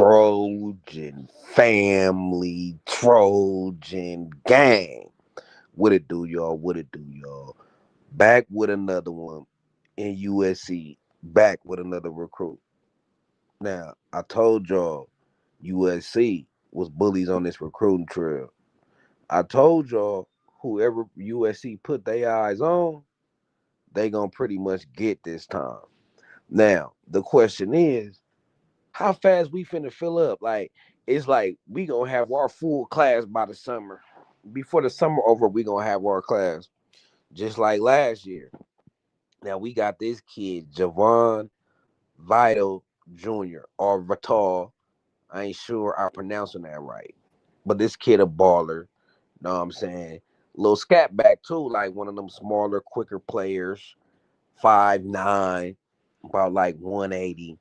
Trojan family, Trojan gang. What it do, y'all? What it do, y'all? Back with another one in USC. Back with another recruit. Now, I told y'all USC was bullies on this recruiting trail. I told y'all whoever USC put their eyes on, they gonna pretty much get this time. Now, the question is, how fast we finna fill up? Like, it's like we gonna have our full class by the summer. Before the summer over, we gonna have our class. Just like last year. Now we got this kid, Javon Vital Jr. or Vital. I ain't sure I'm pronouncing that right. But this kid a baller. Know what I'm saying? Little scat back too, like one of them smaller, quicker players. 5'9", about like 180.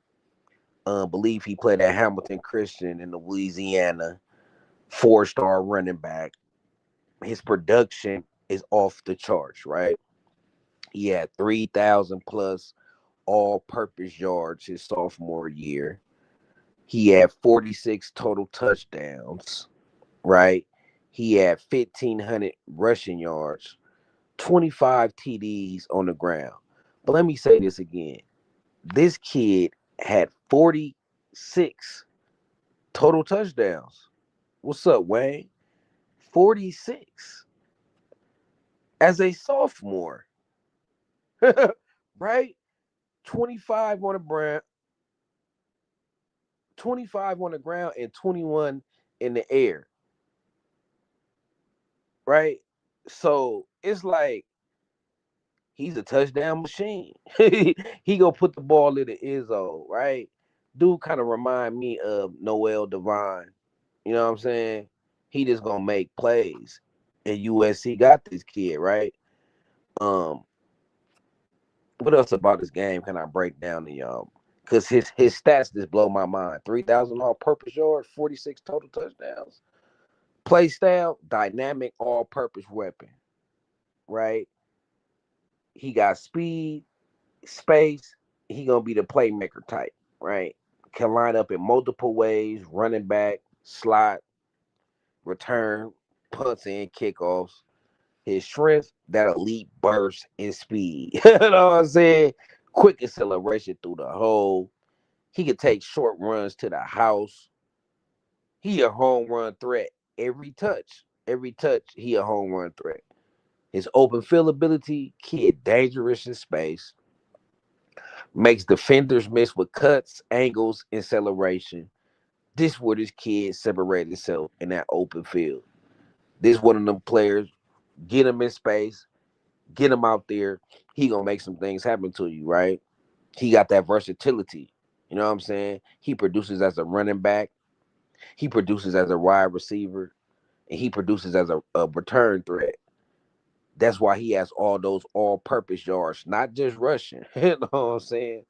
Believe he played at Hamilton Christian in Louisiana. 4-star running back. His production is off the charts, right? He had 3,000 plus all-purpose yards his sophomore year. He had 46 total touchdowns, right? He had 1,500 rushing yards, 25 TDs on the ground. But let me say this again. This kid had 46 total touchdowns. What's up, Wayne? 46 as a sophomore, right? 25 on the ground, 25 on the ground, and 21 in the air, right? So it's like he's a touchdown machine. He gonna put the ball in the end zone, right? Dude kind of remind me of Noel Devine. You know what I'm saying? He just gonna make plays. And USC got this kid, right? Um, what else about this game can I break down to y'all? Because his stats just blow my mind. 3,000 all-purpose yards, 46 total touchdowns. Play style, dynamic, all-purpose weapon, right? He got speed, space. He gonna be the playmaker type, right? Can line up in multiple ways, running back, slot, return, punts, and kickoffs. His strength, that elite burst and speed. You know what I'm saying? Quick acceleration through the hole. He could take short runs to the house. He a home run threat every touch. Every touch, he a home run threat. His open field ability, kid dangerous in space. Makes defenders miss with cuts, angles, and acceleration. This where this kid separated himself in that open field. This one of them players, get him in space, get him out there. He gonna make some things happen to you, right? He got that versatility. You know what I'm saying? He produces as a running back. He produces as a wide receiver. And he produces as a return threat. That's why he has all those all-purpose yards, not just rushing. You know what I'm saying?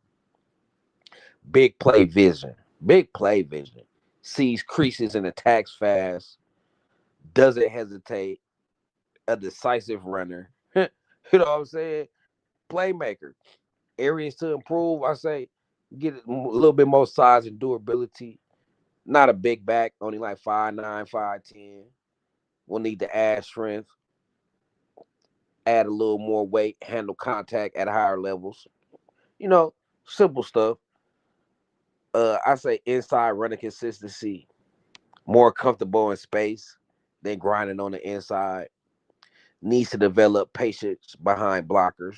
Big play vision. Big play vision. Sees creases and attacks fast. Doesn't hesitate. A decisive runner. You know what I'm saying? Playmaker. Areas to improve, I say, get a little bit more size and durability. Not a big back, only like 5'9", 5'10". We'll need to add strength, add a little more weight, handle contact at higher levels. You know, simple stuff. I say inside running consistency, more comfortable in space than grinding on the inside. Needs to develop patience behind blockers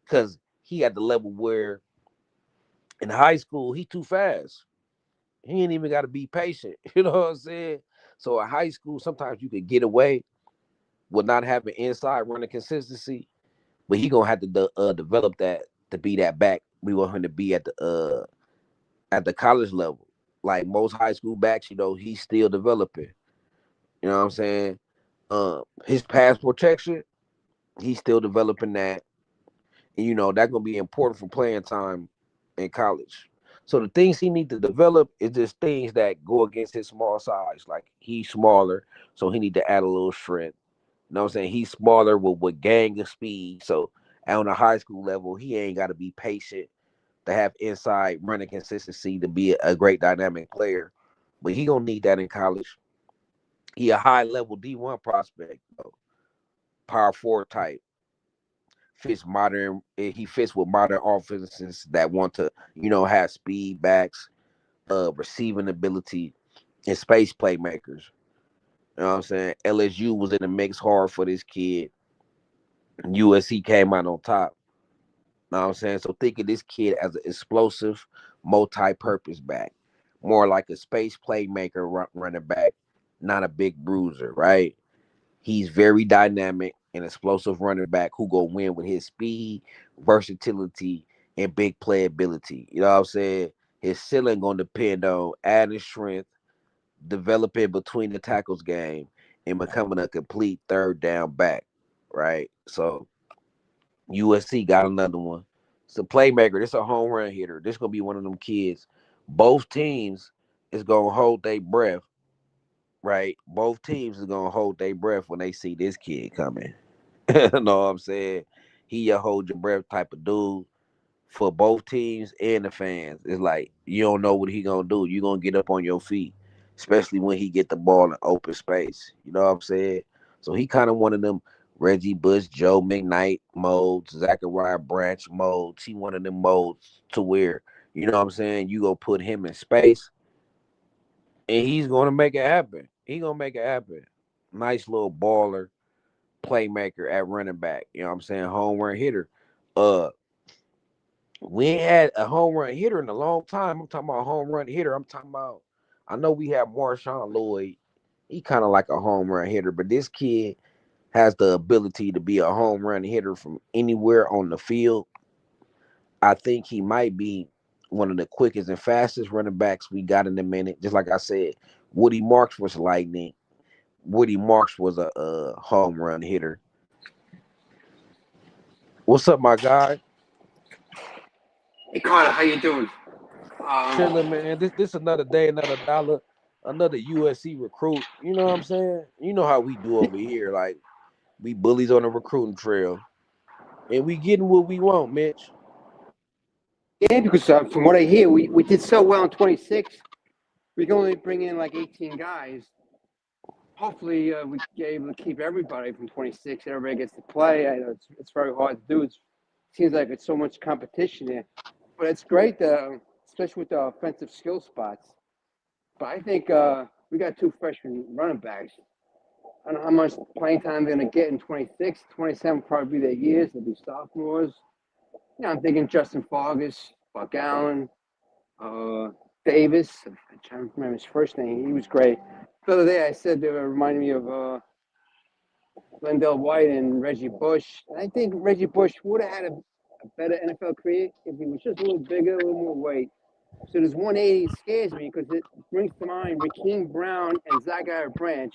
because he at the level where in high school he too fast. He ain't even got to be patient. You know what I'm saying? So in high school, sometimes you could get away with not having inside running consistency, but he gonna have to develop that to be that back. We want him to be at the college level. Like most high school backs, he's still developing. You know what I'm saying? His pass protection, he's still developing that. And that's gonna be important for playing time in college. So the things he needs to develop is just things that go against his small size. Like he's smaller, so he need to add a little strength. You know what I'm saying? He's smaller with gang of speed. So on a high school level, he ain't got to be patient to have inside running consistency to be a great dynamic player. But he gonna need that in college. He a high level D1 prospect, though. Power forward type. Fits modern. He fits with modern offenses that want to, have speed backs, receiving ability, and space playmakers. You know what I'm saying? LSU was in the mix hard for this kid. USC came out on top. You know what I'm saying? So think of this kid as an explosive, multi-purpose back, more like a space playmaker running back, not a big bruiser, right? He's very dynamic and explosive running back who go win with his speed, versatility, and big playability. You know what I'm saying? His ceiling gonna depend on adding strength, developing between the tackles game, and becoming a complete third down back. Right? So USC got another one. It's a playmaker. This a home run hitter. This gonna be one of them kids. Both teams is gonna hold their breath. Right? Both teams is gonna hold their breath when they see this kid coming. You know what I'm saying? He a hold your breath type of dude for both teams and the fans. It's like you don't know what he gonna do. You gonna get up on your feet, especially when he get the ball in open space. You know what I'm saying? So he kind of one of them Reggie Bush, Joe McKnight modes, Zachariah Branch modes. He one of them modes to where, you know what I'm saying, you go put him in space and he's gonna make it happen. He gonna make it happen. Nice little baller playmaker at running back. You know what I'm saying? Home run hitter. Uh we ain't had a home run hitter in a long time. I'm talking about home run hitter. I'm talking about I know we have Marshawn Lloyd. He kind of like a home run hitter, but this kid has the ability to be a home run hitter from anywhere on the field. I think he might be one of the quickest and fastest running backs we got in a minute. Just like I said, Woody Marks was lightning. Woody Marks was a home run hitter. What's up, my guy? Hey Carter, how you doing? Chilling, man. This another day, another dollar, another USC recruit. You know what I'm saying? You know how we do over here. Like we bullies on the recruiting trail, and we getting what we want, Mitch. Yeah, because from what I hear, we did so well in 26. We can only bring in like 18 guys. Hopefully, we get able to keep everybody from 26. Everybody gets to play. I know it's very hard to do. It seems like it's so much competition here, but it's great, especially with the offensive skill spots. But I think we got two freshman running backs. I don't know how much playing time they're going to get in 26. 27 will probably be their years. They'll be sophomores. I'm thinking Justin Fargas, Buck Allen, uh, Davis. I'm trying to remember his first name. He was great. The other day I said they reminded me of Lendell White and Reggie Bush. And I think Reggie Bush would have had a better NFL career if he was just a little bigger, a little more weight. So this 180 scares me because it brings to mind Rakeem Brown and Zachariah Branch.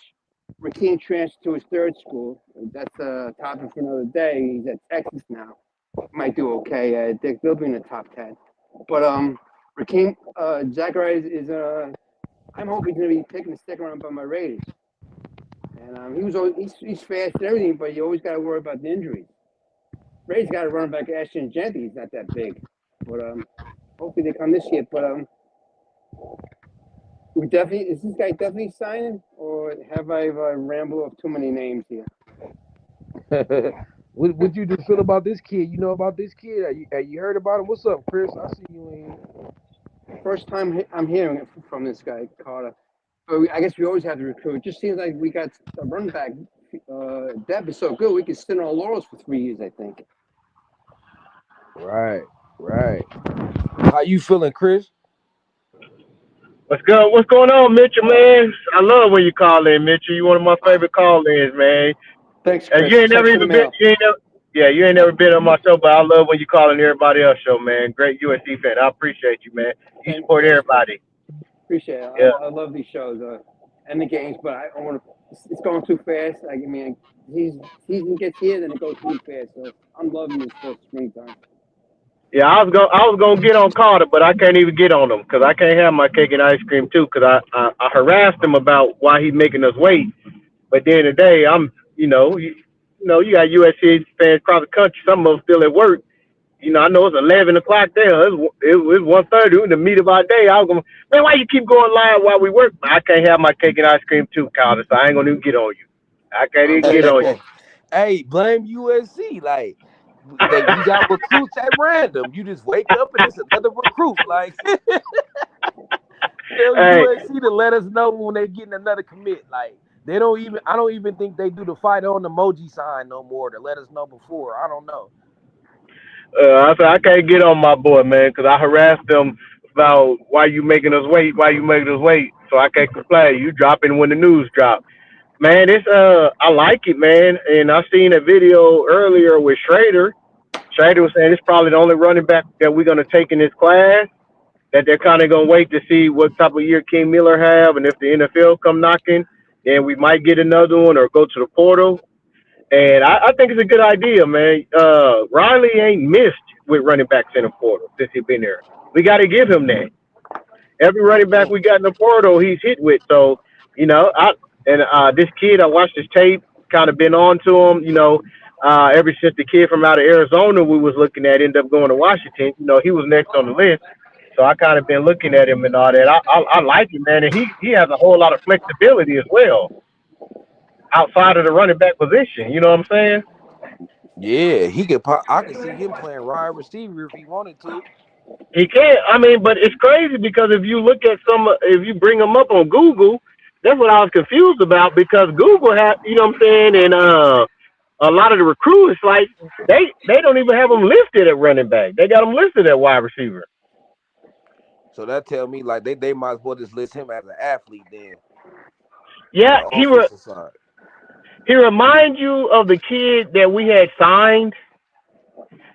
Rakeem transferred to his third school. That's a topic for another day. He's at Texas now. Might do okay. They'll be in the top 10. But Rakeem Zachariah is I'm hoping he's going to be picking the second round by my Raiders. And he's fast and everything, but you always got to worry about the injuries. Raiders got to run back Ashton Genty. He's not that big. But hopefully they come this year. But is this guy definitely signing, or have I rambled off too many names here? What you just feel about this kid? You know about this kid? Have you heard about him? What's up, Chris? I see you in here. First time I'm hearing it from this guy, Carter. But I guess we always have to recruit. It just seems like we got a running back depth is so good. We can sit on our laurels for 3 years, I think. Right, right. How you feeling, Chris? What's good? What's going on, Mitchell, man? I love when you call in, Mitchell. You one of my favorite call-ins, man. Thanks, And Chris. you ain't Check never for the even been, mail. you ain't never been on my show, but I love when you call in everybody else show, man. Great USC fan. I appreciate you, man. You support Thanks, Chris. everybody. Appreciate it. Yeah. I love these shows and the games, but I want to. It's going too fast. Season gets here, then it goes too fast. So I'm loving this for springtime. Yeah, I was gonna get on Carter, but I can't even get on him because I can't have my cake and ice cream too. Because I harassed him about why he's making us wait. But at the end of the day, you got USC fans across the country. Some of them still at work. I know it's 11 o'clock there. It's 1:30. We in the meet of our day. I was going, man, why you keep going live while we work? I can't have my cake and ice cream too, Calder. So I ain't gonna even get on you. I can't even get on you. Hey, blame USC. Like we got recruits at random. You just wake up and it's another recruit. Like tell Hey, USC to let us know when they getting another commit. Like they don't even. I don't even think they do the fight on the emoji sign no more to let us know before. I don't know. I said I can't get on my boy, man, because I harassed them about why you making us wait, why you making us wait. So I can't complain. You dropping when the news drop. Man, it's I like it, man. And I seen a video earlier with Schrader. Schrader was saying it's probably the only running back that we're gonna take in this class. That they're kind of gonna wait to see what type of year King Miller have, and if the NFL come knocking, then we might get another one or go to the portal. And I think it's a good idea, man. Riley ain't missed with running backs in the portal since he's been there. We got to give him that. Every running back we got in the portal, he's hit with. So, this kid, I watched his tape, kind of been on to him, ever since the kid from out of Arizona we was looking at ended up going to Washington. He was next on the list. So I kind of been looking at him and all that. I like him, man. And he has a whole lot of flexibility as well outside of the running back position. You know what I'm saying? Yeah, he could. I could see him playing wide receiver if he wanted to. He can't. I mean, but it's crazy because if you look at if you bring them up on Google, that's what I was confused about because Google have, you know what I'm saying, and a lot of the recruits, like they don't even have them listed at running back. They got them listed at wide receiver. So that tell me like they might as well just list him as an athlete then on Yeah, the offensive side. he reminds you of the kid that we had signed.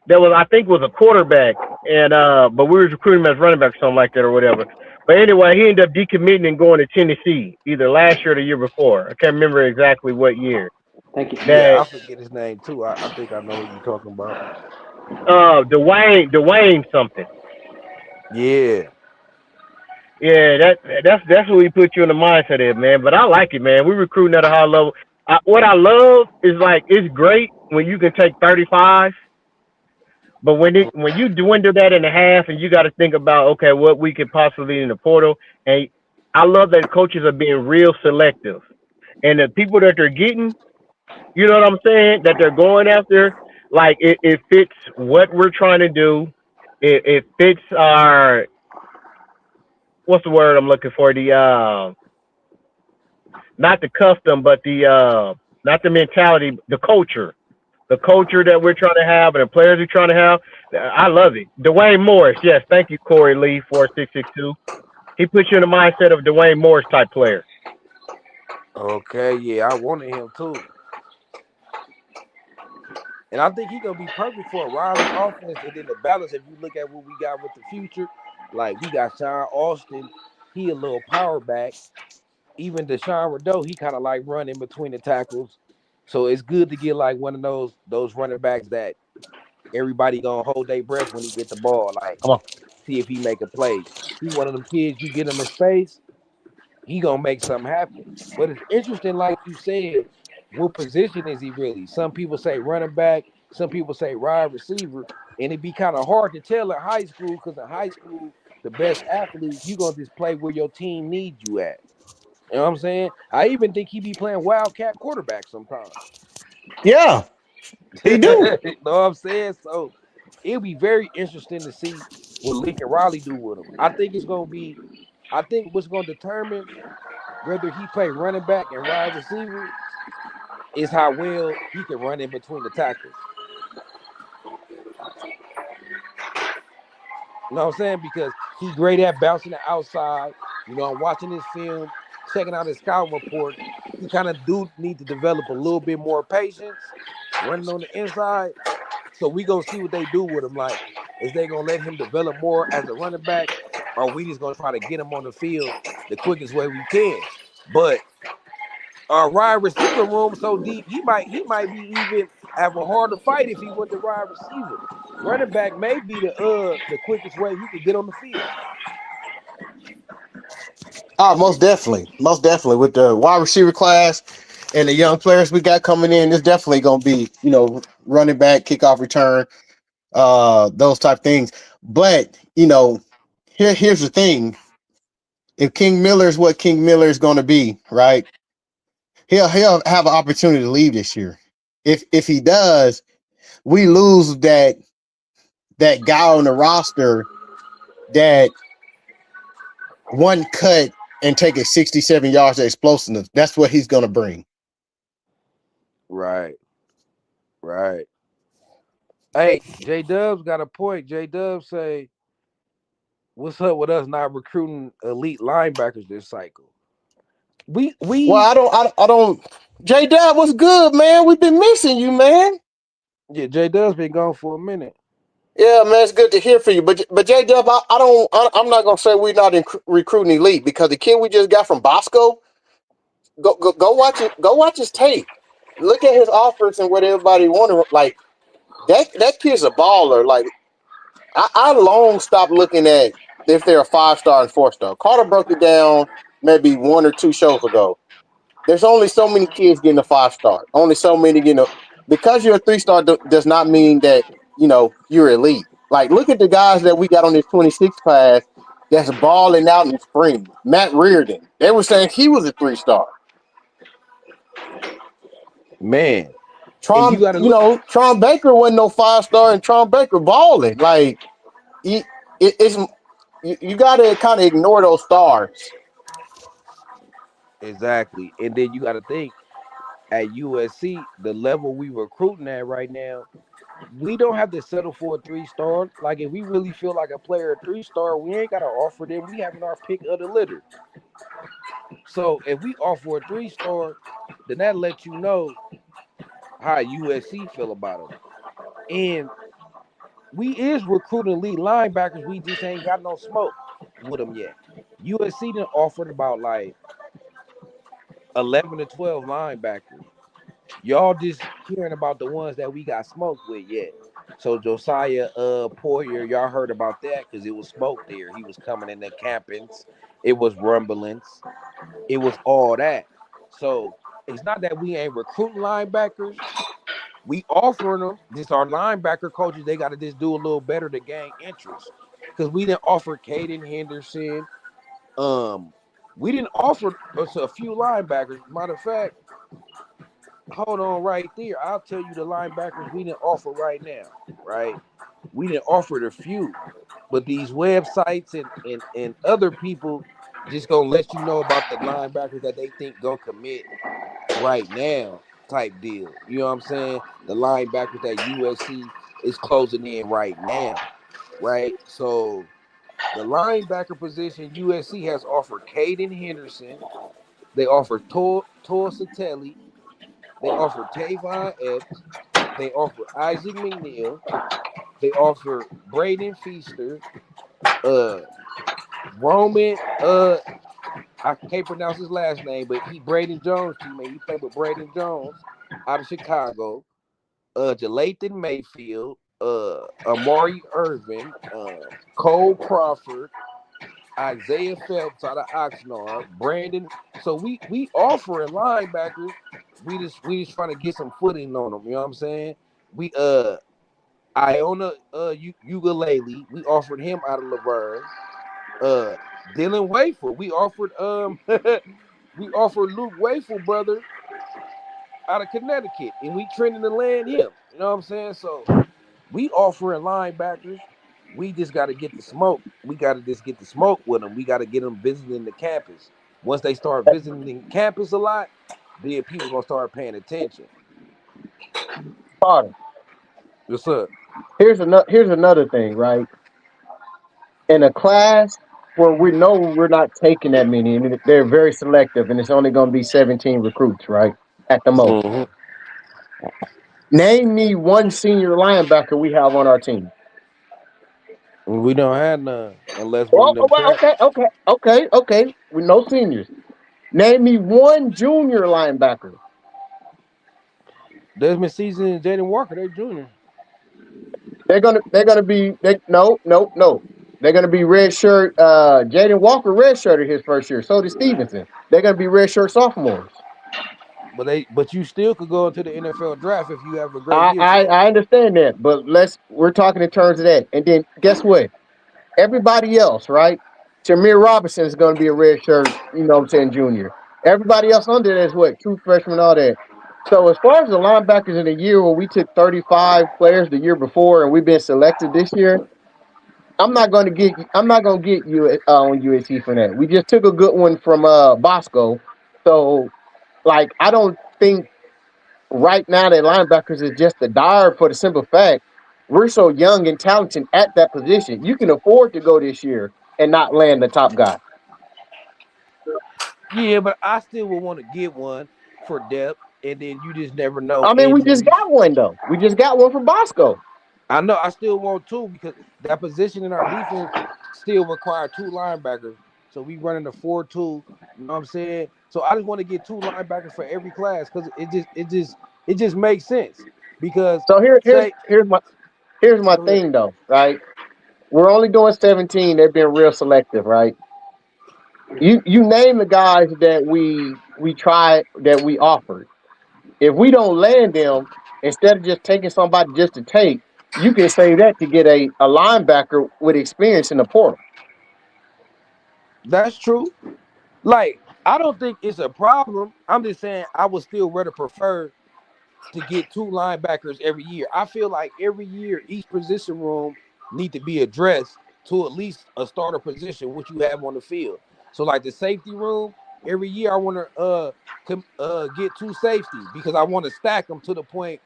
That was, I think, was a quarterback, and but we were recruiting him as running back, or something like that, or whatever. But anyway, he ended up decommitting and going to Tennessee either last year or the year before. I can't remember exactly what year. Thank you. Yeah, I forget his name too. I think I know who you're talking about. Dwayne something. Yeah. Yeah, that's what we put you in the mindset of, man. But I like it, man. We recruiting at a high level. What I love is like it's great when you can take 35. But when you dwindle that in half, and you got to think about okay, what we could possibly in the portal, and I love that coaches are being real selective, and the people that they're getting, you know what I'm saying, that they're going after, like it fits what we're trying to do. It fits our what's the word I'm looking for? The not the custom, but the not the mentality, the culture. The culture that we're trying to have and the players we're trying to have. I love it. Dwayne Morris, yes, thank you, Corey Lee, 4662. He puts you in the mindset of Dwayne Morris type player. Okay, yeah, I wanted him too. And I think he's gonna be perfect for a Riley offense. And then the balance, if you look at what we got with the future, like we got Sean Austin, he a little power back. Even Deshaun Rideau, he kind of like run in between the tackles. So it's good to get like one of those running backs that everybody gonna hold their breath when he get the ball. Like, Come on. see if he make a play. He one of them kids, you get him in space, he gonna make something happen. But it's interesting, like you said, what position is he really? Some people say running back, some people say wide receiver, and it be kind of hard to tell in high school because in high school, the best athlete, you gonna just play where your team needs you at. You know what I'm saying? I even think he be playing wildcat quarterback sometimes. Yeah, he do. You know what I'm saying? So it'll be very interesting to see what Lincoln Riley do with him. I think what's gonna determine whether he play running back and wide receiver is how well he can run in between the tackles. You know what I'm saying? Because he great at bouncing the outside. I'm watching his film, checking out his scouting report. He kind of do need to develop a little bit more patience running on the inside. So we gonna see what they do with him. Like, is they gonna let him develop more as a running back, or we just gonna try to get him on the field the quickest way we can? But our wide receiver room so deep, he might be even have a harder fight if he went to wide receiver. Running back may be the quickest way he could get on the field. Oh, most definitely. With the wide receiver class and the young players we got coming in, it's definitely gonna be running back, kickoff return. those type things. But here's the thing: if King Miller is what King Miller is going to be, right? He'll have an opportunity to leave this year. If he does, we lose that guy on the roster that one cut and take it 67 yards of explosiveness. That's what he's going to bring. Right. Right. Hey, J Dubs got a point. J Dubs say, "What's up with us not recruiting elite linebackers this cycle?" We Well, we I don't. J Dub, what's good, man? We've been missing you, man. Yeah, J Dubs been gone for a minute. Yeah, man, it's good to hear from you. But J Dub, I don't. I'm not gonna say we're not recruiting elite because the kid we just got from Bosco, go watch it. Go watch his tape. Look at his offers and what everybody wanted. Like that kid's a baller. Like I long stopped looking at if they're a 5-star and 4-star. Carter broke it down maybe 1 or 2 shows ago. There's only so many kids getting a 5-star. Only so many getting a because you're a 3-star does not mean that you're elite. Like look at the guys that we got on this 26 class that's balling out in the spring. Matt Reardon. They were saying he was a 3-star. Man, and you Tron, got to look. Tron Baker wasn't no 5-star, and Tron Baker balling. Like it's you got to kind of ignore those stars. Exactly. And then you got to think at USC, the level we recruiting at right now, we don't have to settle for a 3-star. Like if we really feel like a player a 3-star, we ain't got to offer them. We having our pick of the litter. So if we offer a 3-star, then that lets you know how USC feel about them. And we is recruiting elite linebackers. We just ain't got no smoke with them yet. USC done offered about like 11 to 12 linebackers. Y'all just hearing about the ones that we got smoked with yet. So Josiah Poyer, y'all heard about that because it was smoke there. He was coming in the campings. It was rumblings. It was all that. So it's not that we ain't recruiting linebackers. We offering them. This our linebacker coaches. They got to just do a little better to gain interest. Because we didn't offer Caden Henderson. Um, we didn't offer us a few linebackers. Matter of fact, hold on right there. I'll tell you the linebackers we didn't offer right now. Right, we didn't offer a few, but these websites and other people just gonna let you know about the linebackers that they think gonna commit right now type deal. You know what I'm saying? The linebackers that USC is closing in right now, right? So the linebacker position USC has offered Caden Henderson. They offered Tor Satelli. They offered Tavon Epps. They offer Isaac McNeil. They offer Braden Feaster. Uh Roman I can't pronounce his last name, but he Braden Jones teammate. He played with Braden Jones out of Chicago. Jalathan Mayfield, Amari Irvin, Cole Crawford, Isaiah Phelps out of Oxnard, Brandon. So we offering linebackers. We just trying to get some footing on them. You know what I'm saying? We Iona Ugalele, we offered him out of Laverne. Uh Dylan Wayful, we offered we offered Luke Wayful, brother, out of Connecticut, and we trending to land him. You know what I'm saying? So we offering linebackers. We just got to get the smoke. We got to just get the smoke with them. We got to get them visiting the campus. Once they start visiting campus a lot, then people gonna start paying attention. Carter, What's up? here's another thing, right? In a class where we know we're not taking that many, and they're very selective, and it's only going to be 17 recruits, right? At the most. Mm-hmm. Name me one senior linebacker we have on our team. We don't have none unless one Well, of them okay, transfers. okay. With no seniors. Name me one junior linebacker. Desmond Season and Jaden Walker, they junior. They're gonna be no. They're gonna be red shirt. Jaden Walker red shirted his first year. So did Stevenson. They're gonna be red shirt sophomores. but you still could go into the NFL draft if you have a great I, year I together. I understand that, but we're talking in terms of that. And then guess what? Everybody else, right? Shamir Robinson is going to be a red shirt, what I'm saying, junior. Everybody else under that is what? True freshman, all that. So as far as the linebackers in a year where we took 35 players the year before and we've been selected this year, I'm not going to get you on USC for that. We just took a good one from Bosco. So like I don't think right now that linebackers is just a dire for the simple fact we're so young and talented at that position. You can afford to go this year and not land the top guy. Yeah, but I still would want to get one for depth, and then you just never know I mean, we just injuries. got one though. We just got one from Bosco. I know I still want two because that position in our defense still require two linebackers. So we running a 4-2. You know what I'm saying? So I just want to get two linebackers for every class because it just makes sense. Because So say here's my go ahead. thing though, right? We're only doing 17. They've been real selective, right? You name the guys that we tried that we offered. If we don't land them, instead of just taking somebody just to take, you can say that to get a linebacker with experience in the portal. That's true. Like I don't think it's a problem. I'm just saying I would still rather prefer to get two linebackers every year. I feel like every year each position room need to be addressed to at least a starter position, which you have on the field. So like the safety room, every year I want to get two safety because I want to stack them to the point.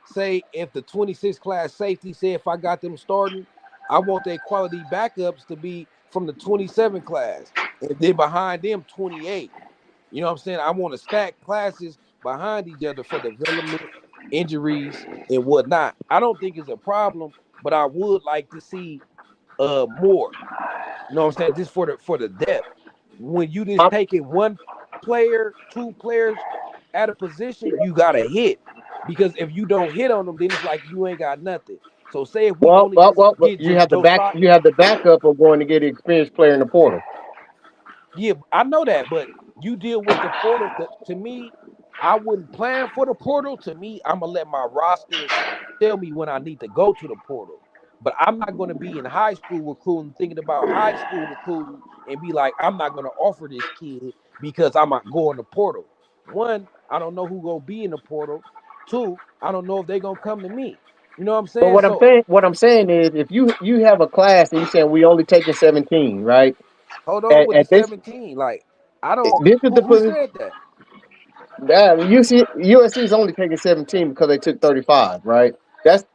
Say if the 26 class safety say if I got them starting, I want their quality backups to be from the 27 class, and then behind them 28. You know what I'm saying? I want to stack classes behind each other for development, injuries, and whatnot. I don't think it's a problem, but I would like to see more. You know what I'm saying? Just for the depth. When you just Um, taking one player, two players at a position, you gotta hit. Because if you don't hit on them, then it's like you ain't got nothing. So say if we only just but get Josiah. you have the backup of going to get an experienced player in the portal. Yeah, I know that, but you deal with the portal. To me, I wouldn't plan for the portal. To me, I'm gonna let my roster tell me when I need to go to the portal. But I'm not gonna be in high school recruiting, thinking about high school recruiting, and be like, I'm not gonna offer this kid because I'm not going to portal. One, I don't know who gonna be in the portal. Two, I don't know if they gonna come to me. You know what I'm But saying? So what I'm saying is, if you have a class and you saying we only taking 17, right? hold on with the At this 17. Like, I don't. this is the Who position. said that? USC is only taking 17 because they took 35, right? That's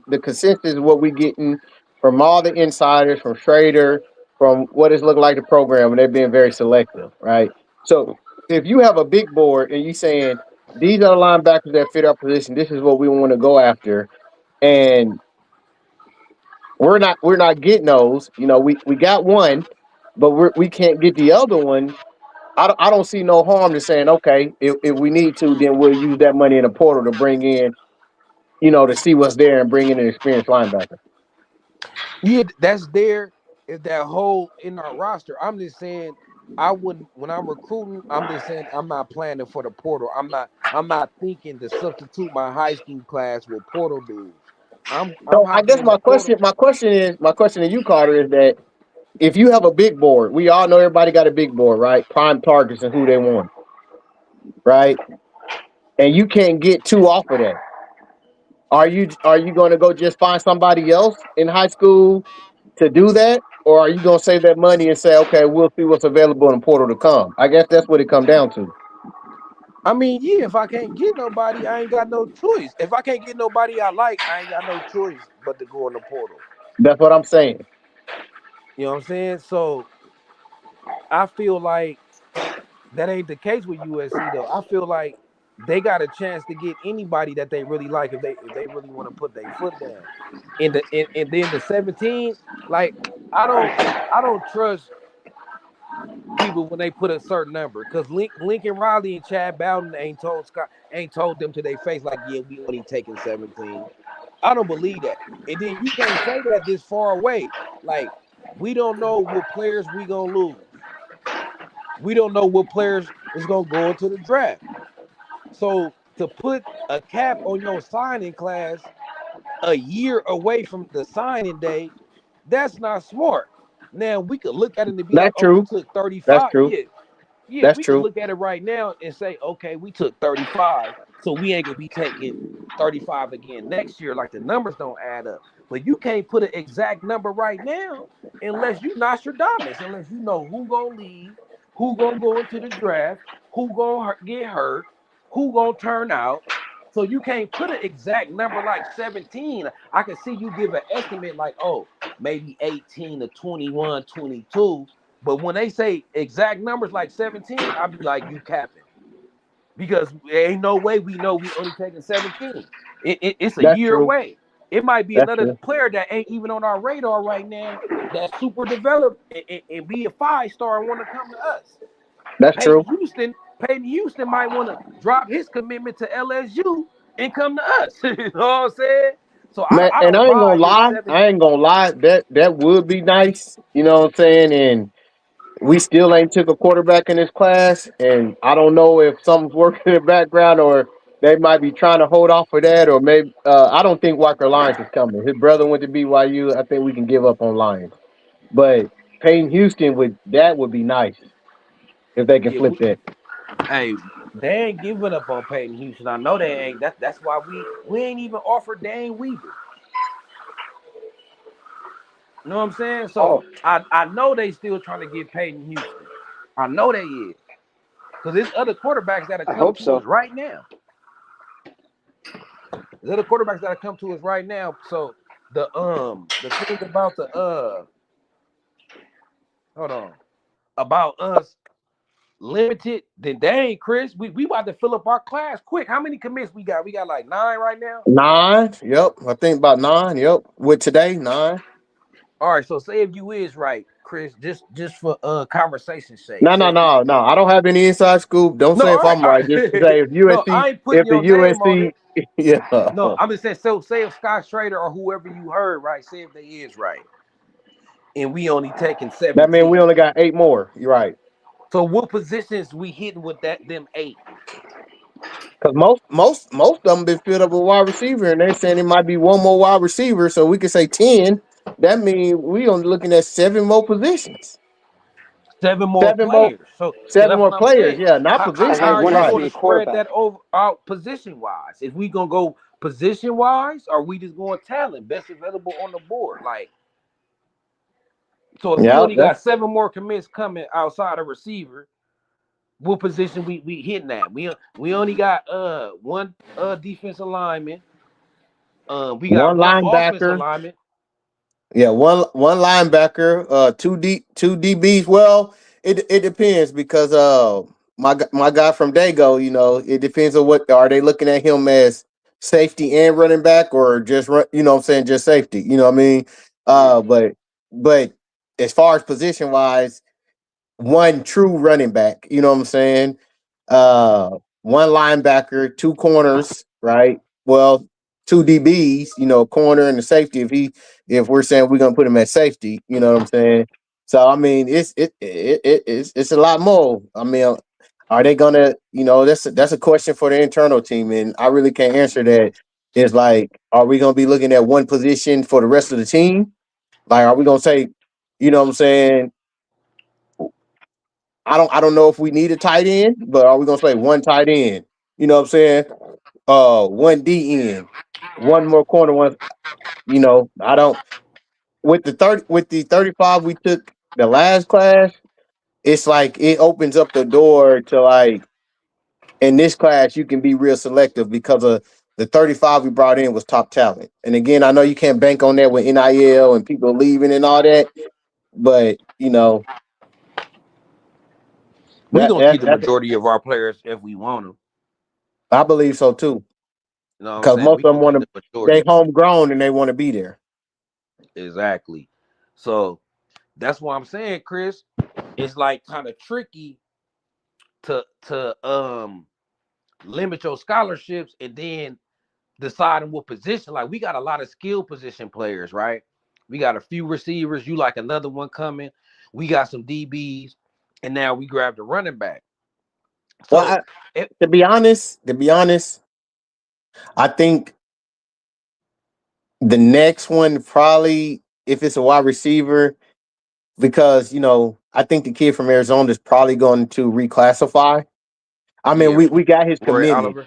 the consensus of what we getting from all the insiders, from Schrader, from what it's looking like the program, and they're being very selective, right? So if you have a big board and you saying these are the linebackers that fit our position, this is what we want to go after, and we're not getting those. We got one, but we can't get the other one. I don't see no harm to saying, okay, if we need to, then we'll use that money in the portal to bring in, to see what's there and bring in an experienced linebacker. Yeah, that's there. Is that hole in our roster? I'm just saying, I wouldn't when I'm recruiting. I'm just saying I'm not planning for the portal. I'm not thinking to substitute my high school class with portal dudes. I'm So I hopping guess in the portal. my question to you, Carter, is that if you have a big board, we all know everybody got a big board, right? Prime targets and who they want, right? And you can't get two off of that. Are you going to go just find somebody else in high school to do that, or are you going to save that money and say, okay, we'll see what's available in the portal to come? I guess that's what it comes down to. I mean, yeah, if I can't get nobody, I ain't got no choice. If I can't get nobody I like, I ain't got no choice but to go in the portal. That's what I'm saying. You know what I'm saying? So I feel like that ain't the case with USC though. I feel like they got a chance to get anybody that they really like if they really want to put their foot down. And then the 17, like I don't trust people when they put a certain number because Lincoln Riley and Chad Bowden ain't told them to their face like, yeah, we only taking 17. I don't believe that. And then you can't say that this far away. Like, we don't know what players we gonna lose. We don't know what players is gonna go into the draft. So to put a cap on your signing class a year away from the signing day, that's not smart. Now we could look at it and be like, That's oh, we true. took That's 35. true. Yeah, That's we could true. look at it right now and say, okay, we took 35, so we ain't gonna be taking 35 again next year. Like the numbers don't add up. But you can't put an exact number right now unless you Nostradamus, unless you know who gonna leave, who gonna go into the draft, who gonna get hurt, who gonna turn out. So you can't put an exact number like 17. I can see you give an estimate like, oh, maybe 18 to 21, 22. But when they say exact numbers like 17, I'll be like, you capping. Because there ain't no way we know we only taking 17. It's a That's year true. away. It might be That's another true. player that ain't even on our radar right now that's super developed and be a 5-star and want to come to us. That's Peyton true. Houston, Peyton Houston might want to drop his commitment to LSU and come to us. You know what I'm saying? So Man, I and don't I ain't gonna buy this lie. 7. I ain't gonna lie. That would be nice. You know what I'm saying? And we still ain't took a quarterback in this class, and I don't know if something's working in the background or they might be trying to hold off for that, or maybe I don't think Walker Lyons is coming. His brother went to BYU. I think we can give up on Lyons, but Peyton Houston would be nice if they can Yeah, flip that. hey, they ain't giving up on Peyton Houston. I know they ain't. That's why we ain't even offered Dane Weaver. You know what I'm saying? So Oh, I know they still trying to get Peyton Houston. I know they is. Because there's other quarterbacks that'll I come hope to us so. right now. There's other quarterbacks that'll come to us right now. So the thing about the hold on. About us limited, then dang Chris, we about to fill up our class quick. How many commits we got? We got like 9 right now. 9. Yep, I think about 9. Yep, with today 9. All right, so say if you is right, Chris, just for conversation's sake. No, no, Say no, no. I don't have any inside scoop. Don't no, say if I'm all right. Just right. say if No, USC, I ain't putting if the your name on USC, it. yeah. No, I'm just saying. So say if Scott Schrader or whoever you heard right, say if they is right, and we only taking That means we 17. only got 8 more. You're right. So what positions we hitting with them 8? Because most of them been filled up with wide receiver, and they're saying it might be one more wide receiver, so we could say 10. That means we only looking at 7 more positions, 7 more 7 more, players. So 7 that's more what I'm players. saying. Yeah, not How And positions. are one you has to Right. going be to a spread quarterback. that over out position wise? If we gonna go position wise, or we just going talent, best available on the board? Like, so if we Yeah, only that's got 7 more commits coming outside of receiver, what position we hitting at? We only got one defensive lineman. We got one one offensive linebacker. lineman. Yeah, one linebacker, two DBs. Well, it depends because my guy from Dago, it depends on what are they looking at him as safety and running back or just run, what I'm saying, just safety. You know what I mean? Yeah. But as far as position wise, one true running back. You know what I'm saying? One linebacker, two corners, right? Well, two DBs. Corner and the safety. If we're saying we're gonna put him at safety, you know what I'm saying? So I mean, it's a lot more. I mean, are they gonna? That's a question for the internal team, and I really can't answer that. It's like, are we gonna be looking at one position for the rest of the team? Like, are we gonna say, what I'm saying? I don't know if we need a tight end, but are we gonna play one tight end? You know what I'm saying? One D end, one more corner, one. I don't with the 35 we took the last class, it's like it opens up the door to like in this class you can be real selective because of the 35 we brought in was top talent. And again, I know you can't bank on that with NIL and people leaving and all that, but We gonna keep the that's majority of our players if we want them. I believe so too. You know what I'm Because saying? most We of them gonna want keep to, the majority. they homegrown and they want to be there. Exactly. So that's what I'm saying, Chris. It's like kind of tricky to limit your scholarships and then decide on what position. Like we got a lot of skill position players, right? We got a few receivers. You like another one coming. We got some DBs, and now we grabbed a running back. Well, So it, to be honest, I think the next one probably if it's a wide receiver because I think the kid from Arizona is probably going to reclassify. I mean, yeah, we got his Roy commitment. Oliver.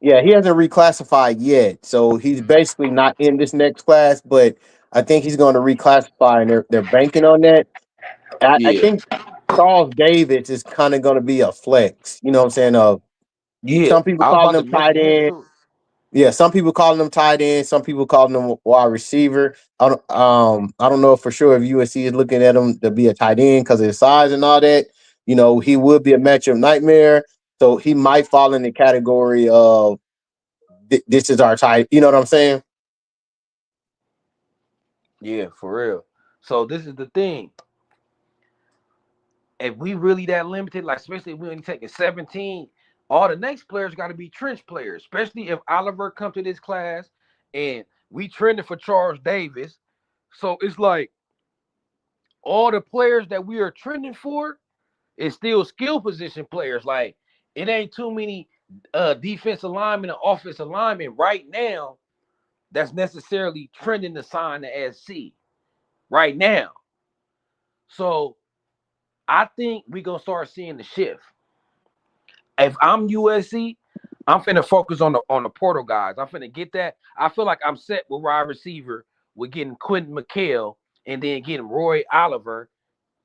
Yeah, he hasn't reclassified yet, so he's basically not in this next class. But I think he's going to reclassify, and they're banking on that. I Yeah, think Charles Davis is kind of going to be a flex. You know what I'm saying? yeah. Some people I was calling about to him tight mention him end. too. Yeah, some people calling him tight end. Some people calling him wide receiver. I don't know for sure if USC is looking at him to be a tight end because of his size and all that. He would be a matchup nightmare. So he might fall in the category of this is our tight. You know what I'm saying? Yeah, for real. So this is the thing. If we really that limited, like especially if we only taking 17, all the next players got to be trench players. Especially if Oliver come to this class and we trending for Charles Davis. So it's like all the players that we are trending for is still skill position players. Like it ain't too many defensive linemen and offensive linemen right now that's necessarily trending to sign the SC right now. So I think we gonna start seeing the shift. If I'm USC, I'm finna focus on the portal guys. I'm finna get that. I feel like I'm set with wide receiver with getting Quentin McHale and then getting Roy Oliver,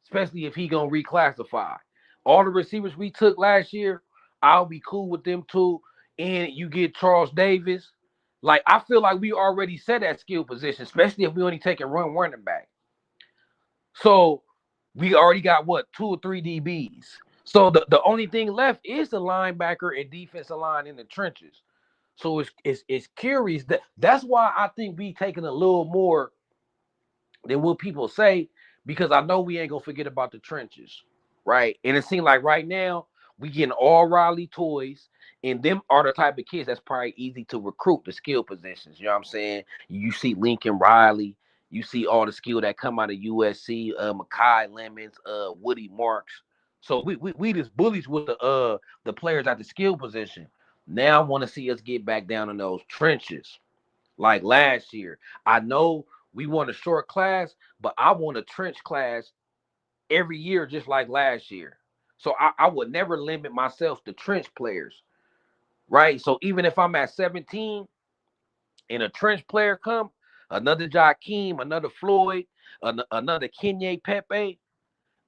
especially if he gonna reclassify. All the receivers we took last year, I'll be cool with them too. And you get Charles Davis. Like I feel like we already set that skill position, especially if we only take a running back. So we already got what 2 or 3 DBs. So the only thing left is the linebacker and defensive line in the trenches. So it's curious that's why I think we taking a little more than what people say because I know we ain't gonna forget about the trenches, right? And it seems like right now we getting all Riley toys, and them are the type of kids that's probably easy to recruit the skill positions. You know what I'm saying? You see Lincoln Riley, you see all the skill that come out of USC, Makai Lemons, Woody Marks. So we just bullies with the players at the skill position. Now I want to see us get back down in those trenches like last year. I know we want a short class, but I want a trench class every year, just like last year. So I would never limit myself to trench players, right? So even if I'm at 17 and a trench player come, another Jakeem, another Floyd, another Kenye Pepe,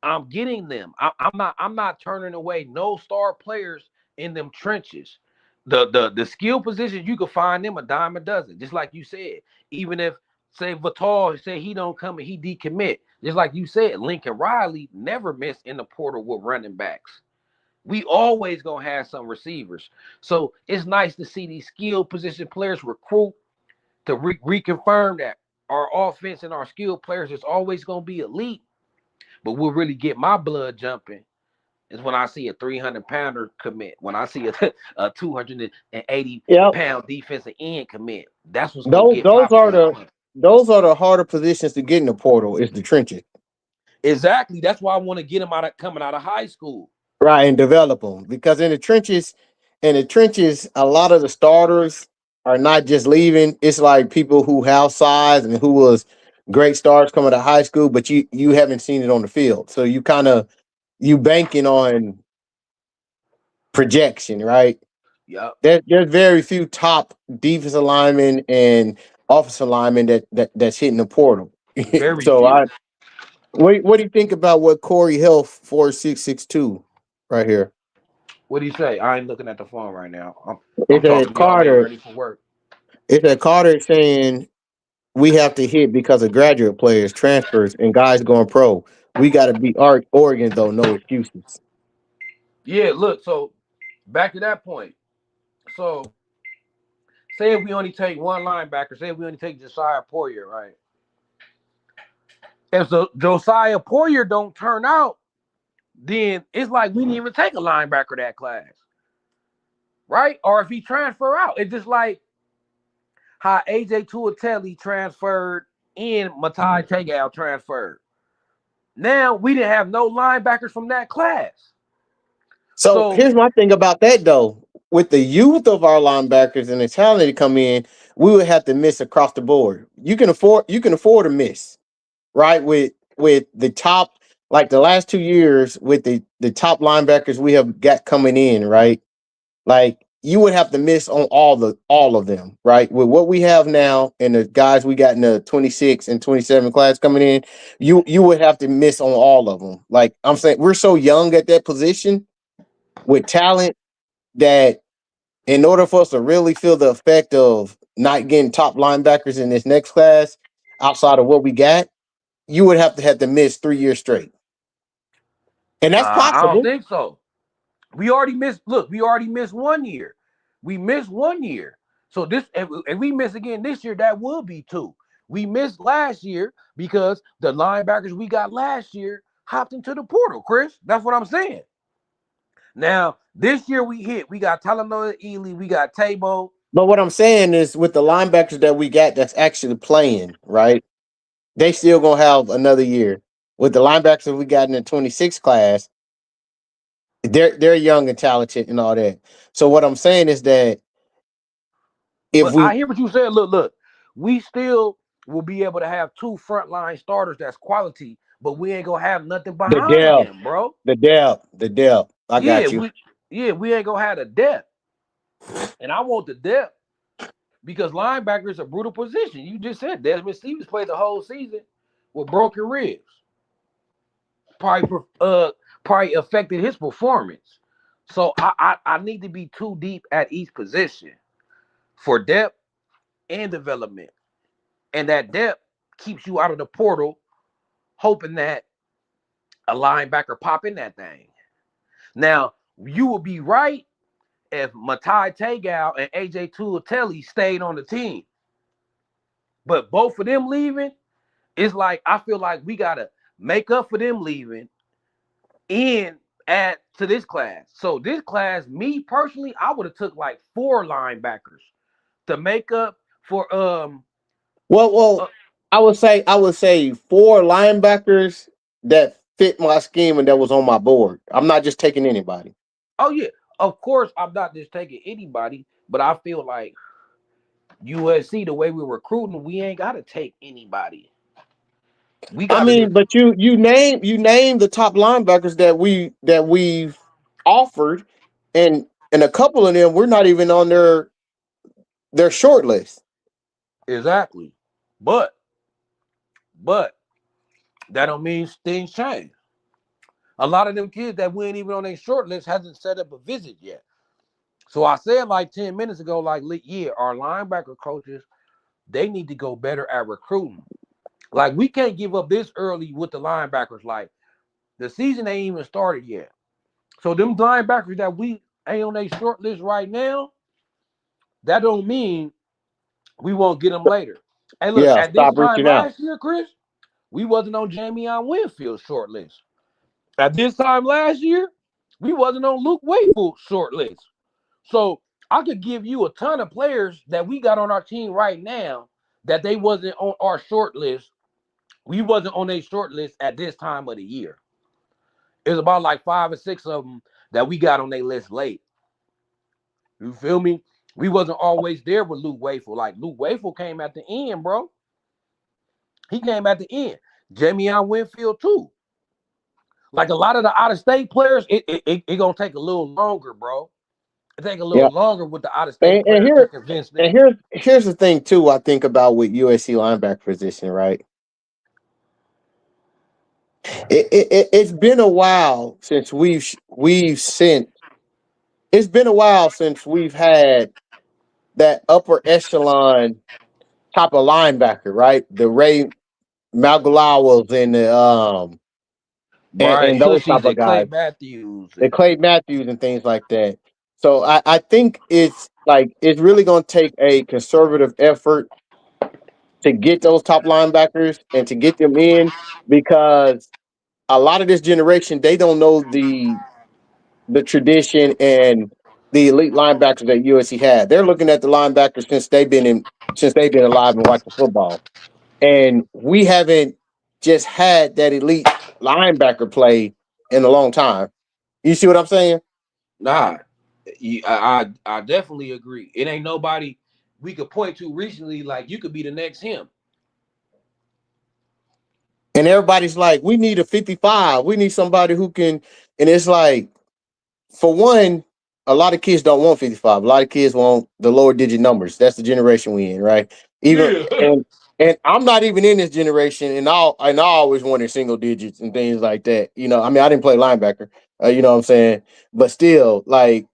I'm getting them. I'm not turning away no star players in them trenches. The skill positions you can find them a dime a dozen, just like you said. Even if say Vital say he don't come and he decommit, just like you said, Lincoln Riley never missed in the portal with running backs. We always gonna have some receivers, so it's nice to see these skill position players recruit to reconfirm that our offense and our skill players is always gonna be elite. But what really get my blood jumping is when I see a 300-pounder commit, when I see a 280 Yep. pound defensive end commit. That's what's gonna Those get my those are blood the pumping. those are the harder positions to get in the portal. Is the trenches. Exactly. That's why I want to get him out of coming out of high school. Right, and develop them because in the trenches, a lot of the starters are not just leaving. It's like people who have size and who was great stars coming to high school, but you haven't seen it on the field. So you banking on projection, right? Yep. There's very few top defensive linemen and offensive linemen that's hitting the portal. Very So few. what do you think about what Corey Health 4662 right here? What do you say? I ain't looking at the phone right now. I'm It's a talking to y'all getting Carter. ready for work. It's a Carter saying we have to hit because of graduate players, transfers, and guys going pro. We got to beat Oregon though. No excuses. Yeah, look, so back to that point. So say if we only take one linebacker, say if we only take Josiah Poyer, right? If the Josiah Poyer don't turn out, then it's like we didn't even take a linebacker that class, right? Or if he transfer out, it's just like how AJ Tuateli transferred and Matai Tegal transferred. Now we didn't have no linebackers from that class. So So here's my thing about that though. With the youth of our linebackers and the talent to come in, we would have to miss across the board. You can afford to miss, right? With the top, like the last 2 years with the top linebackers we have got coming in, right? Like you would have to miss on all of them, right? With what we have now and the guys we got in the 26 and 27 class coming in, you would have to miss on all of them. Like I'm saying, we're so young at that position with talent that in order for us to really feel the effect of not getting top linebackers in this next class outside of what we got, you would have to miss 3 years straight. And that's I don't possible. think so. We already missed. Look, we already missed 1 year. We missed 1 year. So this, if we miss again this year, that will be two. We missed last year because the linebackers we got last year hopped into the portal. Chris, that's what I'm saying. Now this year we hit. We got Talanoa Ely. We got Tabo. But what I'm saying is with the linebackers that we got that's actually playing, right? They still gonna have another year. With the linebackers that we got in the 26 class, they're young and talented and all that. So what I'm saying is that if But I we hear what you said. Look. We still will be able to have two frontline starters that's quality, but we ain't gonna have nothing the behind depth, them, bro. the depth. I Yeah, got you. we ain't gonna have the depth. And I want the depth because linebacker is a brutal position. You just said Desmond Stevens played the whole season with broken ribs. Probably probably affected his performance. So I need to be too deep at each position for depth and development. And that depth keeps you out of the portal, hoping that a linebacker pop in that thing. Now, you would be right if Matai Tegal and AJ Tuateli stayed on the team. But both of them leaving, it's like I feel like we gotta make up for them leaving and add to this class. So this class, me personally, I would have took like four linebackers to make up for Well, uh, I would say four linebackers that fit my scheme and that was on my board. I'm not just taking anybody. oh yeah, of course I'm not just taking anybody, but I feel like USC the way we're recruiting, we ain't gotta take anybody. We I gotta mean, just but you name the top linebackers that we've offered, and a couple of them we're not even on their short list. exactly. But but that don't mean things change. A lot of them kids that we ain't even on their short list hasn't set up a visit yet. So I said like 10 minutes ago, like, yeah, our linebacker coaches, they need to go better at recruiting. Like, we can't give up this early with the linebackers. Like, the season ain't even started yet. So them linebackers that we ain't on their short list right now, that don't mean we won't get them later. Hey, look, Yeah, at this stop time reaching out. last year, Chris, we wasn't on Jamion Winfield's short list. At this time last year, we wasn't on Luke Wakefull's short list. So I could give you a ton of players that we got on our team right now that they wasn't on our short list. We wasn't on a short list at this time of the year. It's about like 5 or 6 of them that we got on their list late. You feel me? We wasn't always there with Luke Wakefull. Like Luke Wakefull came at the end, bro. He came at the end. Jamion Winfield too. Like a lot of the out of state players, it gonna take a little longer, bro. It take a little Yeah, longer with the out of state and players to here convince and them. here's the thing too. I think about with USC linebacker position, right? It's been a while since we've sent. It's been a while since we've had that upper echelon type of linebacker, right? The Ray Malgalawas and Right, and those Tushies type of and Clay guys, Matthews. the Clay Matthews and things like that. So I think it's like it's really going to take a conservative effort to get those top linebackers and to get them in because a lot of this generation they don't know the tradition and the elite linebackers that USC had. They're looking at the linebackers since they've been alive and watching football. And we haven't just had that elite linebacker play in a long time. You see what I'm saying? Nah, I definitely agree. It ain't nobody we could point to recently like you could be the next him. And everybody's like, we need a 55. We need somebody who can. And it's like, for one, a lot of kids don't want 55. A lot of kids want the lower digit numbers. That's the generation we in, right? Even Yeah. and I'm not even in this generation, and I always wanted single digits and things like that. I mean, I didn't play linebacker. You know what I'm saying? But still, like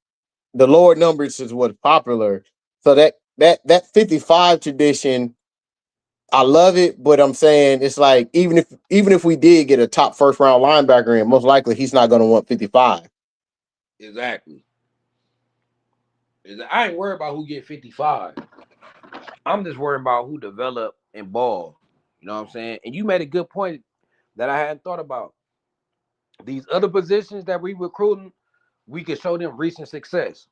the lower numbers is what's popular. So that 55 tradition, I love it, but I'm saying it's like even if we did get a top first round linebacker in, most likely he's not going to want 55. Exactly. I ain't worried about who get 55. I'm just worried about who develop and ball. You know what I'm saying? And you made a good point that I hadn't thought about. These other positions that we recruiting, we can show them recent success.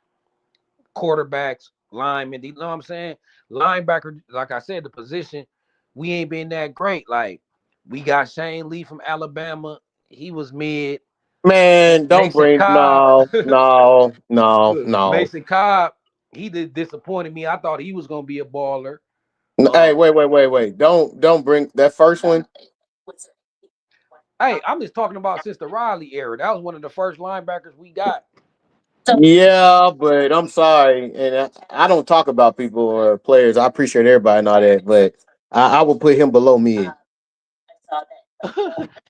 Quarterbacks, linemen, you know what I'm saying? Linebacker, like I said, the position, we ain't been that great. Like, we got Shane Lee from Alabama. He was mid. Man, don't Mason bring Cobb. no, no, no, Look, no. Mason Cobb, he did disappointed me. I thought he was gonna be a baller. Hey, Um, wait. Don't bring that first one. hey, I'm just talking about since the Riley era. That was one of the first linebackers we got. Yeah, but I'm sorry, and I don't talk about people or players. I appreciate everybody and all that, but I will put him below me.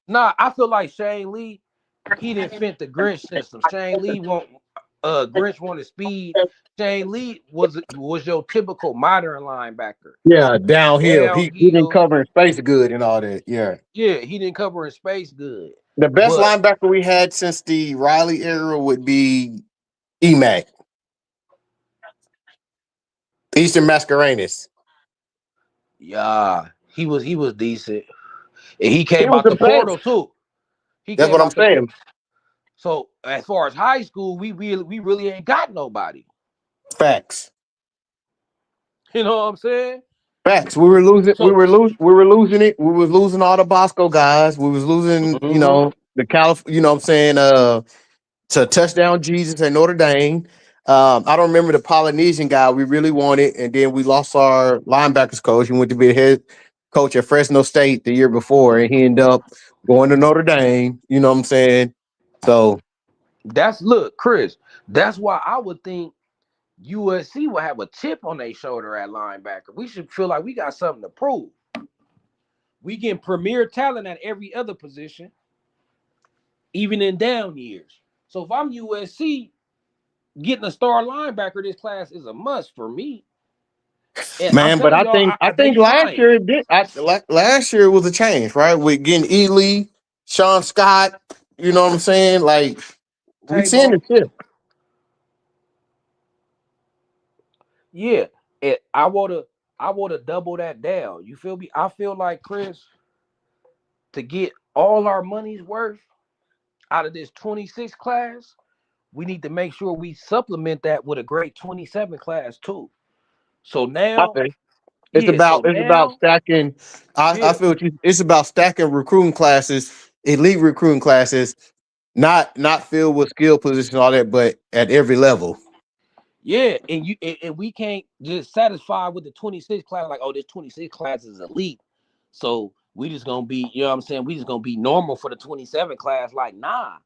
Nah, I feel like Shane Lee, he didn't fit the Grinch system. Shane Lee want Grinch wanted speed. Shane Lee was your typical modern linebacker. Yeah, downhill. He didn't Downhill. cover his face good and all that. Yeah. Yeah, he didn't cover in space good. The best But linebacker we had since the Riley era would be Emac, Eastern Mascarenas. yeah, he was decent. And he He came was out the the portal best. too. He That's came what I'm out the portal. saying. So as far as high school, we really ain't got nobody. Facts. You know what I'm saying? Facts. We were losing. We So were losing. We were losing it. We was losing all the Bosco guys. We was losing. mhm. The Calif. You know what I'm saying. To touchdown Jesus at Notre Dame. I don't remember the Polynesian guy we really wanted, and then we lost our linebackers coach. He went to be the head coach at Fresno State the year before, and he ended up going to Notre Dame. You know what I'm saying? So that's look, Chris. That's why I would think USC will have a chip on their shoulder at linebacker. We should feel like we got something to prove. We get premier talent at every other position, even in down years. So if I'm USC, getting a star linebacker this class is a must for me. And I'm man, but telling I y'all, think I they think last trying. year it did. Last year it was a change, right? With getting Ely, Sean Scott. You know what I'm saying? Like we seeing the Tabo, shift. yeah. And I wanna double that down. You feel me? I feel like Chris, to get all our money's worth out of this 26 class, we need to make sure we supplement that with a great 27 class too. So now, Okay. It's yeah, about so it's about now, stacking. I yeah, feel what you, it's about stacking recruiting classes, elite recruiting classes, not filled with skill positions, all that, but at every level. yeah, and we can't just satisfy with the 26 class, like, oh, this 26 class is elite. So we just gonna be, you know what I'm saying? We just gonna be normal for the 27 class. Like, nah.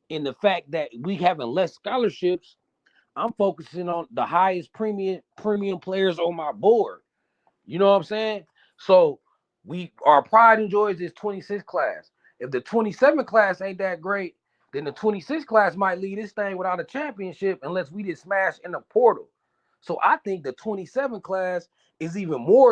In the fact that we having less scholarships, I'm focusing on the highest premium players on my board. You know what I'm saying? So we our pride and joy is this 26 class. If the 27 class ain't that great, then the 26 class might lead this thing without a championship unless we just smash in the portal. So I think the 27 class is even more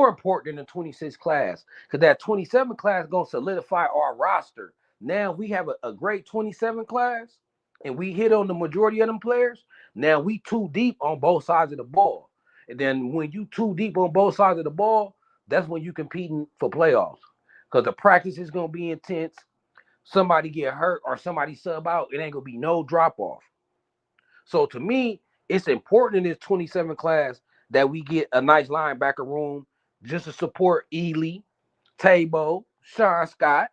important than the 26 class. Because that 27 class gonna solidify our roster. Now we have a great 27 class and we hit on the majority of them players. Now we too deep on both sides of the ball. And then when you too deep on both sides of the ball, that's when you competing for playoffs. Because the practice is gonna be intense. Somebody get hurt or somebody sub out, it ain't gonna be no drop off. So to me, it's important in this 27 class that we get a nice linebacker room just to support Ely, Tabo, Sean Scott.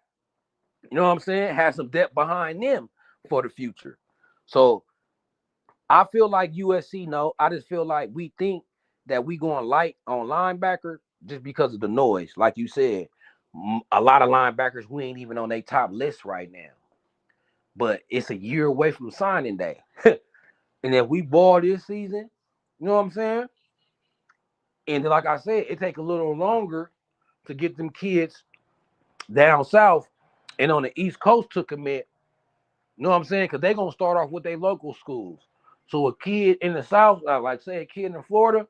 You know what I'm saying? Have some depth behind them for the future. So I feel like USC, no. I just feel like we think that we going light on linebacker just because of the noise. Like you said, a lot of linebackers, we ain't even on their top list right now. But it's a year away from signing day. And if we ball this season, you know what I'm saying? And like I said, it take a little longer to get them kids down south and on the East Coast to commit. You know what I'm saying? Because they're going to start off with their local schools. So a kid in the South, like say a kid in Florida,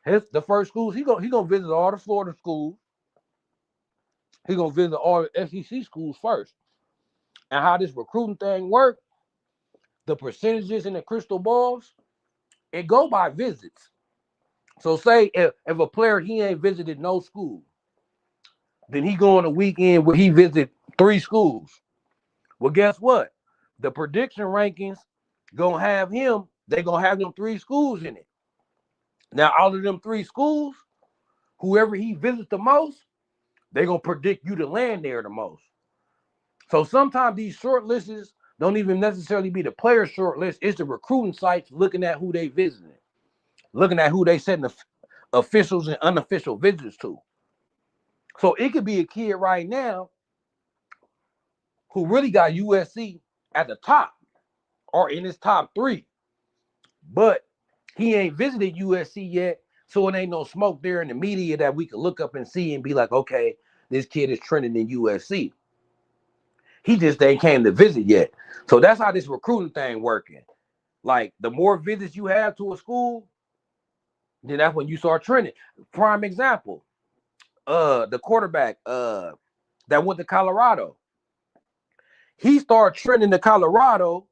the first schools, he gonna visit all the Florida schools. He gonna visit all the SEC schools first. And how this recruiting thing work, the percentages in the crystal balls, it go by visits. So say if a player he ain't visited no school, then he go on a weekend where he visit 3 schools. Well, guess what? The prediction rankings gonna have him. They gonna have them 3 schools in it. Now, out of them 3 schools, whoever he visits the most, they gonna predict you to land there the most. So sometimes these short lists don't even necessarily be the player short list. It's the recruiting sites looking at who they visiting, looking at who they sending officials and unofficial visits to. So it could be a kid right now who really got USC at the top or in his top 3, but he ain't visited USC yet, so it ain't no smoke there in the media that we can look up and see and be like, okay, this kid is trending in USC. He just ain't came to visit yet. So that's how this recruiting thing working. Like the more visits you have to a school, then that's when you start trending. Prime example, the quarterback that went to Colorado. He started trending to Colorado,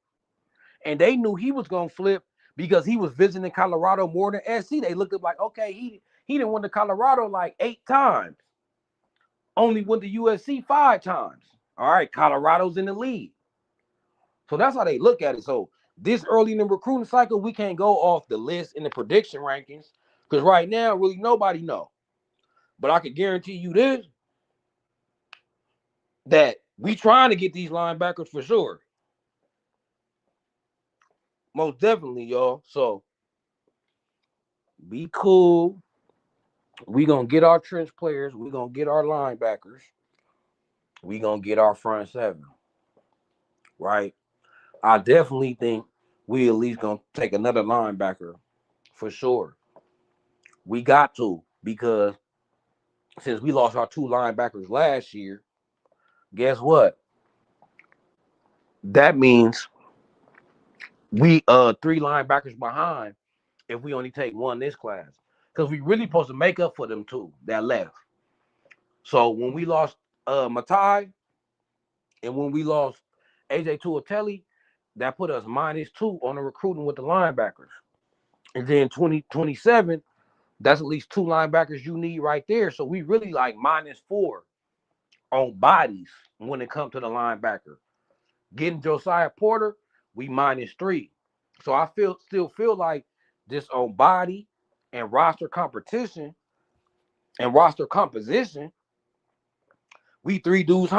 and they knew he was gonna flip because he was visiting Colorado more than SC. They looked up like, okay, he didn't went to Colorado like 8 times. Only went to USC 5 times. All right, Colorado's in the lead. So that's how they look at it. So this early in the recruiting cycle, we can't go off the list in the prediction rankings because right now, really nobody know. But I can guarantee you this, that we trying to get these linebackers for sure. Most definitely, y'all. So be cool. We gonna get our trench players. We gonna get our linebackers. We gonna get our front 7. Right? I definitely think we at least gonna take another linebacker for sure. We got to, because since we lost our 2 linebackers last year, guess what? That means we 3 linebackers behind if we only take 1 this class. Because we really supposed to make up for them 2 that left. So when we lost Matai and when we lost AJ Tuateli, that put us -2 on the recruiting with the linebackers. And then 2027, that's at least 2 linebackers you need right there. So we really like -4 on bodies when it comes to the linebacker. Getting Josiah Porter, we -3. So I still feel like just on body and roster competition and roster composition, we 3 dudes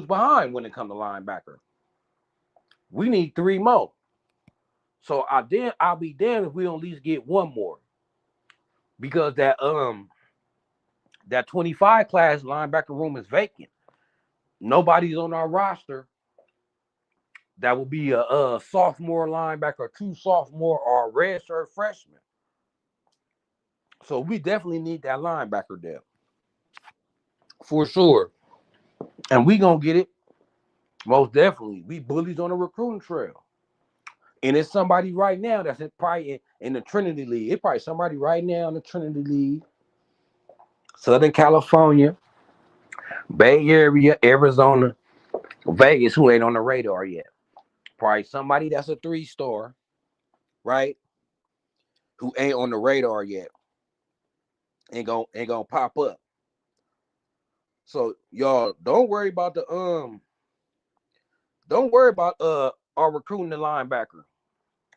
behind when it comes to linebacker. We need 3 more. So I'll be damned if we don't at least get 1 more. Because that 25 class linebacker room is vacant. Nobody's on our roster that will be a sophomore linebacker, 2 sophomore, or a redshirt freshman. So we definitely need that linebacker depth for sure, and we gonna get it most definitely. We bullies on the recruiting trail, and it's somebody right now that's probably in the Trinity League. It's probably somebody right now in the Trinity League, Southern California, Bay Area, Arizona, Vegas, who ain't on the radar yet. Probably somebody that's a 3-star, right? Who ain't on the radar yet. Ain't gonna pop up. So y'all don't worry about our recruiting the linebacker.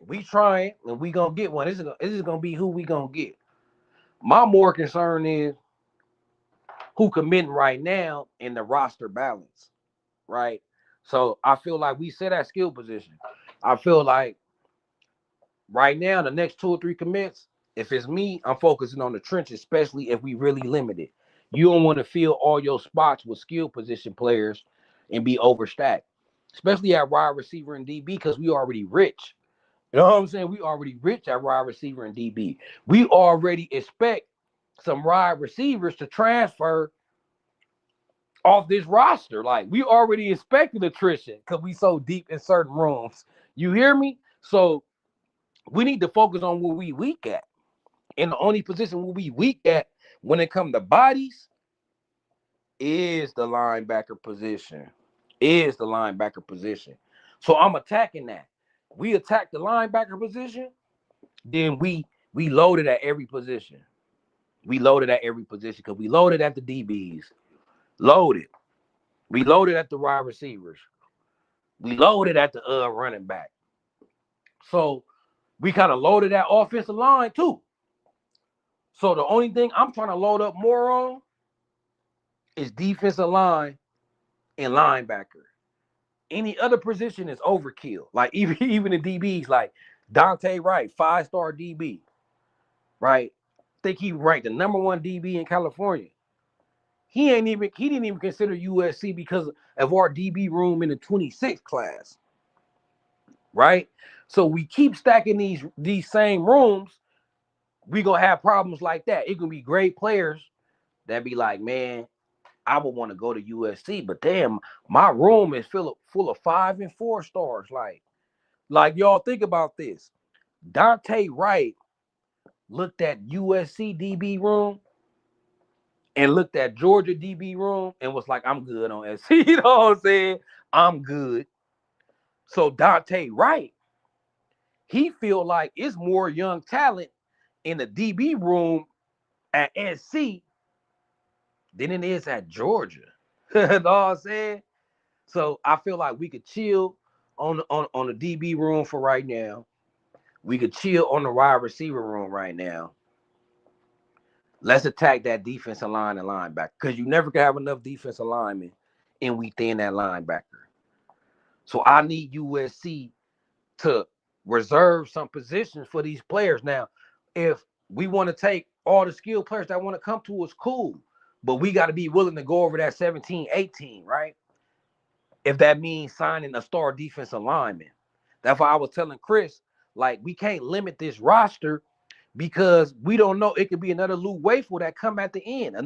We trying and we gonna get one. This is gonna be who we gonna get. My more concern is who committing right now in the roster balance, right? So I feel like we set at skill position. I feel like right now, the next 2 or 3 commits, if it's me, I'm focusing on the trenches, especially if we really limited. You don't want to fill all your spots with skill position players and be overstacked, especially at wide receiver and DB, because we already rich. You know what I'm saying? We already rich at wide receiver and DB. We already expect some wide receivers to transfer off this roster. Like we already expected attrition because we so deep in certain rooms. You hear me? So we need to focus on what we weak at. And the only position where we weak at when it comes to bodies is the linebacker position. Is the linebacker position. So I'm attacking that. We attack the linebacker position, then we loaded at every position. We loaded at every position because we loaded at the DBs. Loaded. We loaded at the wide receivers. We loaded at the running back. So we kind of loaded that offensive line too. So the only thing I'm trying to load up more on is defensive line and linebacker. Any other position is overkill. Like even the DBs, like Dante Wright, 5-star DB, right? I think he ranked the #1 DB in California. He didn't even consider USC because of our DB room in the 26th class, right? So we keep stacking these same rooms, we gonna have problems like that. It can be great players that be like, man, I would want to go to USC, but damn, my room is full of 5 and 4 stars. Like y'all think about this. Dante Wright looked at USC DB room and looked at Georgia DB room and was like, I'm good on SC. You know what I'm saying? I'm good. So Dante Wright, he feel like it's more young talent in the DB room at SC than it is at Georgia. You know what I'm saying? So I feel like we could chill on the DB room for right now. We could chill on the wide receiver room right now. Let's attack that defensive line and linebacker because you never can have enough defensive linemen and we thin that linebacker. So I need USC to reserve some positions for these players. Now, if we want to take all the skilled players that want to come to us, cool. But we got to be willing to go over that 17, 18, right? If that means signing a star defensive lineman. That's why I was telling Chris, like, we can't limit this roster because we don't know. It could be another Luke Wayfield that come at the end.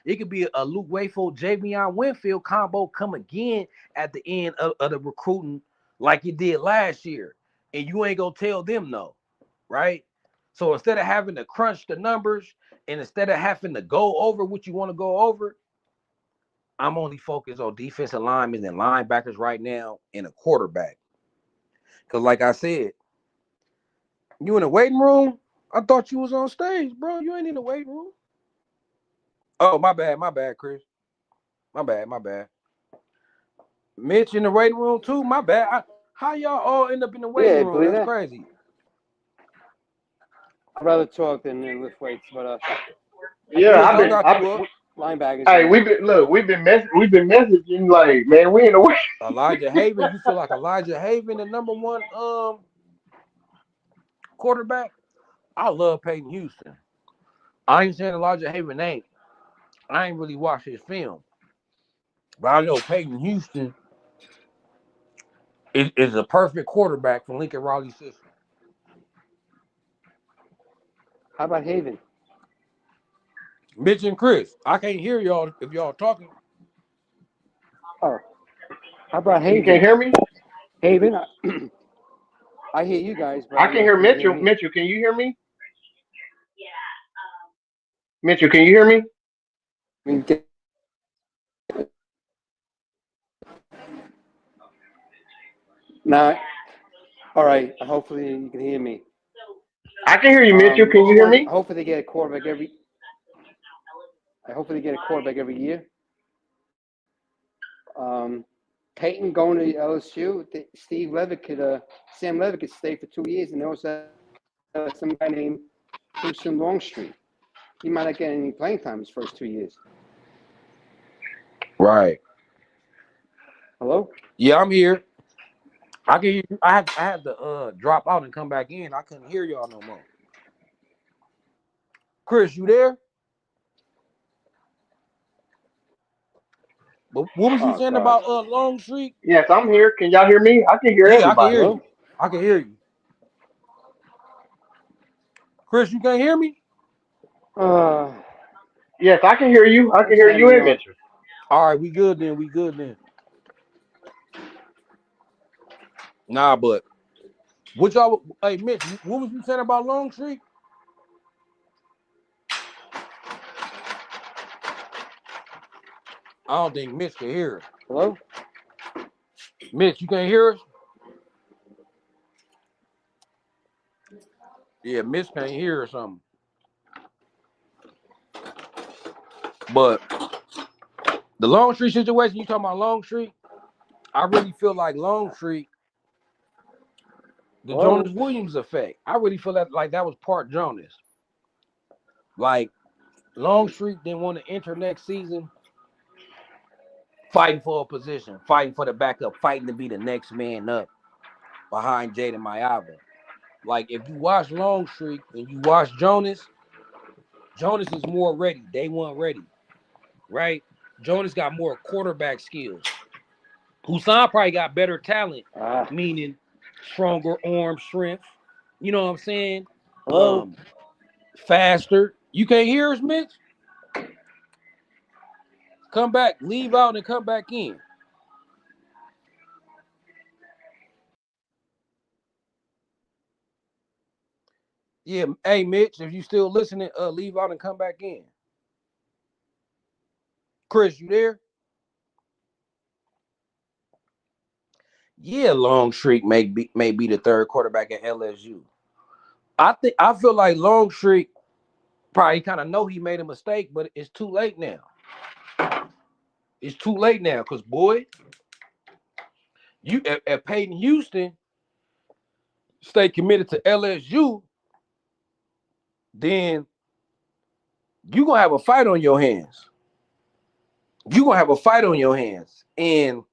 It could be a Luke Wayfield, Javion Winfield combo come again at the end of the recruiting like it did last year. And you ain't gonna tell them no, right? So instead of having to crunch the numbers and instead of having to go over what you want to go over, I'm only focused on defensive linemen and linebackers right now and a quarterback. Because like I said, you in the waiting room? I thought you was on stage, bro. You ain't in the waiting room. Oh, my bad, Chris. My bad. Mitch in the waiting room too. My bad. How y'all all end up in the waiting Yeah, room? believe That's that. crazy. I'd rather talk than lift weights, but Yeah, Chris, I've I been, got you up. linebackers. hey, we've been messaging like, man, we in the way. Elijah Haven. You feel like Elijah Haven, the #1 quarterback? I love Peyton Houston. I ain't saying Elijah Haven ain't. I ain't really watched his film. But I know Peyton Houston is a perfect quarterback for Lincoln Riley's system. How about Haven? Mitch and Chris, I can't hear y'all if y'all talking. Oh, how about You Haven? can't hear me? Haven, I hear you guys, but I I don't can know if hear you can hear Mitchell. me. Mitchell, can you hear me? Mitchell, can you hear me? I mean, now, all right. Hopefully you can hear me. I can hear you, Mitchell. Can you hear me? Hopefully they get a quarterback every. Hopefully they get a quarterback every year. Peyton going to LSU. Steve Levitt could, Sam Levitt could stay for 2 years, and they also have some guy named Houston Longstreet. He might not get any playing time his first 2 years. Right. Hello? Yeah, I'm here. I can hear you. I had to drop out and come back in. I couldn't hear y'all no more. Chris, you there? But what was you Oh saying God. about Long Street? Yes, I'm here. Can y'all hear me? I can hear Yeah, I can everybody. hear Hello. you. I can hear you. Chris, you can't hear me? Uh, Yes, I can hear you. I can what's hear you happening, and y'all? Mitchell. All right, we good then. We good then. Nah, but what y'all? Hey, Mitch, what was you saying about Long Street? I don't think Mitch can hear us. Hello. Mitch, you can't hear us? Yeah, Mitch can't hear or something. But the Long Street situation, you talking about Long Street? I really feel like Long Street, the Hello. Jonas Williams effect. I really feel that like that was part Jonas. Like Long Street didn't want to enter next season fighting for a position, fighting for the backup, fighting to be the next man up behind Jaden Mayava. Like if you watch Long Street and you watch Jonas, Jonas is more ready. They weren't ready, right? Jonas got more quarterback skills. Husan probably got better talent, Ah. meaning stronger arm strength. You know what I'm saying? Hello. Faster. You can't hear us, Mitch? Come back, leave out and come back in. Yeah, hey Mitch, if you still listening, leave out and come back in. Chris, you there? Yeah, Longstreet may be the third quarterback at LSU. I feel like Longstreet probably kind of know he made a mistake, but it's too late now. It's too late now, because boy, you at Peyton Houston stay committed to LSU, then you gonna have a fight on your hands. You gonna have a fight on your hands. And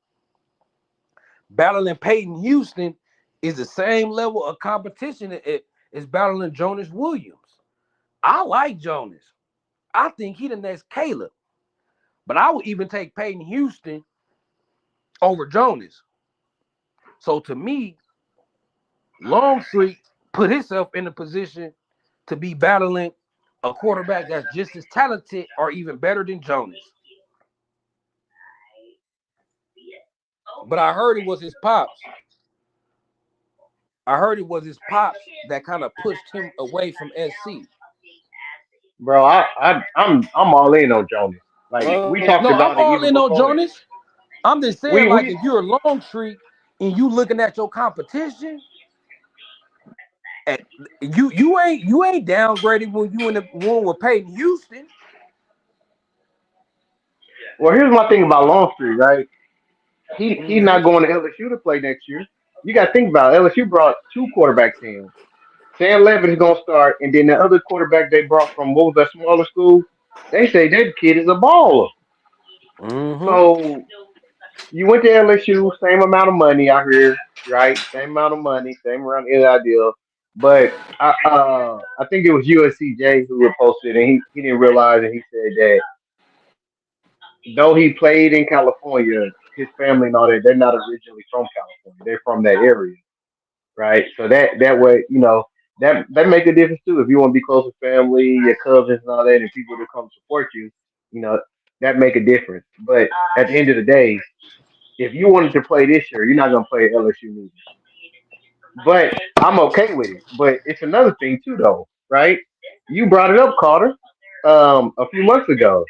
battling Peyton Houston is the same level of competition as battling Jonas Williams. I like Jonas. I think he the next Caleb. But I would even take Peyton Houston over Jonas. So to me, Longstreet put himself in a position to be battling a quarterback that's just as talented or even better than Jonas. But I heard it was his pops. I heard it was his pops that kind of pushed him away from SC. Bro, I'm all in on Jonas. Like we Hello. talked No, I'm about it all even in on before that. Jonas. I'm just saying, like, We if you're a Longstreet and you looking at your competition, at, you ain't downgraded when you in the one with Peyton Houston. well, here's my thing about Longstreet, right? He's Mm-hmm. not going to LSU to play next year. You got to think about it. LSU brought two quarterbacks in. Sam Levin is going to start, and then the other quarterback they brought from what was that smaller school? They say that kid is a baller. Mm-hmm. So you went to LSU, same amount of money out here, right? Same amount of money, same around the ideal. But I think it was USCJ who had posted, and he didn't realize, and he said that though he played in California, his family and all that, they're not originally from California. They're from that area, right? So that way, that make a difference too. If you want to be close with family, your cousins and all that, and people to come support you, you know, that make a difference. But at the end of the day, if you wanted to play this year, you're not gonna play at LSU neither. But I'm okay with it. But it's another thing too, though, right? You brought it up, Carter, a few months ago.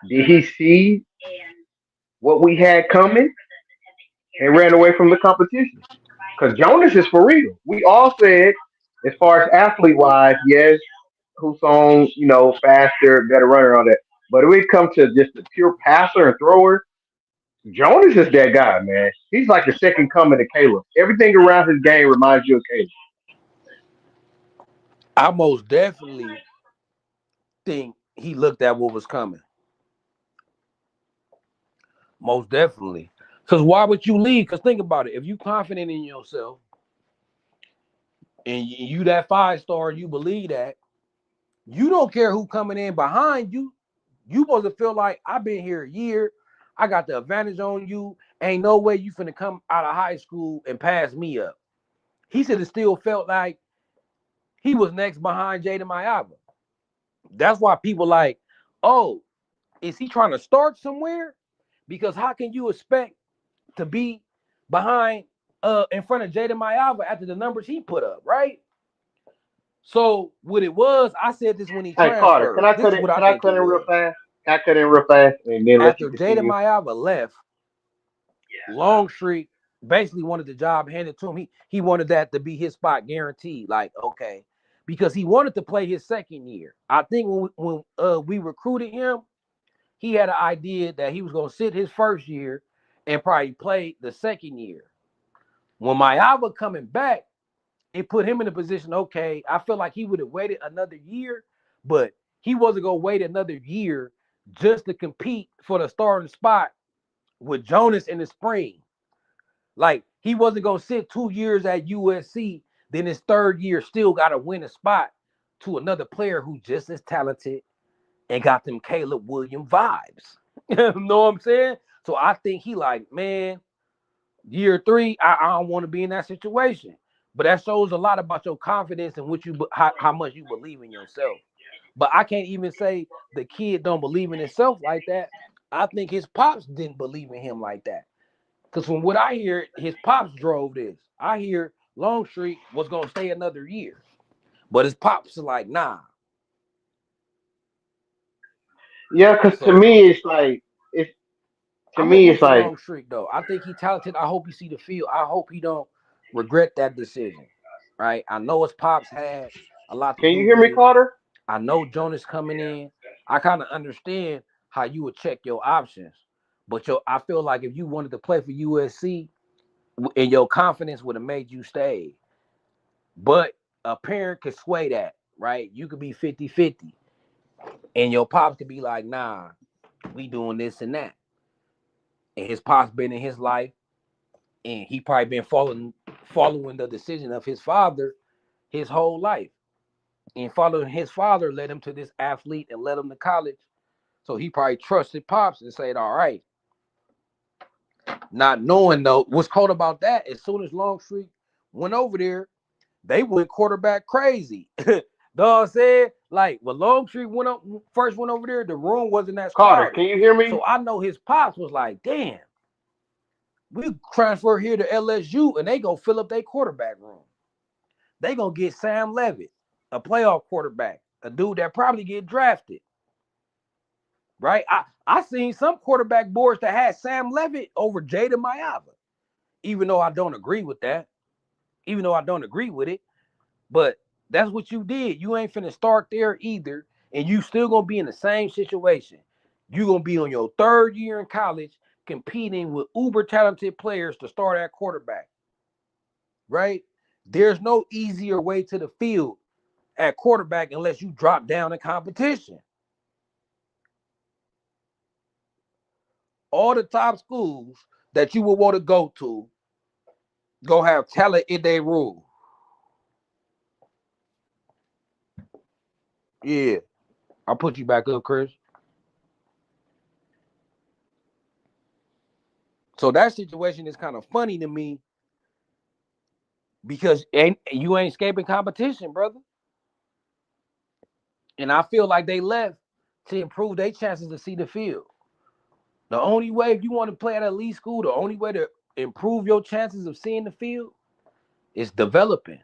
Did he see what we had coming and ran away from the competition? Because Jonas is for real. We all said, as far as athlete wise, yes, who's on, faster, better runner, on that. But when it comes to just the pure passer and thrower, Jonas is that guy, man. He's like the second coming to Caleb. Everything around his game reminds you of Caleb. I most definitely think he looked at what was coming. Most definitely. Because why would you leave? Because think about it. If you confident in yourself and you that 5-star and you believe that, you don't care who coming in behind you. You supposed to feel like I've been here a year. I got the advantage on you. Ain't no way you finna come out of high school and pass me up. He should have still felt like he was next behind Jaden Mayava. That's why people like, oh, is he trying to start somewhere? Because how can you expect to be behind in front of Jaden Mayava after the numbers he put up, right? So what it was, I said this when he Hey Carter, transferred. This is what I Can I think cut it in real was. fast? Can I cut in real fast and then let you After Jaden continue? Mayava left, Longstreet basically wanted the job handed to him. He wanted that to be his spot guaranteed. Like, okay, because he wanted to play his second year. I think when we recruited him, he had an idea that he was going to sit his first year and probably play the second year. When Mayava coming back, it put him in a position, okay, I feel like he would have waited another year, but he wasn't going to wait another year just to compete for the starting spot with Jonas in the spring. Like, he wasn't going to sit 2 years at USC, then his third year still got to win a spot to another player who's just as talented and got them Caleb Williams vibes. You know what I'm saying? So I think he like, man, year 3, I don't want to be in that situation. But that shows a lot about your confidence and what how much you believe in yourself. But I can't even say the kid don't believe in himself like that. I think his pops didn't believe in him like that. Because from what I hear, his pops drove this. I hear Longstreet was gonna stay another year, but his pops is like, nah. Yeah, because to So me it's like it's to I'm gonna me root it's for like Longstreet though. I think he's talented. I hope you see the field. I hope he don't regret that decision. Right? I know his pops had a lot to can do you hear with me, it. Carter? I know Jonas coming in. I kind of understand how you would check your options, but I feel like if you wanted to play for USC, and your confidence would have made you stay. But a parent could sway that, right? You could be 50-50, and your pops could be like, nah, we doing this and that. And his pops been in his life, and he probably been following the decision of his father his whole life. And following his father led him to this athlete and led him to college. So he probably trusted pops and said, all right. Not knowing though, what's cold about that, as soon as Longstreet went over there, they went quarterback crazy. Dog said, like, when Longstreet first went over there, the room wasn't as Carter, quiet. can you hear So me? I know his pops was like, damn, we transfer here to LSU and they gonna fill up their quarterback room. They gonna get Sam Levitt, a playoff quarterback, a dude that probably get drafted. Right? I seen some quarterback boards that had Sam Levitt over Jada Mayava, even though I don't agree with that, even though I don't agree with it. But that's what you did. You ain't finna start there either, and you still gonna be in the same situation. You gonna be on your third year in college competing with uber talented players to start at quarterback, right? There's no easier way to the field at quarterback unless you drop down in competition. All the top schools that you would want to go to go have talent in their rule. Yeah, I'll put you back up, Chris. So that situation is kind of funny to me because you ain't escaping competition, brother. And I feel like they left to improve their chances to see the field. The only way, if you want to play at elite school, the only way to improve your chances of seeing the field is developing,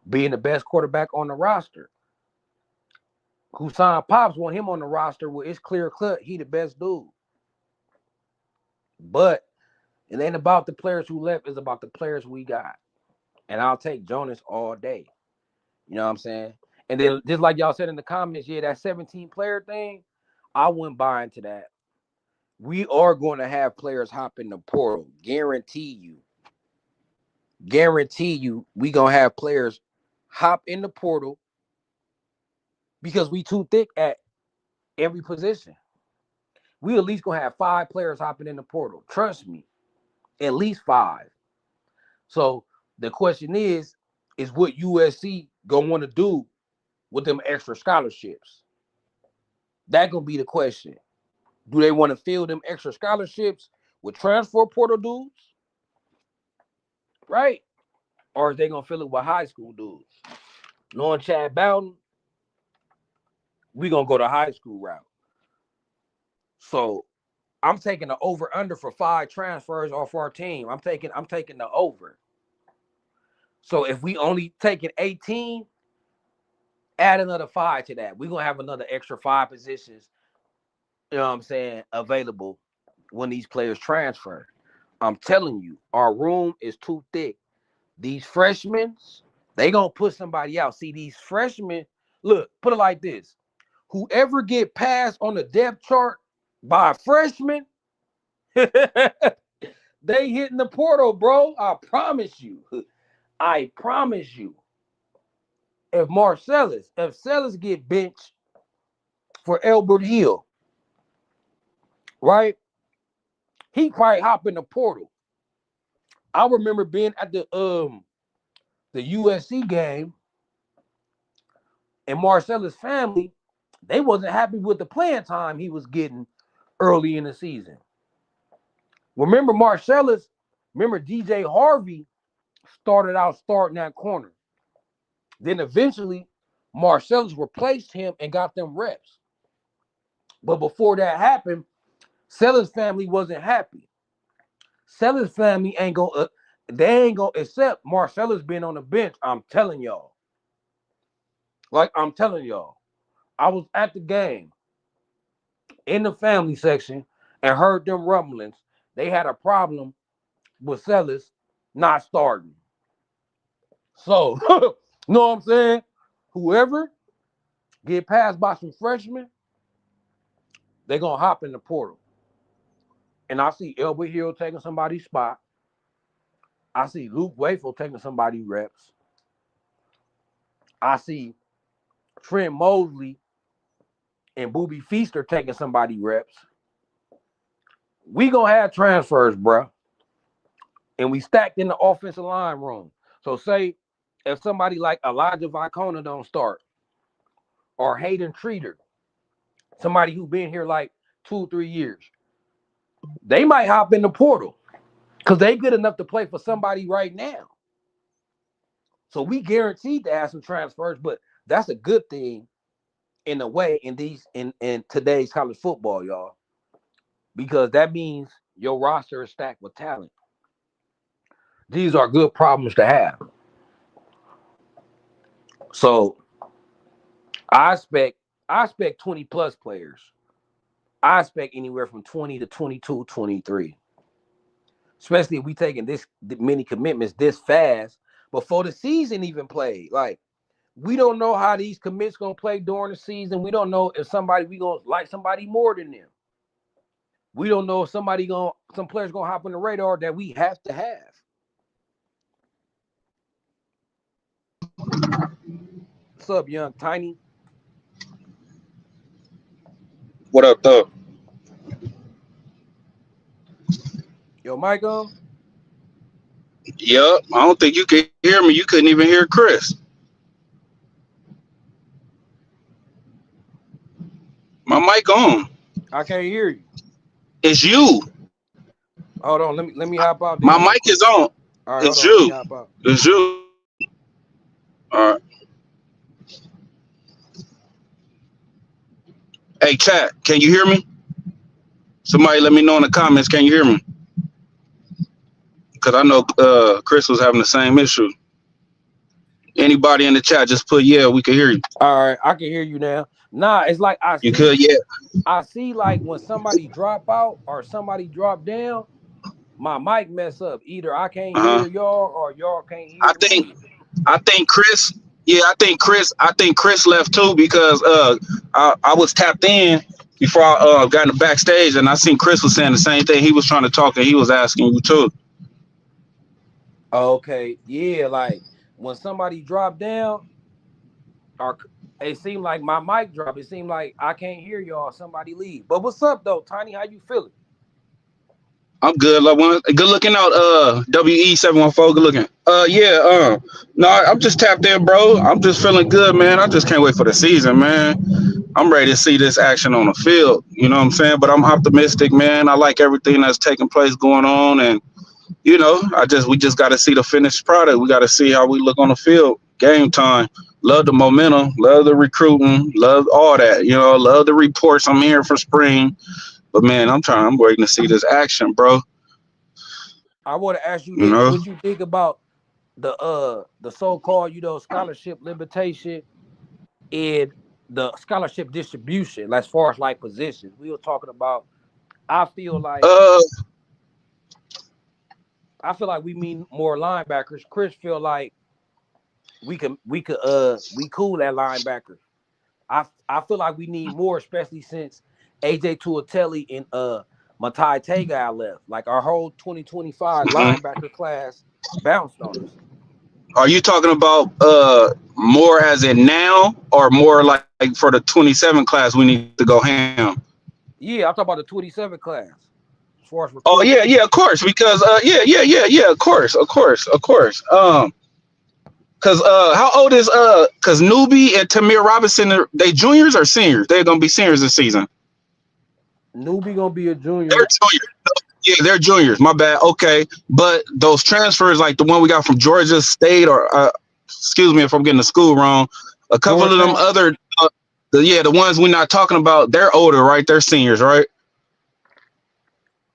being the best quarterback on the roster. Husan Pops want him on the roster where it's clear cut he the best dude. But it ain't about the players who left, it's about the players we got. And I'll take Jonas all day. You know what I'm saying? And then just like y'all said in the comments, yeah, that 17 player thing, I wouldn't buy into that. We are going to have players hop in the portal. Guarantee you. Guarantee you we going to have players hop in the portal because we too thick at every position. we at least gonna have 5 players hopping in the portal. Trust me, at least 5. So the question is what USC gonna want to do with them extra scholarships? That gonna be the question. Do they want to fill them extra scholarships with transfer portal dudes, right? Or is they gonna fill it with high school dudes? Knowing Chad Bowden, we gonna go the high school route. So I'm taking the over under for 5 transfers off our team. I'm taking the over. So if we only taking 18, add another 5 to that. We're gonna have another extra 5 positions, you know what I'm saying, available when these players transfer. I'm telling you, our room is too thick. These freshmen, they gonna put somebody out. See, these freshmen, look, put it like this. Whoever get passed on the depth chart by a freshman, they hitting the portal, bro. I promise you. I promise you. If Sellers get benched for Elbert Hill, right? He probably hop in the portal. I remember being at the USC game, and Marcella's family, they wasn't happy with the playing time he was getting early in the season. Remember DJ Harvey started out starting that corner. Then eventually Marcellus replaced him and got them reps. But before that happened, Sellers family wasn't happy. Sellers family ain't gonna accept Marcellus being on the bench. I'm telling y'all. Like I'm telling y'all. I was at the game in the family section and heard them rumblings. They had a problem with Sellers not starting. So, you know what I'm saying? Whoever get passed by some freshmen, they're going to hop in the portal. And I see Elbert Hill taking somebody's spot. I see Luke Wayfield taking somebody's reps. I see Trent Mosley and Booby Feaster taking somebody's reps. We going to have transfers, bro. And we stacked in the offensive line room. So say if somebody like Elijah Vicona don't start, or Hayden Treater, somebody who been here like 2-3 years, they might hop in the portal because they good enough to play for somebody right now. So we guaranteed to have some transfers, but that's a good thing in a way in today's college football, y'all, because that means your roster is stacked with talent. These are good problems to have. So I expect 20 plus players. I expect anywhere from 20 to 22, 23. Especially if we taking this many commitments this fast before the season even played. Like, we don't know how these commits gonna play during the season. We don't know if we gonna like somebody more than them. We don't know if some players gonna hop on the radar that we have to have. What's up, young Tiny? What up, though? Yo, Mike on? Yup. I don't think you could hear me. You couldn't even hear Chris. My mic on. I can't hear you. It's you. Hold on, let me hop out My then real mic quick. is on. All right, It's hold on, let me you. hop out. It's you. All right. Hey, chat. Can you hear me? Somebody let me know in the comments. Can you hear me? Because I know Chris was having the same issue. Anybody in the chat, just put yeah. We can hear you. All right, I can hear you now. Nah, it's like You could, yeah. I see like when somebody drop out or somebody drop down, my mic mess up. Either I can't Uh huh. hear y'all or y'all can't I hear think me. I think Chris. Yeah, I think Chris left too because I was tapped in before I got in the backstage and I seen Chris was saying the same thing. He was trying to talk and he was asking you too. Okay, yeah, like when somebody drop down, or It seemed like my mic dropped. It seemed like I can't hear y'all. Somebody leave. But what's up though, Tiny? How you feeling? I'm good. Like one, good looking out. WE714. Good looking. Yeah. No, I'm just tapped in, bro. I'm just feeling good, man. I just can't wait for the season, man. I'm ready to see this action on the field. You know what I'm saying? But I'm optimistic, man. I like everything that's taking place going on, and we just got to see the finished product. We got to see how we look on the field. Game time. Love the momentum. Love the recruiting. Love all that. Love the reports I'm hearing for spring. But man, I'm waiting to see this action, bro. I want to ask you You this: know. what you think about the so-called scholarship limitation in the scholarship distribution, as far as like positions? We were talking about. I feel like Uh. I feel like we need more linebackers. Chris feel like we cool at linebackers. I feel like we need more, especially since AJ Tuatelli and Matai Tegai left. Like our whole 2025 Mhm. linebacker class bounced on us. Are you talking about more as in now, or more like for the 27 class we need to go ham? Yeah, I'm talking about the 27 class as far as Oh recruiting. yeah, of course. Because of course. Because how old is because Newbie and Tamir Robinson they juniors or seniors? They're gonna be seniors this season. Newbie gonna be a They're junior. juniors. Yeah, they're juniors. My bad. Okay, but those transfers, like the one we got from Georgia State, or excuse me if I'm getting the school wrong. A couple of them Georgetown, other, the ones we're not talking about, they're older, right? They're seniors, right?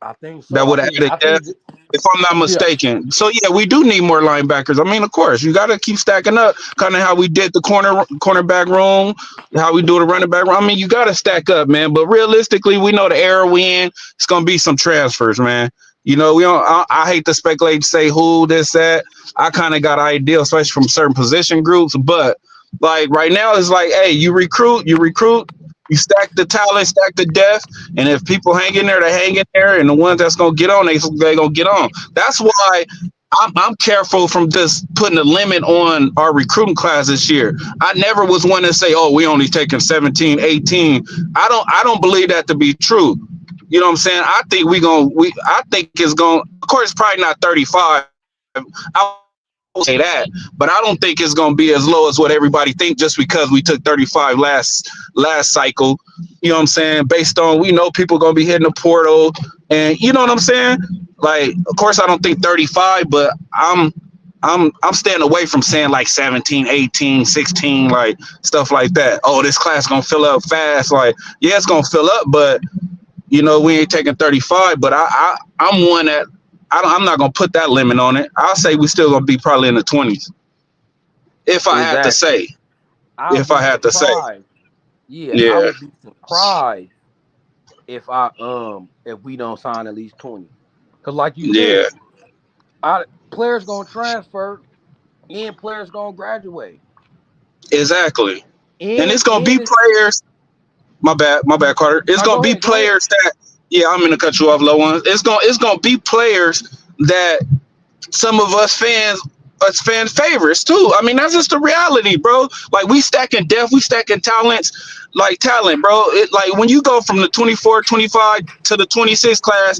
I think That so. would have added depth, if I'm not Yeah. mistaken. So yeah, we do need more linebackers. I mean, of course, you got to keep stacking up, kind of how we did the cornerback room, how we do the running back room. I mean, you got to stack up, man. But realistically, we know the era we in. It's gonna be some transfers, man. We don't. I hate to speculate and say who this that. I kind of got an idea, especially from certain position groups. But like right now, it's like, hey, you recruit, you stack the talent, stack the depth, and if people hang in there, they hang in there, and the ones that's gonna get on, they gonna get on. That's why I'm careful from just putting a limit on our recruiting class this year. I never was one to say, oh, we only taking 17, 18. I don't believe that to be true. You know what I'm saying? I think it's going, of course, it's probably not 35. I will say that, but I don't think it's going to be as low as what everybody think just because we took 35 last cycle. You know what I'm saying? Based on, we know people going to be hitting the portal, and you know what I'm saying? Like, of course, I don't think 35, but I'm staying away from saying like 17, 18, 16, like stuff like that. Oh, this class gonna fill up fast. Like, yeah, it's gonna fill up, but we ain't taking 35. But I'm one that I'm not gonna put that limit on it. I'll say we still gonna be probably in the 20s. If I had to Exactly. say. I'll If be I had to say. surprised. Yeah, I Yeah. would be surprised if we don't sign at least 20. Cause like you Yeah. said, players gonna transfer and players gonna graduate. Exactly. And And it's gonna be and it's players. My bad, Carter. It's now gonna go be ahead, go ahead. players that, yeah, I'm gonna cut you off, low one. It's gonna be players that some of us fan favorites too. I mean, that's just the reality, bro. Like, we stacking depth, we stacking talent, bro. It, like, when you go from the 24, 25 to the 26 class,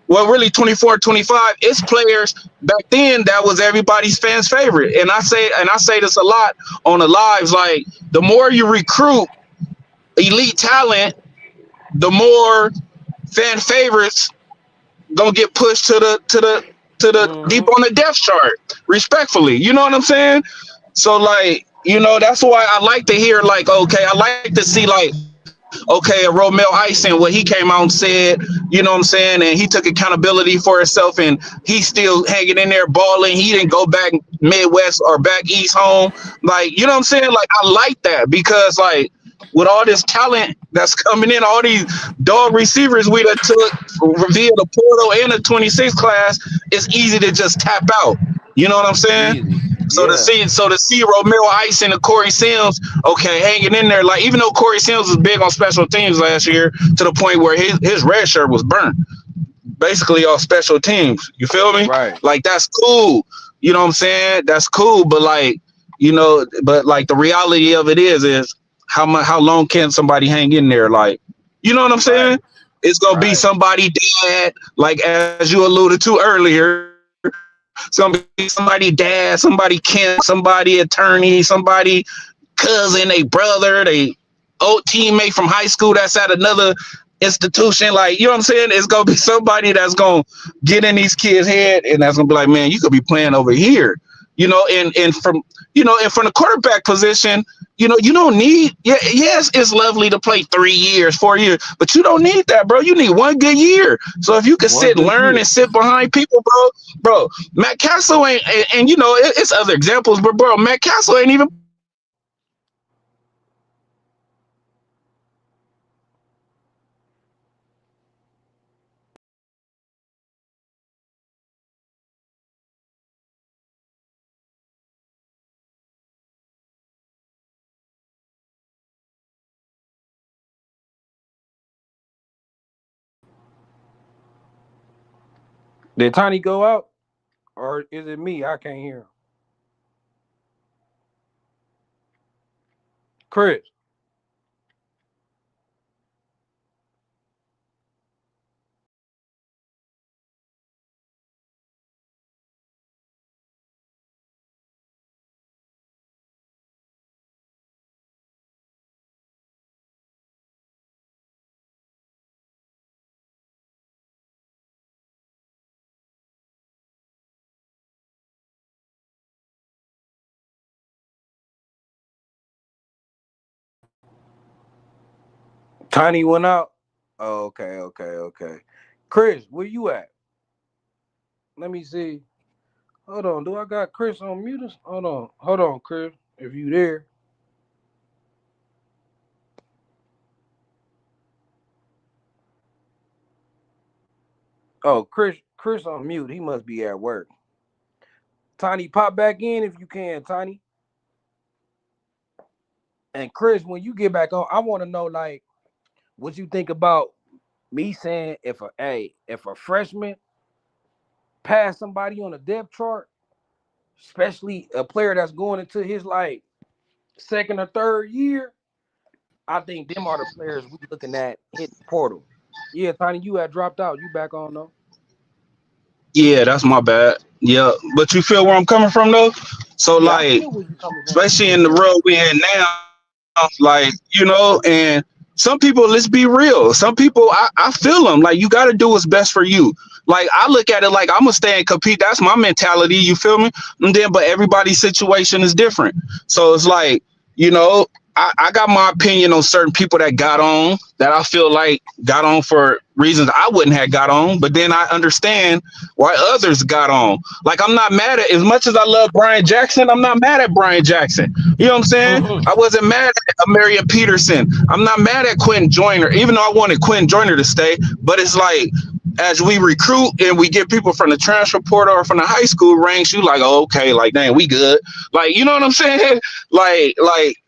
well, really 24, 25, it's players back then that was everybody's fans favorite. And I say this a lot on the lives, like, the more you recruit elite talent, the more fan favorites gonna get pushed to the deep Mm-hmm. on the depth chart, respectfully. You know what I'm saying? So, like, that's why I like to hear, like, okay, I like to see, like, okay, a Romel Ison, what he came out and said, you know what I'm saying, and he took accountability for himself, and he's still hanging in there balling. He didn't go back Midwest or back East home. Like, you know what I'm saying? Like, I like that because, like, with all this talent that's coming in, all these dog receivers we that took via the portal and the 26 class, it's easy to just tap out. You know what I'm saying? Easy. So to Yeah. see Romeo Ice and Corey Sims, okay, hanging in there, like, even though Corey Sims was big on special teams last year to the point where his red shirt was burnt, basically all special teams. You feel me? Right. Like, that's cool. You know what I'm saying? That's cool, but, like, you know. But like the reality of it is how long can somebody hang in there? Like, you know what I'm Right. saying? It's gonna be Right. somebody dad, like as you alluded to earlier. It's gonna be somebody dad, somebody Kim, somebody attorney, somebody cousin, they brother, they old teammate from high school that's at another institution. Like, you know what I'm saying? It's gonna be somebody that's gonna get in these kids' head and that's gonna be like, man, you could be playing over here. You know, and from and from the quarterback position, you don't need yes, it's lovely to play 3 years, 4 years, but you don't need that, bro. You need one good year. So if you could One sit, good learn, and year. sit behind people, bro, Matt Castle ain't, and it's other examples, but bro, Matt Castle ain't even played for us yet. You know what I'm saying? Like Did Tiny go out, or is it me? I can't hear him. Chris. Tiny went out. Oh, okay, okay, okay. Chris, where you at? Let me see. Hold on. Do I got Chris on mute? Hold on, Chris. If you there. Oh, Chris on mute. He must be at work. Tiny, pop back in if you can, Tiny. And Chris, when you get back on, I want to know like what you think about me saying if a freshman pass somebody on a depth chart, especially a player that's going into his like second or third year, I think them are the players we looking at hitting the portal. Yeah, Tiny, you had dropped out. You back on though? yeah, that's my bad. Yeah, but you feel where I'm coming from though. So Yeah, I like, feel where you coming from. especially in the world we in now, like and some people, let's be real. Some people, I feel them. Like, you got to do what's best for you. Like, I look at it like I'm gonna stay and compete. That's my mentality. You feel me? And then, but everybody's situation is different. So it's like, you know, I got my opinion on certain people that got on, that I feel like got on for reasons I wouldn't have got on. But then I understand why others got on. Like, I'm not mad at, as much as I love Brian Jackson, I'm not mad at Brian Jackson. You know what I'm saying? I wasn't mad at Marion Peterson. I'm not mad at Quentin Joyner, even though I wanted Quentin Joyner to stay. But it's like, as we recruit and we get people from the transfer portal or from the high school ranks, you like, oh, okay, like, dang, we good. Like, you know what I'm saying?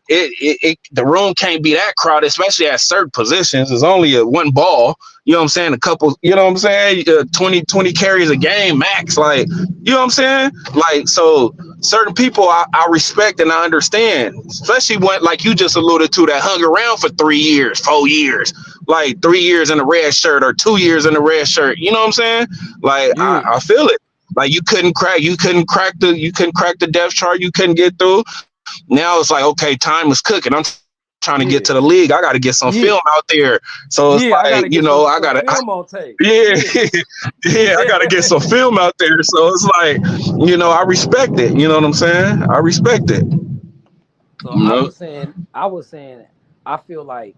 The room can't be that crowded, especially at certain positions. There's only a one ball. You know what I'm saying? A couple, you know what I'm saying? 20 carries a game max. Like, you know what I'm saying? Like, so certain people I respect and I understand, especially when, like you just alluded to, that hung around for 3 years, 4 years, like 3 years in the red shirt or 2 years in the red shirt. You know what I'm saying? Like, Yeah, I feel it. Like, you couldn't crack the depth chart. You couldn't get through. Now it's like, okay, time is cooking. I'm trying to get to the league. I got to get some film yeah, out there. So it's like, yeah. I gotta get I gotta, some film on tape. yeah, Yeah. yeah, I gotta get some film out there. So it's like, I respect it. You know what I'm saying? I respect it. So You know? I was saying, I feel like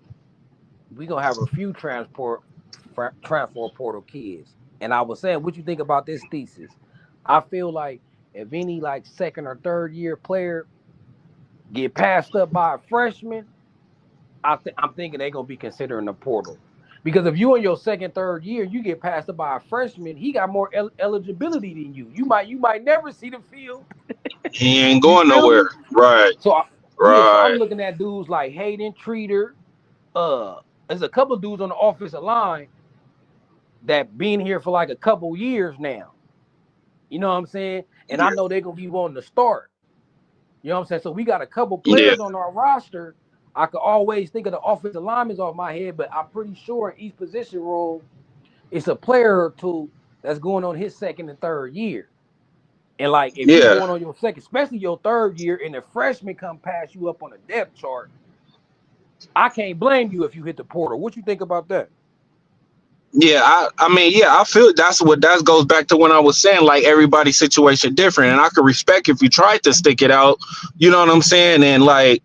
we gonna have a few transfer portal kids. And I was saying, what you think about this thesis? I feel like if any like second or third year player get passed up by a freshman, I'm thinking they're gonna be considering the portal. Because if you in your second, third year, you get passed up by a freshman, he got more eligibility than you. You might never see the field. He ain't You going feel nowhere. me? Right, So yeah, so I'm right. looking at dudes like Hayden Treater. There's a couple of dudes on the offensive line that been here for like a couple years now. You know what I'm saying? And I know they're gonna be wanting to start. You know what I'm saying? So we got a couple Yeah, players on our roster. I could always think of the offensive linemen off my head, but I'm pretty sure in each position role, it's a player or two that's going on his second and third year. And like if you yeah. going on your second, especially your third year, and the freshman come pass you up on the depth chart, I can't blame you if you hit the portal. What you think about that? Yeah, I mean, yeah, I feel that goes back to when I was saying like everybody's situation different, and I could respect if you tried to stick it out, you know what I'm saying, and like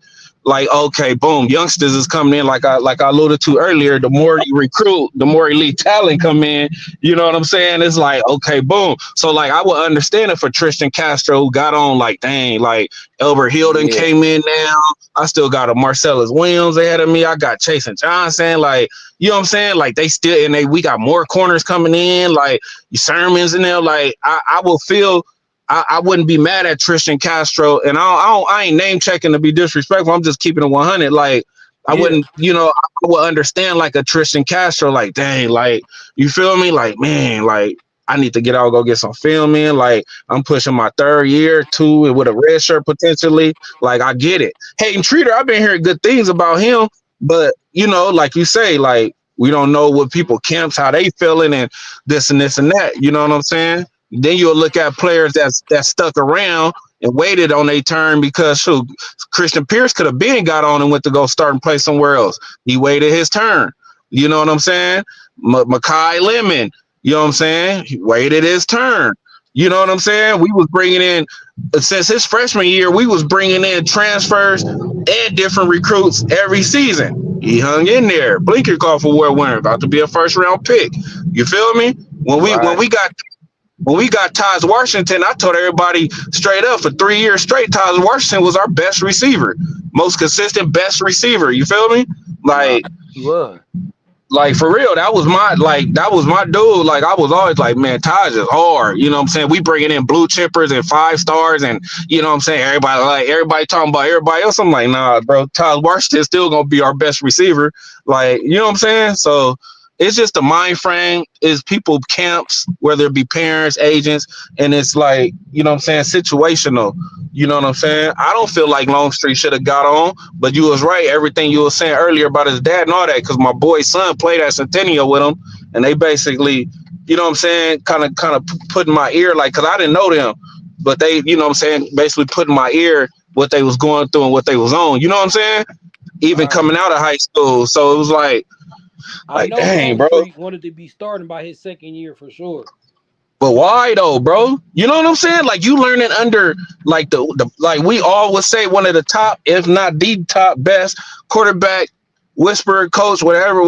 okay, boom, youngsters is coming in like I alluded to earlier. The more you recruit, the more elite talent come in. You know what I'm saying? It's like okay, boom. So like I would understand it for Tristan Castro who got on like dang, like Elbert Hilton Yeah, came in now. I still got a Marcellus Williams ahead of me. I got Chase and Johnson like. You know what I'm saying? Like they still and we got more corners coming in, like Sermons in there. Like I will feel I wouldn't be mad at Tristan Castro, and I ain't name checking to be disrespectful. I'm just keeping it 100. Like I yeah, wouldn't, I would understand like a Tristan Castro, like dang, like you feel me? Like man, like I need to get out, go get some film in. Like I'm pushing my third year, two with a red shirt potentially. Like I get it. Hayden Treater, I've been hearing good things about him. But like you say, like we don't know what people camps, how they feeling, and this and this and that. You know what I'm saying? Then you'll look at players that stuck around and waited on their turn because shoot, Christian Pierce could have been got on and went to go start and play somewhere else. He waited his turn. You know what I'm saying? Makai Lemon. You know what I'm saying? He waited his turn. You know what I'm saying? We was bringing in since his freshman year, we was bringing in transfers and different recruits every season. He hung in there. Blinker called for award winner, about to be a first round pick. You feel me? When we when right. we got when we got Taj Washington, I told everybody straight up for 3 years straight, Taj Washington was our best receiver, most consistent best receiver. You feel me? Nah, Like he was. like for real, that was my dude. Like I was always like, man, Taj is hard. You know what I'm saying? We bringing in blue chippers and 5 stars, and you know what I'm saying. Everybody talking about everybody else. I'm like, nah, bro. Taj Washington still gonna be our best receiver. Like you know what I'm saying? So it's just the mind frame is people camps, whether it be parents, agents, and it's like you know what I'm saying, situational. You know what I'm saying? I don't feel like Longstreet should have got on, but you was right. Everything you were saying earlier about his dad and all that, because my boy's son played at Centennial with him, and they basically, you know what I'm saying, kind of put in my ear, like, because I didn't know them, but they, you know what I'm saying, basically put in my ear what they was going through and what they was on. You know what I'm saying? Even Right. coming out of high school, so it was I like, know dang, bro. Longstreet wanted to be starting by his second year for sure. But why though, bro? You know what I'm saying? Like you learning under like the like we all would say one of the top, if not the top best quarterback, whisperer, coach, whatever,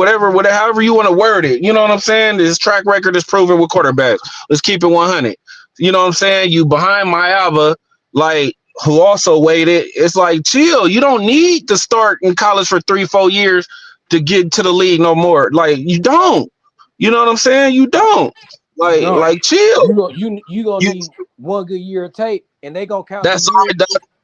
however you want to word it. You know what I'm saying? His track record is proven with quarterbacks. Let's keep it 100. You know what I'm saying? You behind Maava, like who also waited. It's like chill. You don't need to start in college for 3-4 years to get to the league no more. Like you don't. You know what I'm saying? You don't. You don't. Like chill. You gonna You need one good year of tape, and they gonna count the that's all years.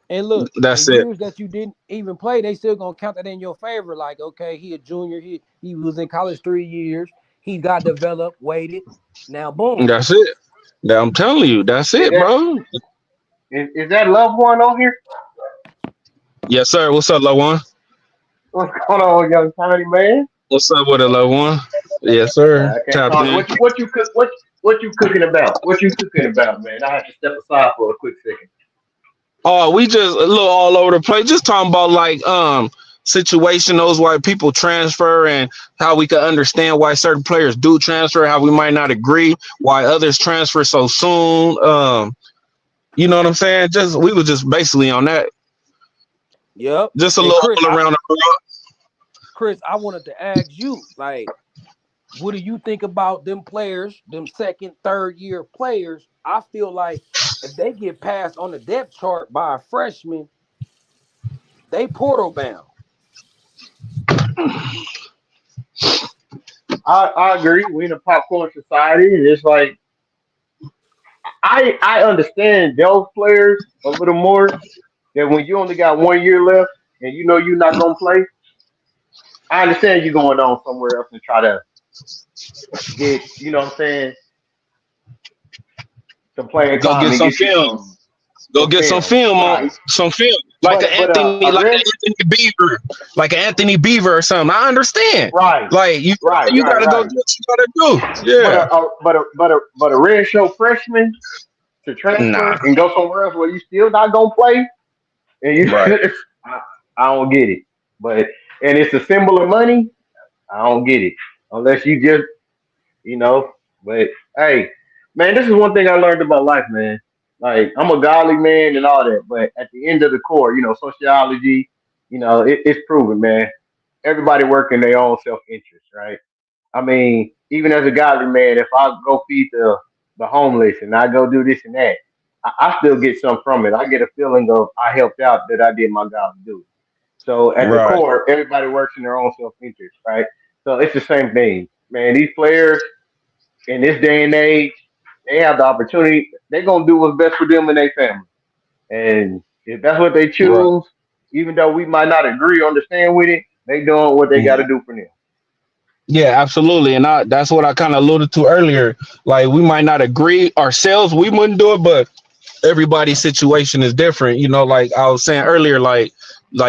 And look, the that's it. years that you didn't even play, they still gonna count that in your favor. Like, okay, he a junior. He was in college 3 years. He got developed, waited. Now, boom. That's it. I'm telling you, that's Is it, that bro. is that loved one on here? Yes, sir. What's up, loved one? What's going on, young tiny man? What's up with it, loved one? Yes, sir. I can't Tapped talk. in. What you cook? What you cooking about? What you cooking about, man? I have to step aside for a quick second. Oh, we just a little all over the place. Just talking about like situationals why people transfer and how we can understand why certain players do transfer, how we might not agree, why others transfer so soon. You know what I'm saying? Just we was just basically on that. Yep. Just a And little all around the world. Chris, I wanted to ask you, like, what do you think about them players, them second, third year players? I feel like if they get passed on the depth chart by a freshman, they portal bound. I agree. We're in a popcorn society, and it's like I understand those players a little more. That when you only got 1 year left, and you know you're not gonna play, I understand you going on somewhere else and try to get, you know what I'm saying, some playing Go time get and some get you film. some. Go The get some film, film on right? some film, But a Like an risk, Anthony Beaver, like an Anthony Beaver or something. I understand. right, Like right, you right, gotta go right. do what you gotta do. But Yeah. a red show freshman to Nah. transfer and go somewhere else where you still not gonna play, and you, Right. I, I don't get it. But and it's a symbol of money. I don't get it unless you just you know. But hey, man, this is one thing I learned about life, man. Like I'm a godly man and all that, but at the end of the core, sociology, it's proven, man. Everybody working their own self interest, right? I mean, even as a godly man, if I go feed the homeless and I go do this and that, I still get something from it. I get a feeling of I helped out that I did my godly duty. So at the Right. core, everybody works in their own self interest, right? So it's the same thing, man. These players in this day and age, they have the opportunity. They're gonna do what's best for them and their family. And if that's what they Right. choose, even though we might not agree or understand with it, they doing what they got to do for them. Yeah, absolutely. And that's what I kind of alluded to earlier. Like we might not agree ourselves, we wouldn't do it, but everybody's situation is different. Like I was saying earlier, like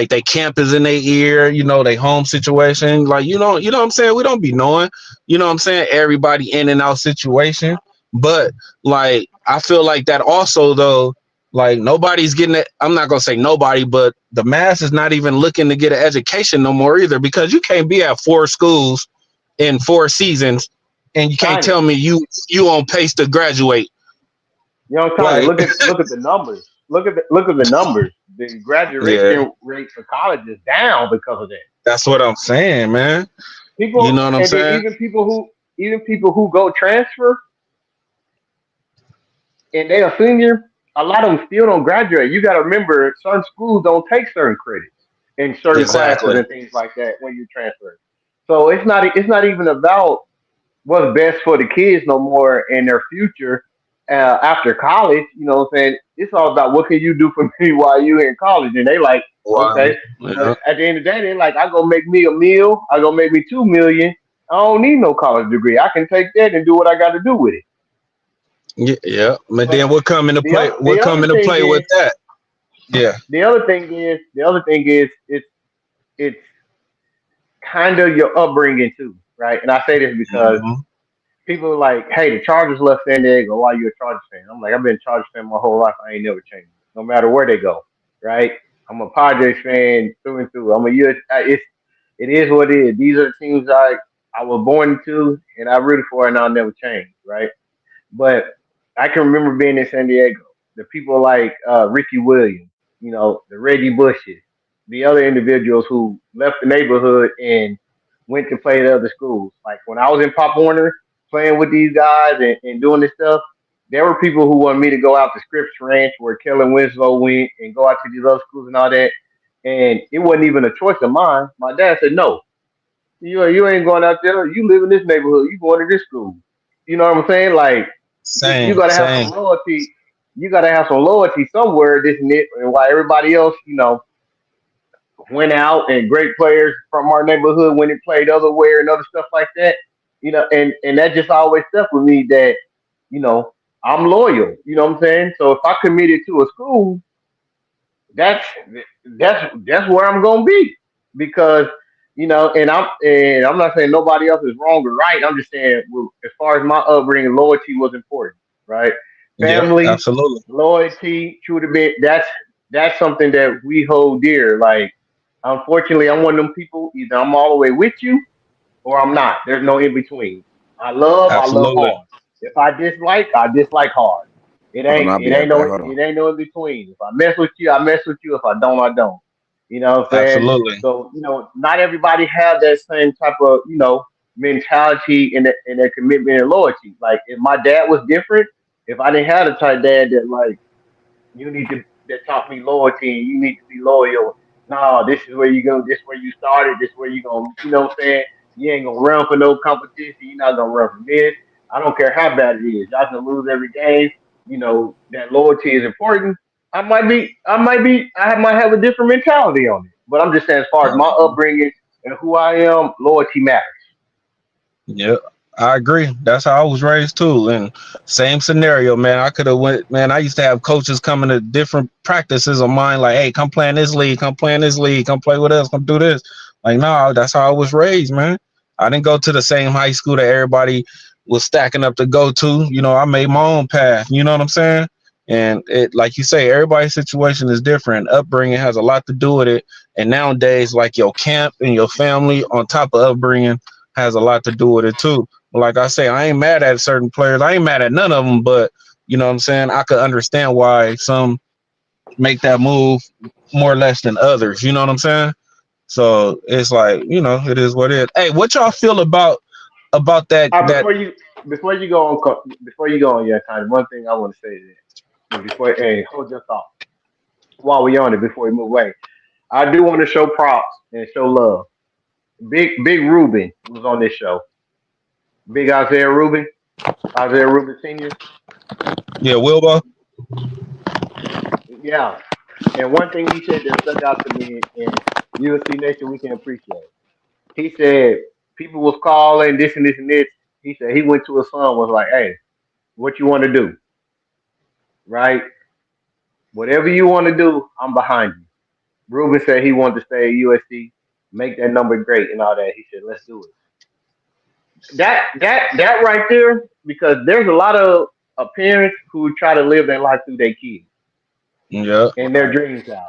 they camp is in their ear, they home situation. Like you know what I'm saying? We don't be knowing, what I'm saying, everybody in and out situation. But like I feel like that also though, like nobody's getting it. I'm not gonna say nobody, but the mass is not even looking to get an education no more either, because you can't be at 4 schools in 4 seasons, and you can't Tiny, tell me you on pace to graduate. Tiny. Like, Look at the numbers. Look at the numbers. The yeah, graduation rate for college is down because of that. that's what I'm saying, man. You People, know what I'm and then saying? even people who go transfer and they are senior, a lot of them still don't graduate. You got to remember, certain schools don't take certain credits in certain classes Exactly. and things like that when you transfer. So it's not even about what's best for the kids no more in their future after college. You know what I'm saying? It's all about what can you do for me while you in college, and they like Wow. okay, but Yeah. at the end of the day, they like I go make me a meal, I go make me 2 million. I don't need no college degree. I can take that and do what I got to do with it. Yeah. Yeah. But But then what come into play? the What come other into thing play with is that? Yeah. the other thing is it's kind of your upbringing too, right? And I say this because Hmm. people are like, "Hey, the Chargers left San Diego. Why you a Chargers fan?" I'm like, "I've been a Chargers fan my whole life. I ain't never changed, no matter where they go." Right? I'm a Padres fan through and through. I'm a US. It is what it is. These are the teams I was born into, and I rooted for, and I'll never change. Right? But I can remember being in San Diego. The people like Ricky Williams, the Reggie Bushes, the other individuals who left the neighborhood and went to play at other schools. Like when I was in Pop Warner playing with these guys and doing this stuff, there were people who wanted me to go out to Scripps Ranch where Kellen Winslow went and go out to these other schools and all that. And it wasn't even a choice of mine. My dad said, "No, you ain't going out there. You live in this neighborhood. You going to this school." You know what I'm saying? Like you Same. gotta have some Same. loyalty. You gotta have some loyalty somewhere, this and it, and why everybody else, went out and great players from our neighborhood when it played otherwhere and other stuff like that. And that just always stuck with me that, you know, I'm loyal. You know what I'm saying? So if I committed to a school, that's that's where I'm gonna be because and I'm not saying nobody else is wrong or right. I'm just saying well, as far as my upbringing, loyalty was important, right? Yep. Family, Absolutely. loyalty, true to be that's something that we hold dear. Like unfortunately, I'm one of them people. Either I'm all the way with you or I'm not. There's no in between. I love Absolutely. hard. If I dislike hard. It Hold on, ain't I'll it be ain't right back. no Hold on. it ain't no in between. If I mess with you, I mess with you. If I don't, I don't. You know what I'm saying? Absolutely. So, not everybody have that same type of, mentality and their commitment and loyalty. Like if my dad was different, if I didn't have the type of dad that like you need to that taught me loyalty and you need to be loyal. No, this is where you go. This is where you started. This is where you going. You know what I'm saying? You ain't gonna run for no competition. You're not gonna run from this. I don't care how bad it is. Y'all can lose every game. That loyalty is important. I might have a different mentality on it. But I'm just saying, as far as my Mhm. upbringing and who I am, loyalty matters. Yep. I agree. That's how I was raised too. And same scenario, man. I could have went, man. I used to have coaches coming to different practices of mine, like, hey, come play in this league, come play in this league, come play with us, come do this. Like, no, that's how I was raised, man. I didn't go to the same high school that everybody was stacking up to go to. You know, I made my own path. You know what I'm saying? And it, like you say, everybody's situation is different. Upbringing has a lot to do with it. And nowadays, like your camp and your family on top of upbringing has a lot to do with it too. Like I say, I ain't mad at certain players. I ain't mad at none of them, but you know what I'm saying? I could understand why some make that move more or less than others. You know what I'm saying? So it's like, you know, it is what it is. Hey, what y'all feel about that that Before you go on before you go on your time, one thing I want to say is that before hey, hold your thought while we on it before we move away. I do want to show props and show love. Big Ruben was on this show. Big Isaiah Ruben Senior. yeah, Wilbur? Yeah. And one thing he said that stuck out to me in USC Nation we can appreciate. He said people was calling this and this and this. He said he went to his son was like, hey, what you want to do, right? Whatever you want to do, I'm behind you. Ruben said he wanted to stay at USC, make that number great and all that. He said, let's do it. That right there, because there's a lot of parents who try to live their life through their kids Yeah. and their dreams out,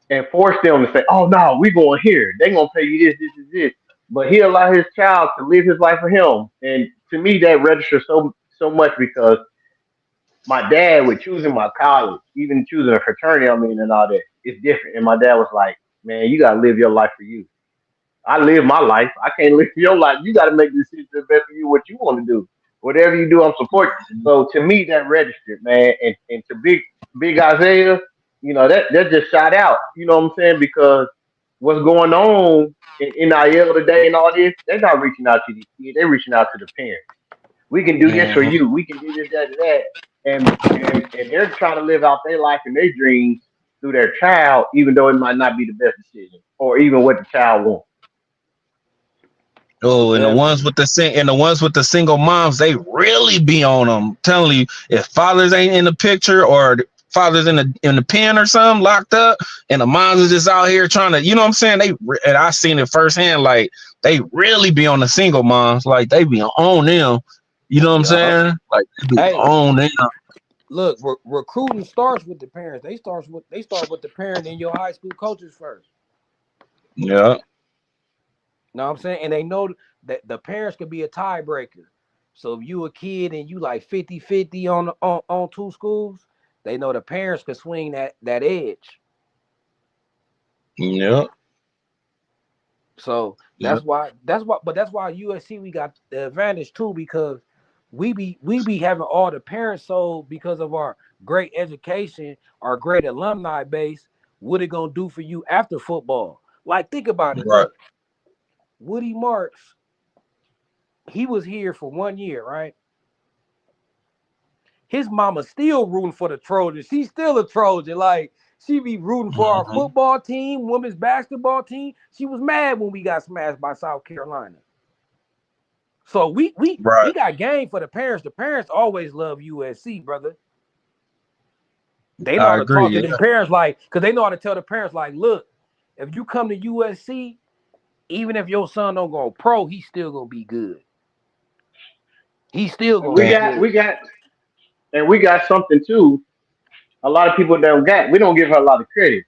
and force them to say, "Oh no, we going here. They gonna pay you this." But he allowed his child to live his life for him, and to me that registers so much because my dad with choosing my college, even choosing a fraternity, I mean, and all that, it's different. And my dad was like, "Man, you gotta live your life for you. I live my life. I can't live your life. You got to make the decision that's best for you, what you want to do. Whatever you do, I'm supporting." So to me, that registered, man. And to big Isaiah, that just shot out. You know what I'm saying? Because what's going on in NIL today and all this, they're not reaching out to these kids. They're reaching out to the parents. We can do this for Mhm. you. We can do this, that, and that. And they're trying to live out their life and their dreams through their child, even though it might not be the best decision or even what the child wants. Oh, and the Yeah, ones with the single moms, they really be on them. Telling you, if fathers ain't in the picture or the fathers in the pen or something locked up, and the moms is just out here trying to, you know what I'm saying? And I seen it firsthand. Like they really be on the single moms. Like they be on them. You know what I'm yeah. saying? Like they be Hey, on them. look, recruiting starts with the parents. They start with the parent and your high school coaches first. Yeah. Know what I'm saying? And they know that the parents could be a tiebreaker. So if you a kid and you like 50-50 on two schools, they know the parents could swing that edge. Yeah. So Yeah. that's why USC we got the advantage too, because we be having all the parents. So because of our great education, our great alumni base, what it gonna do for you after football? Like think about it. Right. Look, Woody Marks, he was here for 1 year, right? His mama still rooting for the Trojans. She's still a Trojan. Like she be rooting for our Mhm. football team, women's basketball team. She was mad when we got smashed by South Carolina. So we we Right. we got game for the parents. The parents always love USC, brother. They know I how to agree. talk to Yeah. them parents, like, because they know how to tell the parents, like, look, if you come to USC, even if your son don't go pro, he's still gonna be good. He's still And gonna be good. we got something too. A lot of people don't get. We don't give her a lot of credit.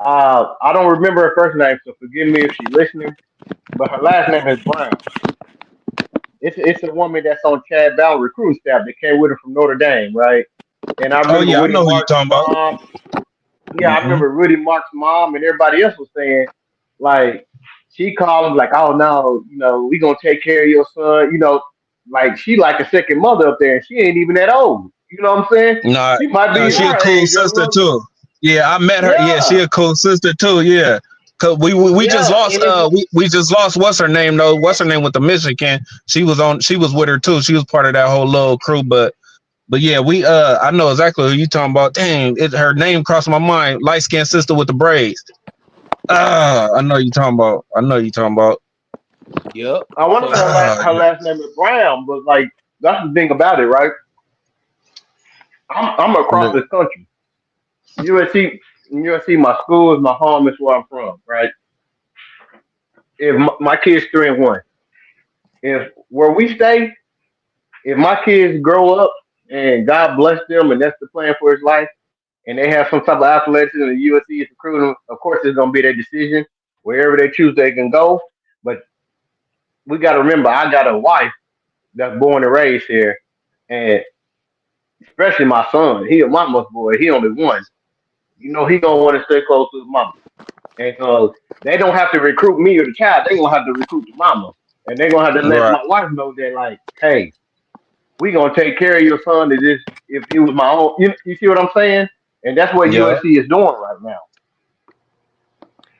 I don't remember her first name, so forgive me if she's listening. But her last name is Brown. It's a woman that's on Chad Ballard recruiting staff that came with her from Notre Dame, right? And I Oh remember yeah, I Woody know who you Marks' talking about. mom. Yeah, I Hmm. remember Woody Marks' mom and everybody else was saying, like, she called him like, "Oh no, we gonna take care of your son." Like she like a second mother up there, and she ain't even that old. You know what I'm saying? Nah, She might nah, be she a our cool age or a sister little. too. Yeah, I met her. Yeah, she Yeah, a cool sister too. Yeah, cause we just yeah, lost. and it's We just lost. What's her name though? What's her name with the Michigan? She was on. She was with her too. She was part of that whole little crew. But yeah, we I know exactly who you talking about. Dang, her name crossed my mind. Light skinned sister with the braids. I know you talking about. I know you talking about. Yep. I want to So say her last name is Brown, but like that's the thing about it, right? I'm across this country. USC, USC, my school is my home. Is where I'm from, right? If my kids 3-1, if where we stay, if my kids grow up and God bless them and that's the plan for his life, and they have some type of athletics and the USC is recruiting, of course it's gonna be their decision. Wherever they choose, they can go. But we got to remember, I got a wife that's born and raised here, and especially my son. He a mama's boy. He only one. You know he gonna want to stay close to his mama, and so they don't have to recruit me or the child. They gonna have to recruit the mama, and they gonna have to let Right. my wife know that like, hey, we gonna take care of your son as if he was my own. You see what I'm saying? And that's what Yeah. USC is doing right now.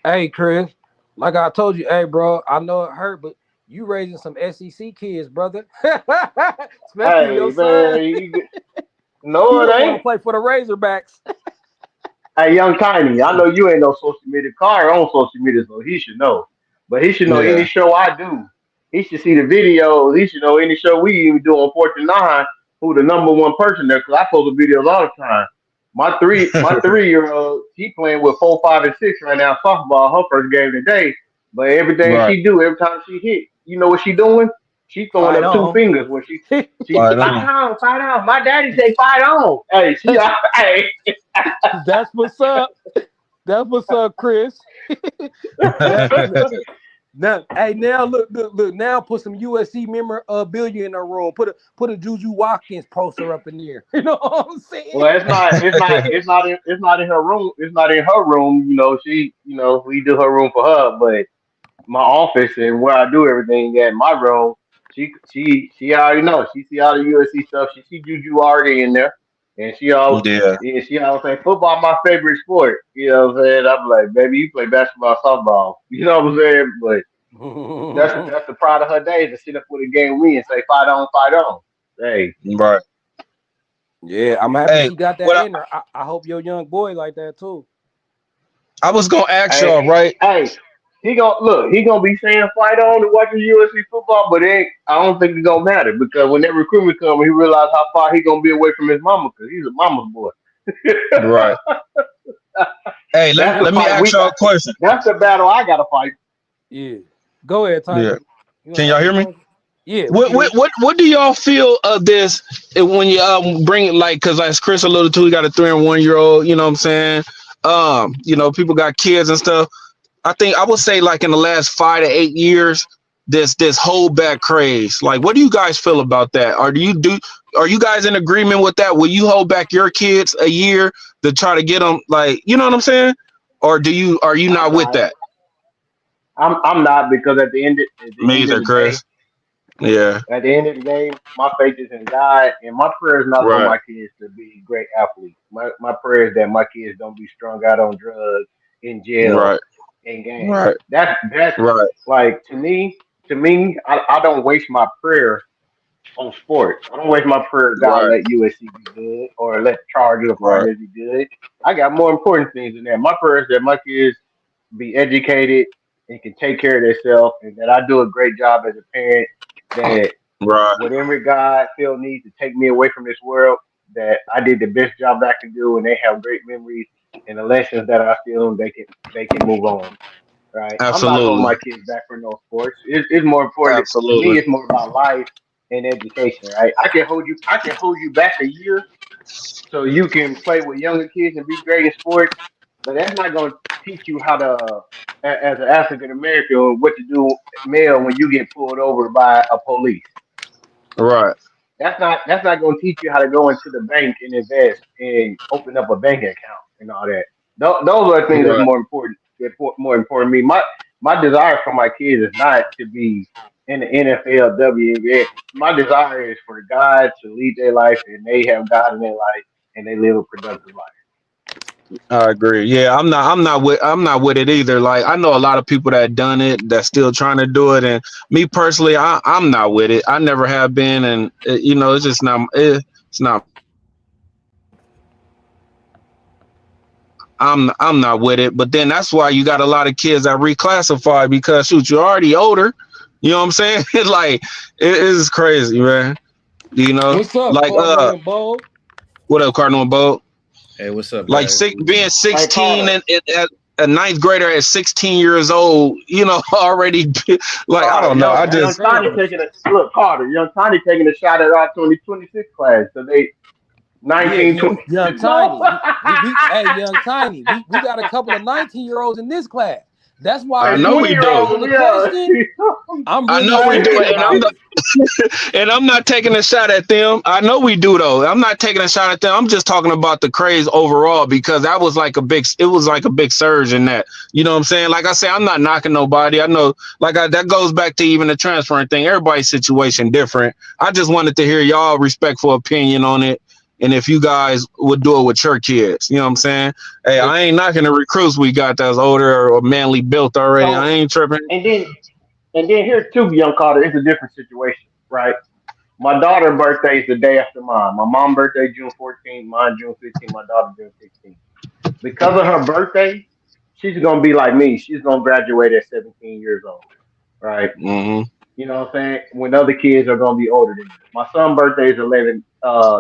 hey Chris, like I told you, hey bro, I know it hurt, but you raising some SEC kids, brother. Especially Hey your son. man, no, He it gonna want to ain't. play for the Razorbacks. Hey, young Tiny, I know you ain't no social media car on social media, so he should know. But he should know any Yeah. show I do. He should see the videos. He should know any show we even do on 49, who the number one person there, because I post the videos all the time. My 3 year old, she playing with 4, 5, and 6 right now, softball, her first game today. But everything Right. she do, every time she hit, you know what she doing? She throwing Fight up two on. fingers when she Right fight on. on, fight on. My daddy say fight on. Hey, hey. That's what's up. That's what's up, Chris. That now, hey, now look. Now put some USC memorabilia in her room. Put a Juju Watkins poster up in there. You know what I'm saying? Well, it's not in her room. It's not in her room. You know, we do her room for her, but my office and where I do everything at my room, she already knows. She see all the USC stuff. She see Juju already in there, and Yeah. she always say football my favorite sport. You know what I'm saying? I'm like, baby, you play basketball, softball. You know what I'm saying? But that's the pride of her days to sit up with a game with me and say fight on, fight on. Hey. Right. Yeah, I'm happy Hey, she got that what in her. I hope your young boy like that too. I was gonna ask Hey, y'all, right? hey, he gonna be saying fight on and watching USC football, but I don't think it's gonna matter because when that recruitment comes, he realize how far he gonna be away from his mama because he's a mama's boy. Right. Hey, That's the let me fight ask y'all a question. that's the battle I gotta fight. Yeah. Go ahead, Yeah. Tiny. You want Can to y'all ask hear a me? question? Yeah, we What can hear what you. what what do y'all feel of this when you bring it like because as Chris alluded to, he got a 3 and 1 year old. You know what I'm saying? People got kids and stuff. I think I would say like in the last 5 to 8 years, this whole back craze. Like, what do you guys feel about that? Or are you guys in agreement with that? Will you hold back your kids a year to try to get them like you know what I'm saying? Or are you I'm not with not. that? I'm not because at the Me end of either, the day, Chris. Yeah. at the end of the day, my faith is in God, and my prayer is not for Right. my kids to be great athletes. My prayer is that my kids don't be strung out on drugs, in jail, Right. in gangs. Right. That's Right. like I don't waste my prayer on sports. I don't waste my prayer. God Right. let USC be good or let Chargers or Right. Cardinals be good. I got more important things than that. My prayer is that my kids be educated and can take care of themselves, and that I do a great job as a parent. That Right. whatever God feel needs to take me away from this world, that I did the best job I can do, and they have great memories and the lessons that I feel they can move on. Right? I'm not holding Absolutely. my kids back for no sports. It's more important to Absolutely. me. It's more about life and education. Right? I can hold you. I can hold you back a year so you can play with younger kids and be great in sports. But that's not going to teach you how to, as an African American, what to do, male, when you get pulled over by a police. Right. That's not going to teach you how to go into the bank and invest and open up a bank account and all that. Those are the things that's Right. more important to me. My desire for my kids is not to be in the NFL, WNBA. My desire is for God to lead their life and they have God in their life and they live a productive life. I agree. Yeah, I'm not with it either. Like I know a lot of people that done it that's still trying to do it, and me personally, I'm not with it. I never have been, and it's just not. It's not. I'm not with it. But then that's why you got a lot of kids that reclassify because shoot, you're already older. You know what I'm saying? Like it is crazy, man. You know, What's up, like Cardinal and Bo? what up, Cardinal and Bo? Hey, what's up, Like guys? being Hey 16 Carter, and at a ninth grader at 16 years old, you know, already like I Carter, don't know. I That's young just Tiny crazy. taking a look. Carter, young Tiny taking a shot at our 2026 class. So they Yeah, 19, 20. young No. Tiny. We hey, young Tiny. We got a couple of 19-year-olds in this class. That's why I Hey, when know you 20 we was year do. asking old, the yeah. question, I'm I really know we do thinking it, and I'm about not, it. and I'm not taking a shot at them. I know we do though. I'm not taking a shot at them. I'm just talking about the craze overall because that was like it was like a big surge in that. You know what I'm saying? Like I say, I'm not knocking nobody. I know, that goes back to even the transferring thing. Everybody's situation different. I just wanted to hear y'all respectful opinion on it. And if you guys would do it with your kids, you know what I'm saying? Hey, I ain't knocking the recruits we got that's older or manly built already. I So, ain't tripping. and then, here too, young Carter, it's a different situation, right? My daughter's birthday is the day after mine. My mom's birthday June 14th, mine June 15th, my daughter June 16th. Because of her birthday, she's gonna be like me. She's gonna graduate at 17 years old, right? Hmm. You know what I'm saying? When other kids are gonna be older than her. My son's birthday is 11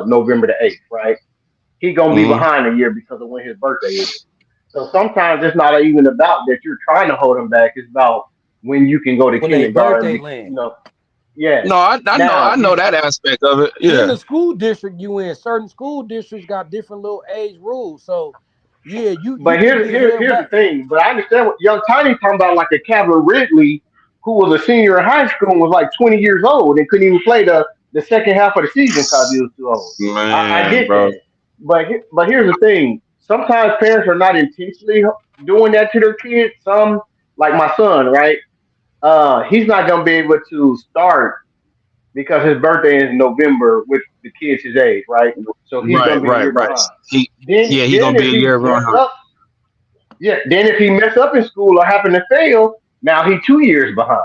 November the 8th, right? He gonna be Hmm. behind a year because of when his birthday is. So sometimes it's not even about that you're trying to hold him back. It's about when you can go to When they kindergarten. birthday You land. know, yes. No, I Now, know that aspect of it. And in Yeah. the school district you in, certain school districts got different little age rules. So yeah, you but can get held here's the back. thing. But I understand what young Tiny talking about, like a Calvin Ridley, who was a senior in high school and was like 20 years old and couldn't even play the second half of the season because he was too old. I Man, get bro. that. But here's the thing. Sometimes parents are not intentionally doing that to their kids. Some, like my son, right? He's not gonna be able to start because his birthday is in November with the kids his age, right? So he's Right, gonna be a year right. behind. He Then yeah, he then gonna be if a he year mess behind. up, yeah, then if he mess up in school or happen to fail, now he's 2 years behind.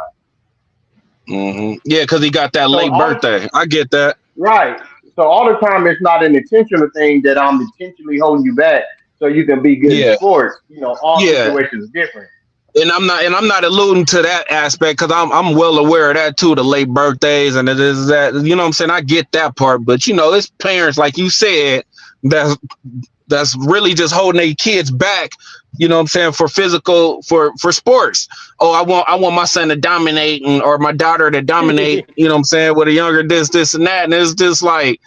Hmm. Yeah, because he got that So late all the birthday. I get that. right. So all the time it's not an intentional thing that I'm intentionally holding you back so you can be good in Yeah, sports. You know, all yeah. situations are different. And I'm not alluding to that aspect because I'm well aware of that too, the late birthdays and it is that, you know what I'm saying? I get that part, but you know, it's parents, like you said, that that's really just holding their kids back, you know what I'm saying, for physical for sports. Oh, I want my son to dominate or my daughter to dominate, you know what I'm saying, with a younger this and that. And it's just like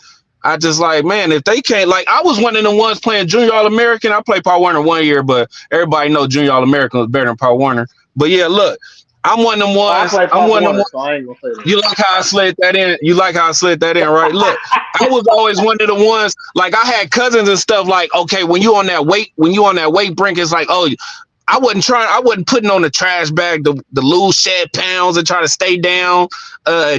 I just like, man, if they can't, like, I was one of the ones playing Junior All American. I played Paul Warner one year, but everybody know Junior All American was better than Paul Warner. But yeah, look, I'm one of them Oh, I ones. play I'm Pop one of them. Warner, so I ain't gonna say You like how I slid that in? You like how I slid that in, right? Look, I was always one of the ones. Like I had cousins and stuff. Like, okay, when you on that weight brink, it's like, oh, I wasn't putting on the trash bag to lose shed pounds and try to stay down,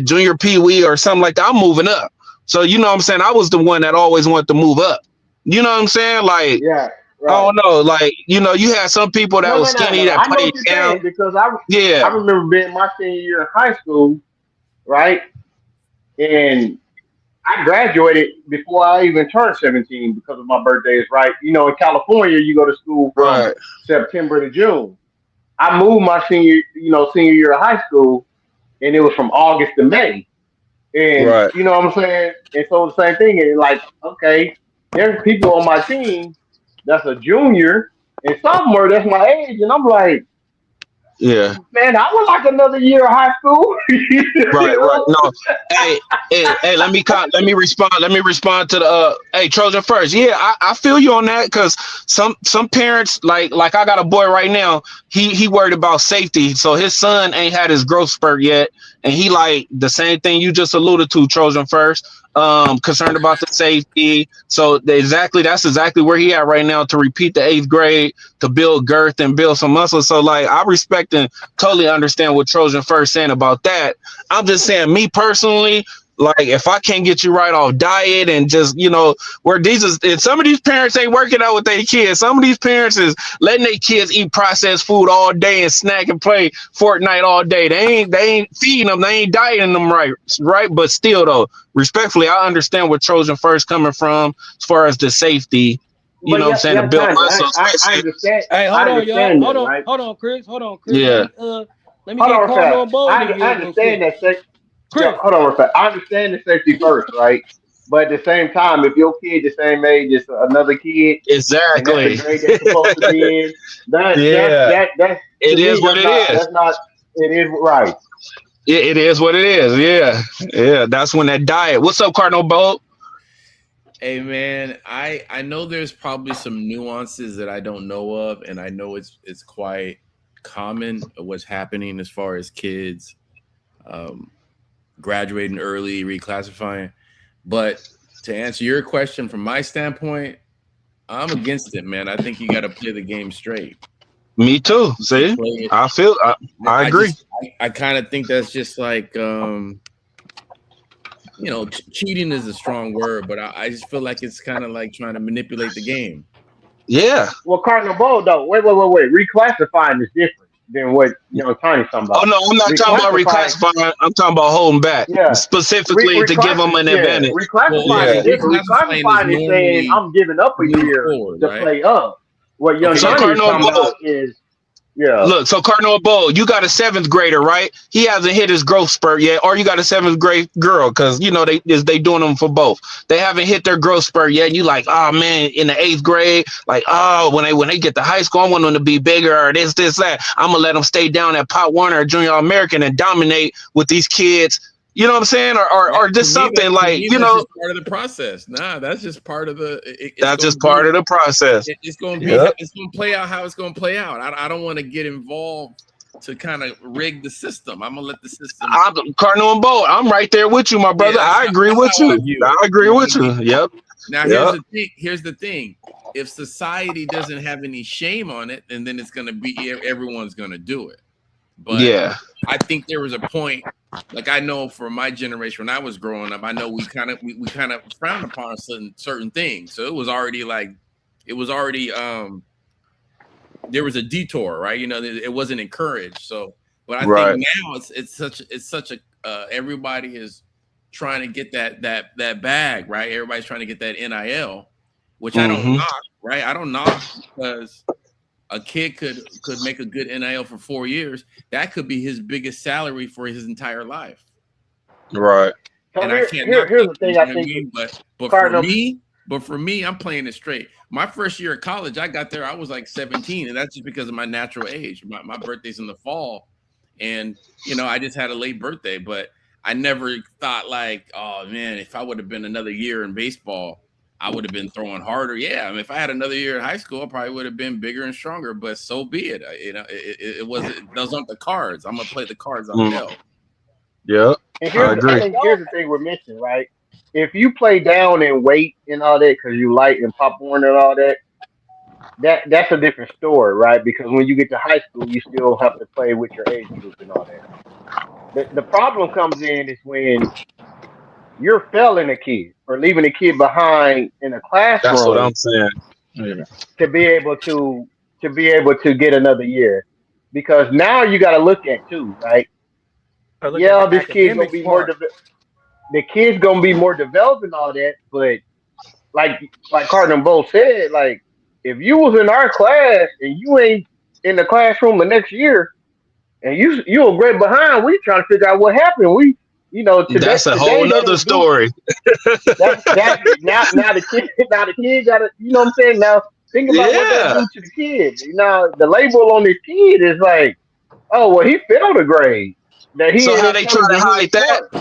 junior pee wee or something like that. I'm moving up. So you know what I'm saying? I was the one that always wanted to move up. You know what I'm saying? Like, yeah, I right. don't know. Like, you know, you had some people that No, was no, no, no, skinny no. that I know played what you're down. saying because I Yeah. remember being my senior year in high school, right? And I graduated before I even turned 17 because of my birthdays, right? You know, in California, you go to school from Right. September to June. I moved my senior year of high school, and it was from August to May. And Right. you know what I'm saying? And so the same thing, and like, okay, there's people on my team that's a junior and sophomore that's my age, and I'm like, Yeah. man, I would like another year of high school. Right, You right. know? No, hey. Let me respond to the. Hey, Trojan first. Yeah, I feel you on that because some parents like I got a boy right now. He worried about safety, so his son ain't had his growth spurt yet, and he like the same thing you just alluded to, Trojan first. Concerned about the safety. So that's exactly where he at right now to repeat the eighth grade to build girth and build some muscle. So like I respect and totally understand what Trojan first saying about that. I'm just saying, me personally, like if I can't get you right off diet and just, you know, where these is and some of these parents ain't working out with their kids. Some of these parents is letting their kids eat processed food all day and snack and play Fortnite all day. They ain't feeding them, they ain't dieting them right. But still though, respectfully, I understand where Trojan first coming from as far as the safety, you But know what I'm yeah, saying, to yeah, build Tanya, muscles. I understand. Hey, I hold on, y'all. understand that, right? Hold on, Chris. Yeah. Let me Hold get on, Cardinal and fast. Bold in I here real quick. understand that. Yo, Chris, hold on, fast. I understand the safety first, right? But at the same time, if your kid the same age as another kid, and that's the Exactly. grade they're supposed to be in, Yeah, that to it is me, what it is. that's not it is right. It is what it is. Yeah, yeah. That's when that diet. What's up, Cardinal Bolt? Hey man, I know there's probably some nuances that I don't know of, and I know it's quite common what's happening as far as kids um, graduating early, reclassifying. But to answer your question from my standpoint, I'm against it, man. I think you got to play the game straight. Me too. You See, play it. I feel. I agree. I kind of think that's just like cheating is a strong word, but I just feel like it's kind of like trying to manipulate the game. Yeah. Well, Cardinal Bowl though. Wait. Reclassifying is different than what Tiny's talking Oh about. no, I'm not talking about Reclassifying, reclassifying. I'm talking about holding back yeah. specifically to give them an advantage. Well, Reclassifying yeah, is Yeah. different. reclassifying is Reclassifying is saying normally I'm giving up to a move year forward, to right? play up. What Young Okay. So Tiny is Cardinal talking Bolt. about is yeah. Look, so Cardinal Bowl, you got a seventh grader, right? He hasn't hit his growth spurt yet, or you got a seventh grade girl, because they doing them for both. They haven't hit their growth spurt yet. And you like, oh man, in the eighth grade, like, oh, when they get to high school, I want them to be bigger or this, that. I'm gonna let them stay down at Pop Warner or Junior American and dominate with these kids. You know what I'm saying? Or To just me, something like, that's just part of the process. Nah, that's just part of the. It's that's going just to part be. of the process. It's going to be. Yep. It's going to play out how it's going to play out. I don't want to get involved to kind of rig the system. I'm gonna let the system. I'm Cardinal and Bolt. I'm right there with you, my brother. Yeah, I agree that's with how I you. view I it. agree You know what with I you. mean? Yep. Now Yep. here's the thing. If society doesn't have any shame on it, and then it's going to be everyone's going to do it. But Yeah. I think there was a point, like I know for my generation when I was growing up, I know we kind of frowned upon certain things. So it was already there was a detour, right? It wasn't encouraged. So, but I Right. think now it's such a everybody is trying to get that bag, right? Everybody's trying to get that NIL, which I don't knock, right? I don't knock because a kid could make a good NIL for 4 years. That could be his biggest salary for his entire life. Right. So And I can't knock here's that, the thing you know I what I think mean? But Cardinal. for me, I'm playing it straight. My first year of college, I got there, I was like 17, and that's just because of my natural age. My birthday's in the fall, and I just had a late birthday, but I never thought like, oh man, if I would have been another year in baseball, I would have been throwing harder. Yeah, I mean, if I had another year in high school, I probably would have been bigger and stronger. But so be it. It wasn't. Those aren't the cards. I'm gonna play the cards I'm dealt. Yeah, And I I agree. think here's the thing we're missing, right? If you play down in weight and all that because you light and Pop Warner and all that, that's a different story, right? Because when you get to high school, you still have to play with your age group and all that. The problem comes in is when you're failing a kid or leaving a kid behind in a That's what classroom I'm saying. Yeah. to be able to get another year. Because now you got to look at too, right? look at Yeah, the this kid's gonna academics be more. part. The kid's gonna be more developed and all that, but like Cardinal Bo said, like if you was in our class and you ain't in the classroom the next year and you a grade behind, we trying to figure out what happened. We That's a today whole they nother don't do story. that now the kid got to what I'm saying now think about what that Yeah. do to the kid. The label on this kid is like, oh well he failed a grade that he So ain't how they try to intelligent, he hide ain't that? smart.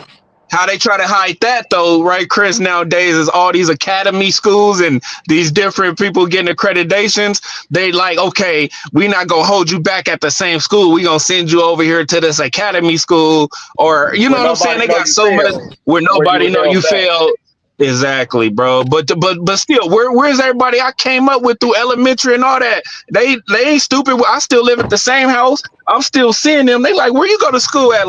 How they try to hide that though, right, Chris? Nowadays is all these academy schools and these different people getting accreditations. They like, okay, we not gonna hold you back at the same school. We gonna send you over here to this academy school, or you know Where what I'm saying? nobody They know got you so much failed, where where you nobody was know you held back. failed. Exactly, bro. But still, where's everybody I came up with through elementary and all that? They ain't stupid. I still live at the same house. I'm still seeing them. They like, where you go to school at?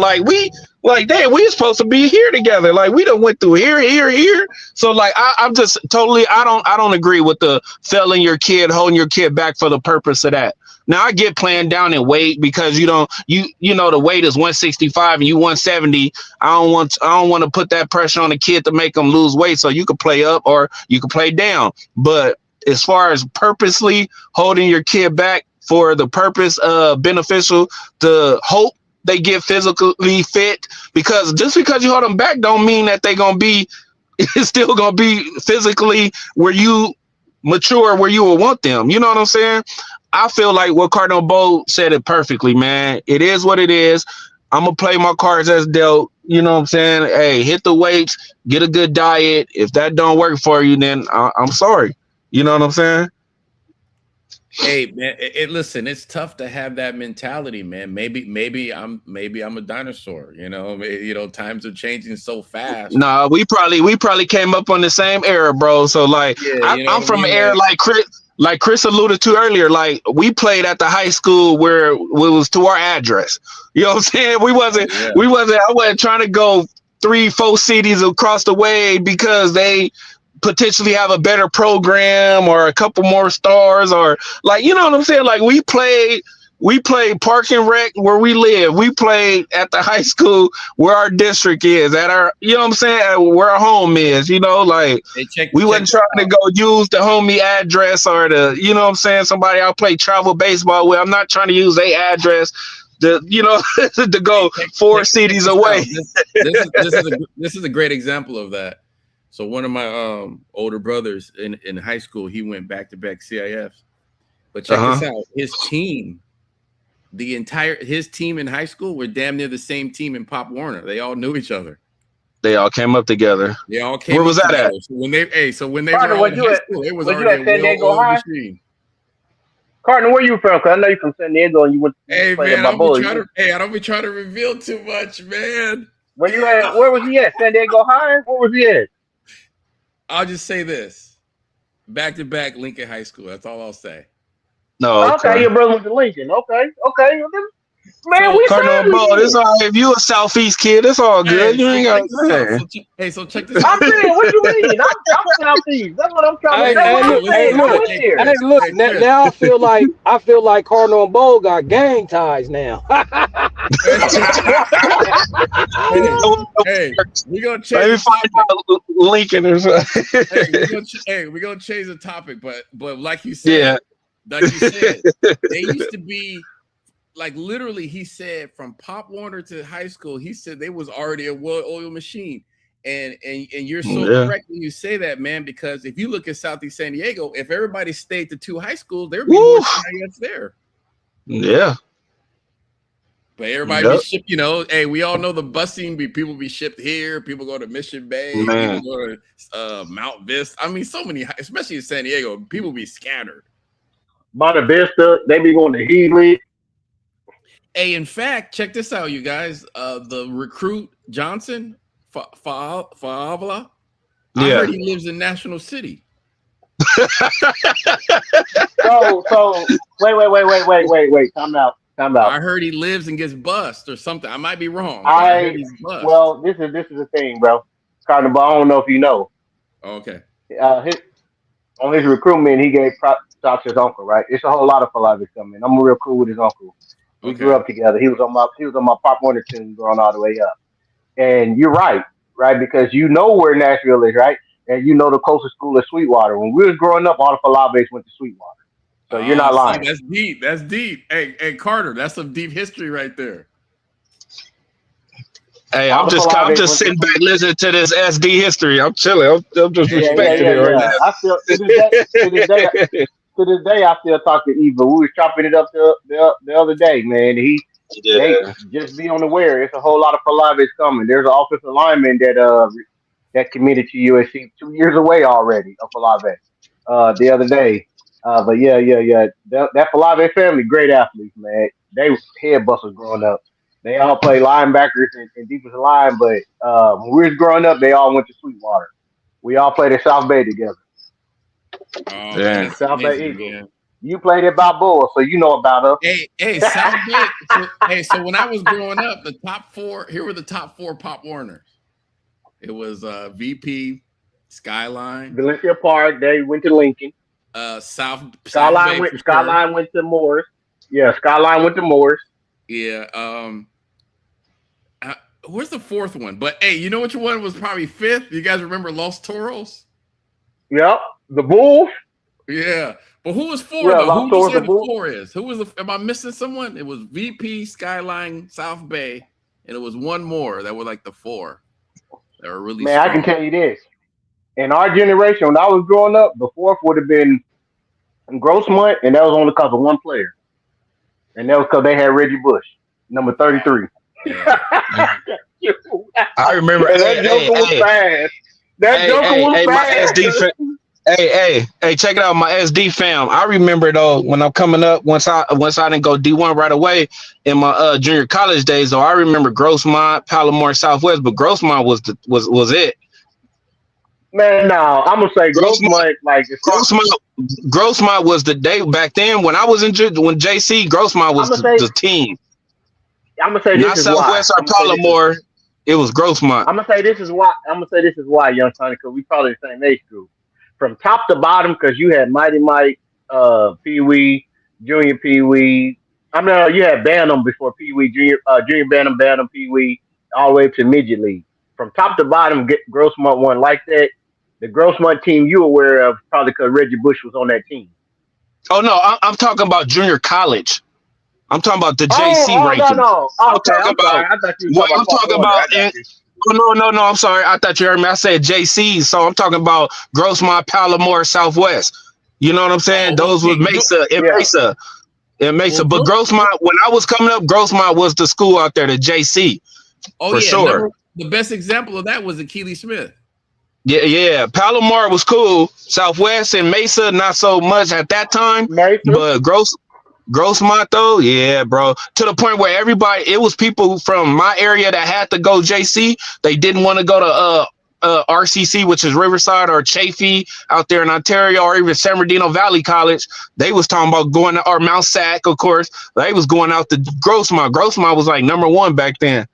Damn, we supposed to be here together. Like we done went through here. So like I'm just totally I don't agree with the failing your kid, holding your kid back for the purpose of that. Now I get playing down in weight because you know the weight is 165 and you 170. I don't want to put that pressure on the kid to make them lose weight. So you could play up or you could play down. But as far as purposely holding your kid back for the purpose beneficial to hope they get physically fit, because just because you hold them back don't mean that they gonna be it's still gonna be physically where you mature where you will want them. You know what I'm saying? I feel like what Cardinal Bow said it perfectly, man. It is what it is. I'm gonna play my cards as dealt. You know what I'm saying? Hey, hit the weights, get a good diet. If that don't work for you, then I'm sorry. You know what I'm saying? Hey man, listen, it's tough to have that mentality, man. Maybe I'm a dinosaur. Times are changing so fast. Nah, we probably came up on the same era, bro. So like, Yeah, you know I'm what I from an mean. era like Chris alluded to earlier. Like, we played at the high school where it was to our address. You know what I'm saying? We wasn't. Yeah. I wasn't trying to go 3-4 cities across the way because they potentially have a better program or a couple more stars, or like, you know what I'm saying? Like, we played park and rec where we live. We played at the high school where our district is, at our, you know what I'm saying, where our home is, like, Hey, we wasn't trying to go use the homie address or the, you know what I'm saying, somebody I play travel baseball with. I'm not trying to use their address to, to go 4 cities away. This is a great example of that. So one of my older brothers in high school, he went back-to-back CIFs. But check this out. His team in high school were damn near the same team in Pop Warner. They all knew each other. They all came up together. Where was that at? So when they Cardinal, were all in high school, it was already a San Diego well-oiled High? machine. Cardinal, where you from? Cause I know you're from San Diego and you went to Hey play man, my boy. I don't be trying to reveal too much, man. Where you at? Where was he at? San Diego High? Where was he at? I'll just say this: back-to-back Lincoln High School. That's all I'll say. No, okay, your brother went to Lincoln. Okay. Man, So, we Cardinal family. Ball, it's all right. If you a Southeast kid, it's all good. Hey, You ain't got so check this out. I'm saying, what you mean? I'm Southeast. That's what I'm trying to say. Look. Now I feel like Cardinal and Bowl got gang ties now. Hey, we gonna change. Maybe find out Lincoln or something. We're gonna change the topic, but like you said, they used to be. Like, literally, he said from Pop Warner to high school, he said they was already a well-oiled machine. And you're so correct when you say that, man, because if you look at Southeast San Diego, if everybody stayed to 2 high schools, there would be more CIFs there. Yeah. But everybody be shipped, hey, we all know the busing, people be shipped here, people go to Mission Bay, people go to Mount Vista. I mean, so many, especially in San Diego, people be scattered. Monte Vista, they be going to Healy. Hey, in fact, check this out, you guys. The recruit Johnson, Faavala, I heard he lives in National City. So wait. Time out. I heard he lives and gets bussed or something. I might be wrong. I heard he's bussed. Well, this is the thing, bro. Cardinal, I don't know if you know. Okay. On his recruitment, he gave props to his uncle, right? It's a whole lot of Falavis coming. I'm real cool with his uncle. We grew up together. He was on my Pop Warner team growing all the way up. And you're right? Because you know where Nashville is, right? And you know the closest school is Sweetwater. When we was growing up, all the Falaves went to Sweetwater. So you're not lying. That's deep. Hey, Carter, that's some deep history right there. Hey, I'm just sitting back listening to this SD history. I'm chilling. I'm just respecting it right now. I feel to this day, I still talk to Eva. We was chopping it up the other day, man. They just be on the aware. It's a whole lot of Falaves coming. There's an offensive lineman that committed to USC 2 years away already, a Falave, the other day. But yeah. That Falave family, great athletes, man. They head busters growing up. They all play linebackers and defensive line, but when we was growing up, they all went to Sweetwater. We all played at South Bay together. Oh, man, South Bay Eagles. You played at Balboa, so you know about us. Hey, South Bay. So when I was growing up, the top 4 here were the top 4 Pop Warners. It was VP, Skyline, Valencia Park. They went to Lincoln. Skyline went to Morris. Yeah, Skyline went to Morris. Yeah. Where's the 4th one? But hey, you know which one was probably 5th? You guys remember Los Toros? Yep, the Bulls. Yeah, Well, who was 4 Yeah, though? Los Who you Toros say and the Bull. 4 is? Who was the? Am I missing someone? It was VP, Skyline, South Bay, and it was one more that were like the 4 that were really Man, I can strong. tell you this. In our generation, when I was growing up, the fourth would have been Grossmont, and that was only because of one player, and that was because they had Reggie Bush, number 33. Yeah. I remember. And that joker was fast. That joker was My fast. check it out, my SD fam. I remember though when I'm coming up. Once I didn't go D1 right away in my junior college days. Though I remember Grossmont, Palomar, Southwest, but Grossmont was it. Man, no, I'm gonna say Grossmont, Grossmont, like as far, Grossmont was the day back then when I was when JC. Grossmont was I'm gonna say the team, I'm gonna say this not is why. Southwest or Palomar. It was Grossmont. I'm gonna say this is why. I'm gonna say this is why, young Tony, because we probably the same age group. From top to bottom, because you had Mighty Mike, Pee Wee, Junior Pee Wee. I mean, you had Bantam before Pee Wee, Junior Bantam, Bantam Pee Wee, all the way up to midget league. From top to bottom, Grossmont won like that. The Grossmont team you aware of probably because Reggie Bush was on that team. Oh no, I'm talking about junior college. I'm talking about the JC Oh ranking. no. I'm Okay, talking I'm about sorry. I thought you were what talking I'm about Pop talking Warner. I about. got you. No. I'm sorry. I thought you heard me. I said JC. So I'm talking about Grossmont, Palomar, Southwest. You know what I'm saying? Those was Mesa and Yeah. Mesa and Mesa. Well, But Grossmont, when I was coming up, Grossmont was the school out there, the JC, for sure. The best example of that was the Keely Smith. Yeah. Palomar was cool. Southwest and Mesa, not so much at that time. Mesa. But Grossmont though, yeah, bro. To the point where it was people from my area that had to go JC. They didn't want to go to RCC, which is Riverside or Chaffee out there in Ontario, or even San Bernardino Valley College. They was talking about going to, or Mount Sac, of course. They was going out to Grossmont. Grossmont was like number 1 back then.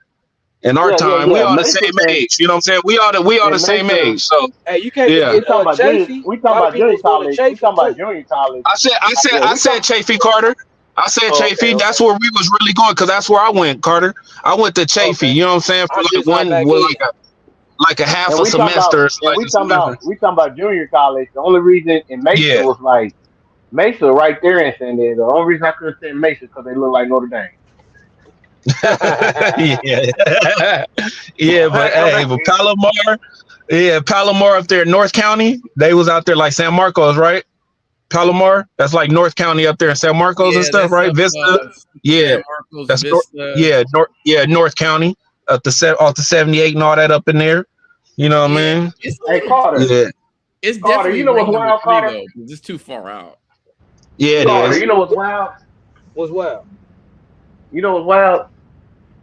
In our time, we all the same age. You know what I'm saying? We all the same age. So Hey, you can't yeah. forget Chafee. We talking about junior college. We talking about junior college. I said Chaffee, Carter. I said Chaffee. Okay. That's where we was really going because that's where I went, Carter. I went to Chaffee. You know what I'm saying? For like a half a semester. We talking about junior college. The only reason in Mesa was like Mesa right there in San Diego. The only reason I couldn't say Mesa because they look like Notre Dame. but Palomar up there in North County. They was out there like San Marcos, right? Palomar, that's like North County up there in San Marcos and stuff, right? Vista, San Marcos, that's Vista. North County up to off the 78 and all that up in there. You know what I mean? Hey Carter, it's Carter, definitely you know what's wild, Carter? though. It's too far out. Yeah, Carter, it is. you know what's wild? What's wild? You know what's wild?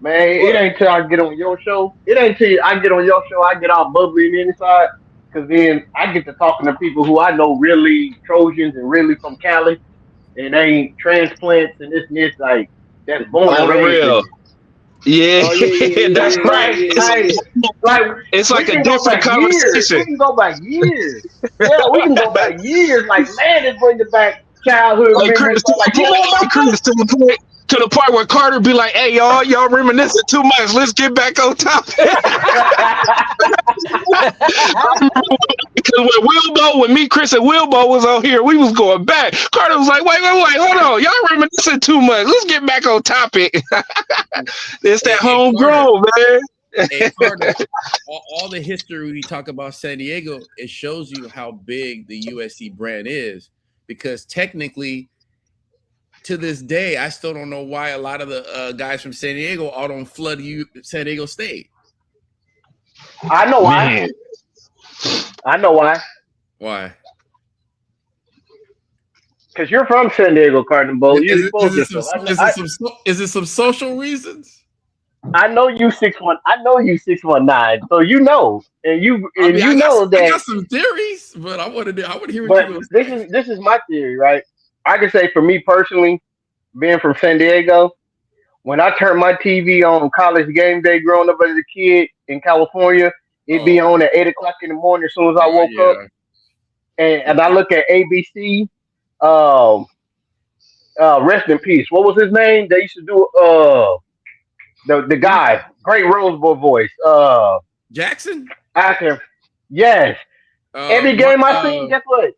Man, it ain't till I get on your show. It ain't till I get on your show I get all bubbly and inside. Because then I get to talking to people who I know really Trojans and really from Cali. And they ain't transplants and this and this. Like, that's born and raised. Real. Yeah, that's right. It's like a different conversation. We can go back years. Yeah, we can go back years. Like, man, it brings back childhood memories. To the point where Carter be like, "Hey, y'all reminiscing too much. Let's get back on topic." Because when me, Chris, and Wilbo was on here, we was going back. Carter was like, "Wait, hold on, y'all reminiscing too much. Let's get back on topic." It's that homegrown, man. Hey, Carter, all the history we talk about San Diego, it shows you how big the USC brand is. Because technically, to this day, I still don't know why a lot of the guys from San Diego all don't flood San Diego State. I know why. Man. I know why. Why? Because you're from San Diego, Cardinal Bowl. Is it some social reasons? I know you 6'1". I know you 6'19". So you know, and you know that. I got some theories, but I want to hear But what you. This is my theory, right? I can say for me personally, being from San Diego, when I turned my TV on college game day growing up as a kid in California, it'd be on at 8 o'clock in the morning as soon as I woke up. And I look at ABC, rest in peace. What was his name? They used to do the guy, great Rose Bowl voice. Jackson? Yes. Every game I seen, guess what?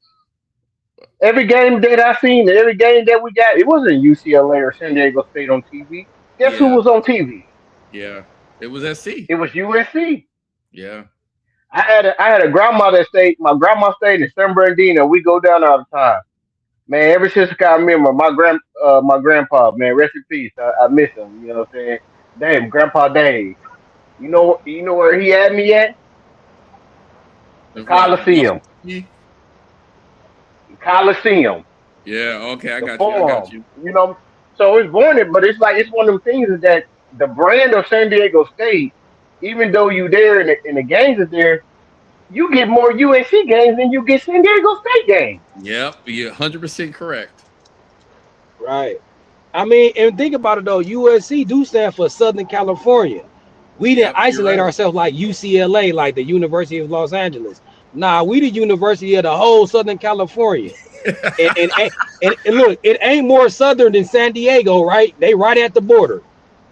every game that I seen, every game that we got, it wasn't UCLA or San Diego State on TV. Guess who Yeah, was on TV? yeah. It was SC. It was USC. Yeah. I had a grandma that stayed. My grandma stayed in San Bernardino. We go down there all the time. Man, ever since I can remember, my grandpa, man, rest in peace. I miss him. You know what I'm saying? Damn, Grandpa Dave. You know where he had me at? The And what? Coliseum. Coliseum. Yeah. Okay. I The got you. I got Forum. you. So it's born it, but it's like it's one of them things is that the brand of San Diego State, even though you there and the games are there, you get more UNC games than you get San Diego State games. Yep. You're 100% correct. Right. I mean, and think about it though. USC do stand for Southern California. We didn't Yep. You're isolate right. ourselves like UCLA, like the University of Los Angeles. Nah, we the University of the whole Southern California. And look, it ain't more southern than San Diego, right? They right at the border.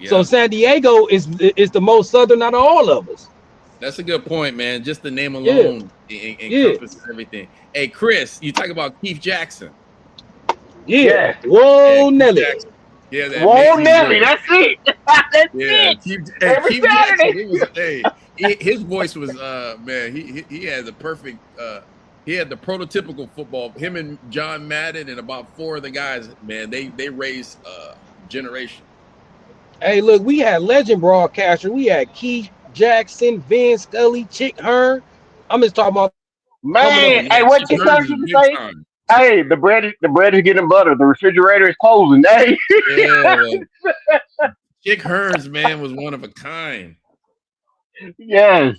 So Yeah. San Diego is the most southern out of all of us. That's a good point, man. Just the name Yeah, alone yeah, encompasses everything. Hey, Chris, you talk about Keith Jackson. yeah. Yes. Yeah, Whoa, Keith Nelly. Jackson. Yeah, that Whoa, amazing Nelly, voice. that's it. That's Yeah, it. Keith Every Jackson. Saturday. It was his voice was man. He had the perfect. He had the prototypical football. Him and John Madden and about four of the guys. Man, they raised generation. Hey, look, we had legend broadcasters. We had Keith Jackson, Vin Scully, Chick Hearn. I'm just talking about coming Oh up. Man, yeah, hey, what Chick you Hearn thought is you a could big say? time. Hey, the bread is getting butter. The refrigerator is closing. Hey, Yeah, Chick Hearns, man, was one of a kind. yes.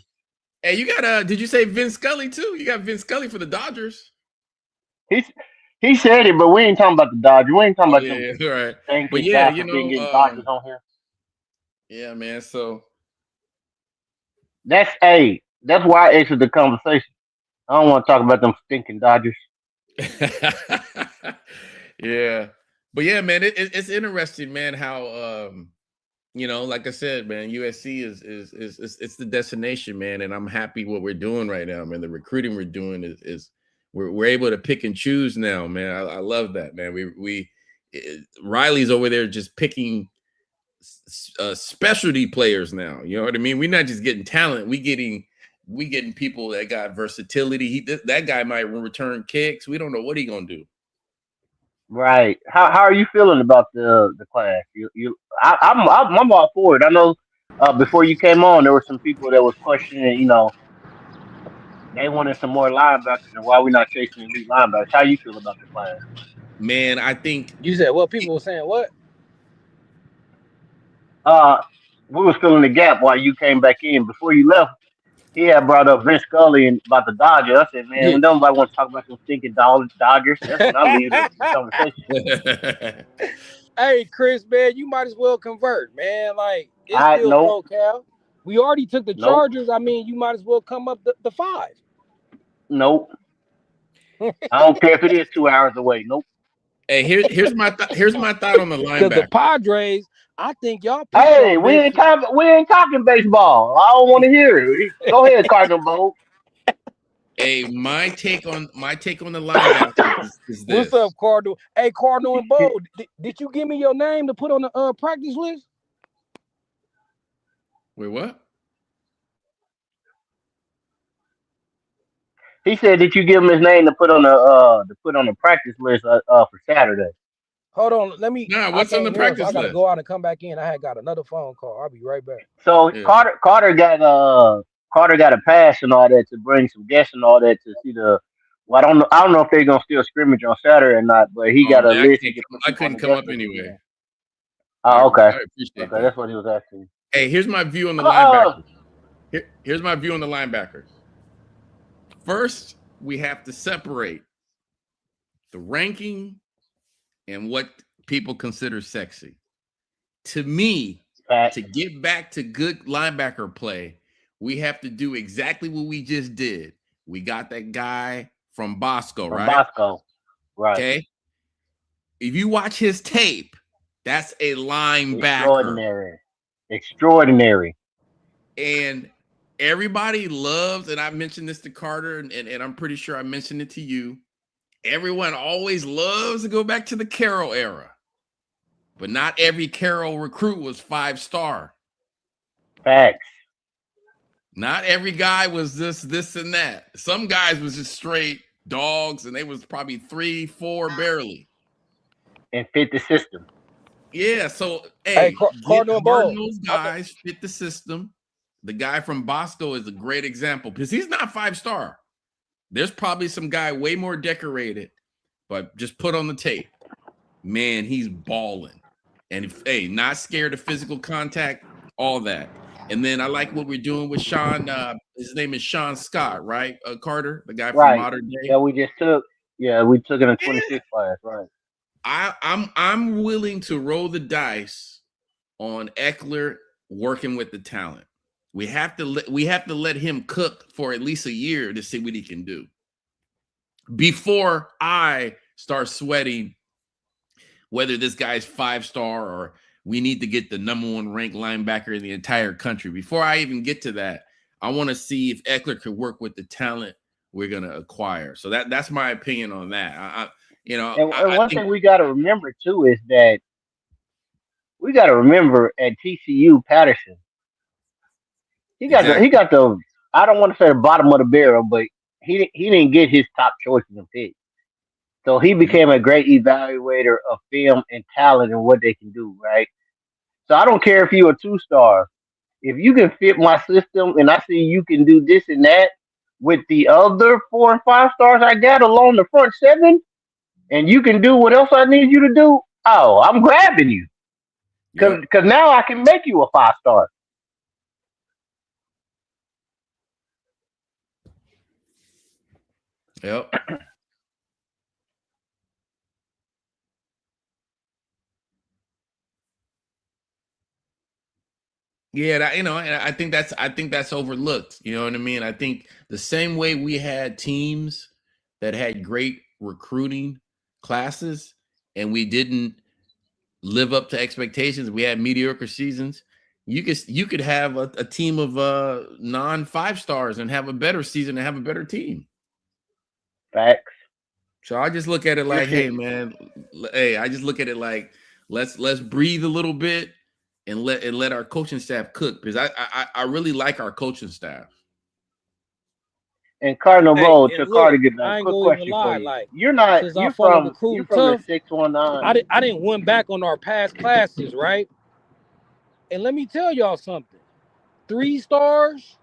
Hey, you got did you say Vince Scully too? You got Vince Scully for the Dodgers. He he said it, but we ain't talking about the Dodgers. We ain't talking Oh about them yeah, all right. But stinking yeah, gossiping getting Dodgers on here. yeah, man. So That's why I entered the conversation. I don't want to talk about them stinking Dodgers. yeah, but yeah, man, it's interesting, man. How like I said, man, USC is it's the destination, man, and I'm happy what we're doing right now, man. The recruiting we're doing is we're able to pick and choose now, man. I love that, man. Riley's over there just picking specialty players now. You know what I mean? We're not just getting talent. We getting people that got versatility. That guy might return kicks. We don't know what he gonna do. Right. How are you feeling about the class? I'm all for it. I know before you came on, there were some people that was questioning. They wanted some more linebackers, and why we not chasing elite linebackers? How you feel about the class? Man, I think You said what? People were saying what? Uh, we was filling the gap while you came back in. Before you left, he had brought up Vince Scully and about the Dodgers. I said, man, Yeah. when nobody wants to talk about them stinking Dodgers, that's when I leave the conversation. Hey, Chris, man, you might as well convert, man. Like, it's I still nope, SoCal. We already took the nope, Chargers. I mean, you might as well come up the 5. nope. I don't care if it is 2 hours away. Nope. hey, here's my thought on the Because the linebacker. Padres, I think y'all picked Hey, y'all we best. ain't talking. We ain't talking baseball. I don't want to hear it. Go ahead, Cardinal Bowl. Hey, my take on the linebacker is What's this. up, Cardinal? Hey, Cardinal and Bo, did you give me your name to put on the practice list? Wait, what? He said that you give him his name to put on the practice list for Saturday. Hold on, let me. Nah, I what's on the can't hear, so I practice gotta list? go out and come back in. I had got another phone call. I'll be right back. So Yeah. Carter got a pass and all that to bring some guests and all that to see the. Well, I don't know if they're gonna still scrimmage on Saturday or not, but he Oh got a man, list to get put I people on couldn't the come guest up list. anyway. Oh, okay, I appreciate okay, that. that's what he was asking. Hey, here's my view on the Uh, linebackers. Here's my view on the linebackers. First, we have to separate the ranking and what people consider sexy. To me, Pat, to get back to good linebacker play, we have to do exactly what we just did. We got that guy from Bosco, from right? Bosco, right? Okay. If you watch his tape, that's a linebacker. Extraordinary. And everybody loves, and I mentioned this to Carter, and I'm pretty sure I mentioned it to you. everyone always loves to go back to the Carroll era, but not every Carroll recruit was 5-star. Facts. Not every guy was this, and that. Some guys was just straight dogs, and they was probably 3, 4 barely. And fit the system. Yeah, so get Cardinal hard Bowl. those guys, fit the system. The guy from Bosco is a great example because he's not 5-star. There's probably some guy way more decorated, but just put on the tape. Man, he's balling. And not scared of physical contact, all that. And then I like what we're doing with Sean. His name is Sean Scott, right? Carter, the guy from Modern Day. Yeah, we just took. Yeah, we took it in 26 class, right? I'm willing to roll the dice on Eckler working with the talent. We have to let him cook for at least a year to see what he can do before I start sweating whether this guy's 5-star or we need to get the #1 ranked linebacker in the entire country. Before I even get to that, I want to see if Eckler could work with the talent we're going to acquire. So that's my opinion on that. One thing we got to remember too is that we got to remember at TCU Patterson, he got the I don't want to say the bottom of the barrel, but he didn't get his top choices and picks. So he became a great evaluator of film and talent and what they can do, right? So I don't care if you're a 2-star. If you can fit my system and I see you can do this and that with the other 4 and 5 stars I got along the front 7, and you can do what else I need you to do, oh, I'm grabbing you. Because now I can make you a 5-star. Yep. Yeah, and I think that's overlooked. You know what I mean? I think the same way we had teams that had great recruiting classes and we didn't live up to expectations, we had mediocre seasons. You could have a team of non-5-stars and have a better season and have a better team. Facts. So I just look at it like, hey man, I just look at it like let's breathe a little bit and let our coaching staff cook, because I really like our coaching staff. And Cardinal Bowl, to Carter, get I ain't quick gonna question even lie. for you. Like, You're not since you're I follow from recruiting the tough, 619. I didn't went back on our past classes, right? And let me tell y'all something. 3 stars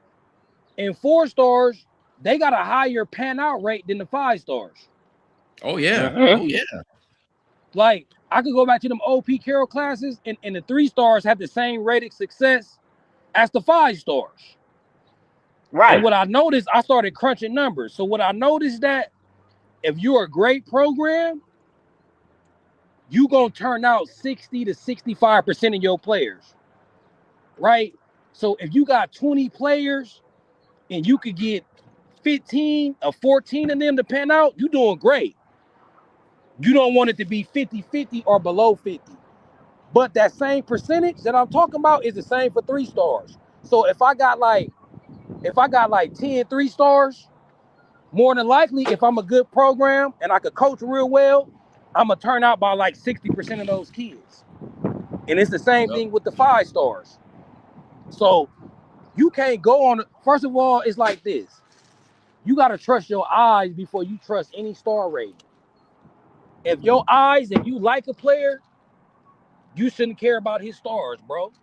and 4 stars, they got a higher pan out rate than the 5 stars. Oh yeah. Oh yeah. Like, I could go back to them OP Carroll classes, and the 3 stars have the same rated success as the 5 stars. Right. And what I noticed, I started crunching numbers. So what I noticed that if you're a great program, you gonna turn out 60 to 65% of your players, right? So if you got 20 players and you could get 15 or 14 of them to pan out, you're doing great. You don't want it to be 50-50 or below 50. But that same percentage that I'm talking about is the same for 3 stars. So if I got like 10 3-stars, more than likely, if I'm a good program and I could coach real well, I'm gonna turn out by like 60% of those kids. And it's the same thing with the 5 stars. So you can't go on. First of all, it's like this. You got to trust your eyes before you trust any star rating. If your eyes, if you like a player, you shouldn't care about his stars, bro.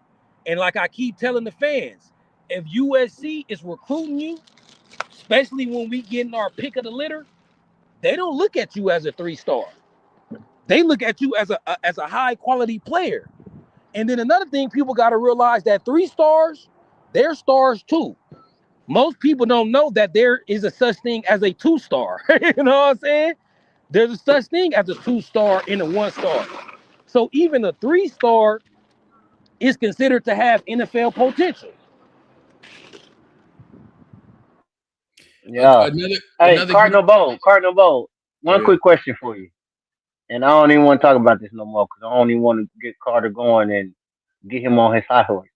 And like I keep telling the fans, if USC is recruiting you, especially when we getting our pick of the litter, they don't look at you as a 3-star. They look at you as a high quality player. And then another thing, people got to realize that 3 stars, they're stars too. Most people don't know that there is a such thing as a 2-star. You know what I'm saying? There's a such thing as a 2-star and a 1-star. So even a 3-star is considered to have NFL potential. Yeah. Cardinal Bowl. One quick question for you. And I don't even want to talk about this no more because I don't even want to get Carter going and get him on his high horse.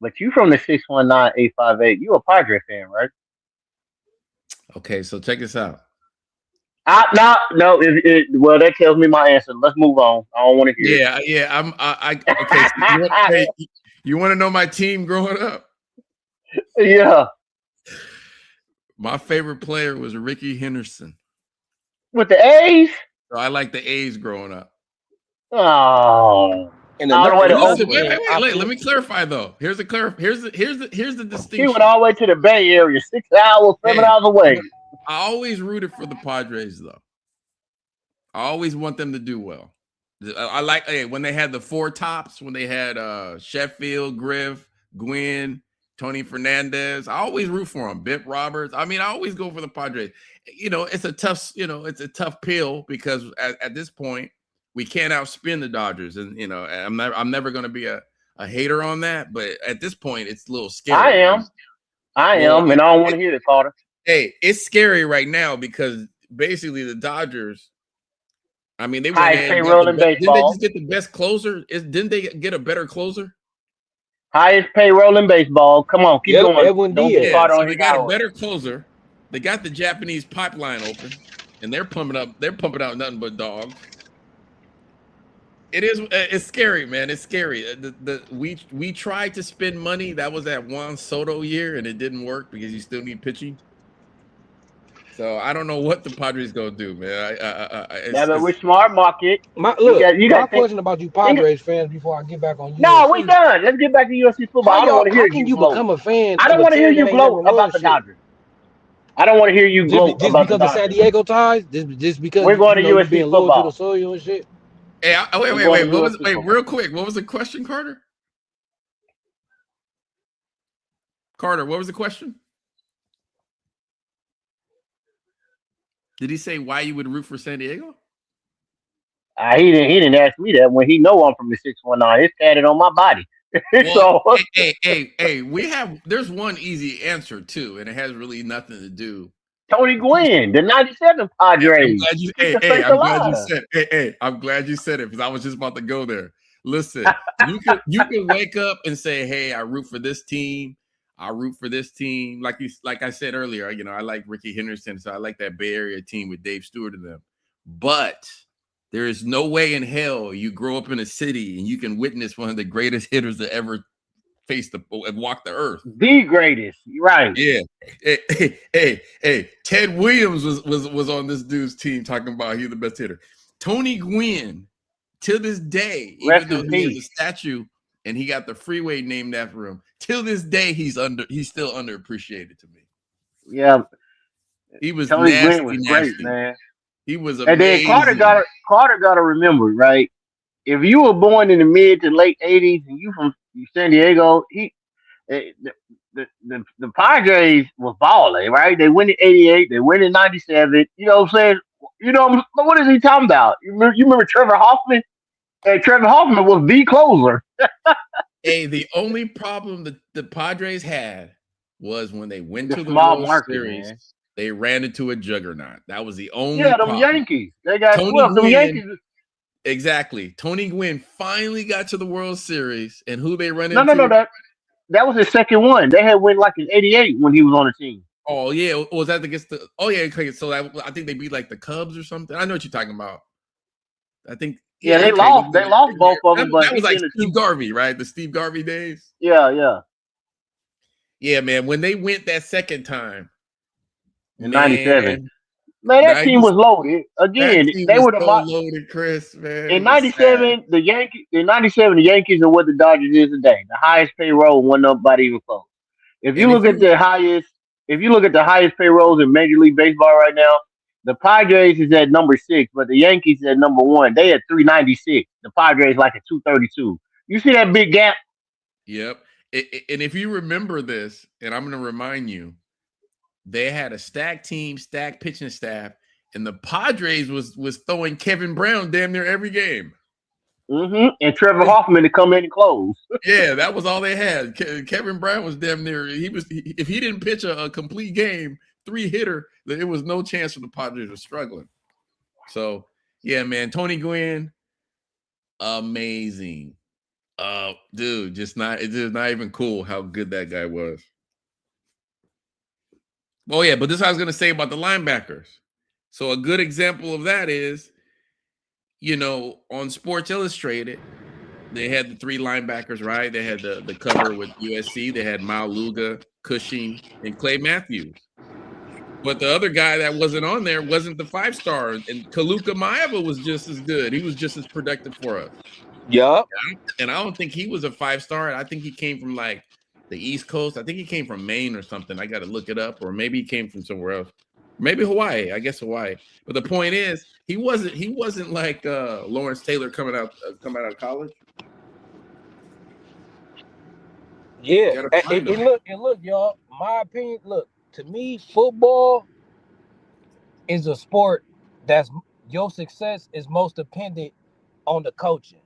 But you from the 619-858, you a Padre fan, right? Okay, so check this out. No. Well, that tells me my answer. Let's move on. I don't want to hear Yeah. Okay. So you want to know my team growing up? it. Yeah, My favorite player was Ricky Henderson. with the A's. So I like the A's growing up. Oh, And all the way to Listen, another wait, Oakland. thing, I let feel me clarify though. Here's the He went distinction. all the way to the Bay Area, 6 hours, 7 hours You know, away. I always rooted for the Padres though. I always want them to do well. I like when they had the four tops, when they had Sheffield, Griff, Gwynn, Tony Fernandez. I always root for them. Bip Roberts. I mean, I always go for the Padres. It's a tough pill because at this point we can't outspin the Dodgers, and I'm never going to be a hater on that. But at this point, it's a little I scary. am, Well, and I don't want to hear it, Carter. hey, it's scary right now because basically the Dodgers. I mean, they went Highest ahead and got payroll in didn't they baseball. just get the best closer? Didn't they get a better closer? Highest payroll in baseball. Come on, keep Yep, going. Edwin Don't get Diaz. Yeah, caught so on they his got a hours. better closer. They got the Japanese pipeline open, and they're pumping out nothing but dogs. It's scary, man. It's scary. We tried to spend money. That was that Juan Soto year, and it didn't work because you still need pitching. So I don't know what the Padres gonna do, man. Yeah, but we're smart market. You My got to think. question about you think Padres fans before I get back on no, we USC. done. Let's get back to USC football. I don't want to How hear can you you gloat. become a fan I of don't a want to hear team that you ain't never gloat won about the shit? Dodgers. I don't want to hear you gloat Just about the because of San Dodgers. Diego ties? Just because We're going to you USC being loyal to the football. soil and shit? Hey, We're going to USC Wait, football. real quick. What was the question, Carter? Carter, what was the question? Did he say why you would root for San Diego? He didn't ask me that when he know I'm from the 619. It's tatted on my body. Well, So hey, there's one easy answer too, and it has really nothing to do. Tony Gwynn, the '97 I'm Padres. glad you. Keep the faith alive. I'm glad you said it because I was just about to go there. Listen, you can wake up and say, "Hey, I root for this team. I root for this team." Like I said earlier, I like Ricky Henderson, so I like that Bay Area team with Dave Stewart and them. But there is no way in hell you grow up in a city and you can witness one of the greatest hitters to ever and walk the earth. The greatest, right? Yeah. Hey. Ted Williams was on this dude's team talking about he's the best hitter. Tony Gwynn, to this day, even Rest though in he has a peace. statue and he got the freeway named after him, till this day he's still underappreciated to me. Yeah, He was Tony Gwynn was great, nasty. man. He was And then Carter amazing. got to remember, right? If you were born in the mid to late '80s and you from San Diego, the Padres was balling, right? They win in '88, they win in '97. You know what I'm saying? What is he talking about? You remember Trevor Hoffman? Trevor Hoffman was the closer. Hey, the only problem that the Padres had was when they went The to the small World market, Series, man. they ran into a juggernaut. That was the only Yeah, them problem. Yankees. They got Tony 12. Them Gwynn, Yankees. exactly. Tony Gwynn finally got to the World Series, and who they run No. into? That was his second one. They had win like in '88 when he was on the team. Oh yeah, was that against the? Oh yeah, okay. So I think they beat like the Cubs or something. I know what you're talking about. I think Yeah, yeah, they okay. lost. They lost both of them, but That he was like been a two. Steve Garvey, right? The Steve Garvey days. Yeah. Yeah, man. When they went that second time, In '97. man, Man, that team was loaded. that Again, team they was were so the loaded, Chris. Man, in it was sad. '97. The Yankees in '97. The Yankees are what the Dodgers is today. The highest payroll, one nobody even close. If you And if look at you the highest payrolls in Major League Baseball right now, the Padres is at number 6, but the Yankees is at number 1. They at 396. The Padres like at 232. You see that big gap? Yep. And if you remember this, and I'm going to remind you, they had a stacked team, stacked pitching staff, and the Padres was throwing Kevin Brown damn near every game. And Trevor Hoffman to come in and close. Yeah, that was all they had. Kevin Brown was damn near. If he didn't pitch a complete game, 3-hitter, then it was no chance for the Padres were struggling. So yeah, man, Tony Gwynn, amazing. Dude, it's just not even cool how good that guy was. Oh yeah, but this is what I was gonna say about the linebackers. So a good example of that is, on Sports Illustrated, they had the three linebackers, right? They had the cover with USC. They had Maluga, Cushing, and Clay Matthews. But the other guy that wasn't on there wasn't the 5-star, and Kaluka Maeva was just as good. He was just as productive for us. Yup. And I don't think he was a 5-star. I think he came from like the East Coast. I think he came from Maine or something. I got to look it up, or maybe he came from somewhere else. Maybe Hawaii. I guess Hawaii. But the point is, he wasn't like Lawrence Taylor coming out of college. Yeah. And look, y'all. My opinion. Look, to me, football is a sport that's your success is most dependent on the coaching.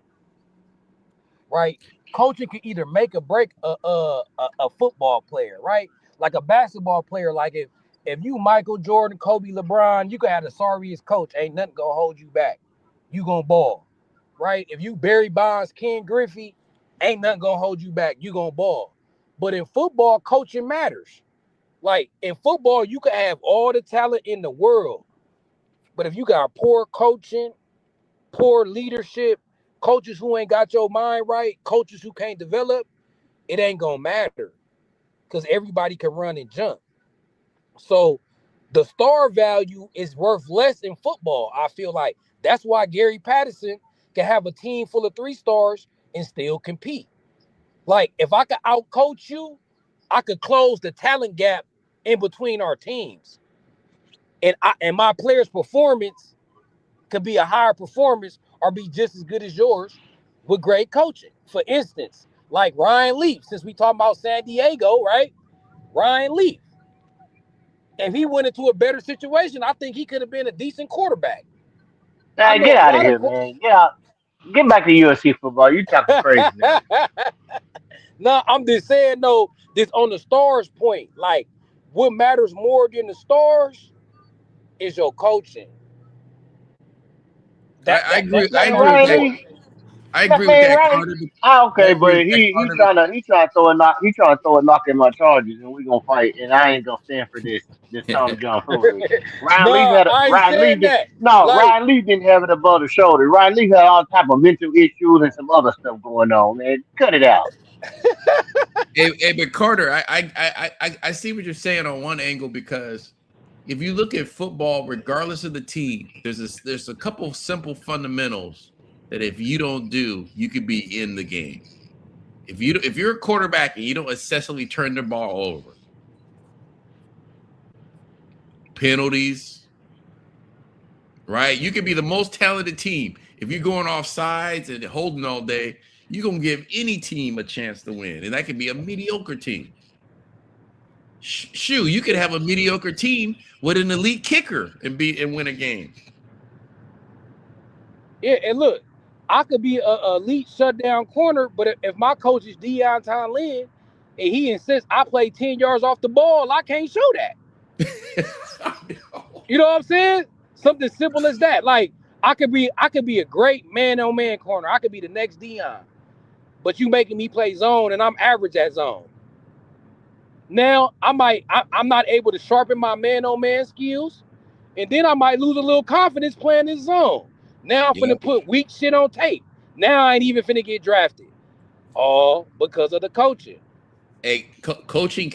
Right? Coaching can either make or break a football player, right? Like a basketball player. Like if you Michael Jordan, Kobe, LeBron, you can have the sorriest coach. Ain't nothing gonna hold you back. You gonna ball, right? If you Barry Bonds, Ken Griffey, ain't nothing gonna hold you back. You gonna ball. But in football, coaching matters. Like in football, you can have all the talent in the world, but if you got poor coaching, poor leadership, coaches who ain't got your mind right, coaches who can't develop, it ain't gonna matter because everybody can run and jump. So the star value is worth less in football. I feel like that's why Gary Patterson can have a team full of 3 stars and still compete. Like if I could outcoach you, I could close the talent gap in between our teams, and my players' performance could be a higher performance or be just as good as yours with great coaching. For instance, like Ryan Leaf, since we talking about San Diego, right? Ryan Leaf, if he went into a better situation, I think he could have been a decent quarterback. I Nah, know get a out of lot of here, man. Get out. Get back to USC football. You talking crazy now. no, I'm just saying though, this on the stars point, like what matters more than the stars is your coaching. I That's Man, on agree the with Ryan that. board. Lee. I That agree with man, that, Ryan. Carter. Ah, I okay, agree but with that, he Carter. trying to throw a knock. He trying to throw a knock in my charges, and we gonna fight. And I ain't gonna stand for this Tom John foolery. No, I ain't Ryan Lee saying did that. no Like, Ryan Lee didn't have it above the shoulder. Ryan Lee had all type of mental issues and some other stuff going on. Man, cut it out. But Carter, I see what you're saying on one angle, because if you look at football, regardless of the team, there's a couple simple fundamentals that if you don't do, you could be in the game. If you're a quarterback and you don't excessively turn the ball over, penalties, right? You could be the most talented team. If you're going off sides and holding all day, you're gonna give any team a chance to win, and that could be a mediocre team. Shoot, you could have a mediocre team with an elite kicker and win a game. yeah, and look, I could be a elite shutdown corner, but if my coach is Deion Lynn and he insists I play 10 yards off the ball, I can't show that. You know what I'm saying? Something simple as that. Like I could be a great man-on-man corner. I could be the next Deion, but you making me play zone and I'm average at zone. Now I'm not able to sharpen my man-on-man skills, and then I might lose a little confidence playing this zone. Now I'm Yep. finna put weak shit on tape. Now I ain't even finna get drafted. All because of the coaching. Coaching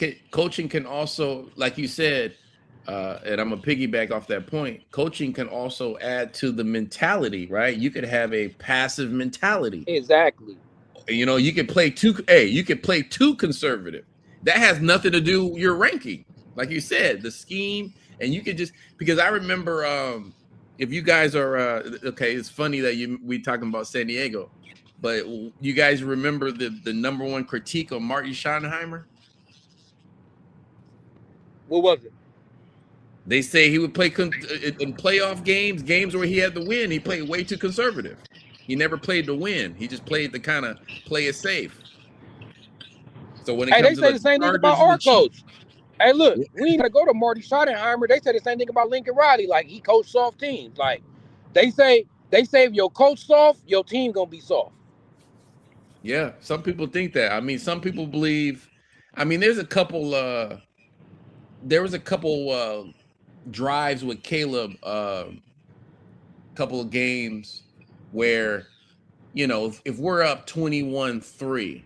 can also, like you said, and I'm gonna piggyback off that point. Coaching can also add to the mentality, right? You could have a passive mentality. Exactly. You can play too. Hey, you can play too conservative. That has nothing to do with your ranking, like you said, the scheme, and you could just, because I remember, if you guys are okay, it's funny that we talking about San Diego, but you guys remember the number one critique of Marty Schottenheimer? What was it? They say he would play in playoff games where he had to win. He played way too conservative. He never played to win. He just played to kind of play it safe. So when it Hey, they comes to say the the same thing about Chargers and the our Chiefs, coach. Hey, look, we ain't gotta go to Marty Schottenheimer. They say the same thing about Lincoln Riley. Like he coached soft teams. Like they say if your coach soft, your team gonna be soft. yeah, some people think that. I mean, some people believe. I mean, there was a couple drives with Caleb couple of games where, you know, if we're up 21-3,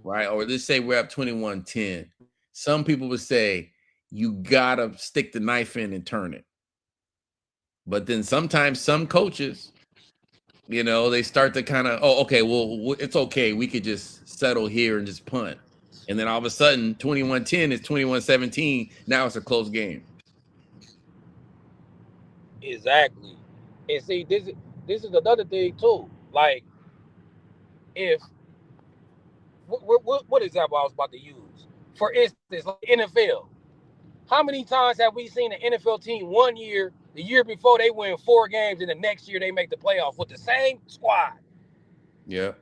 right? Or let's say we're up 21-10, some people would say you gotta stick the knife in and turn it. But then sometimes some coaches, you know, they start to kind of, oh, okay, well, it's okay. We could just settle here and just punt. And then all of a sudden, 21-10 is 21-17. Now it's a close game. Exactly. And see, this is another thing too. Like, if what example I was about to use? For instance, like NFL. How many times have we seen an NFL team one year, the year before they win 4 games, and the next year they make the playoffs with the same squad? Yeah.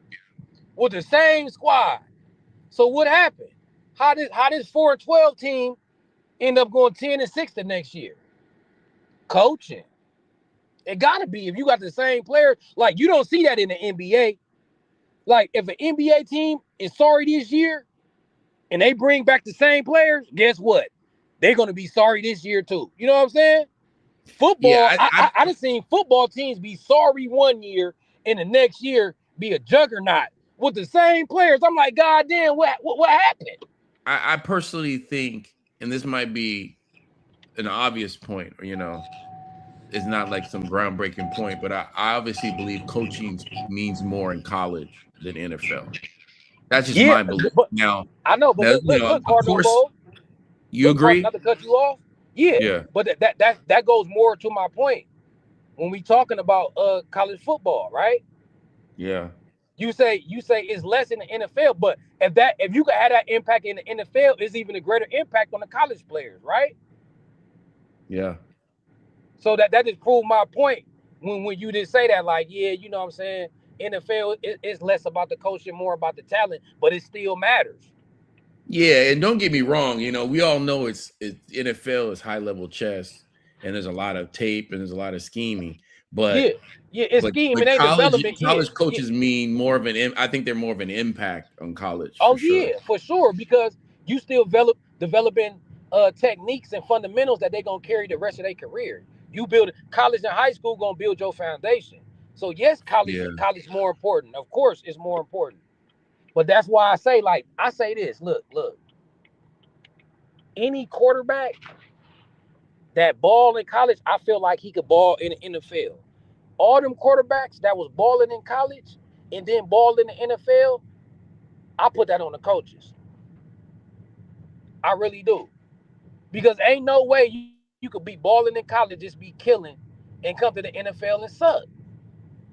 With the same squad. So what happened? How this 4-12 team end up going 10-6 the next year? Coaching. It gotta be. If you got the same players, like, you don't see that in the NBA. Like, if an NBA team is sorry this year and they bring back the same players, guess what? They're gonna be sorry this year too. You know what I'm saying? Football, Yeah, I done seen football teams be sorry one year and the next year be a juggernaut with the same players. I'm like, God damn, what happened? I personally think, and this might be an obvious point, or, you know, it's not like some groundbreaking point, but I obviously believe coaching means more in college than NFL. That's just Yeah, my belief. but Now, I know, but you know, look, of Cardinal course, Cole. you Not agree? to cut you off. Yeah, Yeah, but that goes more to my point when we talking about college football, right? yeah, You say it's less in the NFL, but if you could have that impact in the NFL, it's even a greater impact on the college players, right? yeah. So that just proved my point when you did say that, like, yeah, you know what I'm saying? NFL it's less about the coaching, more about the talent, but it still matters. Yeah, and don't get me wrong, you know, we all know it's NFL is high level chess, and there's a lot of tape and there's a lot of scheming, Yeah, but yeah, it's scheme, it ain't development. Yeah, college yeah. coaches mean more of I think they're more of an impact on college for Oh sure. yeah, for sure, because you still developing techniques and fundamentals that they're gonna carry the rest of their career. You build college and high school gonna build your foundation. So yes, Yeah, college more important. Of course, it's more important. But that's why I say this. Look, any quarterback that ball in college, I feel like he could ball in the NFL. All them quarterbacks that was balling in college and then ball in the NFL, I put that on the coaches. I really do. Because ain't no way you could be balling in college, just be killing, and come to the NFL and suck.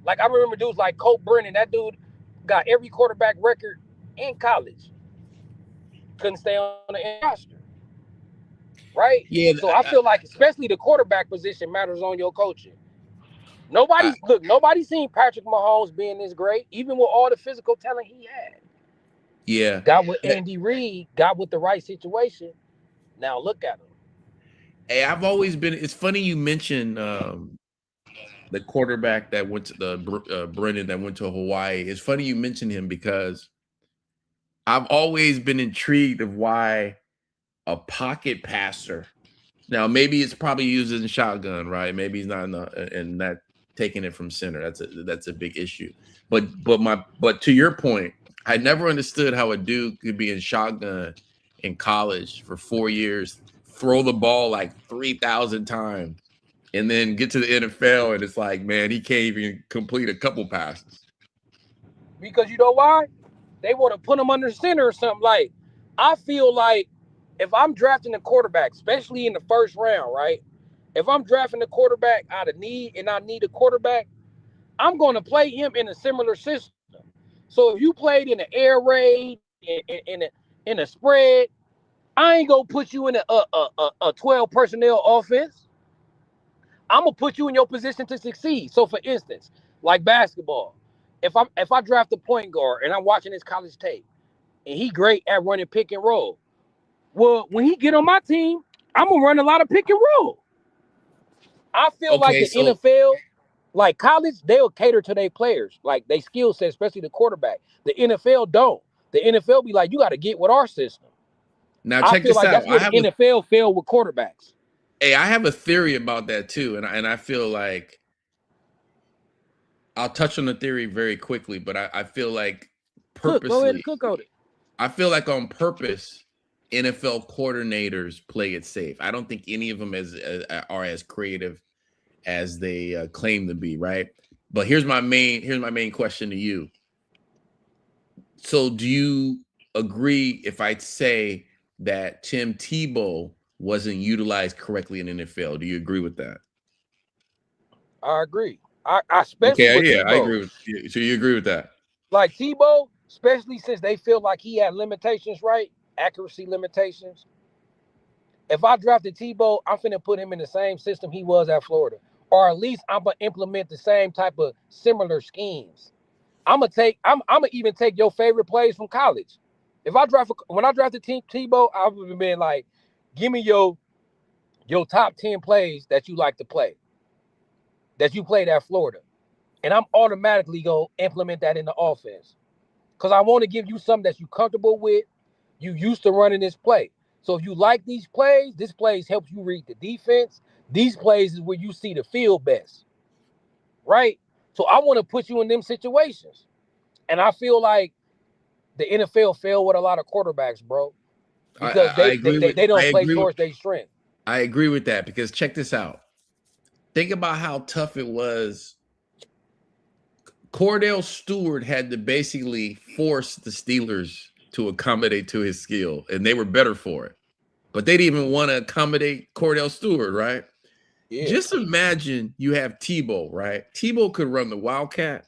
Like, I remember dudes like Colt Brennan. That dude got every quarterback record in college. Couldn't stay on the roster, right? yeah. So I feel like, especially the quarterback position, matters on your coaching. Nobody's seen Patrick Mahomes being this great, even with all the physical talent he had. Yeah. Got with Andy Reid, got with the right situation. Now look at him. Hey, I've always been. It's funny you mentioned the quarterback that went to the Brennan that went to Hawaii. It's funny you mentioned him because I've always been intrigued of why a pocket passer. Now, maybe it's probably using shotgun, right? Maybe he's not and not taking it from center. That's a big issue. But to your point, I never understood how a dude could be in shotgun in college for 4 years, throw the ball like 3,000 times, and then get to the NFL and it's like, man, he can't even complete a couple passes. Because you know why? They want to put him under center or something. Like, I feel like if I'm drafting a quarterback, especially in the first round, right? If I'm drafting a quarterback out of need and I need a quarterback, I'm going to play him in a similar system. So if you played in an air raid, in a spread, I ain't going to put you in a 12 personnel offense. I'm going to put you in your position to succeed. So for instance, like basketball, if I draft a point guard and I'm watching his college tape and he great at running pick and roll, well, when he get on my team, I'm gonna run a lot of pick and roll. I feel like Okay, the so NFL, like college, they'll cater to their players, like they skill set, especially the quarterback. The NFL don't. The NFL be like, you got to get with our system. now I check feel this like out. that's where the NFL failed with quarterbacks. Hey, I have a theory about that too, and I feel like I'll touch on the theory very quickly, but I feel like Go ahead and purposely, cook on it. I feel like on purpose, NFL coordinators play it safe. I don't think any of them are as creative as they claim to be, right? But here's my main question to you. So, do you agree if I say that Tim Tebow wasn't utilized correctly in the NFL? Do you agree with that? I agree. I especially Okay, with yeah, I Tebow. agree with you. So you agree with that? Like Tebow, especially since they feel like he had limitations, right? Accuracy limitations. If I drafted Tebow, I'm finna put him in the same system he was at Florida. Or at least I'm gonna implement the same type of similar schemes. I'm gonna even take your favorite plays from college. When I drafted Tebow, I would have been like, give me your top 10 plays that you like to play, that you played at Florida. And I'm automatically gonna implement that in the offense. Because I want to give you something that you're comfortable with. You used to running this play. So if you like these plays, this plays helps you read the defense. These plays is where you see the field best, right? So I want to put you in them situations. And I feel like the NFL failed with a lot of quarterbacks, bro, because I agree with they don't play towards their strength. I agree with that because check this out. Think about how tough it was. Cordell Stewart had to basically force the Steelers to accommodate to his skill, and they were better for it. But they didn't even want to accommodate Cordell Stewart, right? Yeah. Just imagine you have Tebow, right? Tebow could run the Wildcat.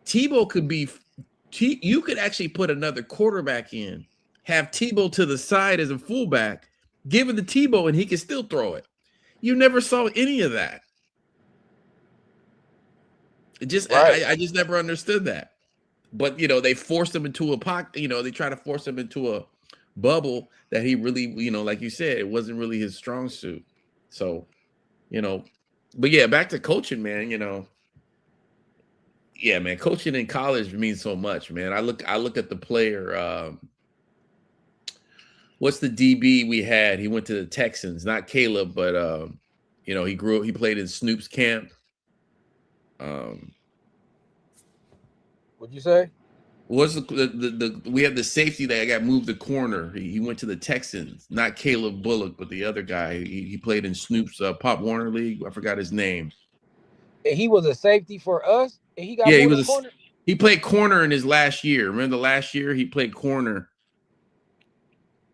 Tebow could be, you could actually put another quarterback in, have Tebow to the side as a fullback, give it to Tebow, and he can still throw it. You never saw any of that. It just, Right. I just never understood that. But they forced him into a pocket. They try to force him into a bubble that he really, like you said, it wasn't really his strong suit. So, but yeah, back to coaching, man. Yeah, man, coaching in college means so much, man. I look at the player. What's the DB we had? He went to the Texans, not Caleb, but he played in Snoop's camp. What'd you say? What's the we have the safety that got moved to corner. He went to the Texans, not Caleb Bullock, but the other guy. He played in Snoop's Pop Warner League. I forgot his name. And he was a safety for us, and he got Yeah, moved to corner. he played corner in his last year. Remember the last year he played corner,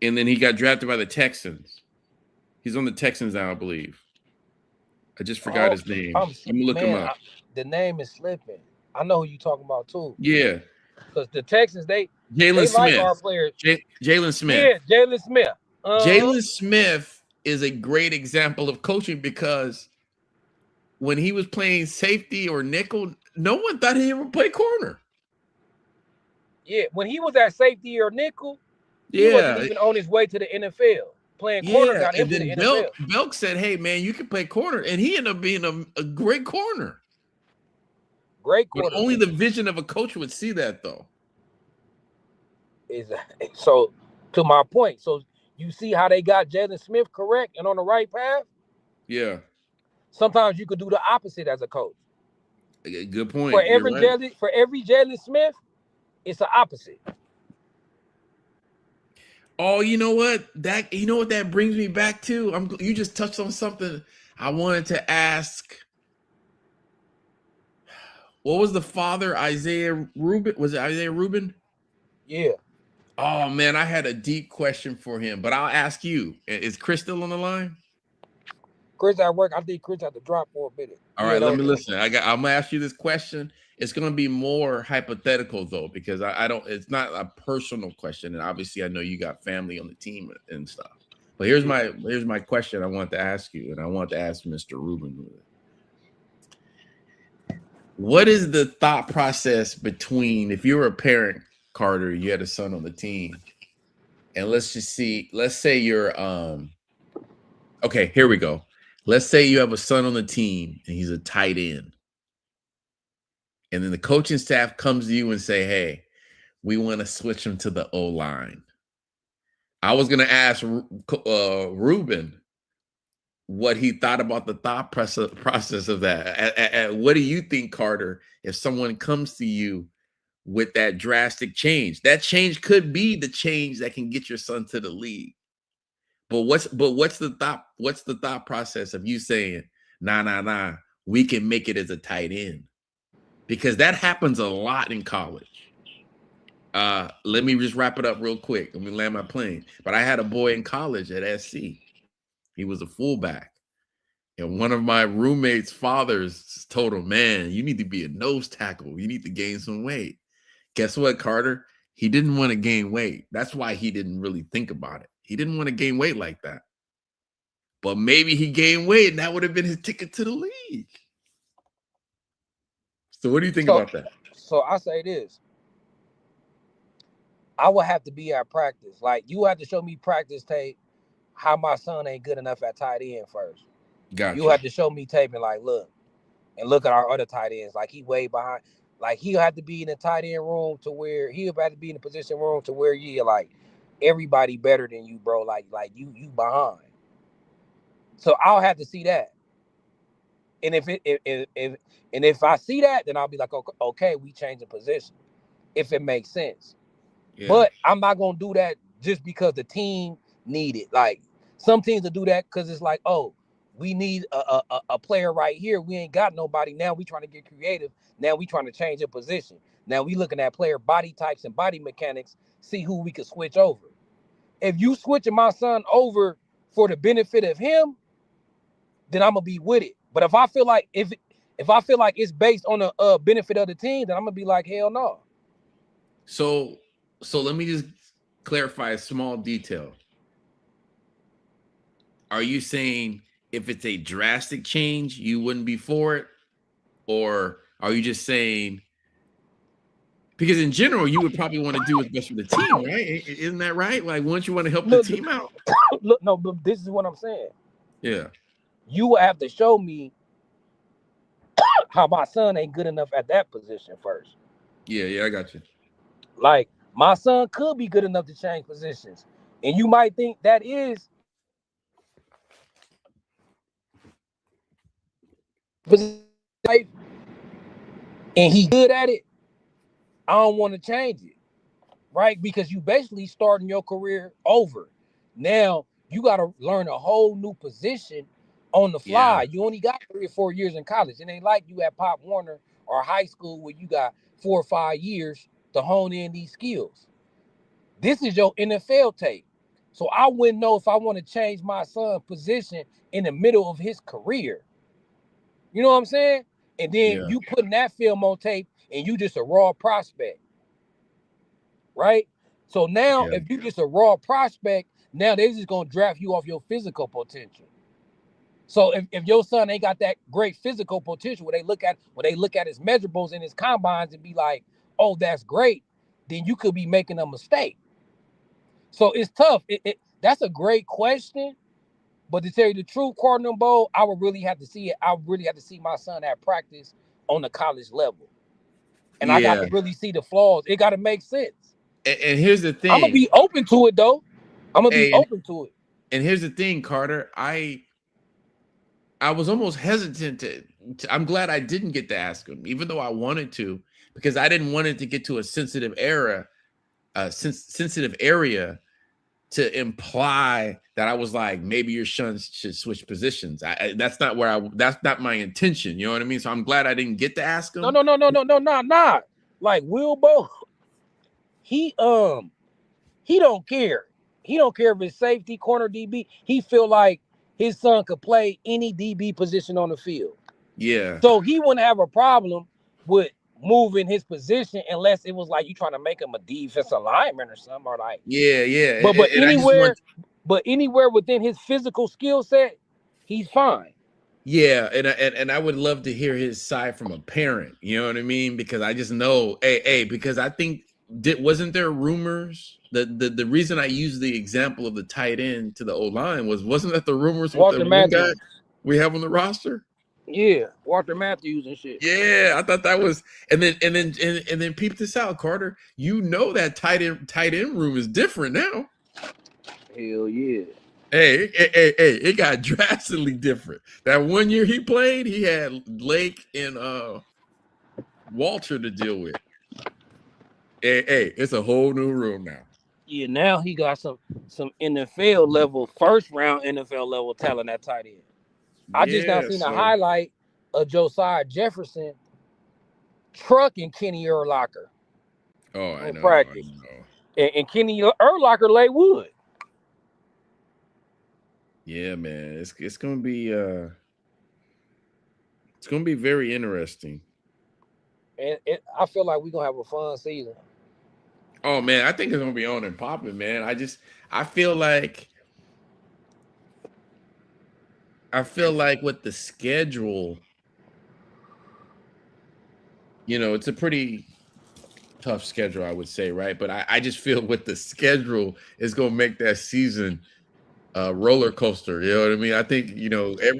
and then he got drafted by the Texans. He's on the Texans now, I believe. I just forgot his name. Let me look him up. The name is slipping. I know who you talking about too. Yeah, because the Texans Jalen Smith. like our players. Jalen Smith. Yeah, Jalen Smith. Jalen Smith is a great example of coaching because when he was playing safety or nickel, no one thought he ever played corner. Yeah, when he was at safety or nickel, he wasn't even on his way to the NFL. Playing corner got him to the NFL. Belk said, "Hey, man, you can play corner," and he ended up being a great corner. Great corner. But only the vision of a coach would see that, though. So, to my point, so you see how they got Jalen Smith correct and on the right path? Yeah. Sometimes you could do the opposite as a coach. Good point. For every Jalen Smith, it's the opposite. Oh, you know what? That brings me back to? You just touched on something I wanted to ask. What was the father, Isaiah Rubin? Was it Isaiah Rubin? Yeah. Oh, man, I had a deep question for him, but I'll ask you. Is Chris still on the line? Chris at work. I think Chris had to drop for a minute. All right, let me listen. I'm going to ask you this question. It's going to be more hypothetical, though, because it's not a personal question. And obviously, I know you got family on the team and stuff. But here's my question I want to ask you, and I want to ask Mr. Rubin. What is the thought process between, if you're a parent, Carter, you had a son on the team, and let's say you're okay, here we go. Let's say you have a son on the team and he's a tight end. And then the coaching staff comes to you and say, "Hey, we want to switch him to the O-line." I was going to ask Reuben, what he thought about the thought process of that. And what do you think, Carter, if someone comes to you with that drastic change? That change could be the change that can get your son to the league. But what's the thought process of you saying, nah, we can make it as a tight end? Because that happens a lot in college. Let me just wrap it up real quick. Let me land my plane. But I had a boy in college at SC. He was a fullback. And one of my roommates' fathers told him, man, you need to be a nose tackle. You need to gain some weight. Guess what, Carter? He didn't want to gain weight. That's why he didn't really think about it. He didn't want to gain weight like that. But maybe he gained weight and that would have been his ticket to the league. So what do you think about that? So I say this. I would have to be at practice. Like, you have to show me practice tape how my son ain't good enough at tight end first. Gotcha. You have to show me tape and like, look at our other tight ends. Like, he way behind. Like, he'll have to be in the tight end room to where he'll have to be in the position room to where you're like, everybody better than you, bro. Like you behind. So I'll have to see that. And if I see that, then I'll be like, okay, we change the position if it makes sense. Yeah. But I'm not gonna do that just because the team need it. Like, some teams will do that because it's like, oh, we need a player right here. We ain't got nobody. Now we trying to get creative. Now we trying to change a position. Now we looking at player body types and body mechanics, see who we can switch over. If you switching my son over for the benefit of him, then I'm gonna be with it. But if I feel like if I feel like it's based on the benefit of the team, then I'm gonna be like, hell no. So let me just clarify a small detail. Are you saying if it's a drastic change, you wouldn't be for it? Or are you just saying, because in general, you would probably want to do what's best for the team, right? Isn't that right? Like, once you want to help the team out? Look, no, but this is what I'm saying. Yeah. You will have to show me how my son ain't good enough at that position first. Yeah, I got you. Like, my son could be good enough to change positions. And you might think that is and he good at it. I don't want to change it, right? Because you basically starting your career over. Now you got to learn a whole new position on the fly. Yeah. You only got 3 or 4 years in college. It ain't like you at Pop Warner or high school where you got 4 or 5 years to hone in these skills. This is your NFL tape. So I wouldn't know if I want to change my son's position in the middle of his career. You know what I'm saying? And then you putting that film on tape and you just a raw prospect. Right? So now if you just a raw prospect, now they're just going to draft you off your physical potential. So if your son ain't got that great physical potential, when they look at his measurables and his combines and be like, oh, that's great, then you could be making a mistake. So it's tough. That's a great question. But to tell you the truth, Cardinal Bowl, I would really have to see it. I would really have to see my son at practice on the college level. And I got to really see the flaws. It got to make sense. And here's the thing. I'm going to be open to it, though. I'm going to be open to it. And here's the thing, Carter. I was almost hesitant to I'm glad I didn't get to ask him, even though I wanted to, because I didn't want it to get to a sensitive area to imply that I was like, maybe your son should switch positions. That's not my intention. You know what I mean? So I'm glad I didn't get to ask him. No, nah. Like, Wilbo, he don't care. He don't care if it's safety, corner, DB. He feel like his son could play any DB position on the field. Yeah. So he wouldn't have a problem with moving his position unless it was like you trying to make him a defensive lineman or something, or like But anywhere within his physical skill set, he's fine. Yeah, and I would love to hear his side from a parent. You know what I mean? Because I just know, because I think wasn't there rumors? The reason I used the example of the tight end to the O-line wasn't that the rumors with the one guy we have on the roster? Yeah, Walter Matthews and shit. Yeah, I thought that was, and then peep this out, Carter. You know that tight end room is different now. Hell yeah. Hey, it got drastically different. That one year he played, he had Lake and Walter to deal with. Hey, it's a whole new room now. Yeah, now he got some NFL level, first round NFL level talent at tight end. I just now Yeah, seen a so highlight of Josiah Jefferson trucking Kenny Urlacher I in know. practice. And Kenny Urlacher laid wood. Yeah, man. It's gonna be very interesting. And I feel like we're gonna have a fun season. Oh man, I think it's gonna be on and popping, man. I feel like with the schedule, it's a pretty tough schedule, I would say, right? But I just feel with the schedule is gonna make that season a roller coaster. You know what I mean? I think, every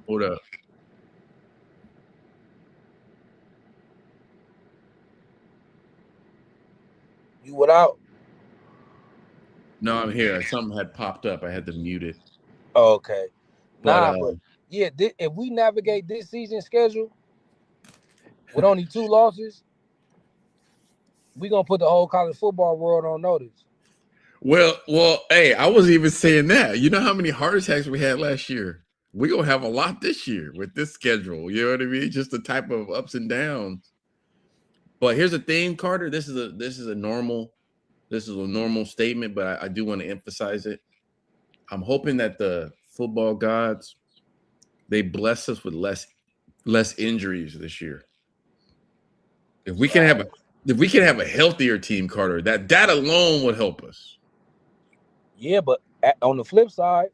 hold up. You without? No, I'm here. Something had popped up. I had to mute it. Oh, okay. But But yeah, if we navigate this season schedule with only 2 losses, we gonna put the whole college football world on notice. well, hey, I wasn't even saying that. You know how many heart attacks we had last year? We're gonna have a lot this year with this schedule. You know what I mean? Just the type of ups and downs. But here's the thing, Carter. This is a normal statement, but I do want to emphasize it. I'm hoping that the football gods, they bless us with less injuries this year. If we can have a healthier team, Carter, that alone would help us. Yeah, but on the flip side,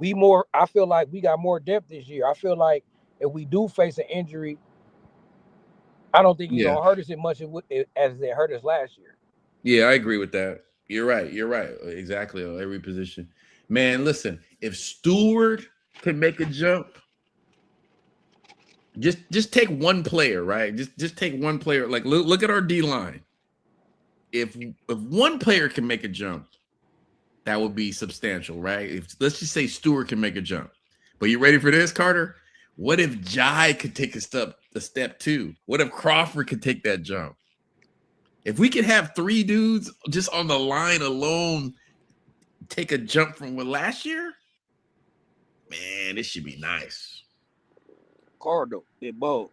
I feel like we got more depth this year. I feel like if we do face an injury, I don't think it's Yeah. gonna hurt us as much as it hurt us last year. Yeah, I agree with that. You're right. You're right. Exactly on every position. Man, listen, if Stewart can make a jump, just take one player, right? Just take one player. Like look at our D line. If one player can make a jump, that would be substantial, right? Let's just say Stewart can make a jump. But you ready for this, Carter? What if Jai could take a step too? What if Crawford could take that jump? If we could have 3 dudes just on the line alone take a jump from last year, man, this should be nice. Cardinal, Bo.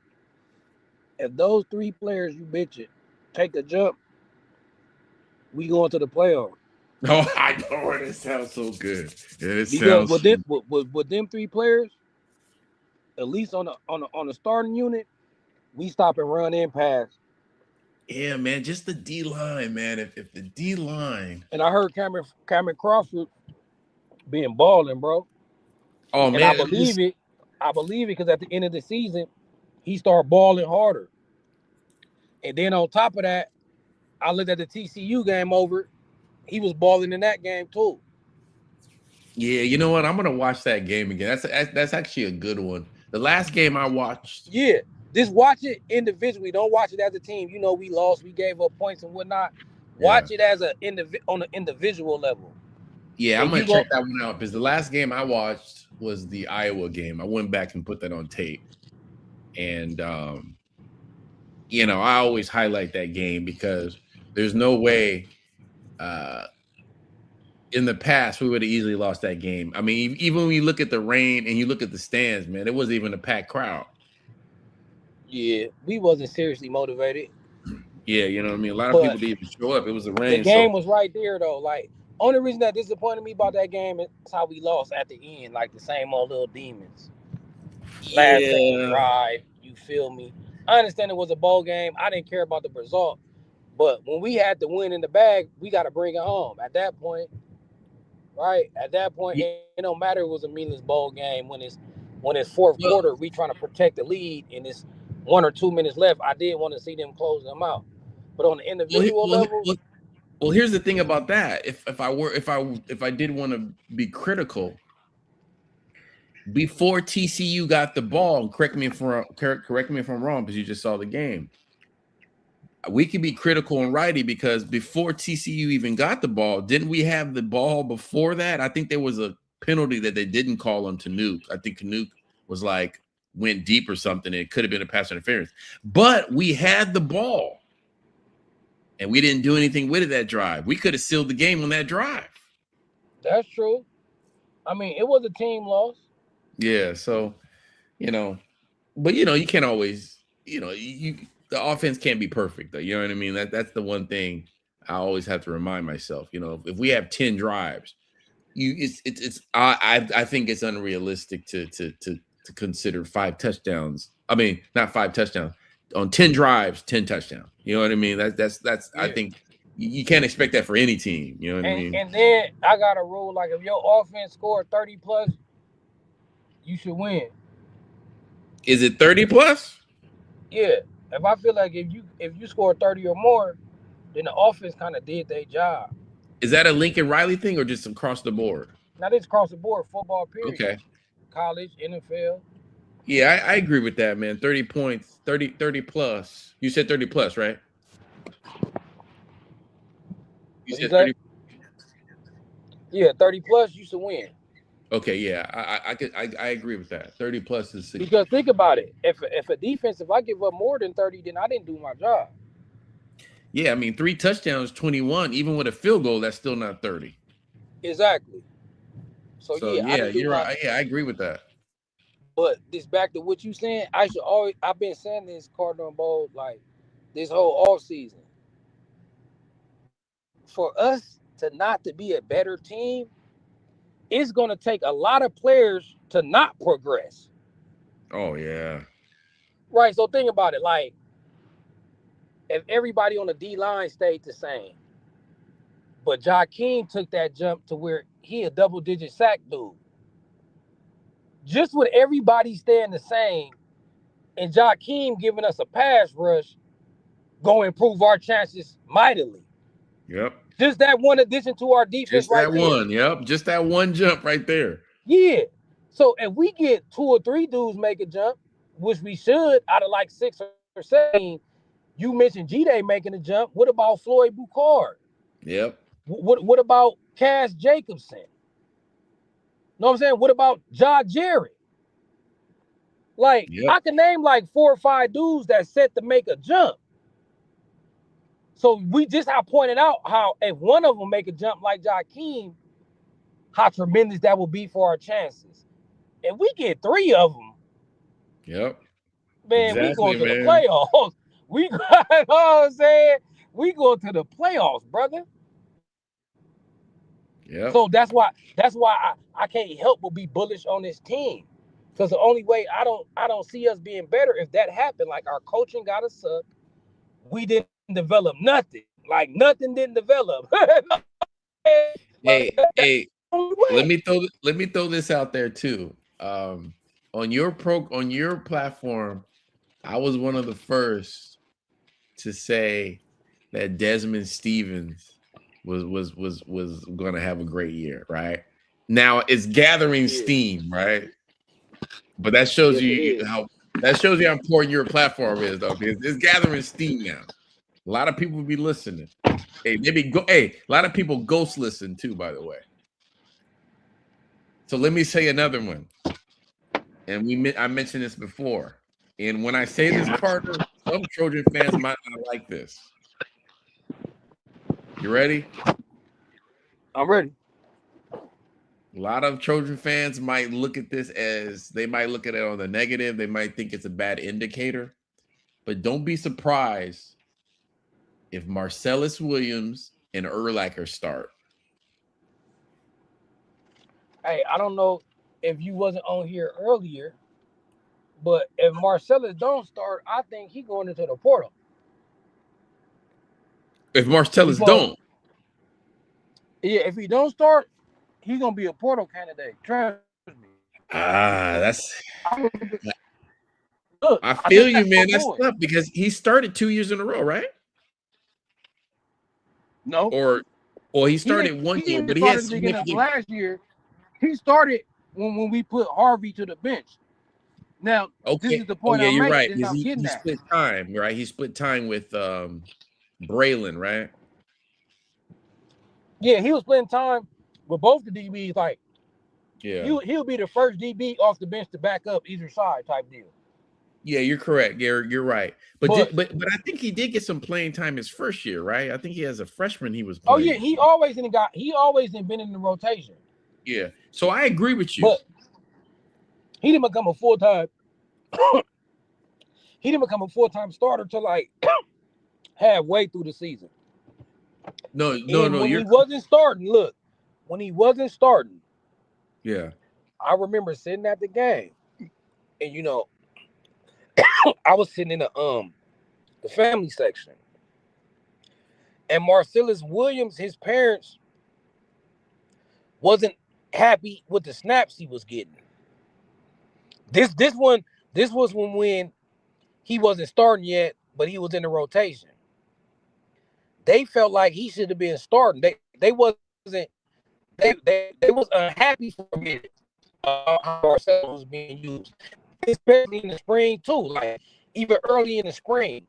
If those 3 players you mentioned take a jump, we going to the playoff. Oh, I know it sounds so good. Yeah, it Because sounds. with them 3 players, at least on the starting unit, we stop and run and pass. Yeah, man, just the D line, man. If the D line. And I heard Cameron Crawford being balling, bro. Oh And man, I believe it because at the end of the season, he started balling harder. And then on top of that, I looked at the TCU game over. He was balling in that game too. Yeah, you know what? I'm gonna watch that game again. That's actually a good one. The last game I watched. Yeah, just watch it individually. Don't watch it as a team. You know, we lost, we gave up points and whatnot. Watch it as on an individual level. Yeah, I'm gonna check that one out because the last game I watched was the Iowa game. I went back and put that on tape, and I always highlight that game because there's no way in the past we would have easily lost that game. I mean, even when you look at the rain and you look at the stands, man, it wasn't even a packed crowd. Yeah, we wasn't seriously motivated. Yeah, you know what I mean? A lot of people didn't even show up. It was the rain. The game was right there, though. Like, only reason that disappointed me about that game is how we lost at the end. Like, the same old little demons. Last second drive. You feel me? I understand it was a bowl game. I didn't care about the result. But when we had the win in the bag, we got to bring it home. At that point, right? At that point, it don't matter if it was a meaningless bowl game. When it's fourth quarter, we trying to protect the lead, and it's 1 or 2 minutes left. I did want to see them close them out. But on the individual level, well, here's the thing about that. If I did want to be critical, before TCU got the ball, correct me if I'm wrong, because you just saw the game. we can be critical on righty because before TCU even got the ball, didn't we have the ball before that? I think there was a penalty that they didn't call on Canuck. I think Canuck was like went deep or something. It could have been a pass interference, but we had the ball and we didn't do anything with it that drive. We could have sealed the game on that drive. That's true. I mean, it was a team loss. Yeah, so but you can't always, the offense can't be perfect though. You know what I mean? That's the one thing I always have to remind myself. If we have 10 drives, I think it's unrealistic to consider 5 touchdowns. I mean, not 5 touchdowns on 10 drives, 10 touchdowns. You know what I mean? That's Yeah. I think you can't expect that for any team. You know what I mean? And then I got a rule like if your offense scored 30 plus, you should win. Is it 30 plus? Yeah. If I feel like if you score 30 or more, then the offense kind of did their job. Is that a Lincoln Riley thing or just across the board? Now this across the board, football period. Okay. College, NFL. Yeah, I agree with that, man. 30 points, 30 plus. You said 30 plus, right? You said 30. Yeah, 30 plus, you should win. Okay, yeah, I agree with that. 30 plus is 60. Because think about it. If a defense, if I give up more than 30, then I didn't do my job. Yeah, I mean 3 touchdowns, 21. Even with a field goal, that's still not 30. Exactly. So yeah, you're right. Yeah, I agree with that. But this back to what you saying, I've been saying this Cardinal Bowl like this whole off season. For us to be a better team, it's going to take a lot of players to not progress. Oh, yeah. Right, so think about it. Like, if everybody on the D-line stayed the same, but Jakeem took that jump to where he a double-digit sack dude. Just with everybody staying the same and Jakeem giving us a pass rush, going to improve our chances mightily. Yep. Just that one addition to our defense just that one. Yep. Just that one jump right there. Yeah. So if we get 2 or 3 dudes make a jump, which we should out of like 6 or 7, you mentioned G-Day making a jump. What about Floyd Boucard? Yep. What about Cass Jacobson? Know what I'm saying? What about Josh Jarrett? Like, yep. I can name like 4 or 5 dudes that's set to make a jump. So I pointed out how if one of them make a jump like Jakeem, how tremendous that will be for our chances. If we get 3 of them, yep, man, exactly, we going to the playoffs. You know what I'm saying? We go to the playoffs, brother. Yeah. So that's why I can't help but be bullish on this team. Because the only way I don't see us being better if that happened. Like our coaching got us suck. We didn't develop nothing. Like nothing didn't develop. Hey, let me throw this out there too. On your platform, I was one of the first to say that Desmond Stevens was going to have a great year, right? Now it's gathering steam, right? But that shows you how important your platform is, though, because it's gathering steam now. A lot of people will be listening. A lot of people ghost listen too, by the way. So let me say another one. And I mentioned this before. And when I say this, Carter, some Trojan fans might not like this. You ready? I'm ready. A lot of Trojan fans might look at this as they might look at it on the negative. They might think it's a bad indicator. But don't be surprised if Marcellus Williams and Urlacher start. Hey, I don't know if you wasn't on here earlier, but if Marcellus don't start, I think he going into the portal. If Marcellus don't? Yeah, if he don't start, he's going to be a portal candidate. Trust me. That's... Look, I feel you, man. That's tough because he started 2 years in a row, right? No. Or he started one year, but he had last year. He started when we put Harvey to the bench. Now, this Okay. is the Oh point yeah, I'm you're making. right. This is Because I'm he getting at. split time, right? He split time with Braylon, right? Yeah, he was playing time with both the DBs. Like Yeah. he'll be the first DB off the bench to back up either side type deal. Yeah, you're correct. You're right. But But but I think he did get some playing time his first year, right? I think he as a freshman he was oh yeah, playing. he always been in the rotation. Yeah. So I agree with you. But he didn't become a full time. He didn't become a full time starter till like halfway through the season. And No, when you're he wasn't starting, when he wasn't starting, yeah. I remember sitting at the game, and I was sitting in the family section, and Marcellus Williams, his parents wasn't happy with the snaps he was getting. This was when he wasn't starting yet, but he was in the rotation. They felt like he should have been starting. They wasn't they was unhappy for a minute how Marcellus was being used, especially in the spring too. Like even early in the spring,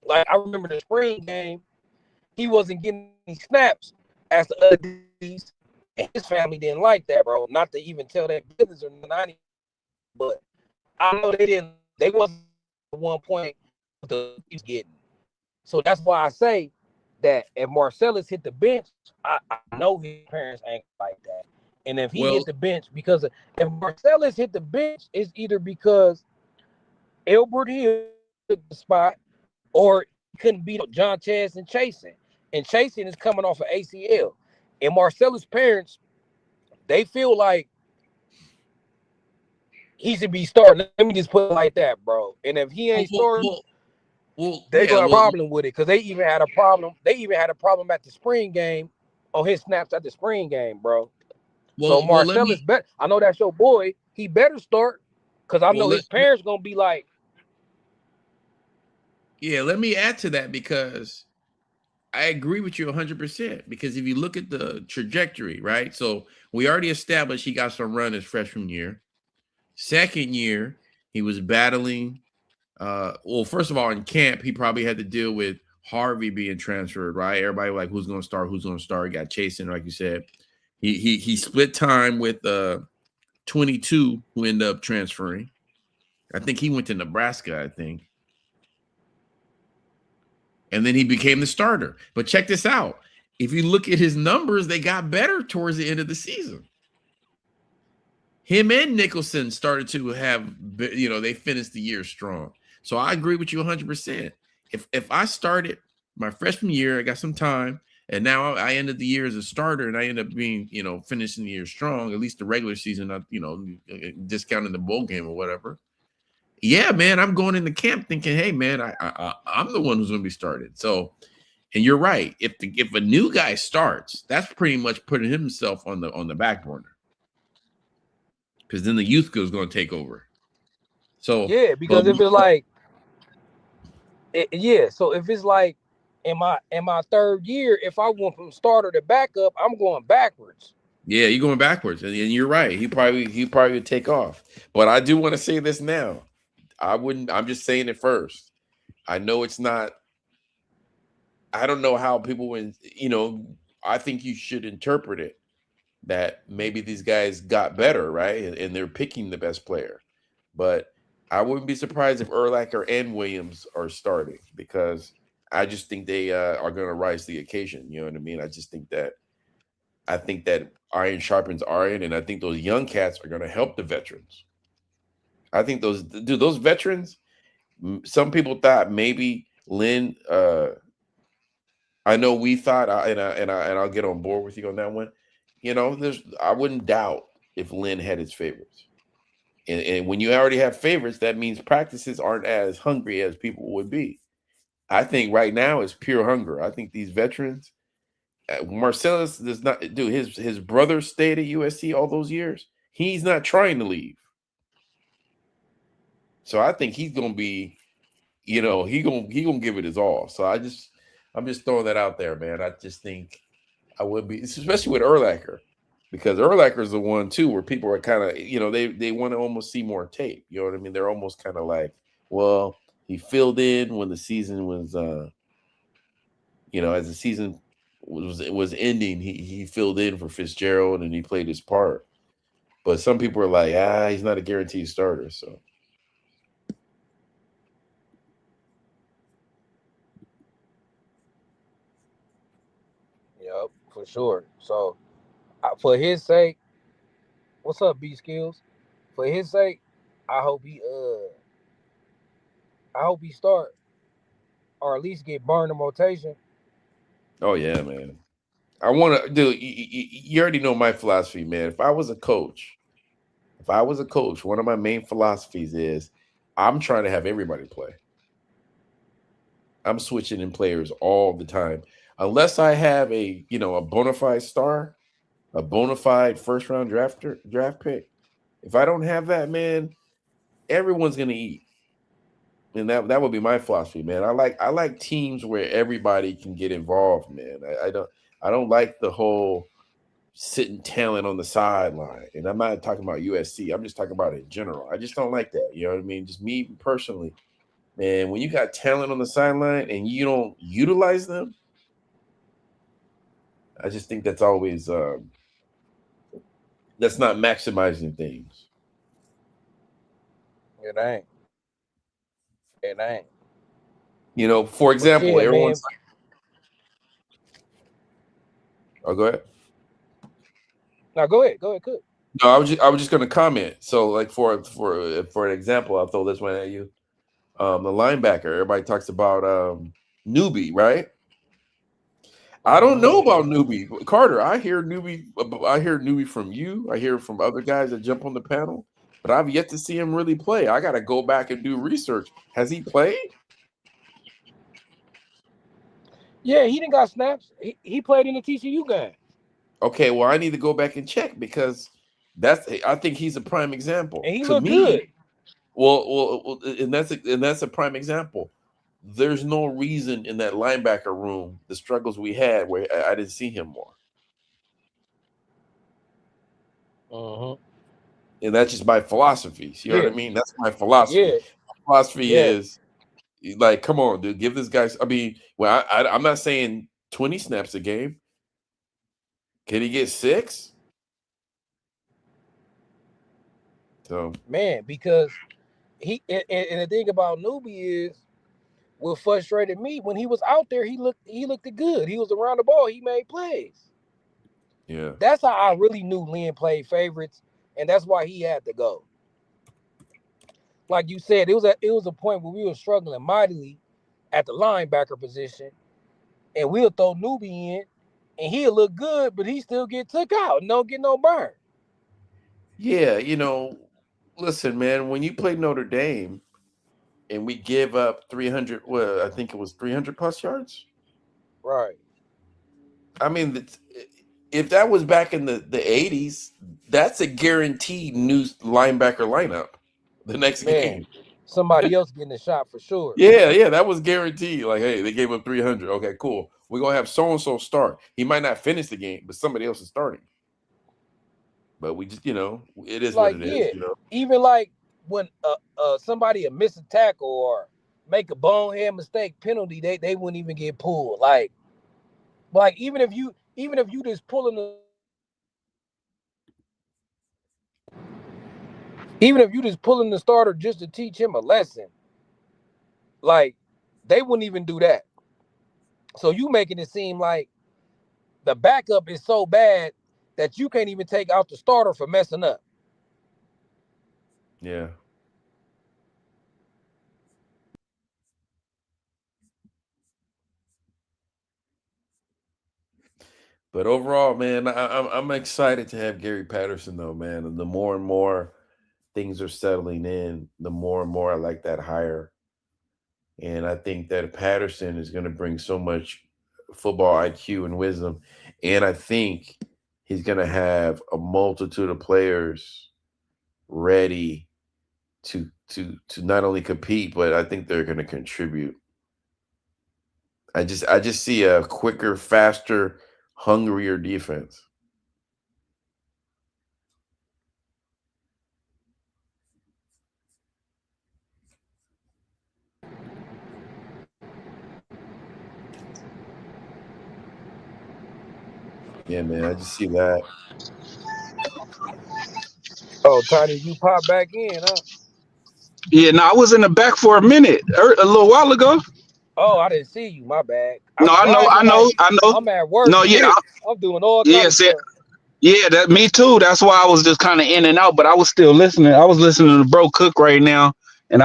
like I remember the spring game, he wasn't getting any snaps as the other D's, and his family didn't like that, bro. Not to even tell that business or not, but I know they didn't. They wasn't at one point the he's getting. So that's why I say that if Marcellus hit the bench, I know his parents ain't like that. And if he hit Well, the bench if Marcellus hit the bench, it's either because Elbert Hill took the spot or he couldn't beat up John Chaz and Chasen. And Chasen is coming off of ACL. And Marcellus' parents, they feel like he should be starting. Let me just put it like that, bro. And if he ain't starting, they yeah. gonna have a Well, problem with it because they even had a problem. They even had a problem at the spring game on his snaps at the spring game, bro. So let Marcellus, me I know that's your boy. He better start because I well know his parents gonna be like, let me add to that because I agree with you 100% because if you look at the trajectory, right? So we already established he got some run his freshman year. Second year, he was battling. Well, first of all, in camp, he probably had to deal with Harvey being transferred, right? Everybody like, who's going to start? Who's going to start? He got chasing, like you said. He split time with 22, who ended up transferring. I think he went to Nebraska, I think. And then he became the starter. But check this out. If you look at his numbers, they got better towards the end of the season. Him and Nicholson started to have, they finished the year strong. So I agree with you 100%. If I started my freshman year, I got some time, and now I ended the year as a starter, and I end up being, finishing the year strong, at least the regular season, not, discounting the bowl game or whatever. Yeah, man, I'm going into camp thinking, hey, man, I'm the one who's going to be started. So, and you're right. If a new guy starts, that's pretty much putting himself on the back burner. Because then the youth is going to take over. So yeah, because if it's like, so if it's like in my third year, if I went from starter to backup, I'm going backwards. Yeah, you're going backwards, and you're right. He probably would take off. But I do want to say this now. I wouldn't. I'm just saying it first. I know it's not. I don't know how people would. I think you should interpret it that maybe these guys got better, right? And they're picking the best player. But I wouldn't be surprised if Urlacher and Williams are starting because I just think they are going to rise to the occasion. You know what I mean? I think that iron sharpens iron, and I think those young cats are going to help the veterans. I think those veterans. Some people thought maybe Lynn. I know we thought, and I'll get on board with you on that one. I wouldn't doubt if Lynn had his favorites. And when you already have favorites, that means practices aren't as hungry as people would be. I think right now it's pure hunger. I think these veterans, Marcellus does not do his brother stayed at USC all those years. He's not trying to leave. So I think he's gonna be, he gonna give it his all. So I'm just throwing that out there, man. I just think I would be, especially with Urlacher. because Urlacher's the one too where people are kind of, they want to almost see more tape. You know what I mean? They're almost kind of like, well, he filled in when the season was, as the season was ending, he filled in for Fitzgerald and he played his part. But some people are like, he's not a guaranteed starter. So Yep, for sure. So for his sake, what's up, B Skills? For his sake, I hope he I hope he start or at least get burned in rotation. oh yeah, man. I want to do. You already know my philosophy, man. If I was a coach, one of my main philosophies is I'm trying to have everybody play. I'm switching in players all the time, unless I have a bona fide star, a bona fide first round draft pick. If I don't have that, man, everyone's gonna eat, and that would be my philosophy, man. I like teams where everybody can get involved, man. I don't like the whole sitting talent on the sideline. And I'm not talking about USC. I'm just talking about it in general. I just don't like that. You know what I mean? Just me personally, man, when you got talent on the sideline and you don't utilize them, I just think that's always that's not maximizing things. It ain't. It ain't. For But example, yeah, man. everyone's oh go ahead. Now go ahead. Go ahead, cook. No, I was just gonna comment. So like for an example, I'll throw this one at you. The linebacker, everybody talks about newbie, right? I don't know about newbie Carter. I hear newbie. I hear newbie from you. I hear from other guys that jump on the panel, but I've yet to see him really play. I got to go back and do research. Has he played? Yeah, he didn't got snaps. He played in the TCU game. Okay, well I need to go back and check because I think he's a prime example And he to looked me. good. Well, and that's a prime example. There's no reason in that linebacker room the struggles we had where I didn't see him more. Mm-hmm. And that's just my philosophy. You know Yeah. what I mean? That's my philosophy. Yeah. My philosophy Yeah. is like, come on, dude, give this guy. I mean, well, I'm not saying 20 snaps a game. Can he get 6? So, Man, because and the thing about newbie is what frustrated me when he was out there, he looked good. He was around the ball, he made plays. yeah, That's how I really knew Lynn played favorites, and that's why he had to go. Like you said, it was a point where we were struggling mightily at the linebacker position, and we'll throw newbie in, and he'll look good, but he still get took out and don't get no burn. yeah. Listen, man, when you play Notre Dame and we give up 300, well, I think it was 300 plus yards. Right. I mean, if that was back in the 80s, that's a guaranteed new linebacker lineup the next Man, game. somebody else getting a shot for sure. Yeah, that was guaranteed. Like, hey, they gave up 300. Okay, cool. We're gonna have so and so start. He might not finish the game, but somebody else is starting. But we just, it is what Like, it is. yeah, even like when somebody a miss a tackle or make a bonehead mistake penalty, they wouldn't even get pulled. Like even if you just pulling the even if you just pulling the starter just to teach him a lesson, like they wouldn't even do that. So you making it seem like the backup is so bad that you can't even take out the starter for messing up. Yeah. But overall, man, I'm excited to have Gary Patterson though, man. And the more and more things are settling in, the more and more I like that hire. And I think that Patterson is going to bring so much football IQ and wisdom. And I think he's going to have a multitude of players ready to not only compete, but I think they're going to contribute. I just see a quicker, faster, hungrier defense. Yeah, man. I just see that. Oh, Tiny, you pop back in, huh? Yeah, no, I was in the back for a minute, a little while ago. Oh, I didn't see you. My bad. No, I'm driving like I know. I'm at work No, yeah, shit. I'm doing all kind yeah, of see, stuff. yeah, that me too. That's why I was just kind of in and out, but I was still listening. I was listening to Bro Cook right now, and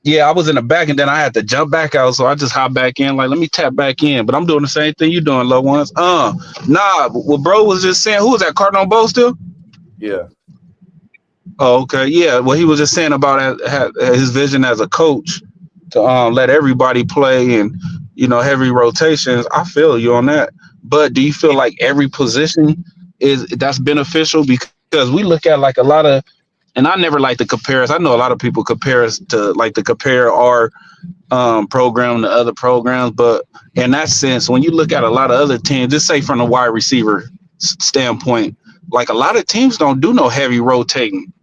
yeah, I was in the back, and then I had to jump back out, so I just hopped back in. Like, let me tap back in, but I'm doing the same thing you doing, loved ones. Nah, what Bro was just saying. Who was that? Cardinal Bo still? Yeah. Oh, okay, yeah. Well, he was just saying about his vision as a coach to let everybody play and heavy rotations. I feel you on that, but do you feel like every position that's beneficial? Because we look at like a lot of, and I never like to compare us. I know a lot of people compare us to like to compare our program to other programs, but in that sense, when you look at a lot of other teams, just say from the wide receiver standpoint, like a lot of teams don't do no heavy rotating.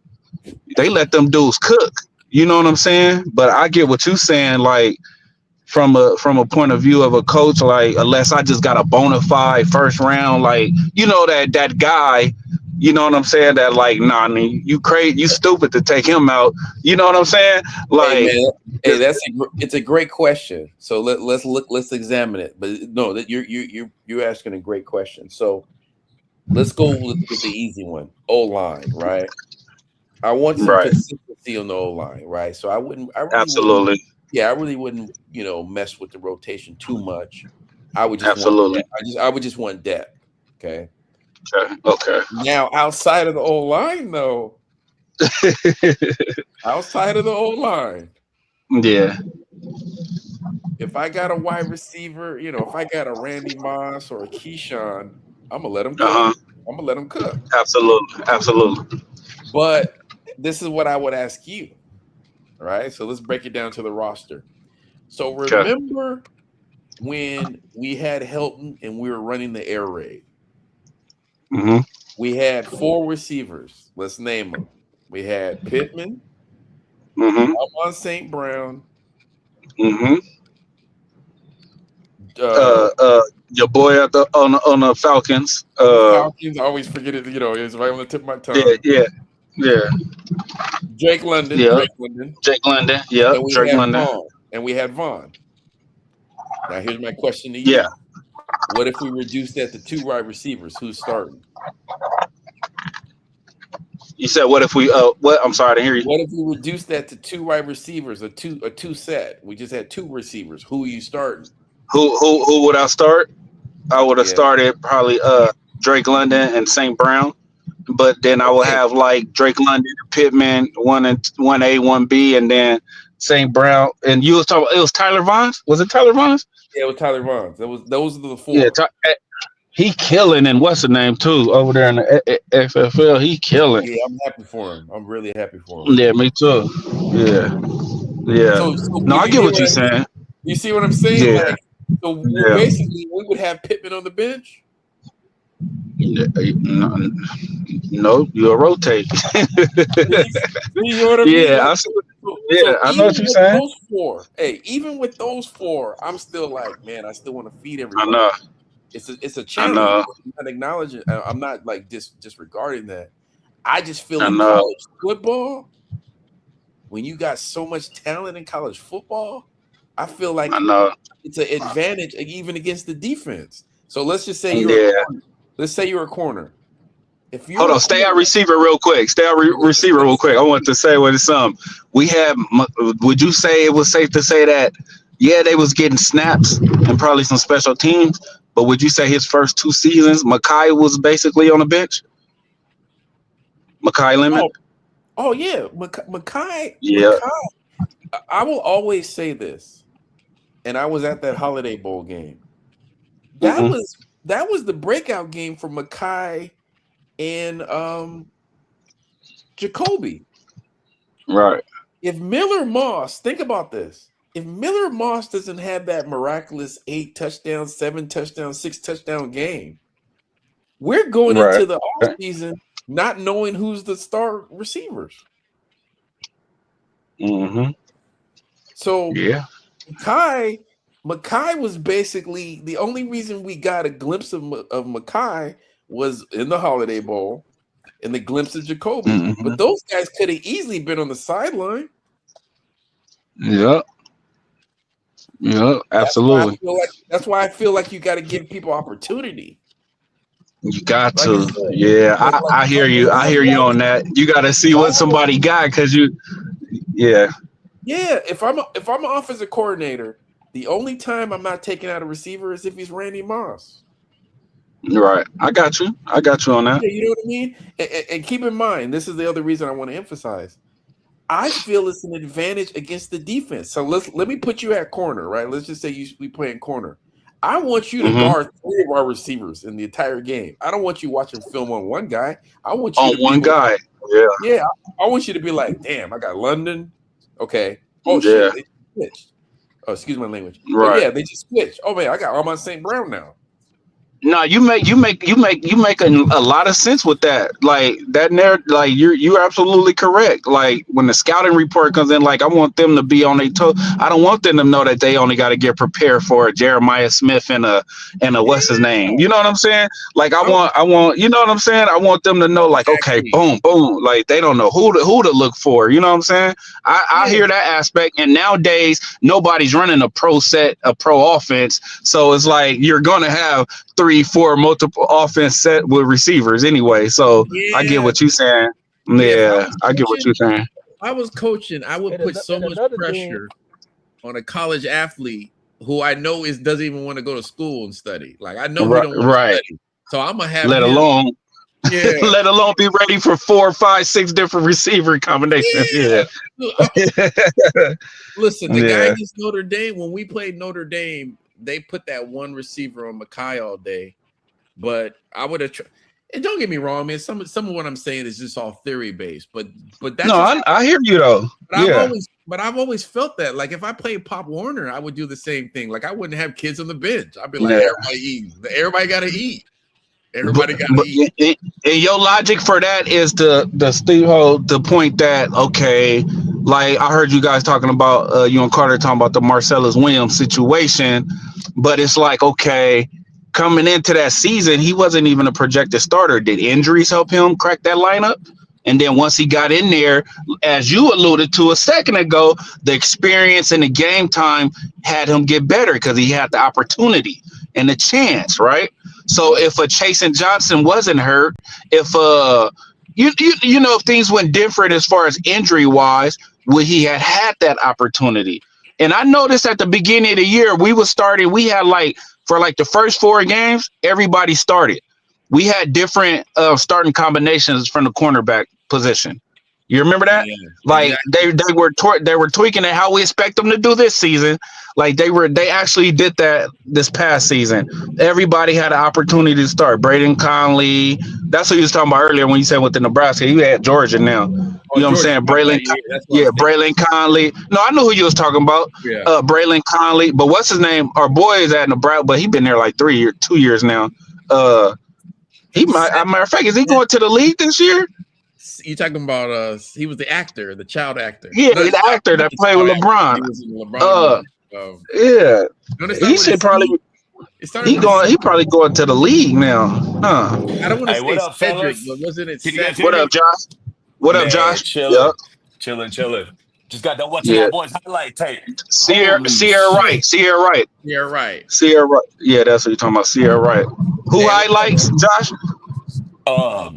They let them dudes cook. You know what I'm saying? But I get what you're saying, like from a point of view of a coach, like unless I just got a bona fide first round, like that guy, you know what I'm saying? That like, nah, I mean, you crazy, you stupid to take him out. You know what I'm saying? Hey Like, man, hey, it's a great question. So let's examine it. But no, that you're asking a great question. So let's go with the easy one. O-line, right? I want some right, consistency on the O-line, right? So I really wouldn't, absolutely, yeah, I really wouldn't, mess with the rotation too much. I would just want absolutely. depth. I would just want depth. Okay. Okay. Now outside of the O-line, though, outside of the O-line, Yeah. if I got a wide receiver, if I got a Randy Moss or a Keyshawn, I'm gonna let him Uh cook. huh. I'm gonna let him cook. Absolutely. Absolutely. But this is what I would ask you. All right. So let's break it down to the roster. So Okay. remember when we had Helton and we were running the air raid? Mhm. We had four receivers. Let's name them. We had Pittman, Mhm. Amon St. Brown, Mhm. uh, Your boy at on the Falcons. the Falcons. I always forget it. It's right on the tip of my Yeah. tongue. Yeah. Yeah. Drake London, Yeah. Drake London, Jake London. Yeah. and we Drake had London. Vaughn, and we had Vaughn. Now here's my question to Yeah. you: what if we reduce that to two wide receivers? Who's starting? You said what if we what? I'm sorry to hear you. What if we reduce that to two wide receivers, a two set? We just had two receivers. Who are you starting? Who would I start? I would have Yeah. started probably Drake London and St. Brown, but then I would Okay. have like Drake London, Pittman, 1A, 1B, and then St. Brown. And you was talking. It was Tyler Vaughns. Was it Tyler Vaughns? Yeah, with Tyler Vaughn. Those are the Yeah. four. He killing and what's the name too over there in the FFL. He killing. Yeah, I'm happy for him. I'm really happy for him. Yeah, me too. Yeah, yeah. So No, I you get get what you're what saying. you see what I'm saying? Yeah, Like, so well, yeah. basically, we would have Pittman on the bench. No, no, you'll rotate. You know what I mean? Yeah, Like, I see. so Yeah, I know what even you're with saying. those four, hey, even with those four, I'm still like, man, I still want to feed I everybody. know. It's a I challenge. know. I'm not acknowledging. I'm not like disregarding that. I just feel I in know. college football, when you got so much talent in college football, I feel I like know. it's an advantage even against the defense. So let's just say you're a Yeah. corner. Let's say you're a corner. If Hold you're a on. Stay corner, at receiver real quick. Stay at receiver real quick. I want to say what it's we have. Would you say it was safe to say that? Yeah, they was getting snaps and probably some special teams. But would you say his first two seasons, Makai was basically on the bench? Makai Lemon? oh, oh yeah, Makai, Yeah. I will always say this, and I was at that Holiday Bowl game. That Hmm. was that was the breakout game for Makai and Jacoby. Right. If Miller Moss, think about this. If Miller Moss doesn't have that miraculous 8 touchdown, 7 touchdown, 6 touchdown game, we're going Right. into the offseason not knowing who's the star receivers. Hmm. So Yeah. Kai Makai was basically the only reason we got a glimpse of Makai was in the Holiday Bowl and the glimpse of Jacoby. Mm-hmm. But those guys could have easily been on the sideline. Yep. Yep. Absolutely. That's why I feel like you got to give people opportunity. You got Like to. I said, Yeah. I hear you. I hear you on that. You got to see what somebody got because you. Yeah. Yeah. If I'm an offensive coordinator, the only time I'm not taking out a receiver is if he's Randy Moss. Right. I got you. I got you on that. Yeah, you know what I mean? And keep in mind, this is the other reason I want to emphasize. I feel it's an advantage against the defense. So let me put you at corner, right? Let's just say we playing corner. I want you to guard 3 of our receivers in the entire game. I don't want you watching film on one guy. I want you on to one guy. Yeah. Yeah. I want you to be like, damn, I got London. Okay. Oh Yeah. shit, they switched. Oh, excuse my language. Right. But yeah, they just switched. Oh man, I got Armand St. Brown now. No, you make a lot of sense with that. Like that narrative, like you're absolutely correct. Like when the scouting report comes in, like I want them to be on their toe. I don't want them to know that they only got to get prepared for a Jeremiah Smith and a what's his name. You know what I'm saying? Like I want you know what I'm saying? I want them to know like okay, boom, boom. Like they don't know who to look for. You know what I'm saying? I hear that aspect. And nowadays nobody's running a pro offense, so it's like you're gonna have 3-4 multiple offense set with receivers anyway. So I get what you're saying. Yeah, I get what you're saying. If I was coaching, I would put so much pressure on a college athlete who I know doesn't even want to go to school and study. Like I know he don't want to study. So I'm gonna have let alone be ready for 4, 5, 6 different receiver combinations. Yeah. Listen, the guy against Notre Dame, when we played Notre Dame, they put that one receiver on Makai all day, but I would have. And don't get me wrong, man. Some of what I'm saying is just all theory based, but that's I hear you though. But I've always felt that. Like if I played Pop Warner, I would do the same thing. Like I wouldn't have kids on the bench. I'd be like, everybody eat. Everybody got to eat. Everybody got to eat. And your logic for that is the point that okay, like I heard you guys talking about you and Carter talking about the Marcellus Williams situation, but it's like okay, coming into that season, he wasn't even a projected starter. Did injuries help him crack that lineup? And then once he got in there, as you alluded to a second ago, the experience and the game time had him get better because he had the opportunity and the chance, right? So if a Chasen Johnson wasn't hurt, if if things went different as far as injury wise, would he had that opportunity? And I noticed at the beginning of the year, we had for the first 4 games, everybody started. We had different starting combinations from the cornerback position. You remember that? Yeah, exactly. they were tweaking at how we expect them to do this season. Like they actually did that this past season. Everybody had an opportunity to start. Braden Conley. That's what you was talking about earlier when you said with the Nebraska. You had Georgia now. You know what I'm saying? Braylon Conley. No, I know who you was talking about. Yeah. Braylon Conley. But what's his name? Our boy is at Nebraska, but he been there like 2 years now. He might. As a matter of fact, is he going to the league this year? You talking about he was the actor, the child actor. Yeah, the actor that played with LeBron. He was in LeBron. Yeah. He should probably he probably going to the league now. Huh. I don't want to say Cedric, but wasn't it Cedric? What up, Josh? What up, Josh? Chilling. Just got done watching that boy's highlight tape. Sierra Wright. Yeah, that's what you're talking about. Sierra Wright. Who highlights, Josh?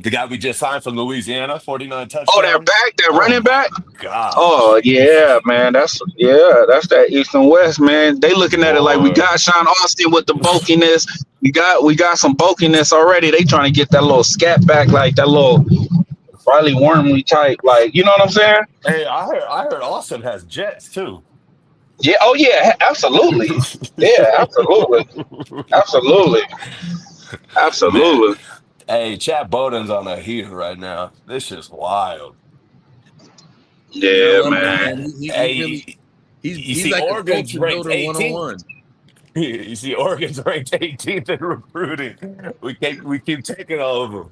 The guy we just signed from Louisiana, 49 touchdowns. Oh, that running back? God. Oh, yeah, man. That's that East and West, man. They looking at it like we got Sean Austin with the bulkiness. We got some bulkiness already. They trying to get that little scat back, like that little Riley Wormley type, like, you know what I'm saying? Hey, I heard Austin has jets too. Yeah, oh yeah, absolutely. Yeah, absolutely. Man. Hey, Chad Bowden's on a heater right now. This is wild. Yeah, man. He's like Oregon's ranked 18th. You see, Oregon's ranked 18th in recruiting. We keep taking all of them.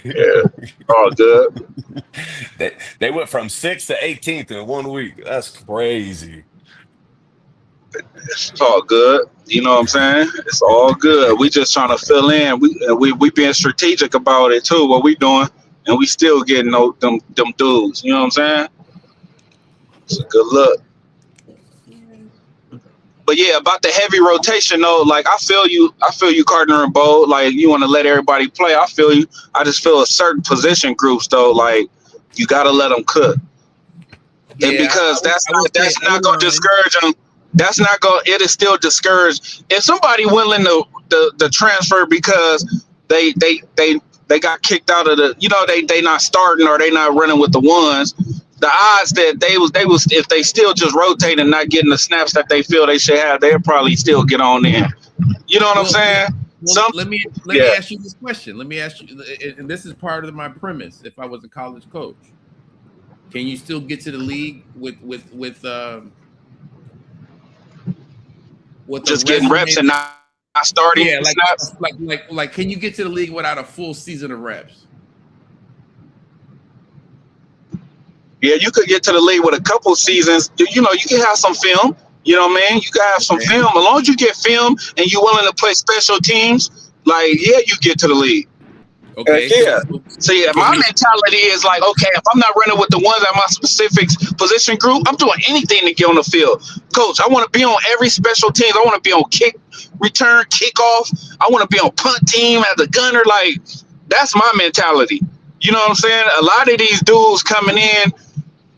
Yeah, all good. They went from 6th to 18th in 1 week. That's crazy. It's all good. You know what I'm saying? It's all good. We just trying to fill in. We being strategic about it too. What we doing, and we still getting them dudes. You know what I'm saying? It's a good look. But yeah, about the heavy rotation though, like I feel you, Cardinal and Bo. Like you want to let everybody play. I feel you. I just feel a certain position groups though, like you got to let them cook. And Yeah, because I would say that's O not gonna line. discourage them. That's not gonna. It is still discouraged. If somebody willing to the transfer because they got kicked out of the, they not starting or they not running with the ones. The odds that they was if they still just rotate and not getting the snaps that they feel they should have, they'll probably still get on in. You know what I'm Well, saying? well, Some let me yeah. ask you this question. Let me ask you, and this is part of my premise. If I was a college coach, can you still get to the league with a Just getting reps resume? and not starting Yeah, snaps. can you get to the league without a full season of reps? Yeah, you could get to the league with a couple seasons. You can have some film. You know what I mean? You can have some Okay. film. As long as you get film and you're willing to play special teams, like, yeah, you get to the league. Okay. Yeah. See, So my you mentality is like, okay, if I'm not running with the ones at my specific position group, I'm doing anything to get on the field. Coach, I want to be on every special teams. I want to be on kick return, kickoff. I want to be on punt team as a gunner. Like, that's my mentality. You know what I'm saying? A lot of these dudes coming in,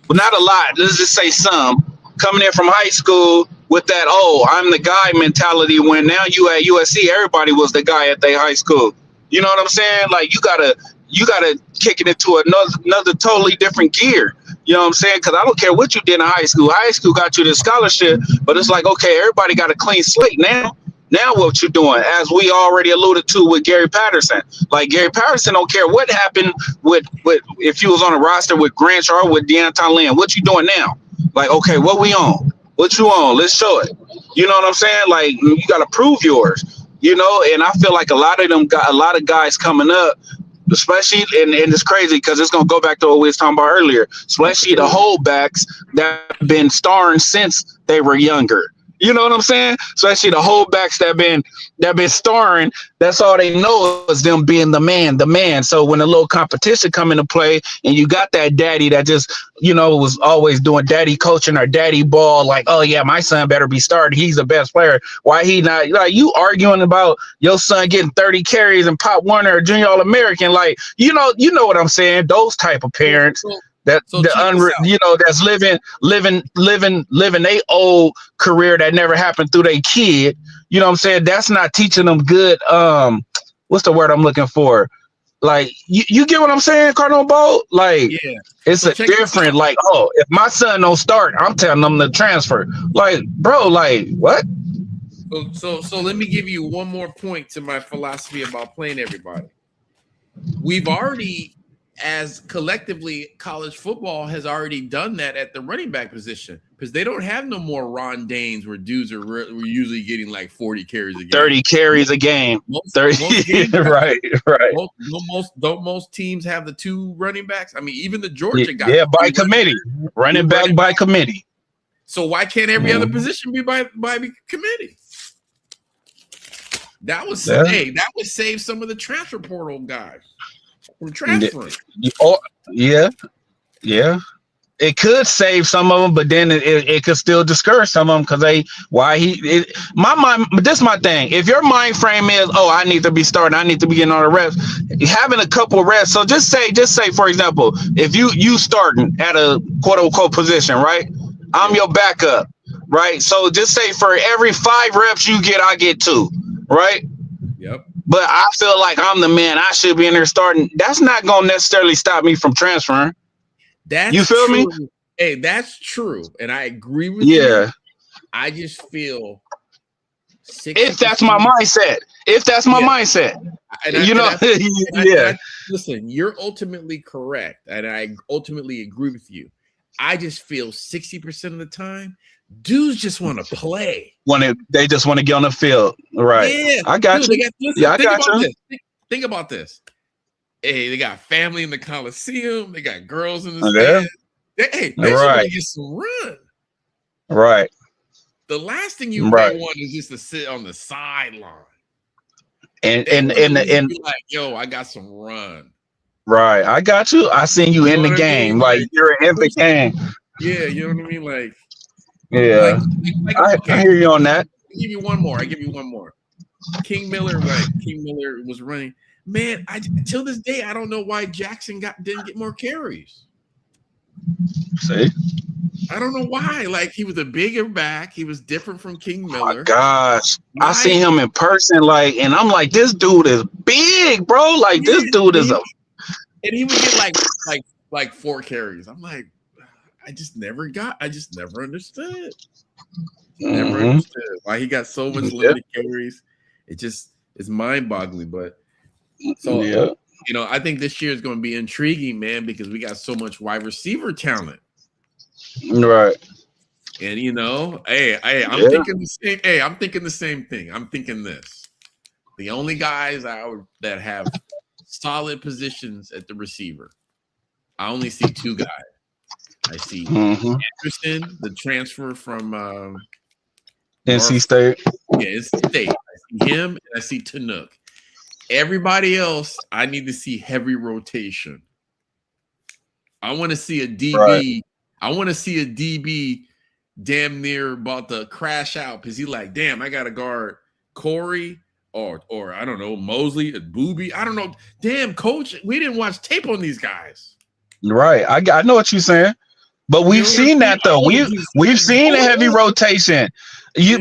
but not a lot. Let's just say some coming in from high school with that, oh, I'm the guy mentality. When now you at USC, everybody was the guy at their high school. You know what I'm saying? Like you gotta kick it into another totally different gear. You know what I'm saying? Because I don't care what you did in high school. High school got you the scholarship, but it's like, okay, everybody got a clean slate now. Now what you doing? As we already alluded to with Gary Patterson, like Gary Patterson don't care what happened with if you was on a roster with Grant or with Deontai Lynn. What you doing now? Like, okay, what we on? What you on? Let's show it. You know what I'm saying? Like, you got to prove yours. And I feel like a lot of them got a lot of guys coming up, especially and it's crazy because it's gonna go back to what we was talking about earlier, especially the holdbacks that have been starring since they were younger. You know what I'm saying? Especially the holdbacks that been starring. That's all they know is them being the man, the man. So when a little competition come into play, and you got that daddy that just was always doing daddy coaching or daddy ball, like, oh yeah, my son better be starting. He's the best player. Why he not? Like, you arguing about your son getting 30 carries and Pop Warner or Junior All American? Like, you know what I'm saying? Those type of parents that so check this out. that's living they old career that never happened through their kid. You know what I'm saying? That's not teaching them good. What's the word I'm looking for? Like, you get what I'm saying, Cardinal Bowl? Like, Yeah. it's So a check this different. out. Like, oh, if my son don't start, I'm telling them to transfer. Like, bro, like, what? So let me give you one more point to my philosophy about playing everybody. We've already, as collectively, college football has already done that at the running back position because they don't have no more Ron Danes where dudes are we're usually getting like 40 carries a game. 30 carries a game. Most 30. games right. Most teams have the two running backs. I mean, even the Georgia guy. Yeah, by committee. Running back by committee. So why can't every other position be by committee? That would save some of the transfer portal guys from transferring. Yeah. It could save some of them, but then it could still discourage some of them because my mind. But this is my thing. If your mind frame is, oh, I need to be starting, I need to be getting all the reps, having a couple of reps. So just say, for example, if you starting at a quote unquote position, right? I'm your backup, right? So just say for every 5 reps you get, I get 2, right? Yep. But I feel like I'm the man. I should be in there starting. That's not gonna necessarily stop me from transferring. That's you feel true. me? Hey, that's true, and I agree with you. I just feel if that's my mindset. Listen, you're ultimately correct, and I ultimately agree with you. I just feel 60% of the time, dudes just want to play. They just want to get on the field, right? Yeah, I got you. I got you. Think about this. Hey, they got family in the Coliseum. They got girls in the stands. They just want to get some run. Right. The last thing you Right. want is just to sit on the sideline. And They and want to and, at least and be like, yo, I got some run. right, I got you. I seen you You in know the what I mean? game. Like Like, you're in the push, game. yeah, you know what I mean? Yeah. I Okay, hear you on that. I give you one more. King Miller was running. Man, till this day, I don't know why Jackson didn't get more carries. See? I don't know why. Like, he was a bigger back. He was different from King Oh my Miller. gosh. I Why? seen him in person, like, and I'm like, this dude is big, bro. Like Yeah, this dude is a and he would get like 4 carries. I'm like, I just never understood. Never Mhm. understood why he got so much Yeah. limited carries. It's mind-boggling. But so Yeah. I think this year is going to be intriguing, man, because we got so much wide receiver talent. Right. And I'm Yeah. thinking the same. Hey, I'm thinking the same thing. I'm thinking this. The only guys that have solid positions at the receiver, I only see 2 guys. I see Mhm. Anderson, the transfer from NC State. it's State. I see him and I see Tanuk. Everybody else, I need to see heavy rotation. I want to see a DB. Right. I want to see a DB damn near about to crash out because he's like, damn, I got to guard Corey or I don't know, Mosley, Booby. I don't know. Damn, coach, we didn't watch tape on these guys. Right. I know what you're saying. But You we've know what I'm seen saying? that though. We've seen a heavy rotation.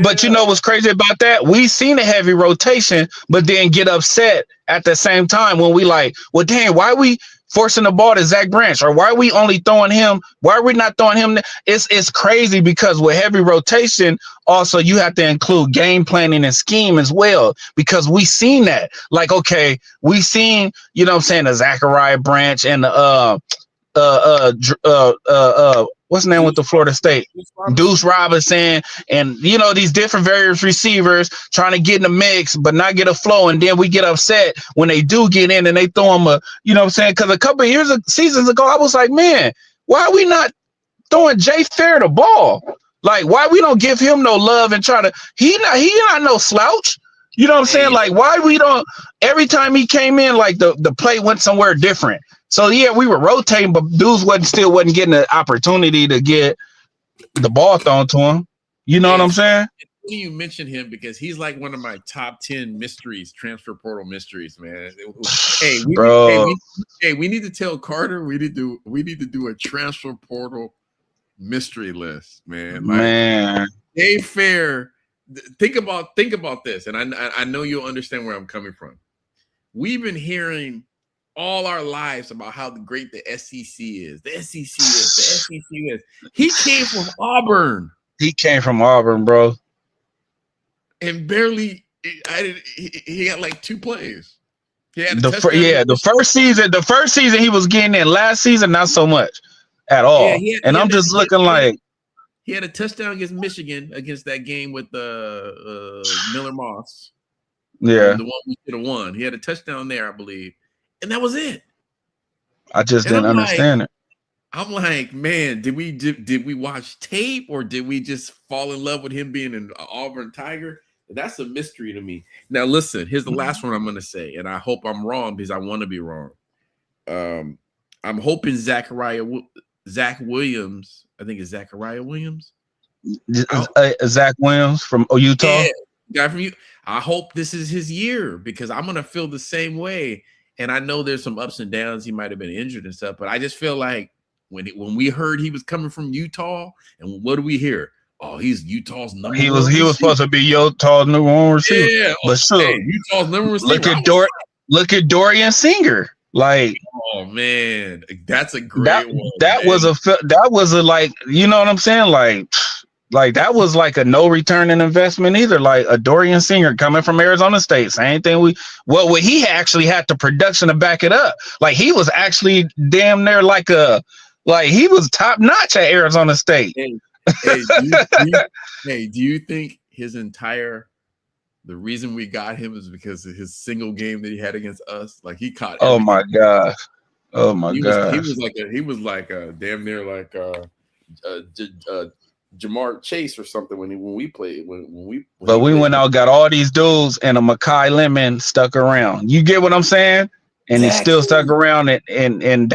But you know what's crazy about that? We've seen a heavy rotation, but then get upset at the same time when we like, well, dang, why are we forcing the ball to Zach Branch? Or why are we only throwing him? Why are we not throwing him? It's crazy because with heavy rotation, also you have to include game planning and scheme as well. Because we seen that. Like, okay, we seen, you know what I'm saying, the Zachariah Branch and the what's the name with the Florida State? Deuce Robinson, and these different various receivers trying to get in the mix, but not get a flow, and then we get upset when they do get in and they throw them because a couple of seasons ago, I was like, man, why are we not throwing Jay Fair the ball? Like, why we don't give him no love and try to he not no slouch. You know what I'm saying? Like, why we don't every time he came in, like the play went somewhere different. So yeah, we were rotating, but dudes wasn't getting the opportunity to get the ball thrown to him. You know what I'm saying? You mentioned him because he's like one of my top 10 mysteries, transfer portal mysteries, man. Hey, we need to tell Carter we need to do a transfer portal mystery list, man. Like, Jay Fair. Think about this, and I know you'll understand where I'm coming from. We've been hearing all our lives about how great the SEC is. The SEC is. He came from Auburn. He came from Auburn, bro. And barely, he had like 2 plays. He had the first season he was getting in. Last season, not so much at all. I'm just looking like he had a touchdown against Michigan against that game with Miller Moss. Yeah, the one we should have won. He had a touchdown there, I believe, and that was it. I just didn't understand it. I'm like, man, did we watch tape or did we just fall in love with him being an Auburn Tiger? That's a mystery to me. Now, listen, here's the last one I'm going to say, and I hope I'm wrong because I want to be wrong. I'm hoping Zach Williams. I think it's Zachariah Williams. Zach Williams from Utah. Yeah, guy from Utah. I hope this is his year because I'm going to feel the same way. And I know there's some ups and downs. He might have been injured and stuff, but I just feel like when we heard he was coming from Utah, and what do we hear? Oh, he's Utah's number one. He was supposed to be Utah's number one receiver. Yeah, but sure, Utah's number one receiver. Look at Dorian Singer. Like, oh man, that's a great one. That was a like, you know what I'm saying? Like that was like a no return in investment either. Like a Dorian Singer coming from Arizona State. Same thing. He actually had the production to back it up. Like he was actually damn near like he was top notch at Arizona State. Do you think the reason we got him is because of his single game that he had against us? Like he caught. Oh my gosh. He was like a damn near like Jamar Chase or something when we played when But he we played. went out, got all these dudes, and a Makai Lemon stuck around. You get what I'm saying? And he still stuck Exactly. around, and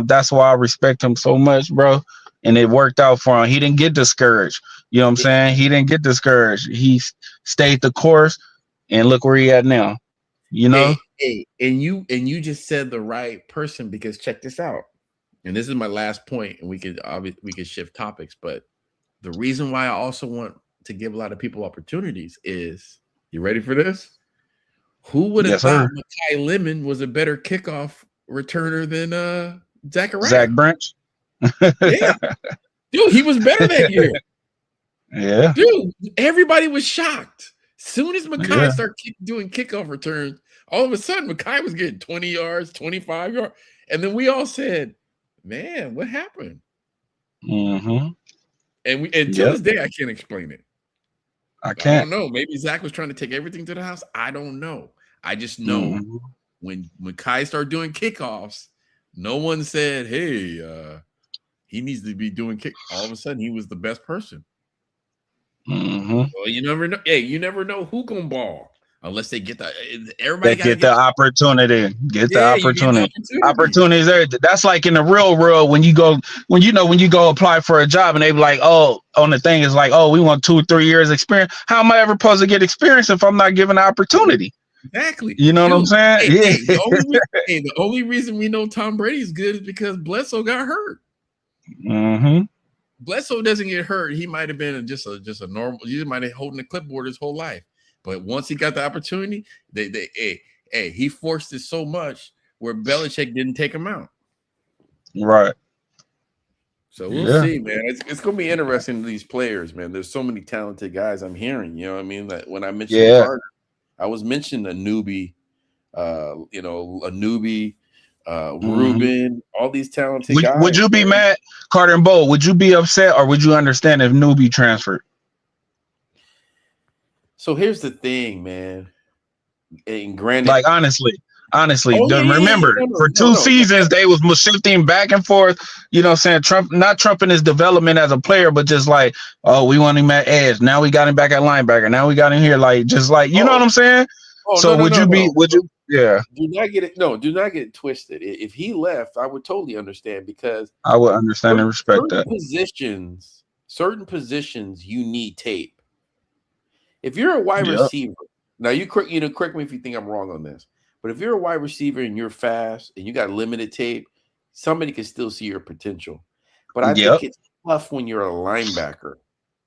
that's why I respect him so much, bro. And it worked out for him. He didn't get discouraged. You know what I'm saying? He didn't get discouraged. He stayed the course, and look where he at now. You know? Hey, and you just said the right person, because check this out. And this is my last point, and we could shift topics, but the reason why I also want to give a lot of people opportunities is, you ready for this? Who would have Yes, thought sir. Makai Lemon was a better kickoff returner than Zach Zachariah? Branch. Yeah, dude, he was better that year. Yeah. Dude, everybody was shocked. Soon as Makai Yeah. started doing kickoff returns, all of a sudden Makai was getting 20 yards, 25 yards. And then we all said, man, what happened? Mm-hmm. And to Yep. this day, I can't explain it. I I can't. don't know. Maybe Zach was trying to take everything to the house. I don't know. I just know Mm-hmm. when Kai started doing kickoffs, no one said, hey, he needs to be doing kick. All of a sudden, he was the best person. Mm-hmm. Well, you never know. Hey, you never know who gonna ball unless they get the. Everybody They got to get the opportunity. Get the Yeah, you get the opportunity. opportunity. Opportunities there. That's like in the real world when you go apply for a job and they be like, oh, on the thing is like, oh, we want 2 or 3 years experience. How am I ever supposed to get experience if I'm not given the opportunity? Exactly, You know what I'm dude. saying? Hey, Yeah. the only reason we know Tom Brady is good is because Bledsoe got hurt. Mm-hmm. Bledsoe doesn't get hurt. He might have been just a normal. He might have holding the clipboard his whole life, but once he got the opportunity, he forced it so much where Belichick didn't take him out. Right. So we'll Yeah. see, man. It's gonna be interesting, these players, man. There's so many talented guys I'm hearing. You know what I mean? That when I mentioned Yeah. Carter, I was mentioning a newbie, Mm-hmm. Ruben, all these talented guys. Would you be man. mad, Carter and Bo? Would you be upset or would you understand if Newbie transferred? So here's the thing, man. And granted, Like honestly, Oh yeah, remember for 2 no. seasons they was shifting back and forth. You know, what I'm saying Trump, not trumping his development as a player, but just like, oh, we want him at edge. Now we got him back at linebacker. Now we got him here, like just like you know what I'm saying. So no. would you? Yeah, Do not get it. No, do not get it twisted. If he left, I would totally understand, because I would understand and respect that. certain positions you need tape. If you're a wide Yep. receiver, now correct me if you think I'm wrong on this, but if you're a wide receiver and you're fast and you got limited tape, somebody can still see your potential. But I Yep. think it's tough when you're a linebacker.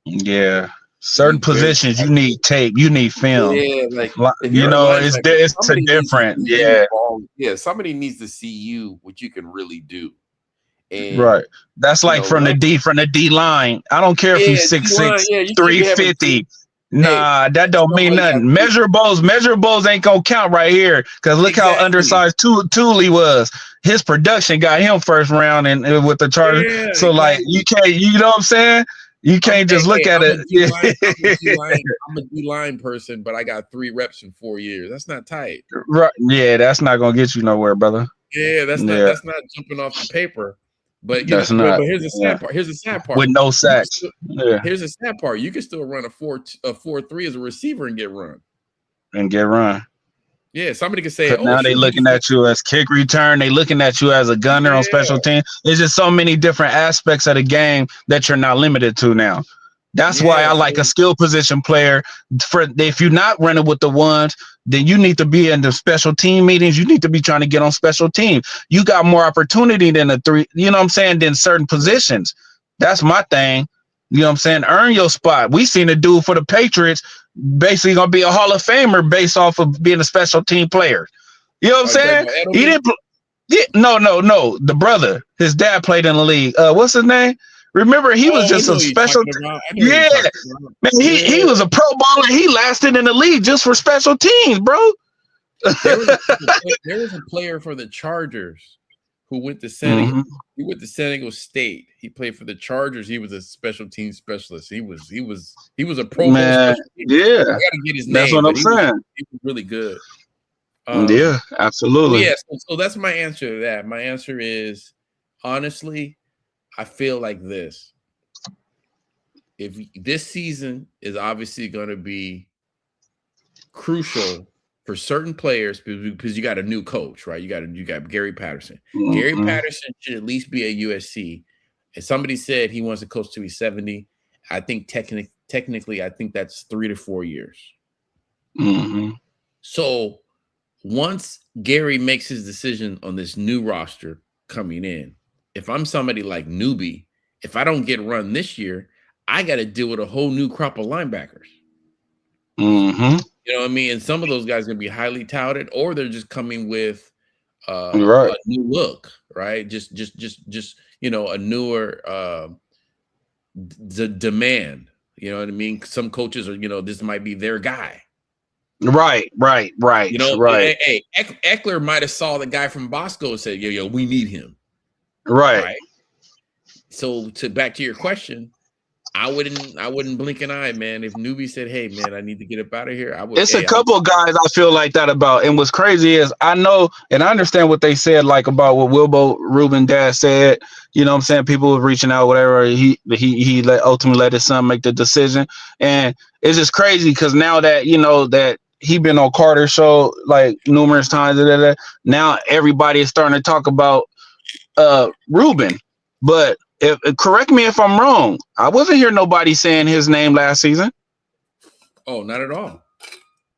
Yeah. To Certain be very positions you need tape, you need film. Yeah, like if You you're a know, it's linebacker, a somebody needs to different. see you Yeah. ball. Yeah, somebody needs to see you, what you can really do. And Right. That's like from the D line. I don't care if he's D-line, 6'6", you should be having 350. Hey, Nah, that don't mean somebody got nothing. Measurables ain't gonna count right here. Cause look how exactly. undersized Thule was. His production got him first round and with the Chargers. Yeah, So like you can't, you know what I'm saying? You can't just look at I'm it. a D-line person, but I got 3 reps in 4 years. That's not tight. Right. Yeah, that's not gonna get you nowhere, brother. Yeah, that's not jumping off the paper. But That's not. but here's the sad part. Here's the sad part. With no sacks. Yeah. Here's the sad part. You can still run a 4.3 as a receiver and get run. And get run. Yeah, somebody could say, now they looking at you as kick return. They looking at you as a gunner on special team. There's just so many different aspects of the game that you're not limited to now. That's why I like a skill position player. For if you're not running with the ones, then you need to be in the special team meetings. You need to be trying to get on special teams. You got more opportunity than the 3. You know what I'm saying? Than certain positions. That's my thing. You know what I'm saying? Earn your spot. We seen a dude for the Patriots basically gonna be a Hall of Famer based off of being a special team player. You know what I'm saying? He didn't. No. The brother, his dad played in the league. What's his name? Remember, he was just a special. Yeah, man. He was a pro baller. He lasted in the league just for special teams, bro. There was a player for the Chargers who went to Senegal. He went to Senegal State. He played for the Chargers. He was a special team specialist. He was a pro man. Yeah, I gotta get his name. That's what I'm saying. He was really good. Yeah, absolutely. Yeah, so that's my answer to that. My answer is, honestly, I feel like this. if this season is obviously going to be crucial for certain players because you got a new coach, right? You got Gary Patterson. Gary Patterson should at least be at USC. And somebody said he wants to coach to be 70. I think technically, I think that's 3 to 4 years. So once Gary makes his decision on this new roster coming in, if I'm somebody like Newbie, if I don't get run this year, I got to deal with a whole new crop of linebackers. You know what I mean? And some of those guys are going to be highly touted, or they're just coming with a new look, right? Just a newer demand. You know what I mean? Some coaches are, this might be their guy. Right. Hey, Eckler might have saw the guy from Bosco and said, yo, we need him. Right. So back to your question, I wouldn't blink an eye, man. If Newbie said, "Hey, man, I need to get up out of here," I would. It's a couple of guys I feel like that about. And what's crazy is I know and I understand what they said, like about what Wilbo Rubin dad said. You know what I'm saying? People were reaching out, whatever. He ultimately let his son make the decision, and it's just crazy because now that that he been on Carter's show like numerous times. Now everybody is starting to talk about Rubin, but. Correct me if I'm wrong. I wasn't hearing nobody saying his name last season. Oh, not at all.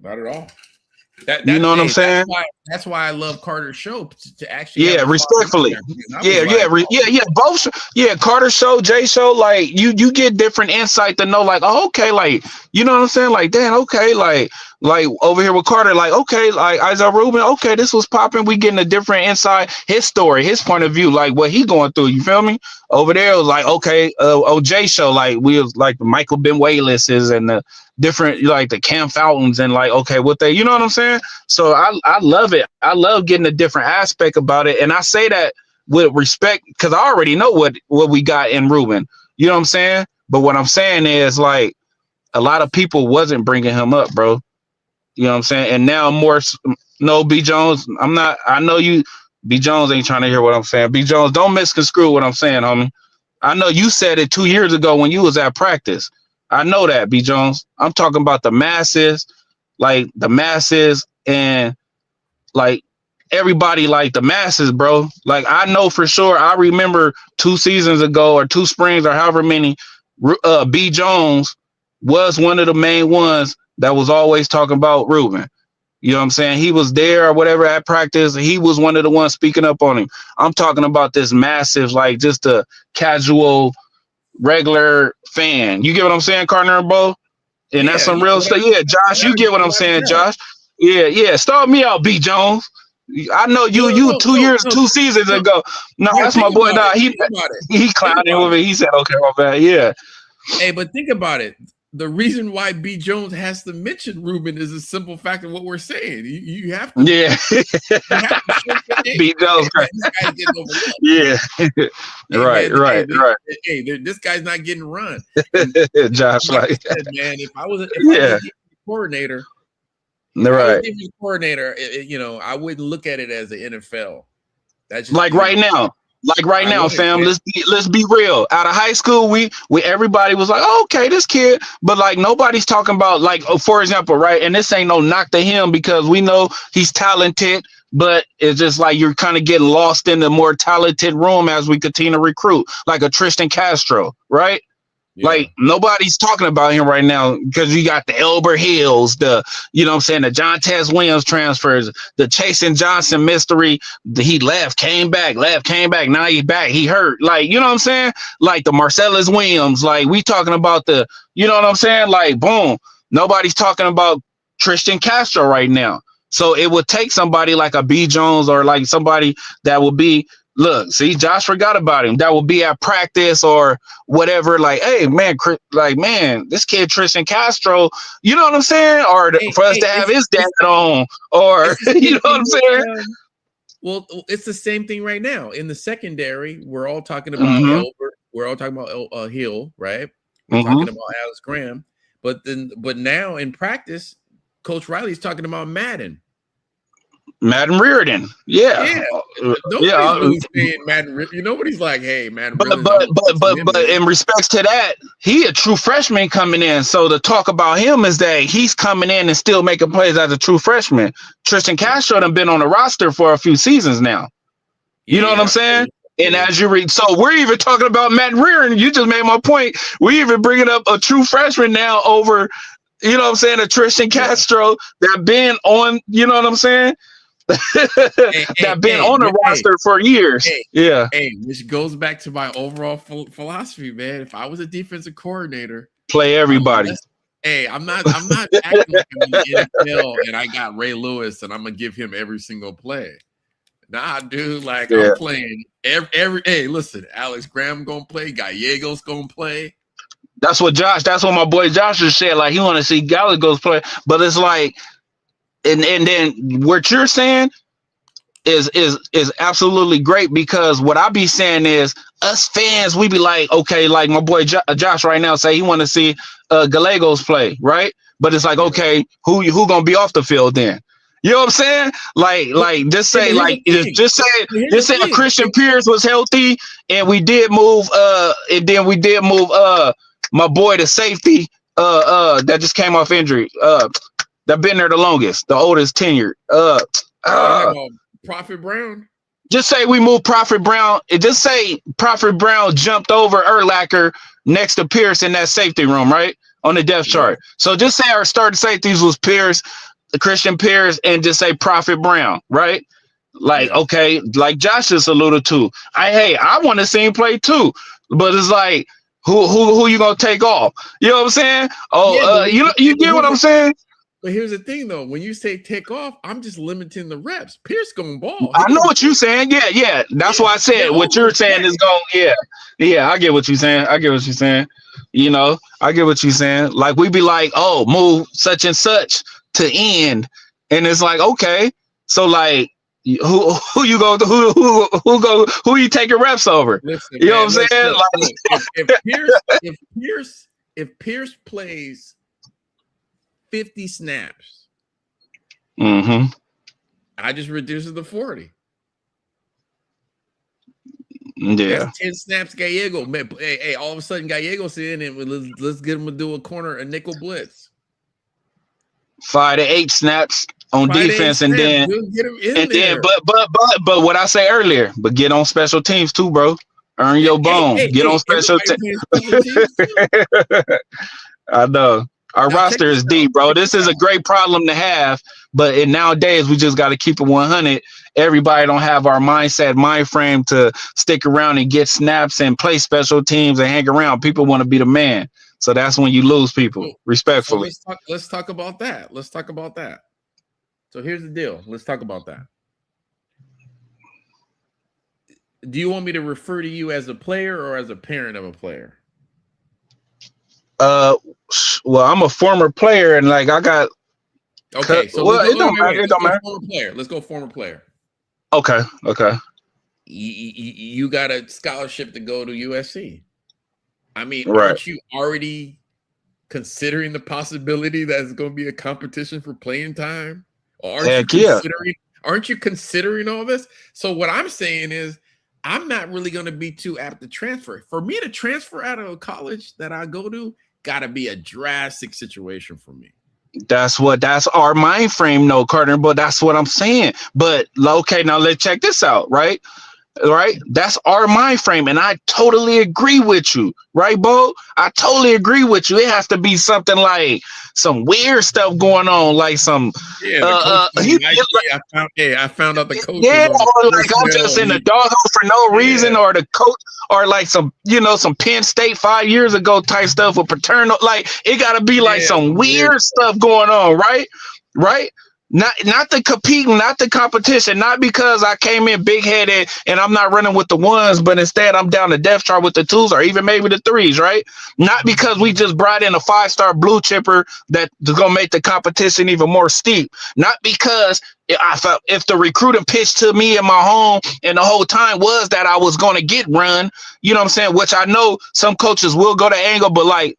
Not at all. You know what I'm saying? That's why I love Carter's show to actually. Yeah, respectfully. Both. Yeah, Carter's show, Jay show. Like you get different insight to know. Like, oh, okay, like you know what I'm saying? Like, damn, okay, like over here with Carter, like okay, like Isaiah Rubin, okay, this was popping. We getting a different insight, his story, his point of view, like what he going through. You feel me? Over there, it was like okay, OJ show, like we was like the Michael Ben Wallace's and the different like the Cam Fountains and like okay, what they, you know what I'm saying? So I love it. I love getting a different aspect about it, and I say that with respect because I already know what we got in Rubin. You know what I'm saying? But what I'm saying is like a lot of people wasn't bringing him up, bro. You know what I'm saying? And now more. No, B Jones. I'm not. I know you. B Jones ain't trying to hear what I'm saying. B Jones, don't misconstrue what I'm saying, homie. I know you said it 2 years ago when you was at practice. I know that, B Jones. I'm talking about the masses, like the masses and like everybody, like the masses, bro. Like I know for sure. I remember 2 seasons ago or 2 springs or however many. B Jones was one of the main ones that was always talking about Rubin. You know what I'm saying? He was there or whatever at practice. He was one of the ones speaking up on him. I'm talking about this massive, like just a casual, regular fan. You get what I'm saying, Cardinal and Bo? And that's some real stuff. Yeah, Josh, you get what I'm saying, Josh. Yeah. Start me out, B Jones. I know you 2 seasons ago. No, that's my boy. Nah, he clowning with me. He said, okay, my bad. Yeah. Hey, but think about it. The reason why B Jones has to mention Rubin is a simple fact of what we're saying. You have to. Yeah. B Jones. Yeah. Right. Hey, this guy's not getting run. Josh, like, said, man, if I was a defensive coordinator, I wouldn't look at it as the NFL. That's just like right now. Like right now, fam, let's be real. Out of high school, we everybody was like, oh, okay, this kid, but like nobody's talking about like, for example, right? And this ain't no knock to him because we know he's talented, but it's just like you're kind of getting lost in the more talented room as we continue to recruit, like a Tristan Castro, right? Yeah. Like nobody's talking about him right now because you got the Elber Hills, the John Tess Williams transfers, the Chasen Johnson mystery. He left, came back. Now he's back. He hurt. Like, you know what I'm saying? Like the Marcellus Williams. Like we talking about the, you know what I'm saying? Like, boom. Nobody's talking about Tristan Castro right now. So it would take somebody like a B Jones or like somebody that would be. Look, see, Josh forgot about him. That will be at practice or whatever. Like, hey, man, this kid Tristan Castro, you know what I'm saying? Or for us to have his dad on, or you know what I'm saying? Well, it's the same thing right now. In the secondary, we're all talking about Elbert. We're all talking about Hill, right? We're talking about Alex Graham. But now in practice, Coach Riley's talking about Madden. Madden Reardon. Yeah, nobody's Yeah. really saying Madden. Nobody's like, hey, Madden. But Reardon, but in respects to that, he a true freshman coming in. So the talk about him is that he's coming in and still making plays as a true freshman. Tristan Castro done been on the roster for a few seasons now. You know what I'm saying? And as you read, so we're even talking about Matt Reardon. You just made my point. We even bringing up a true freshman now over, you know what I'm saying, a Tristan Castro that been on, you know what I'm saying? That been on the roster for years. Which goes back to my overall philosophy, man. If I was a defensive coordinator, play everybody. I'm not acting like I'm in the NFL and I got Ray Lewis and I'm gonna give him every single play. Nah, dude, like I'm playing every. Hey, listen, Alex Graham gonna play, Gallegos gonna play. That's what my boy Josh just said. Like he want to see Gallegos play, but it's like. And then what you're saying is absolutely great, because what I be saying is us fans, we be like, okay, like my boy Josh right now say he want to see Gallegos play, right? But it's like, okay, who gonna be off the field then? You know what I'm saying? Like just say a Christian Pierce was healthy and we did move my boy to safety that just came off injury. That been there the longest, the oldest tenured. Prophet Brown. Just say we moved Prophet Brown. Just say Prophet Brown jumped over Urlacher next to Pierce in that safety room, right? On the depth chart. So just say our starting safeties was Pierce, Christian Pierce, and just say Prophet Brown, right? Like, okay, like Josh just alluded to. I want to see him play too. But it's like, who you gonna take off? You know what I'm saying? You get what I'm saying? But here's the thing, though. When you say take off, I'm just limiting the reps. Pierce going ball. I know what you're saying. Yeah. That's why I said what you're saying is going. Yeah. I get what you're saying. You know, I get what you're saying. Like we be like, oh, move such and such to end, and it's like, okay, so like, who you go who you taking reps over? Listen, you know what I'm saying? If Pierce plays 50 snaps. Mm-hmm. I just reduce it to 40. Yeah. That's 10 snaps Gallego. Hey, all of a sudden Gallego's in and let's get him to do a nickel blitz. 5 to 8 snaps on defense, and then get him in there. But what I say earlier, but get on special teams too, bro. Earn your bone. Get on special teams. I know. Our roster is deep, bro. This is a great problem to have, but nowadays we just got to keep it 100. Everybody don't have our mind frame to stick around and get snaps and play special teams and hang around. People want to be the man, so that's when you lose people. Respectfully. So let's talk about that. So here's the deal. Let's talk about that. Do you want me to refer to you as a player or as a parent of a player? Well, I'm a former player, and like I got. Okay, so it don't matter. Let's go former player. Okay. You got a scholarship to go to USC. I mean, right. Aren't you already considering the possibility that it's going to be a competition for playing time? Or aren't you considering all this? So what I'm saying is, I'm not really going to be too apt to transfer. For me to transfer out of a college that I go to, got to be a drastic situation for me. That's our mind frame, no, Carter, but that's what I'm saying. But okay, now let's check this out, right? That's our mind frame, and I totally agree with you, right, Bo? I totally agree with you. It has to be something like some weird stuff going on, like some. I found out the coach. Yeah, or like I'm just in the doghouse for no reason, or the coach, or like some Penn State 5 years ago type stuff with paternal. Like it got to be like some weird stuff going on, right? Not the competing, not the competition, not because I came in big headed and I'm not running with the ones, but instead I'm down the depth chart with the twos or even maybe the threes, right? Not because we just brought in a 5-star blue chipper that's gonna make the competition even more steep. Not because I felt if the recruiting pitch to me in my home and the whole time was that I was gonna get run, you know what I'm saying? Which I know some coaches will go to angle, but like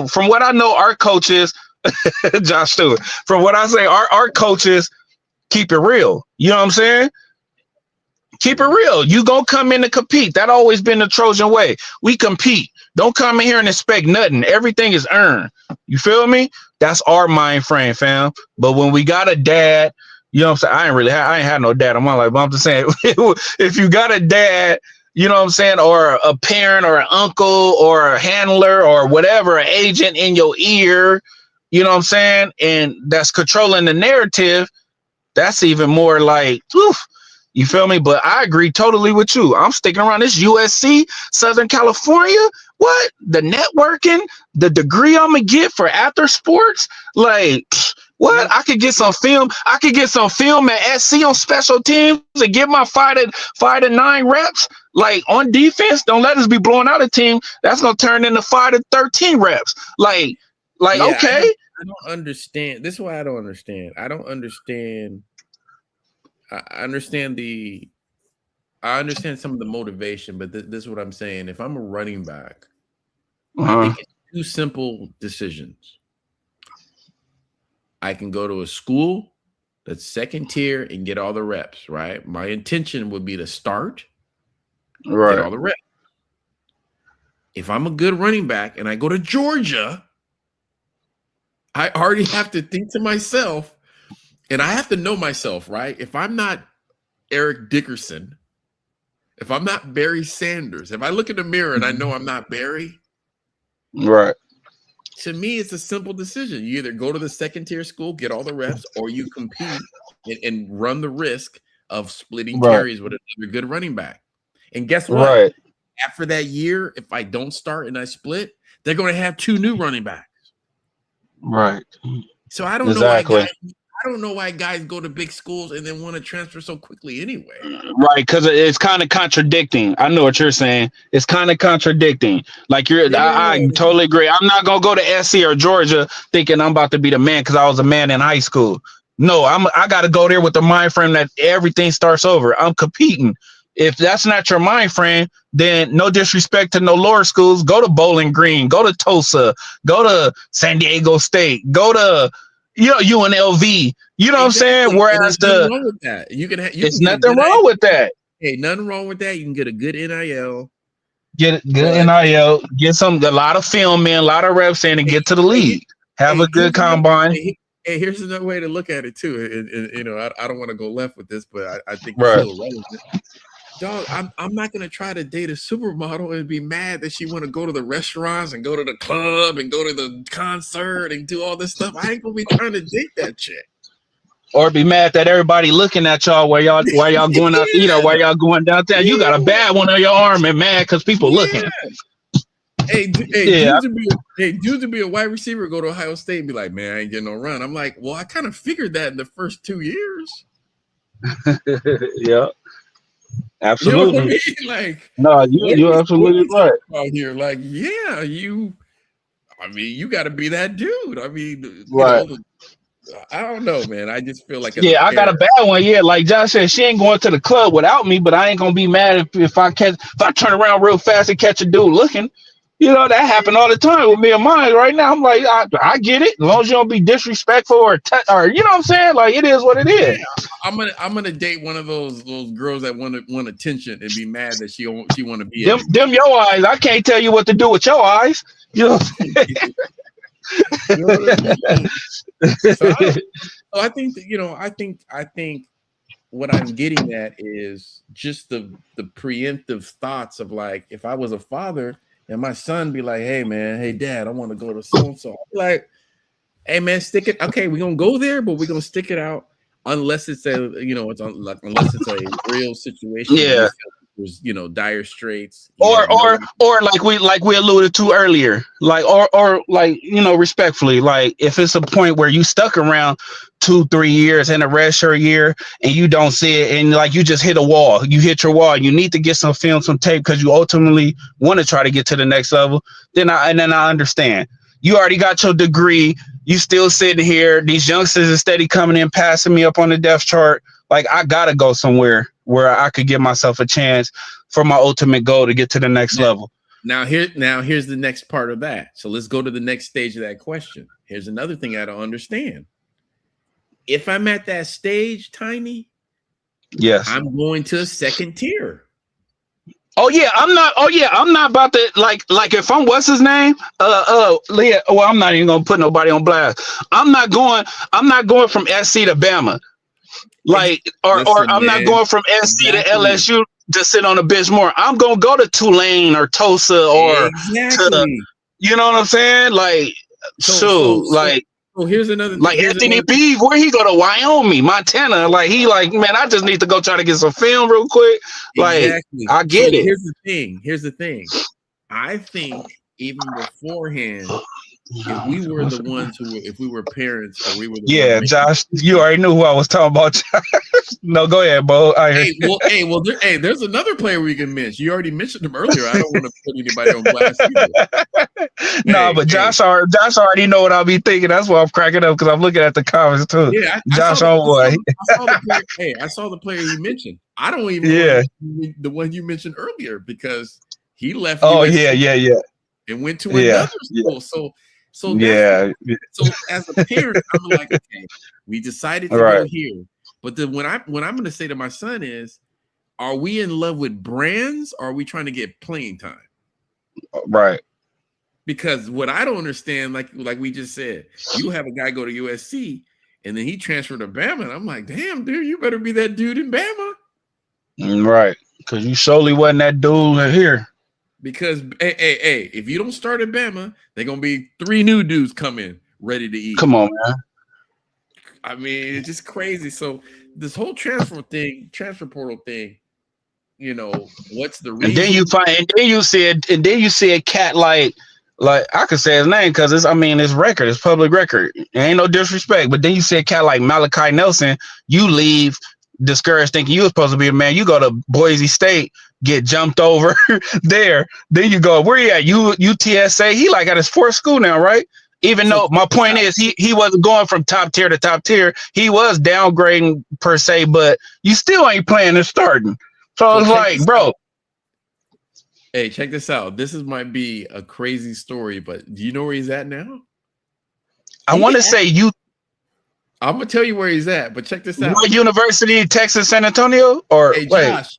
from what I know, our coaches. Josh Stewart. From what I say, our coaches Keep it real. You know what I'm saying? Keep it real. You gonna come in to compete. That always been the Trojan way. We compete. Don't come in here and expect nothing. Everything is earned. You feel me? That's our mind frame, fam. But when we got a dad, you know what I'm saying? I ain't had no dad in my life, but I'm just saying, if you got a dad, you know what I'm saying, or a parent or an uncle or a handler or whatever, an agent in your ear, you know what I'm saying? And that's controlling the narrative, that's even more like, oof, you feel me? But I agree totally with you. I'm sticking around this USC, Southern California. What? The networking, the degree I'm gonna get for after sports, like what? I could get some film. I could get some film at SC on special teams and get my 5 to 9 reps. Like on defense, don't let us be blowing out a team. That's gonna turn into 5 to 13 reps. Like Yeah, okay. I don't understand. This is why I don't understand. I don't understand. I understand some of the motivation, but this is what I'm saying. If I'm a running back, I think it's 2 simple decisions. I can go to a school that's second tier and get all the reps, right? My intention would be to start, get all the reps. If I'm a good running back and I go to Georgia, I already have to think to myself, and I have to know myself, right? If I'm not Eric Dickerson, if I'm not Barry Sanders, if I look in the mirror and I know I'm not Barry, right? To me, it's a simple decision. You either go to the second tier school, get all the reps, or you compete and run the risk of splitting carries with another good running back. And guess what? Right. After that year, if I don't start and I split, they're going to have 2 new running backs. Right. So I don't know why guys go to big schools and then want to transfer so quickly anyway. Right, because it's kind of contradicting. I know what you're saying. It's kind of contradicting. Like I totally agree. I'm not gonna go to SC or Georgia thinking I'm about to be the man because I was a man in high school. No, I got to go there with the mind frame that everything starts over. I'm competing. If that's not your mind frame, then no disrespect to no lower schools. Go to Bowling Green. Go to Tulsa. Go to San Diego State. Go to UNLV. You know what I'm saying? Whereas nothing wrong with that. It's nothing wrong with that. Hey, nothing wrong with that. You can get a good NIL. Get good NIL. Get a lot of film in, a lot of reps in, and get to the league. Have a good combine. Hey, here's another way to look at it too. And I don't want to go left with this, but I think right. It's still relevant. Dog, I'm not gonna try to date a supermodel and be mad that she want to go to the restaurants and go to the club and go to the concert and do all this stuff. I ain't gonna be trying to date that chick. Or be mad that everybody looking at y'all while y'all going out, while y'all going downtown. Yeah. You got a bad one on your arm and mad because people looking. Hey, dudes would be a wide receiver, go to Ohio State and be like, man, I ain't getting no run. I'm like, well, I kind of figured that in the first 2 years. Yeah. Absolutely. You know what I mean? Like, no, you're absolutely right. Out here, like, yeah, you got to be that dude. I mean, right. I don't know, man. I just feel like I got a bad one. Yeah, like Josh said, she ain't going to the club without me, but I ain't gonna be mad if I turn around real fast and catch a dude looking. That happened all the time with me and mine. Right now, I'm like, I get it. As long as you don't be disrespectful or you know what I'm saying. Like it is what it is. Yeah, I'm gonna date one of those girls that want attention and be mad that she want to be them your eyes. I can't tell you what to do with your eyes. You know. You know what I mean? So I think that, I think what I'm getting at is just the preemptive thoughts of like, if I was a father and my son be like, hey man, hey dad, I want to go to so and so. Like, hey man, stick it. Okay, we're gonna go there, but we're gonna stick it out unless it's unless it's a real situation. Yeah. There's dire straits, or like we alluded to earlier, like or like respectfully, like if it's a point where you stuck around 2-3 years in a redshirt year and you don't see it and like you just hit a wall, you hit your wall, you need to get some film, some tape because you ultimately want to try to get to the next level. Then I understand you already got your degree, you still sitting here, these youngsters are steady coming in, passing me up on the depth chart. Like I gotta go somewhere where I could give myself a chance for my ultimate goal to get to the next level. Now here's the next part of that. So let's go to the next stage of that question. Here's another thing I don't understand. If I'm at that stage, Tiny, Yes. I'm going to a second tier. Oh yeah, I'm not. Oh yeah, I'm not about to like if I'm what's his name? Leah. Well, I'm not even gonna put nobody on blast. I'm not going. I'm not going from SC to Bama. Like or Listen, I'm not man. going from SC to Exactly. LSU to sit on the bench more. I'm gonna go to Tulane or Tulsa or to Exactly. you know what I'm saying? Like So so shoot, so like so here's another thing. like Here's Anthony another thing. B, where he go to Wyoming, Montana? Like he like man, I just need to go try to get some film real quick. Like Exactly. I So get it. here's the thing. Here's the thing. I think even beforehand, if we were the ones who were, if we were parents or we were the ones Yeah, making Josh, you decisions. already knew who I was talking about. No, go ahead, Bo. I hear you. There's another player we can mention. You already mentioned him earlier. I don't want to put anybody on blast either. No, but Hey, Josh already know what I'll be thinking. That's why I'm cracking up because I'm looking at the comments too. yeah, Josh, oh boy, I saw the player. Hey, I saw the player he mentioned. I don't even want yeah. to mention the one you mentioned earlier because he left Oh USC yeah. and went to Yeah, another school. So that's yeah. so as a parent, I'm like, okay, we decided to go Right, here. But then what I'm going to say to my son is, are we in love with brands or are we trying to get playing time? right. Because what I don't understand, like we just said, you have a guy go to USC and then he transferred to Bama. And I'm like, damn, dude, you better be that dude in Bama. Right. Because you surely wasn't that dude here. Because hey, if you don't start at Bama, they're gonna be 3 new dudes coming ready to eat. Come on, man. I mean, it's just crazy. So this whole transfer portal thing, what's the And then you reason? find, and then you see a cat like I could say his name because it's record, it's public record. It ain't no disrespect, but then you see a cat like Malachi Nelson, you leave discouraged thinking you were supposed to be a man. You go to Boise State, get jumped over there. Then you go, where you at? UTSA. He like at his 4th school now, right? Even So though check my this point out. is he wasn't going from top tier to top tier. He was downgrading per se, but you still ain't playing and starting. So So it's check like, this bro. out. Hey, check this out. Might be a crazy story, but do you know where he's at now? I want to say I'm gonna tell you where he's at, but check this out. what university, Texas, San Antonio, or Hey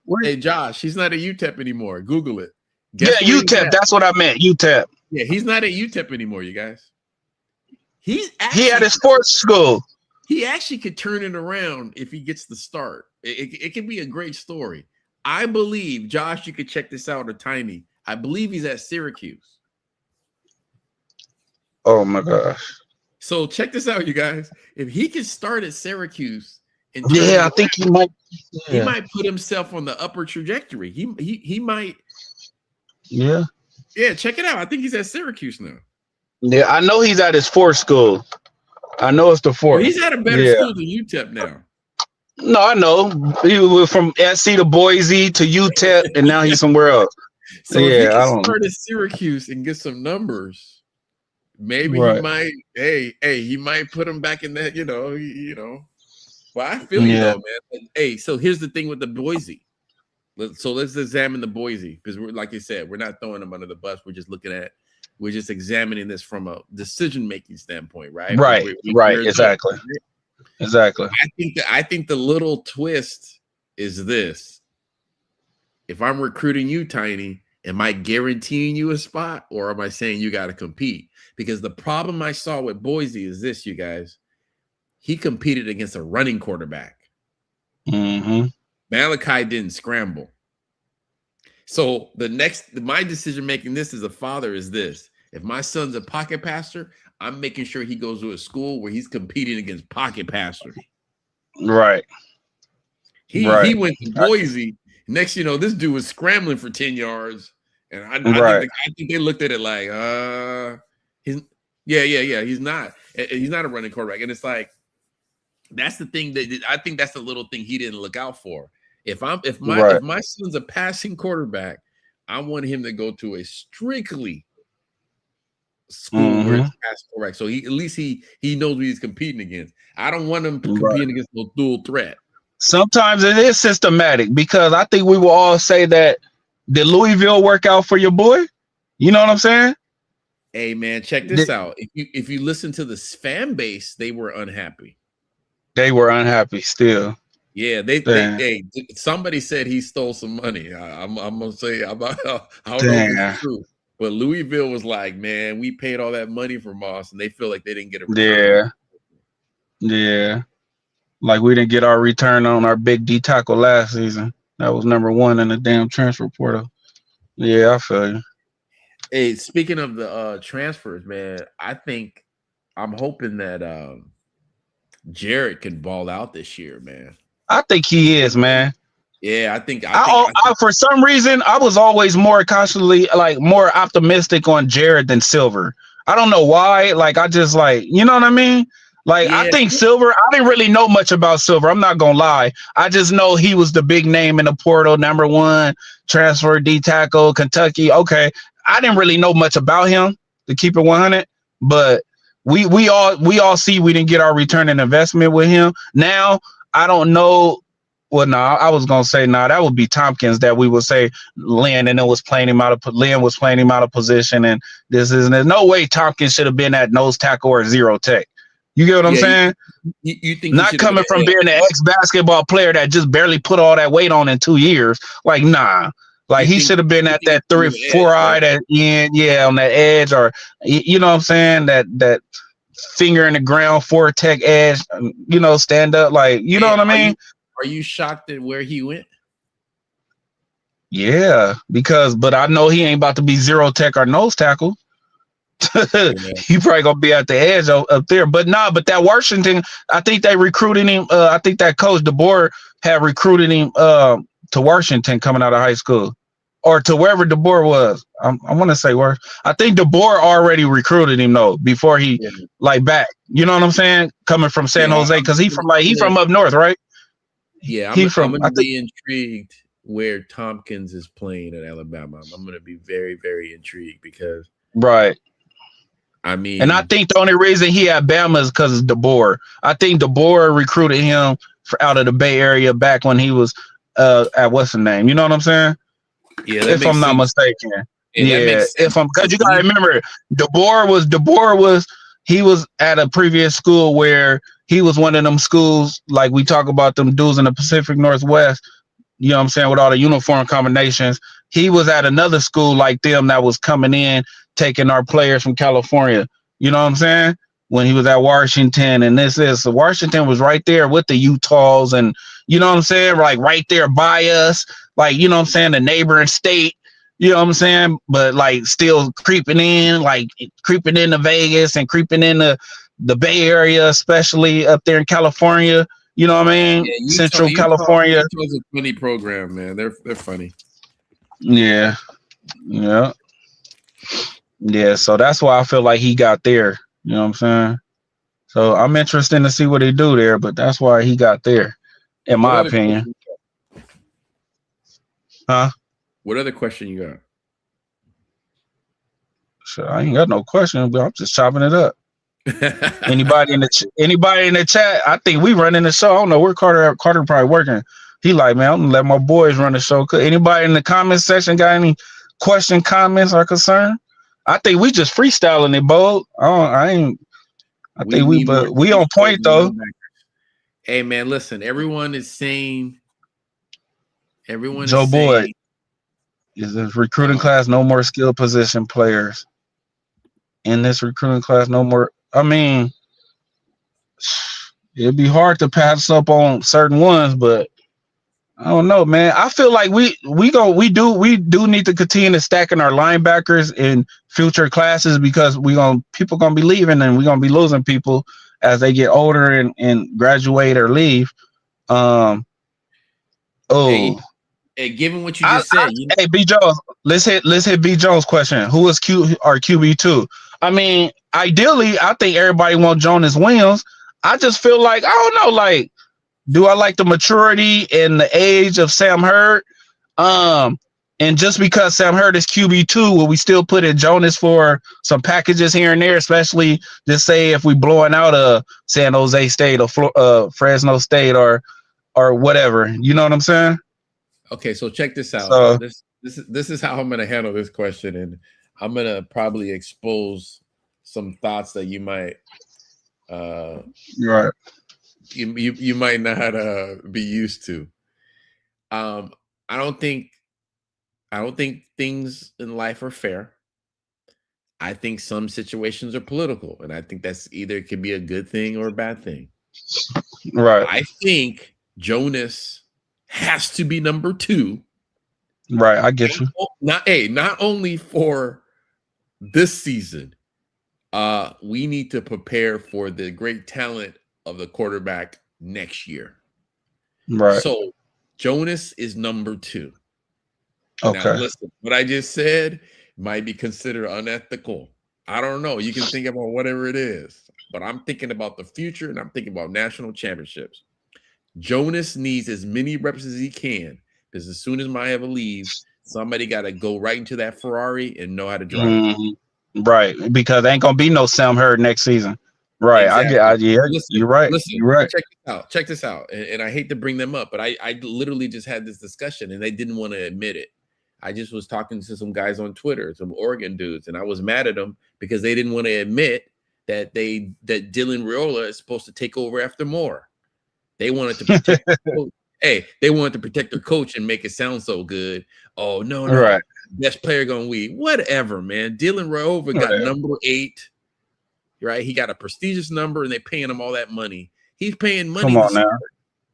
wait, Josh, he's not at UTEP anymore. Google it. yeah, Guess where he's UTEP. at? That's what I meant. UTEP. Yeah, he's not at UTEP anymore, you guys. He had his sports school. He actually could turn it around if he gets the start. It can be a great story. I believe, Josh, you could check this out, or Tiny. I believe he's at Syracuse. Oh my gosh. So check this out, you guys. If he can start at Syracuse and I think he might. Yeah. He might put himself on the upper trajectory. He might. Yeah. Yeah, check it out. I think he's at Syracuse now. Yeah, I know he's at his 4th school. I know it's the 4th. Well, he's at a better school than UTEP now. No, I know. He was from SC to Boise to UTEP, and now he's somewhere else. So if he can start at Syracuse and get some numbers, maybe he might. He might put him back in that. Well, I feel you though, man. Hey, so here's the thing with the Boise. So let's examine the Boise because we're, like you said, we're not throwing them under the bus. We're just examining this from a decision-making standpoint, right? Right. Exactly. I think the little twist is this. If I'm recruiting you, Tiny, am I guaranteeing you a spot or am I saying you got to compete? Because the problem I saw with Boise is this, you guys. He competed against a running quarterback. Mm-hmm. Malachi didn't scramble. So my decision making this as a father is this. If my son's a pocket passer, I'm making sure he goes to a school where he's competing against pocket passers. Right. He went to Boise. Next, this dude was scrambling for 10 yards. And I think they looked at it like, he's not. He's not a running quarterback. And it's like, that's the thing that I think that's the little thing he didn't look out for. If my son's a passing quarterback, I want him to go to a strictly school where it's passing quarterback. So at least he knows what he's competing against. I don't want him competing against no dual threat. Sometimes it is systematic because I think we will all say that did Louisville work out for your boy? You know what I'm saying? Hey man, check this out. If you listen to the fan base, they were unhappy. They were unhappy still. Yeah, Damn. somebody said he stole some money. I'm gonna say I don't know if this Damn. is true, but Louisville was like, man, we paid all that money for Moss, and they feel like they didn't get a return. Yeah. Yeah. Like we didn't get our return on our big D tackle last season. That was #1 in the damn transfer portal. Yeah, I feel you. Hey, speaking of the transfers, man, I'm hoping that Jared can ball out this year, man. I think he is, man. Yeah, I think For some reason, I was always more constantly more optimistic on Jared than Silver. I don't know why. Like I just you know what I mean? Like I yeah, think Silver. I didn't really know much about Silver. I'm not gonna lie. I just know he was the big name in the portal, #1 transfer D tackle, Kentucky. Okay, I didn't really know much about him to keep it 100, but we all see we didn't get our return on investment with him. Now I don't know. Well, no, I was gonna say no. That would be Tompkins. That we would say Lynn, and it was playing him out of Lynn was playing him out of position, and there's no way Tompkins should have been at nose tackle or zero tech. You get what I'm saying? You think not coming from being an ex-basketball player that just barely put all that weight on in 2 years? Like nah, like he should have been at that 3-4 at end, yeah, on that edge, or you know what I'm saying? That finger in the ground, 4 tech edge, stand up, like you know what I mean? Are you shocked at where he went? Yeah, but I know he ain't about to be zero tech or nose tackle. He probably gonna be at the edge up there. But that Washington, I think they recruited him. I think that coach DeBoer had recruited him to Washington coming out of high school, or to wherever DeBoer was. I want to say where. I think DeBoer already recruited him though before he back. You know what I'm saying? Coming from San Jose, because he from up north, right? Yeah, I'm gonna be intrigued where Tompkins is playing at Alabama. I'm gonna be very, very intrigued because I mean, and I think the only reason he at Bama is because of DeBoer. I think DeBoer recruited him out of the Bay Area back when he was at what's the name? You know what I'm saying? Yeah, if I'm not mistaken. Yeah, because you gotta remember, DeBoer was he was at a previous school where he was one of them schools, like we talk about them dudes in the Pacific Northwest, you know what I'm saying, with all the uniform combinations. He was at another school like them that was coming in, taking our players from California. You know what I'm saying? When he was at Washington, and Washington was right there with the Utahs, and you know what I'm saying? Like right there by us, like, you know what I'm saying, the neighboring state. You know what I'm saying? But like still creeping into Vegas and creeping into the Bay Area, especially up there in California. You know what I mean? Yeah, Central California. Utah's a funny program, man. They're funny. Yeah. So that's why I feel like he got there. You know what I'm saying? So I'm interested to see what they do there, but that's why he got there, in my opinion. Huh? What other question you got? Sure, I ain't got no question, but I'm just chopping it up. Anybody in the chat? I think we running the show. I don't know where Carter probably working. He like, man, I'm gonna let my boys run the show. Anybody in the comment section got any question, comments, or concern? I think we just freestyling it, Bo. I think we on point though. Hey man, listen, everyone is saying Joe Boyd is this recruiting class, no more skill position players. In this recruiting class, no more. I mean, it'd be hard to pass up on certain ones, but I don't know, man. I feel like we do need to continue to stacking our linebackers in future classes, because people gonna be leaving, and we're gonna be losing people as they get older and graduate or leave. Hey, given what you just said, hey B Jones, let's hit B Jones' question. Who is QB2? I mean, ideally, I think everybody wants Jonas Williams. I just feel like, I don't know, like, do I like the maturity and the age of Sam Hurd? And just because Sam Hurd is QB2, will we still put in Jonas for some packages here and there, especially just say if we blowing out a San Jose State or Fresno State or whatever, you know what I'm saying? Okay, so check this out. This is how I'm going to handle this question, and I'm going to probably expose some thoughts that you might right. you might not be used to. I don't think things in life are fair. I think some situations are political, and I think that's either it can be a good thing or a bad thing. Right. I think Jonas has to be number 2. Right. I get you. Not only for this season. We need to prepare for the great talent of the quarterback next year. Right. So Jonas is number 2. Okay. Now listen, what I just said might be considered unethical. I don't know. You can think about whatever it is, but I'm thinking about the future and I'm thinking about national championships. Jonas needs as many reps as he can because as soon as Maeva leaves, somebody got to go right into that Ferrari and know how to drive. Right, because there ain't gonna be no Sam Hurd next season. Right, Exactly. yeah, Listen, you're right. listen, You're right. Check this out. And I hate to bring them up, but I literally just had this discussion and they didn't want to admit it. I just was talking to some guys on Twitter, some Oregon dudes, and I was mad at them because they didn't want to admit that Dylan Raiola is supposed to take over after Moore. They wanted to protect they wanted to protect their coach and make it sound so good. Oh, no. Right. Best player gonna win. Whatever, man. Dylan Raiola got number 8. Right? He got a prestigious number and they're paying him all that money. He's paying money. Come on now.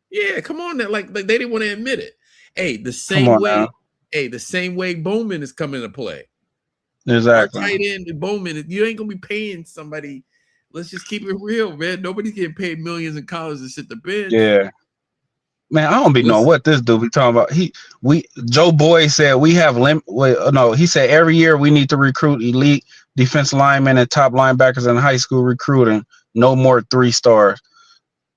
Yeah, come on now. Like they didn't want to admit it. Hey, the same way Bowman is coming to play. Exactly. Our tight end Bowman, you ain't gonna be paying somebody. Let's just keep it real, man. Nobody's getting paid millions in college to sit the bench. Yeah. Man, I don't be knowing what this dude be talking about. Joe Boyd said we have he said every year we need to recruit elite defense linemen and top linebackers in high school recruiting. No more 3 stars.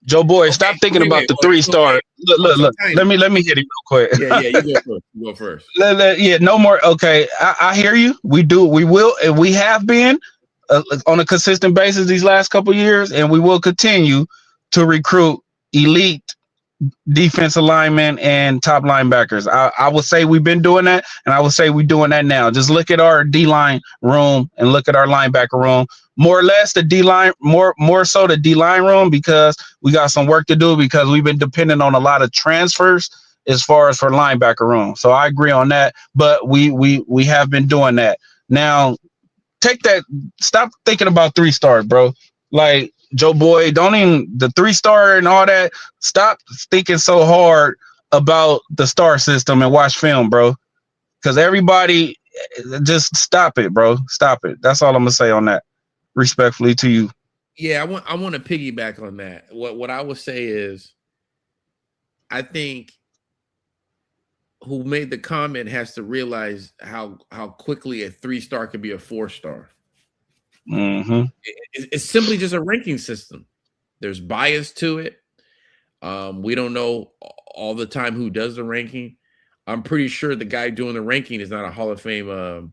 Joe Boyd, stop thinking about the 3-star. Look. Let me hit him real quick. Yeah, you go first. Yeah, no more. Okay, I hear you. We will, and we have been on a consistent basis these last couple of years, and we will continue to recruit elite defensive linemen and top linebackers. I would say we've been doing that, and I would say we're doing that now. Just look at our D-line room and look at our linebacker room. More or less the D-line, more so the D-line room, because we got some work to do because we've been dependent on a lot of transfers as far as for linebacker room. So I agree on that, but we have been doing that. Now, stop thinking about 3 stars, bro. Like Joe Boyd, don't even the 3-star and all that. Stop thinking so hard about the star system and watch film, bro. Because everybody, just stop it, bro. Stop it. That's all I'm gonna say on that. Respectfully to you. Yeah, I want to piggyback on that. What I would say is, I think who made the comment has to realize how quickly a 3-star can be a 4-star. Mm-hmm. It's simply just a ranking system. There's bias to it. We don't know all the time who does the ranking. I'm pretty sure the guy doing the ranking is not a Hall of Fame,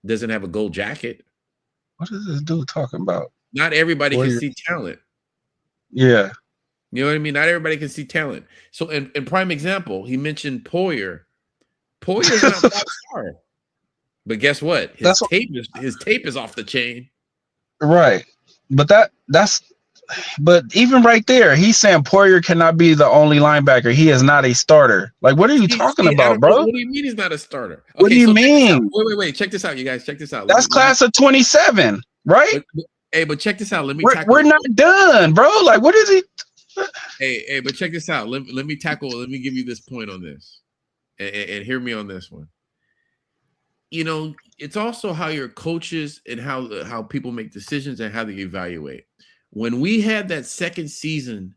doesn't have a gold jacket. What is this dude talking about? Not everybody can see talent. Yeah. You know what I mean? Not everybody can see talent. So in prime example, he mentioned Poyer. Poyer's not a star. But guess what? His tape is off the chain. Right. But even right there, he's saying Poyer cannot be the only linebacker. He is not a starter. Like, what are you talking about, bro? What do you mean he's not a starter? Okay, what do you mean? Wait. Check this out, you guys. Check this out. That's class of 27, right? But check this out. We're not done, bro. Like, what is he? Hey, but check this out. Let me give you this point on this. And hear me on this one. You know, it's also how your coaches and how people make decisions and how they evaluate. When we had that second season,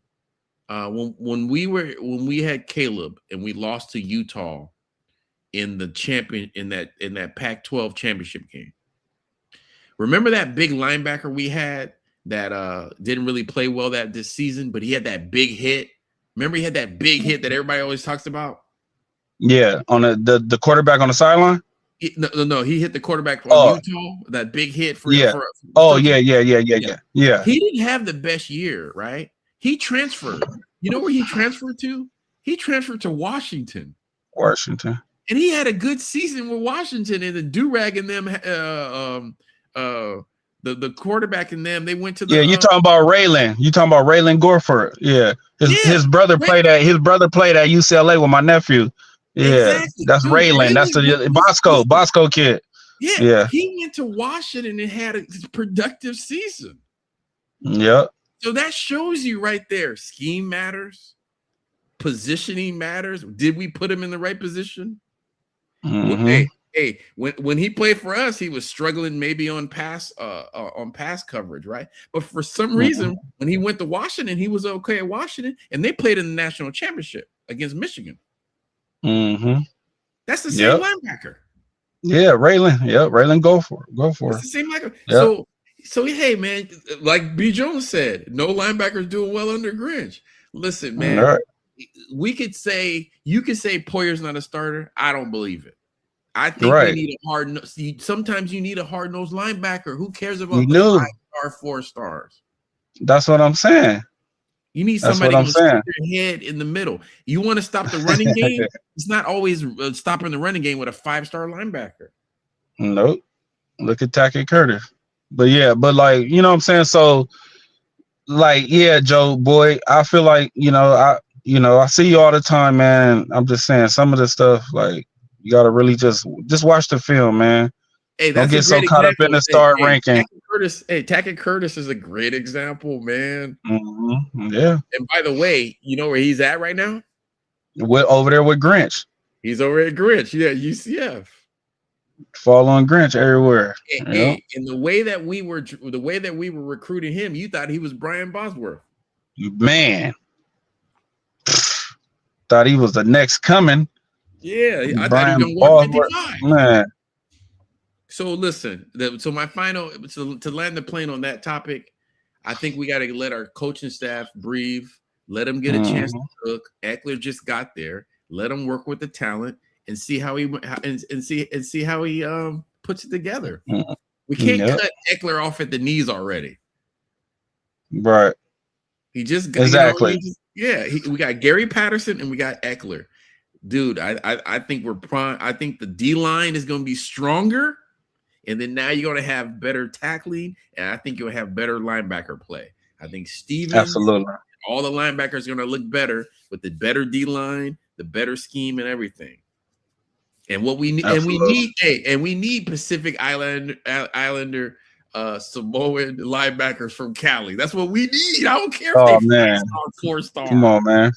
when we had Caleb and we lost to Utah in the in that Pac-12 championship game. Remember that big linebacker we had that didn't really play well this season, but he had that big hit. Remember he had that big hit that everybody always talks about? Yeah, on the quarterback on the sideline? No, he hit the quarterback on Utah, that big hit for yeah. He didn't have the best year, right? He transferred. You know where he transferred to? He transferred to Washington. And he had a good season with Washington, and the Durag and them The quarterback in them, they went to the Yeah, you talking about Raylan. You talking about Raylan Gorford. Yeah. His brother played at UCLA with my nephew. Yeah. Exactly. That's Dude, Raylan. That's the Bosco kid. Yeah, Yeah. he went to Washington and had a productive season. Yep. So that shows you right there. Scheme matters. Positioning matters. Did we put him in the right position? Mm-hmm. Hey, when he played for us, he was struggling maybe on pass coverage, right? But for some reason, when he went to Washington, he was okay at Washington, and they played in the national championship against Michigan. Mm-hmm. That's the same linebacker. Yeah, Raylan. Yep, Raylan, go for it. It's the same linebacker. Yep. So hey, man, like B. Jones said, no linebackers doing well under Grinch. Listen, man, you could say Poyer's not a starter. I don't believe it. I think we need a hard. Sometimes you need a hard-nosed linebacker. Who cares about the 5-star, 4 stars? That's what I'm saying. You need somebody to stick your head in the middle. You want to stop the running game? It's not always stopping the running game with a 5-star linebacker. Nope. Look at Tackett Curtis. But like, you know what I'm saying? So, like, yeah, Joe, boy, I feel like, I see you all the time, man. I'm just saying some of the stuff, like, you got to really just watch the film, man. Hey, don't get so caught up in the star ranking. Tackett Curtis is a great example, man. Mm-hmm. Yeah. And by the way, you know where he's at right now? Over there with Grinch. He's over at Grinch. Yeah, UCF. Following Grinch everywhere. And the way that we were recruiting him, you thought he was Brian Bosworth. Man. Thought he was the next coming. Yeah, I thought he was 155. Man. So listen, so my final to land the plane on that topic, I think we got to let our coaching staff breathe, let them get a chance to cook. Eckler just got there. Let him work with the talent and see how he see how he puts it together. We can't cut Eckler off at the knees already. Right. He just exactly. We got Gary Patterson and we got Eckler. Dude, I think we're prime. I think the D line is going to be stronger. And then now you're going to have better tackling, and I think you'll have better linebacker play. I think Stevens, absolutely, all the linebackers are going to look better with the better D line, the better scheme, and everything. And what we need, and we need Pacific Islander Samoan linebackers from Cali. That's what we need. I don't care if they 4-star. Come on, man.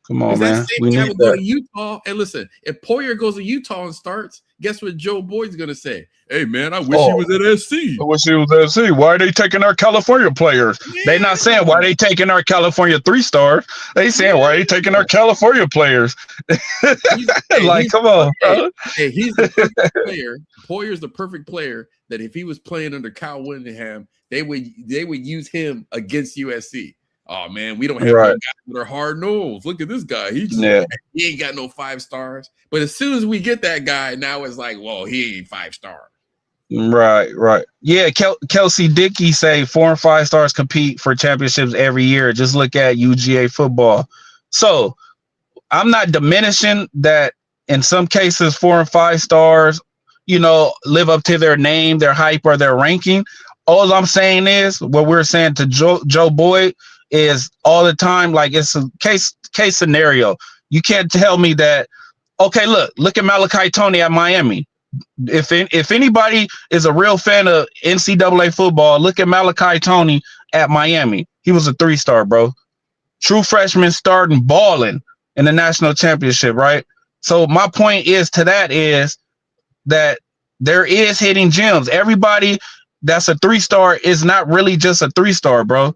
Come on, man. We need to go to Utah. And listen, if Poyer goes to Utah and starts, guess what Joe Boyd's going to say? Hey, man, I wish he was at SC. I wish he was at SC. Why are they taking our California players? Yeah. They not saying why they taking our California 3-stars. They saying why they taking our California players. Come on. He's the perfect player. Poyer's the perfect player that if he was playing under Kyle Whittingham, they would use him against USC. Oh man, we don't have no guys that are hard nosed. Look at this guy. He ain't got no 5 stars. But as soon as we get that guy, now it's like, well, he ain't 5-star. Right. Yeah, Kelsey Dickey say 4 and 5 stars compete for championships every year. Just look at UGA football. So I'm not diminishing that in some cases 4 and 5 stars, live up to their name, their hype, or their ranking. All I'm saying is what we're saying to Joe Boyd is all the time, like it's a case scenario. You can't tell me that, okay, look at Malachi Tony at Miami. If anybody is a real fan of NCAA football, look at Malachi Tony at Miami. He was a 3-star, bro. True freshman starting balling in the national championship, right? So my point is that there is hidden gems. Everybody that's a 3-star is not really just a 3-star, bro.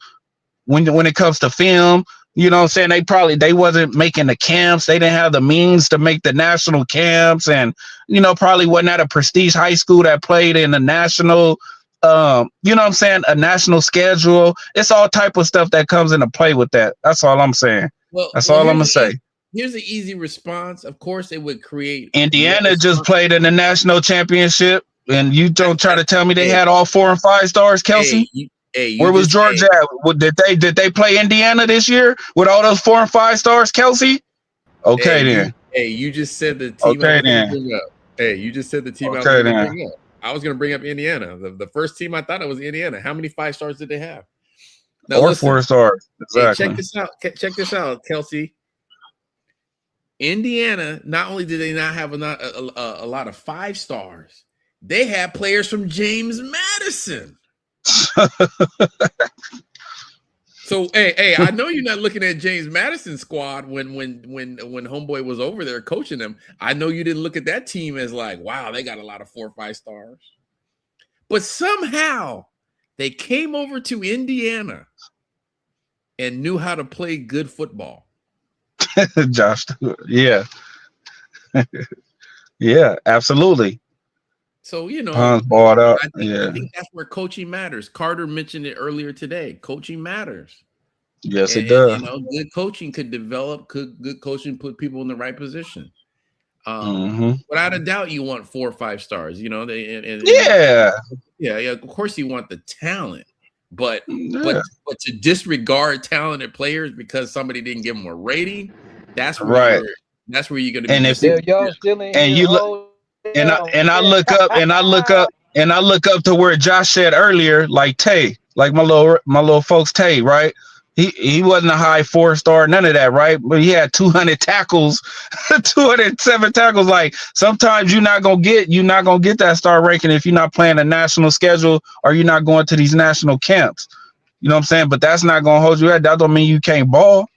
When it comes to film, you know what I'm saying? They wasn't making the camps. They didn't have the means to make the national camps, and probably wasn't at a prestige high school that played in the national, a national schedule. It's all type of stuff that comes into play with that. That's all I'm saying. That's all I'm gonna say. Here's the easy response. Of course, it would create. Indiana just played in the national championship, and you don't try to tell me they had all 4 and 5 stars, Kelsey. Where was Georgia at? Did they play Indiana this year with all those 4 and 5 stars, Kelsey? Okay, then. You just said the team. Okay, then. You just said the team. Okay, then. I was going to bring up Indiana. The first team I thought it was Indiana. How many 5 stars did they have? Now Or listen, 4 stars. hey, Exactly. check this out, Kelsey. Indiana, not only did they not have a lot of 5 stars, they had players from James Madison. So hey, I know you're not looking at James Madison's squad when homeboy was over there coaching them. I know you didn't look at that team as like, wow, they got a lot of 4 or 5 stars. But somehow they came over to Indiana and knew how to play good football. Josh Stewart. Yeah. Yeah, absolutely. So, you know, Pon's balled up. I think that's where coaching matters. Carter mentioned it earlier today. Coaching matters. Yes, it And, does. you know, good coaching could develop, good coaching put people in the right position. Without a doubt, you want 4 or 5 stars, you know. Yeah. Of course, you want the talent, but to disregard talented players because somebody didn't give them a rating, that's where you're going to be. And if y'all still in and here, you look, and I look up to where Josh said earlier, like Tay, like my little folks Tay, right? He wasn't a high 4 star, none of that, right? But he had 200 tackles, 207 tackles. Like sometimes you're not gonna get that star ranking if you're not playing a national schedule or you're not going to these national camps. You know what I'm saying? But that's not gonna hold you up. That don't mean you can't ball.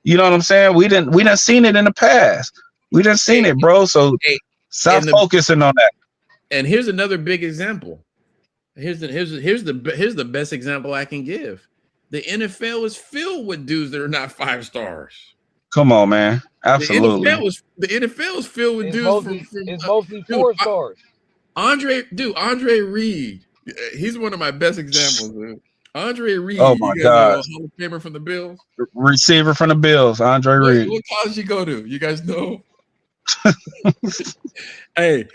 You know what I'm saying? We didn't seen it in the past. We didn't seen it, bro. So stop focusing on that. And here's another big example. Here's the best example I can give. The NFL is filled with dudes that are not 5 stars. Come on, man. Absolutely. The NFL is filled with dudes it's mostly 4 stars. Andre Reed. He's one of my best examples, dude. Andre Reed. Oh my God. Hall of Famer from the Bills. Receiver from the Bills, Andre Reed. What college you go to? You guys know? Hey,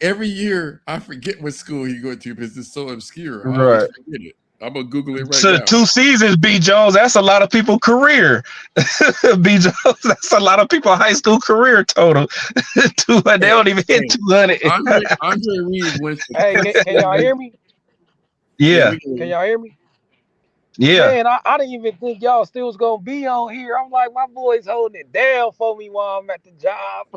every year I forget what school he go to because it's so obscure. I always forget it. I'm gonna Google it right now. 2 seasons, B. Jones. That's a lot of people's career. B. Jones. That's a lot of people's high school career total. They don't even hit 200. Andre Reed went. Hey, can y'all hear me? Yeah. Can y'all hear me? Yeah. Man, I didn't even think y'all still was gonna be on here. I'm like, my boy's holding it down for me while I'm at the job.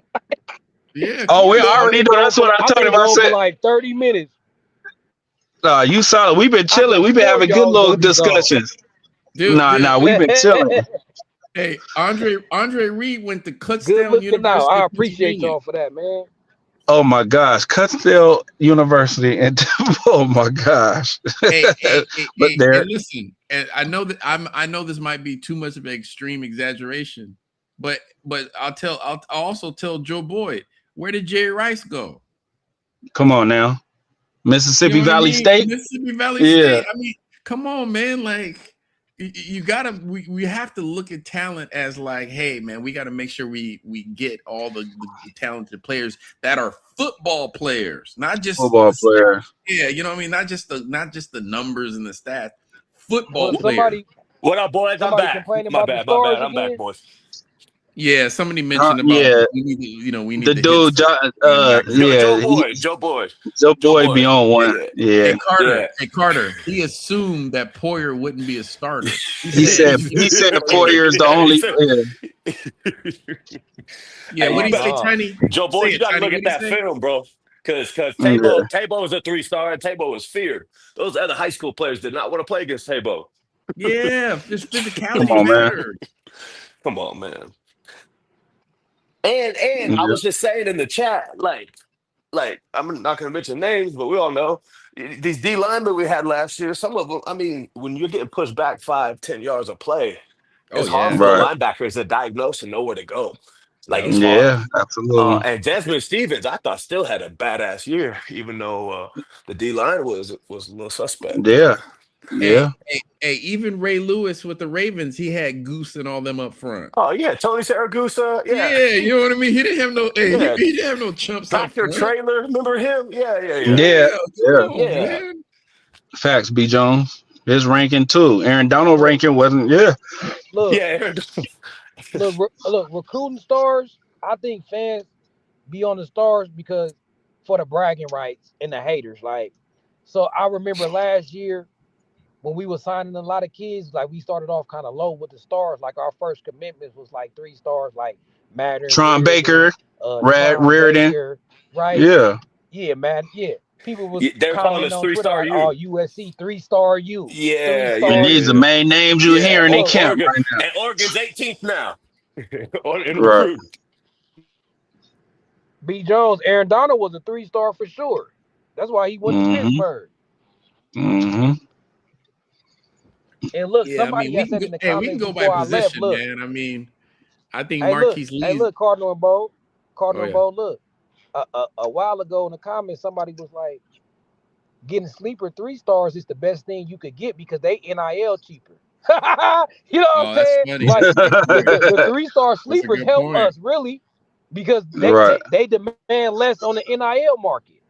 Yeah. Oh, we already know. That's what I told him. I said for like 30 minutes. You saw it. We've been chilling. We've been having good little discussions. Dude, we've been chilling. Hey, Andre Reed went to Kutztown University. I appreciate y'all for that, man. Oh my gosh, Kutztown University, and oh my gosh. Hey, listen, and I know this might be too much of an extreme exaggeration, but I'll also tell Joe Boyd, where did Jerry Rice go? Come on now. Mississippi Valley State. Mississippi Valley State. I mean, come on, man. Like, you gotta. We have to look at talent as like, hey, man, we got to make sure we get all the talented players that are football players, not just football players. Yeah, you know what I mean. Not just the numbers and the stats. Football players. What up, boys? I'm back. My bad. I'm back, boys. Yeah, somebody mentioned about we need the dude. Joe Boyd be on one. Yeah. Hey Carter. He assumed that Poyer wouldn't be a starter. He said Poyer is the only. Yeah. What do you say, Tiny? Joe Boyd, you gotta look at that film, bro. Because Tabo was a 3-star and Tabo was feared. Those other high school players did not want to play against Tabo. Yeah, just physicality mattered. Come on, man. And I was just saying in the chat, like I'm not going to mention names, but we all know these D linemen we had last year. Some of them, I mean, when you're getting pushed back 5-10 yards of play, it's hard for the linebackers to diagnose and know where to go. Like it's hard. Absolutely. And Desmond Stevens, I thought still had a badass year, even though the D line was a little suspect. Yeah. Hey, even Ray Lewis with the Ravens, he had Goose and all them up front. Oh yeah, Tony Saragusa. Yeah, you know what I mean. He didn't have no. He didn't have no chumps. Dr. Trailer, remember him? Yeah. Facts, B. Jones. His ranking too. Aaron Donald ranking wasn't. Yeah. Look, Aaron. look, recruiting stars. I think fans be on the stars because for the bragging rights and the haters. Like, so I remember last year when we were signing a lot of kids, like we started off kind of low with the stars. Like our first commitments was like 3 stars, like Madden, Tron Reardon, Baker, Tron Reardon. Baker, right? Yeah. Yeah, man. Yeah. People was They were calling commenting us on three Twitter star like, oh, U. USC 3-star U, three Yeah, And star these are the yeah, U. main names you yeah. hearing in Look, camp Oregon right now. and Oregon's 18th now in Right. recruiting. B. Jones, Aaron Donald was a 3-star for sure. That's why he went to Mm-hmm. Pittsburgh. Mm-hmm. And look, Yeah, I mean, somebody we had can said go, in the hey, we can comments go by before I left, position, look, man. I mean, I think hey, look, Marquise hey, Lee. look, Cardinal and Bo, Oh yeah. look. A while ago in the comments, somebody was like, getting sleeper 3-stars is the best thing you could get because they NIL cheaper. You know what I'm Oh, that's saying? funny. Like the 3-star That's a sleepers good help point. us really because Right. they demand less on the NIL market.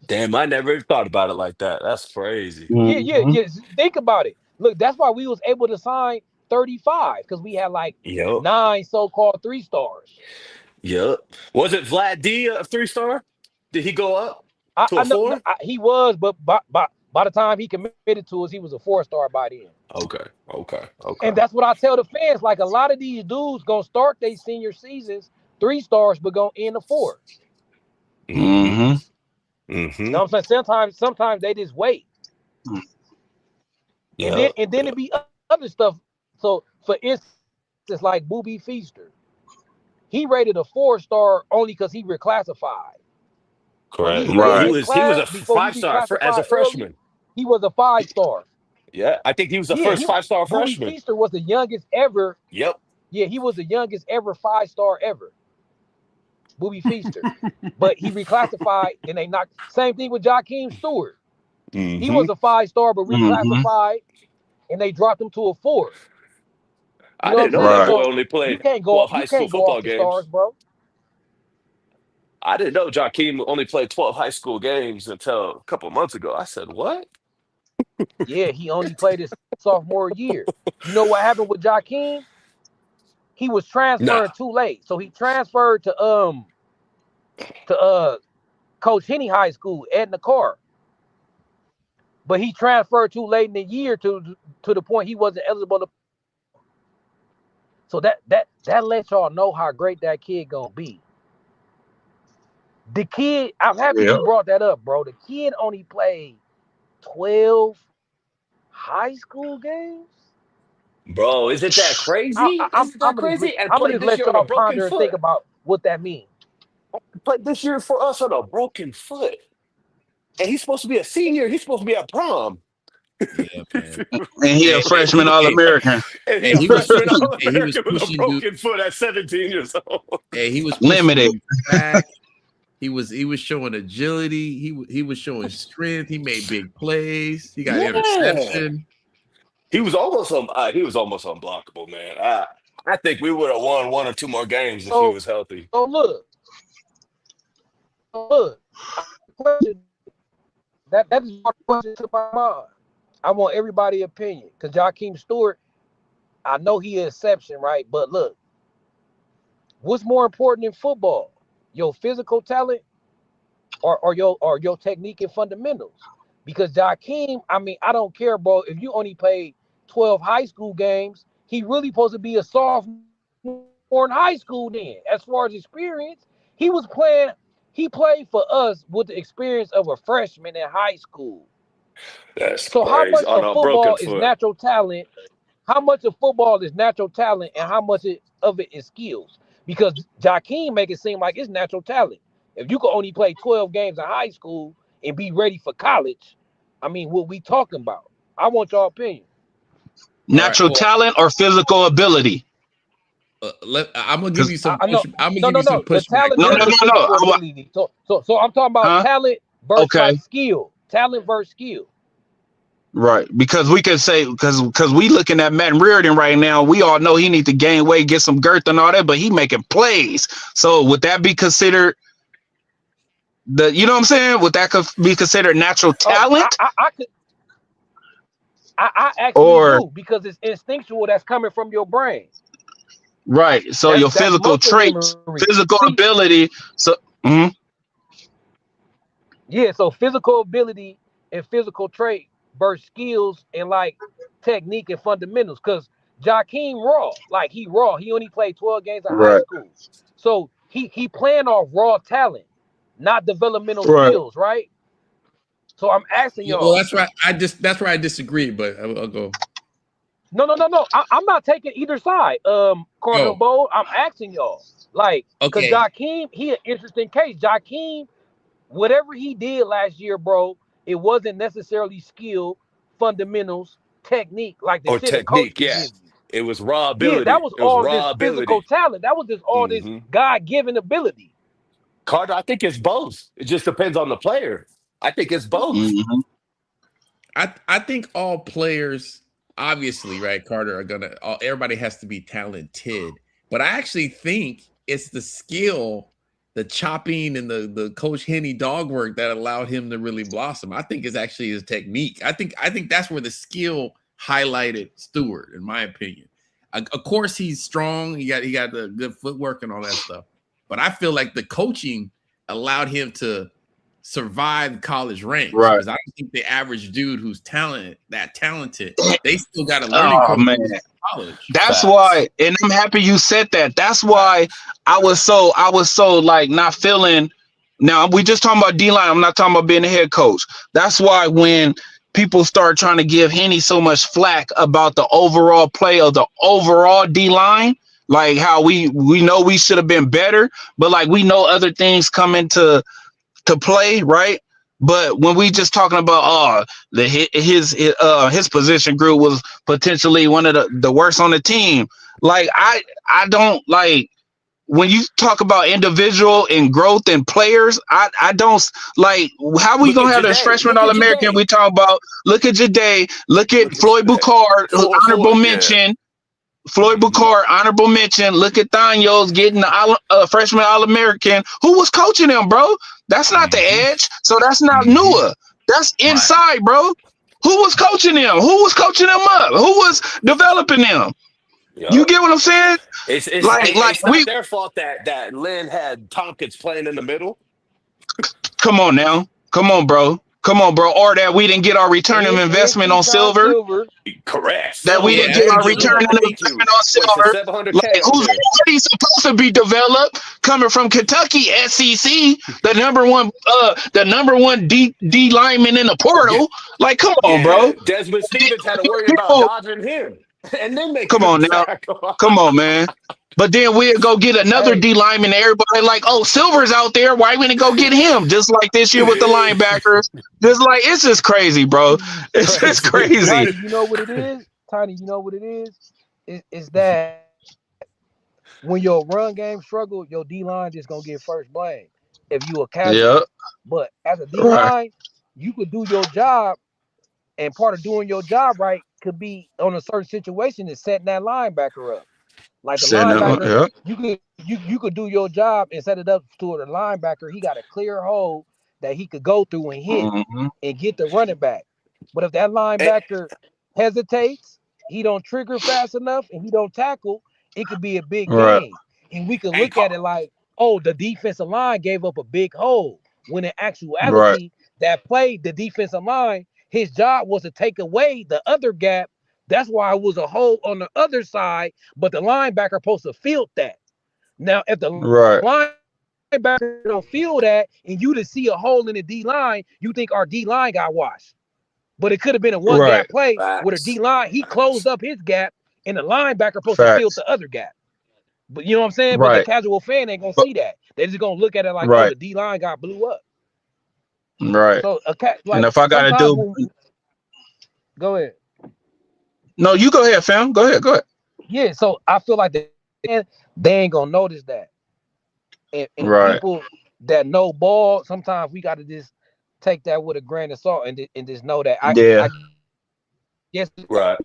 Damn, I never even thought about it like that. That's crazy. Mm-hmm. Yeah. Think about it. Look, that's why we was able to sign 35 because we had like Yep. 9 so-called 3-stars. Yep. Was it Vlad D a 3-star? Did he go up to I a know 4? he was, but by the time he committed to us, he was a 4-star by then. Okay. Okay. And Okay. that's what I tell the fans. Like a lot of these dudes gonna start their senior seasons 3-stars, but gonna end a 4. Mm-hmm. Mm-hmm. You Mm-hmm. know what I'm saying? Sometimes they just wait, and then Yep. and then it Yep. be other stuff. So for instance, like Booby Feaster, he rated a 4-star only because he reclassified. When Correct. he rated He Right. his was he was class a before he 5-star as a reclassified early, freshman. he was a 5-star. Yeah, I think he was the Yeah, first 5-star Booby freshman. Feaster was the youngest ever. Yep. Yeah, he was the youngest ever 5-star ever. Booby Feaster. But he reclassified, then they knocked. Same thing with Jakeem Stewart. He Mm-hmm. was a 5-star, but Mm-hmm. reclassified, and they dropped him to a 4. You I know what I'm didn't know saying? that Right. boy So only you played can't go 12 you high school can't go football off the stars, games. bro. I didn't know Jakeem only played 12 high school games until a couple months ago. I said, what? Yeah, he only played his sophomore year. You know what happened with Jakeem? He was Nah. transferring too late. So he transferred to Coach Henny High School, Edna Carr. But he transferred too late in the year to the point he wasn't eligible to. So that lets y'all know how great that kid gonna be. The kid, I'm happy Yeah. you brought that up, bro. The kid only played 12 high school games. Bro, isn't that crazy? Isn't that I'm gonna crazy? And I'm gonna played just this let year on a y'all broken ponder and think foot. about what that means. Played this year for us on a broken foot. And he's supposed to be a senior. He's supposed to be at prom. Yeah, man. And he a And freshman All American. And he and a he was freshman pushing. All And he was American with a pushing dude. broken foot at 17 years old. And he was pushing Limited. dude back. He was showing agility. He was showing strength. He made big plays. He got Yeah. interception. He was almost unblockable, man. I think we would have won 1 or 2 more games if he So was healthy. so look, question that is my question to my mind. I want everybody's opinion because Jakeem Stewart, I know he is exception, right? But look, what's more important in football? Your physical talent or your technique and fundamentals? Because Jakeem, I mean, I don't care, bro. If you only played 12 high school games, he really supposed to be a sophomore in high school then. As far as experience, he was playing, he played for us with the experience of a freshman in high school. That's So how crazy. much On of a broken football is foot. natural talent? How much of football is natural talent and how much of it is skills? Because Jakeem make it seem like it's natural talent. If you could only play 12 games in high school and be ready for college, I mean, what we talking about? I want your opinion. All right. Natural Well, talent or physical ability? I'm gonna give Because you some I push. know, I'm gonna no, give no, you some no. The pushback talent no, there. no, and the no, no. physical ability. So I'm talking about Huh? talent versus Okay. like skill. Talent versus skill. Right. Because we could say because we looking at Matt Reardon right now. We all know he need to gain weight, get some girth and all that, but he making plays. So would that be considered you know what I'm saying? Would that be considered natural Oh, talent I could I actually or do because it's instinctual that's coming from your brain. right? So your That's physical muscle traits, memory. physical See, ability. So mhm. Yeah, so physical ability and physical trait versus skills and like technique and fundamentals. Cause Jakeem raw, like he raw. He only played 12 games in high Right. school. So he playing off raw talent, not developmental Right. skills, right? So I'm asking Yeah, well, y'all. that's where I disagree, but I'll go. No. I'm not taking either side. Carter and Oh, Bowl. I'm asking y'all. Like, cause okay. Jakeem, he an interesting case. Jakeem, whatever he did last year, bro, it wasn't necessarily skill, fundamentals, technique, like the Or shit a coach technique, could yeah. give you. It was raw Yeah, that ability. was It was all this raw physical ability. talent. That was just all this Hmm. God-given ability. Carter, I think it's both. It just depends on the player. I think it's both. Mm-hmm. I think all players, obviously, right, Carter, are gonna. Everybody has to be talented, but I actually think it's the skill, the chopping, and the Coach Henny dog work that allowed him to really blossom. I think it's actually his technique. I think that's where the skill highlighted Stewart, in my opinion. Of course, he's strong. He got the good footwork and all that stuff, but I feel like the coaching allowed him to survive college ranks Right. because I don't think the average dude who's talented, they still got a learning Oh curve man. in college. That's Facts. why, and I'm happy you said that. That's why I was so like not feeling. Now we just talking about D line. I'm not talking about being a head coach. That's why when people start trying to give Henny so much flack about the overall play of the overall D line, like how we know we should have been better, but like we know other things come into to play, right? But when we just talking about his position group was potentially one of the worst on the team. Like I don't like when you talk about individual and growth and players. I don't like how we Look gonna at have this Jade. freshman Look All at American. Jade. We talk about look at Jade, look at Look at Floyd Jade. Boucard, honorable Yeah. mention. Floyd Hmm. Boucard, honorable mention. Look at Thanyos getting the freshman All American. Who was coaching him, bro? That's not the Hmm. edge. So that's not Hmm. Nua. That's Right. inside, bro. Who was coaching him? Who was coaching him up? Who was developing him? You Yup. get what I'm saying? It's it's Like, it- like it's not we their fault that Lynn had Tompkins playing in the middle. come on now. Come on, bro. Come on, bro. Or that we didn't get our return of And investment on Keyshawn Silver. Silver. Correct. That we Silver. didn't Yeah, get that's a our Thank good return you. one. on Thank investment you. on Wasted Silver. 700K Like on who's him. already supposed to be developed coming from Kentucky SEC, the number one D lineman in the Yeah. portal. Like, come on, bro. Yeah. Desmond Stevens had to worry about People, dodging him and then making come a on now. tackle. Come on, man. But then we'll go get another Hey, D lineman. Everybody like, oh, Silver's out there. Why we didn't go get him? Just like this year with the linebackers. Just like it's just crazy, bro. It's just crazy. Tiny, you know what it is? Tiny, you know what it is? It's that when your run game struggle, your D line just gonna get first blame if you a casualty. Yeah. But as a D Right. line, you could do your job, and part of doing your job right could be on a certain situation is setting that linebacker up. Like the Sitting there. linebacker, Yeah. you could do your job and set it up to the linebacker. He got a clear hole that he could go through and hit Hmm. and get the running back. But if that Eh, linebacker hesitates, he don't trigger fast enough, and he don't tackle, it could be a big Right. game. And we could and look at Car- it like, oh, the defensive line gave up a big hole. When in Right. actuality, that play, the defensive line, his job was to take away the other gap. That's why it was a hole on the other side, but the linebacker supposed to field that. Now, if the Right. linebacker don't feel that and you to see a hole in the D line, you think our D line got washed. But it could have been a one gap play Right. where the D line he closed up his gap and the linebacker supposed to fill the Facts. other gap. But you know what I'm saying? But the Right. casual fan ain't gonna see But that. They just gonna look at it like, oh, the right. D line got blew up. Right. So a cat And like if I gotta sometimes do when go ahead. no, you go ahead, fam. Go ahead. Go ahead. Yeah, so I feel like they ain't gonna notice that. And Right. people that know ball, sometimes we got to just take that with a grain of salt and just know that Yeah. I guess right.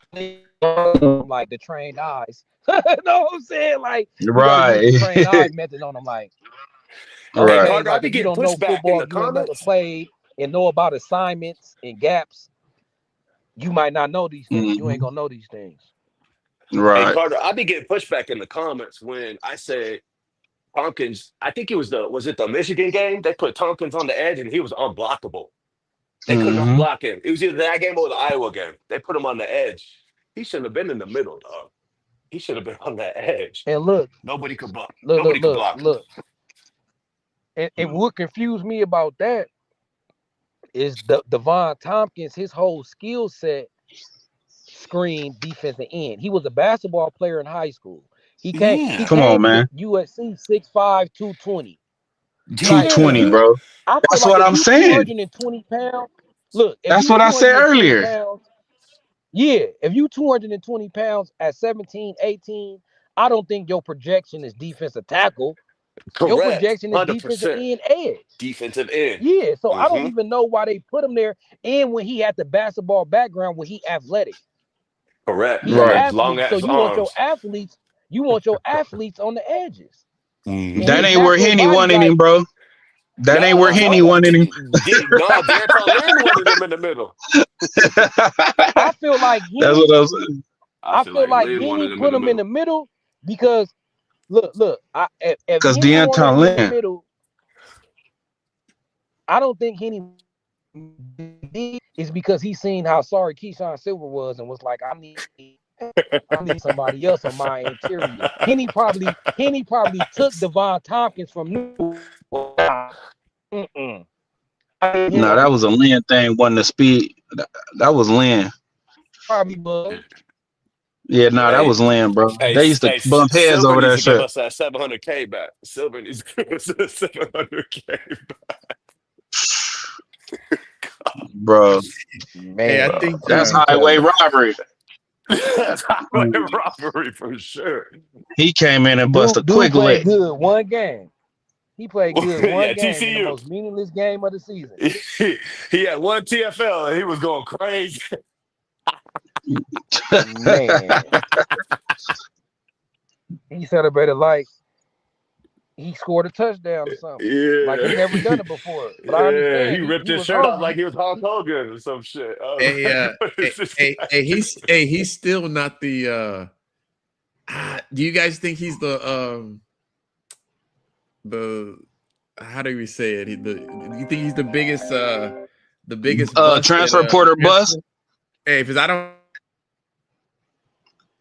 like the trained eyes. Know what I'm saying? Like you got to use the Right. trained eyes method on them. Like Hey, Right. okay, Carter, I like be if you getting don't know pushback in football, the if you ain't never comments. played and know about assignments and gaps, you might not know these things. You ain't Hmm. gonna know these things. Hey, Right. Carter, I be getting pushback in the comments when I say Tompkins, I think it was the Michigan game? They put Tompkins on the edge and he was unblockable. They couldn't Mm-hmm. unblock him. It was either that game or the Iowa game. They put him on the edge. He shouldn't have been in the middle, dog. He should have been on that edge. And look, Nobody could block. look, look, Nobody could look, block him. look. And what confused me about that is Devon Tompkins, his whole skill set screamed defensive end. He was a basketball player in high school. He Yeah. Come on, came to man. USC 6'5", 220. Like, 220, if bro. I feel That's like what if I'm you saying. 220 pounds, look, if That's you what I said 220 earlier. pounds, yeah, if you 220 pounds at 17, 18, I don't think your projection is defensive tackle. Your Correct. projection is defensive 100%. end edge. Defensive end. Yeah, so I don't Mm-hmm. even know why they put him there. And when he had the basketball background, when he athletic, Correct. he an And Right. them long athlete. So ass you want your arms. athletes, on the edges. And Mm-hmm. That his ain't where natural Henny body wanted him, type, bro. That ain't where Nah, Henny bro. wanted him. Nah, Darren Lynn wanted him in the middle. I feel like That's what I was saying. I I feel feel like like Lynn Henny wanted him in put the him in the middle. middle because look, if Because Henny wanted Deanton him in the Lynn. middle, I don't think Henny did is because he seen how sorry Keyshawn Silver was and was like, I need somebody else on my interior. Henny probably took Devon Tompkins from New. Mm-mm. No, that was a Lynn thing. Wasn't the speed. That was Lynn. Probably was. Yeah, no, that Hey, was Lynn, bro. They used to bump heads Silver over needs that to give shit, us that 700K back. Silver needs to give us that 700K back. bro. Man, Hey, I think That's highway robbery. That's highway robbery for sure. He came in and bust a dude quick played lick. good one game. He played good one Yeah, game in the TCU. most meaningless game of the season. He had one TFL and he was going crazy. Man, he celebrated like he scored a touchdown or something. Like he never done it before. But I Yeah, he understand ripped he his was shirt off hungry. like he was Hulk Hogan or some shit. I was hey, like, what is this guy? he's still not the do you guys think he's the how do we say it? Do you think he's the biggest bust Transfer at porter bust. Princeton? Hey, because I don't.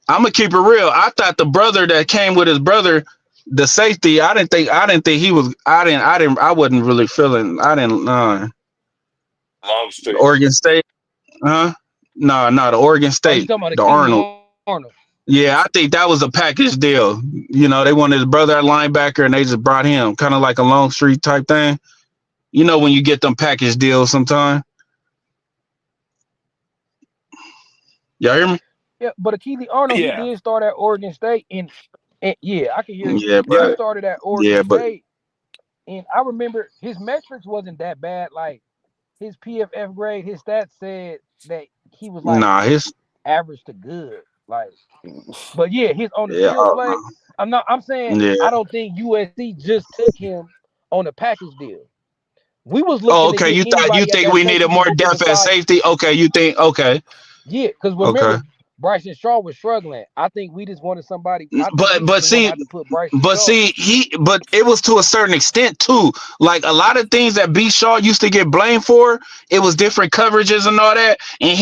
I'm gonna keep it real. I thought the brother that came with his brother, the safety. I didn't think he was. I wasn't really feeling. I didn't. Long street. Oregon State, huh? No, the Oregon Oh, you State, talking about the Keely Arnold. Arnold? Yeah, I think that was a package deal. You know, they wanted his brother at linebacker, and they just brought him, kind of like a long street type thing. You know, when you get them package deals, sometime. Y'all hear me? Yeah, but Keely Arnold, he Yeah. did start at Oregon State, and yeah, I can hear you. Yeah, He Yeah. started at Oregon but State, and I remember his metrics wasn't that bad. Like his PFF grade, his stats said that he was like nah, his average to good. Like, but yeah, he's on the yeah, skill play. I'm saying yeah. I don't think USC just took him on a package deal. We was Oh, looking to okay. get You anybody at think that we needed safety more position depth at besides. safety? Okay, you think okay. Yeah, because Okay. remember, Bryson Shaw was struggling. I think we just wanted somebody. I think we But just didn't want to see, have to put Bryson Shaw. but it was to a certain extent too. Like a lot of things that B Shaw used to get blamed for, it was different coverages and all that. And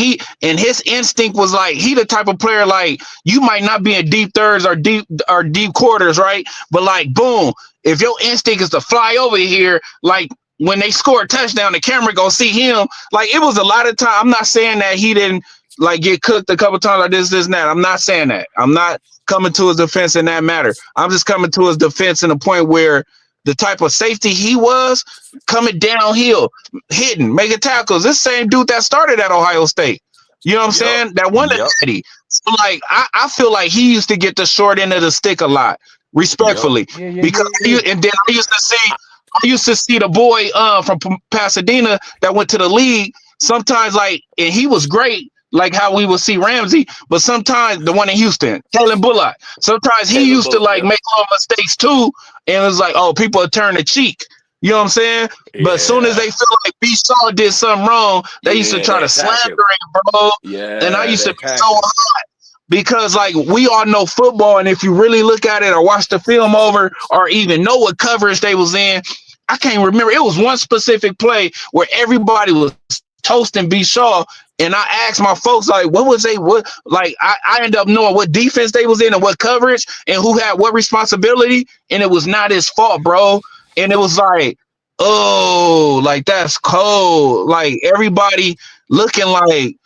his instinct was like he the type of player like you might not be in deep thirds or deep quarters, right? But like boom, if your instinct is to fly over here, like when they score a touchdown, the camera gonna see him. Like it was a lot of time. I'm not saying that he didn't like get cooked a couple times like this, and that. I'm not saying that. I'm not coming to his defense in that matter. I'm just coming to his defense in a point where the type of safety he was coming downhill, hitting, making tackles. This same dude that started at Ohio State. You know what I'm saying? That one city. So like I feel like he used to get the short end of the stick a lot, respectfully. Yeah. Because and then I used to see the boy from Pasadena that went to the league sometimes like and he was great. Like how we would see Ramsey, but sometimes the one in Houston, Kellen Bullock, sometimes he used to like make little mistakes too, and it was like, oh, people would turn the cheek. You know what I'm saying? But as soon as they feel like B Shaw did something wrong, they used to try to slander him, bro. Yeah. And I used to be so hot. because like we all know football, and if you really look at it or watch the film over or even know what coverage they was in, I can't remember. It was one specific play where everybody was toasting B Shaw, and I asked my folks like, what was they? What like I ended up knowing what defense they was in and what coverage and who had what responsibility, and it was not his fault, bro. And it was like, oh, like that's cold. Like everybody looking like,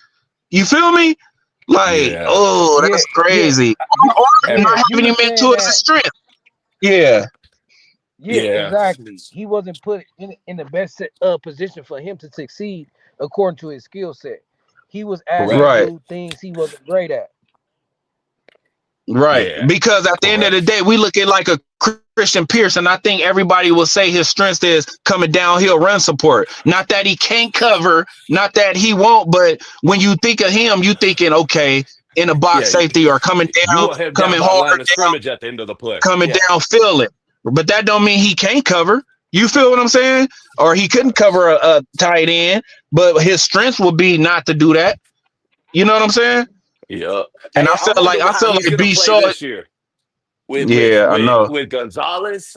you feel me? Like, Yeah. oh, Yeah, that's yeah, crazy. Or Every, not yeah. He having him was saying into it as a that. strength. Yeah. Yeah, yeah. exactly. He wasn't put in the best position for him to succeed according to his skill set. He was asked to Correct. Right. do things he wasn't great at. Right. Yeah. Because at the end of the Correct. day, we look at like a Christian Pierce, and I think everybody will say his strength is coming downhill run support. Not that he can't cover, not that he won't, but when you think of him, you thinking, okay, in a box Yeah. safety or coming You down, want him down coming by the line hard of down, scrimmage at the end of the play. coming Yeah. down, feeling. But that don't mean he can't cover. You feel what I'm saying? Or he couldn't cover a tight end, but his strength would be not to do that. You know what I'm saying? Yeah. And Hey, I wonder I how feel he's like gonna B play Shaw. this year Yeah, I know. with Gonzalez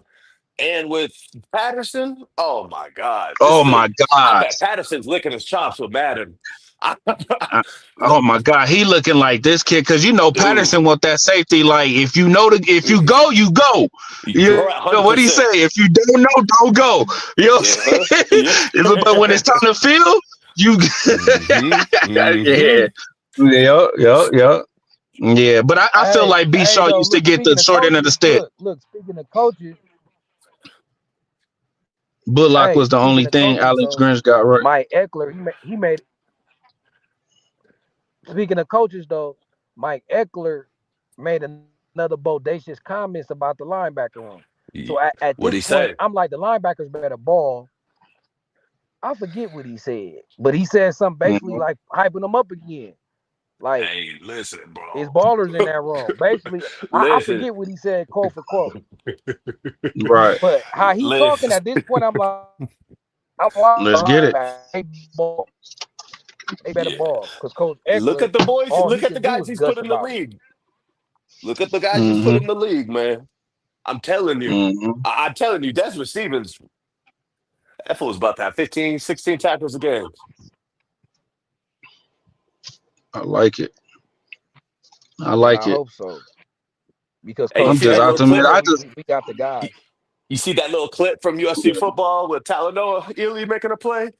and with Patterson. Oh my God. This Oh thing, my I God. bet Patterson's licking his chops with Madden. I, Uh, oh my God, he looking like this kid because you know dude, Patterson want that safety. Like if you go, you go. You correct, know what he say? 100%. If you don't know, don't go. You know what Yeah. I'm Yeah. saying? But when it's time to field, you hmm yeah, hmm yeah. Yeah, but I feel Hey, like B hey, Shaw though, used to look, get the speaking of short end of the coaches, stick. look, speaking of coaches, Bullock hey, was the only speaking of thing coaches, Alex though, Grinch got right. Mike Eckler, he made, speaking of coaches, though, Mike Eckler made another bodacious comments about the linebacker room. So at this What'd he point, say? I'm like, the linebackers better ball. I forget what he said, but he said something basically Mhm. like hyping them up again. Like, Hey, listen, it's bro. ballers in that room. Basically, I Listen, forget what he said quote for quote. Right. But how he talking listen. at this point, I'm watching Let's get it. linebackers. They better Yeah. ball. Because Coach Look Eckler, at the boys. all he Look at the can do guys is he's gush put in the about him. league. Look at the guys he's put Hmm. in the league, man. I'm telling you. Hmm. I'm telling you, Desmond Stevens, that fool's about to have 15, 16 tackles a game. I like it. I And like I it. hope so. Because Hey, you Coach I'm see just that little Eckler optimistic. clip? know I just we got the You, guys. you see that little clip from USC football with Talanoa Ely making a play?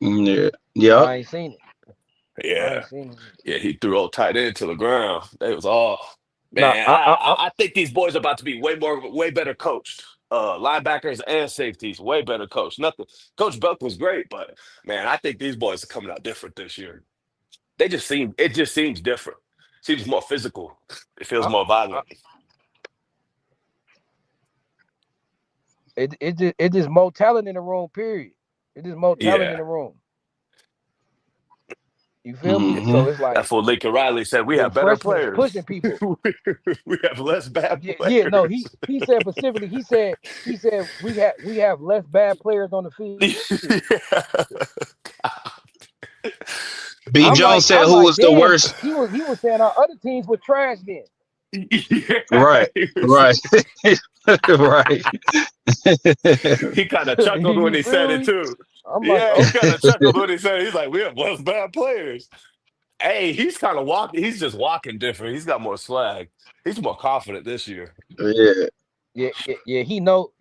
yeah. No, Yep. I ain't seen it. I Yeah. ain't seen it. Yeah, he threw old tight end to the ground. They was all No, man. I think these boys are about to be way better coached. Linebackers and safeties, way better coached. Nothing. Coach Buck was great, but man, I think these boys are coming out different this year. It just seems different. Seems more physical. It feels I, more I, violent. it just more talent in the room. Period. It just more talent in Yeah. the room. You feel me? Yeah. Hmm. So it's That's like what Lincoln Riley said. We them have better freshmen is players. pushing people. We have less bad Yeah, yeah. No, players. he said specifically. He said we have less bad players on the field. B Jones said I'm who like, was the damn. worst. He was saying our other teams were trash then. Yeah, Right. Right. Right. he kind of chuckled when You he said feel it me? too. I'm like, Yeah, he oh, kind of chuckled when he said it. He's like, we have less bad players. Hey, he's kind of walking. He's just walking different. He's got more swag. He's more confident this year. Yeah. yeah. He know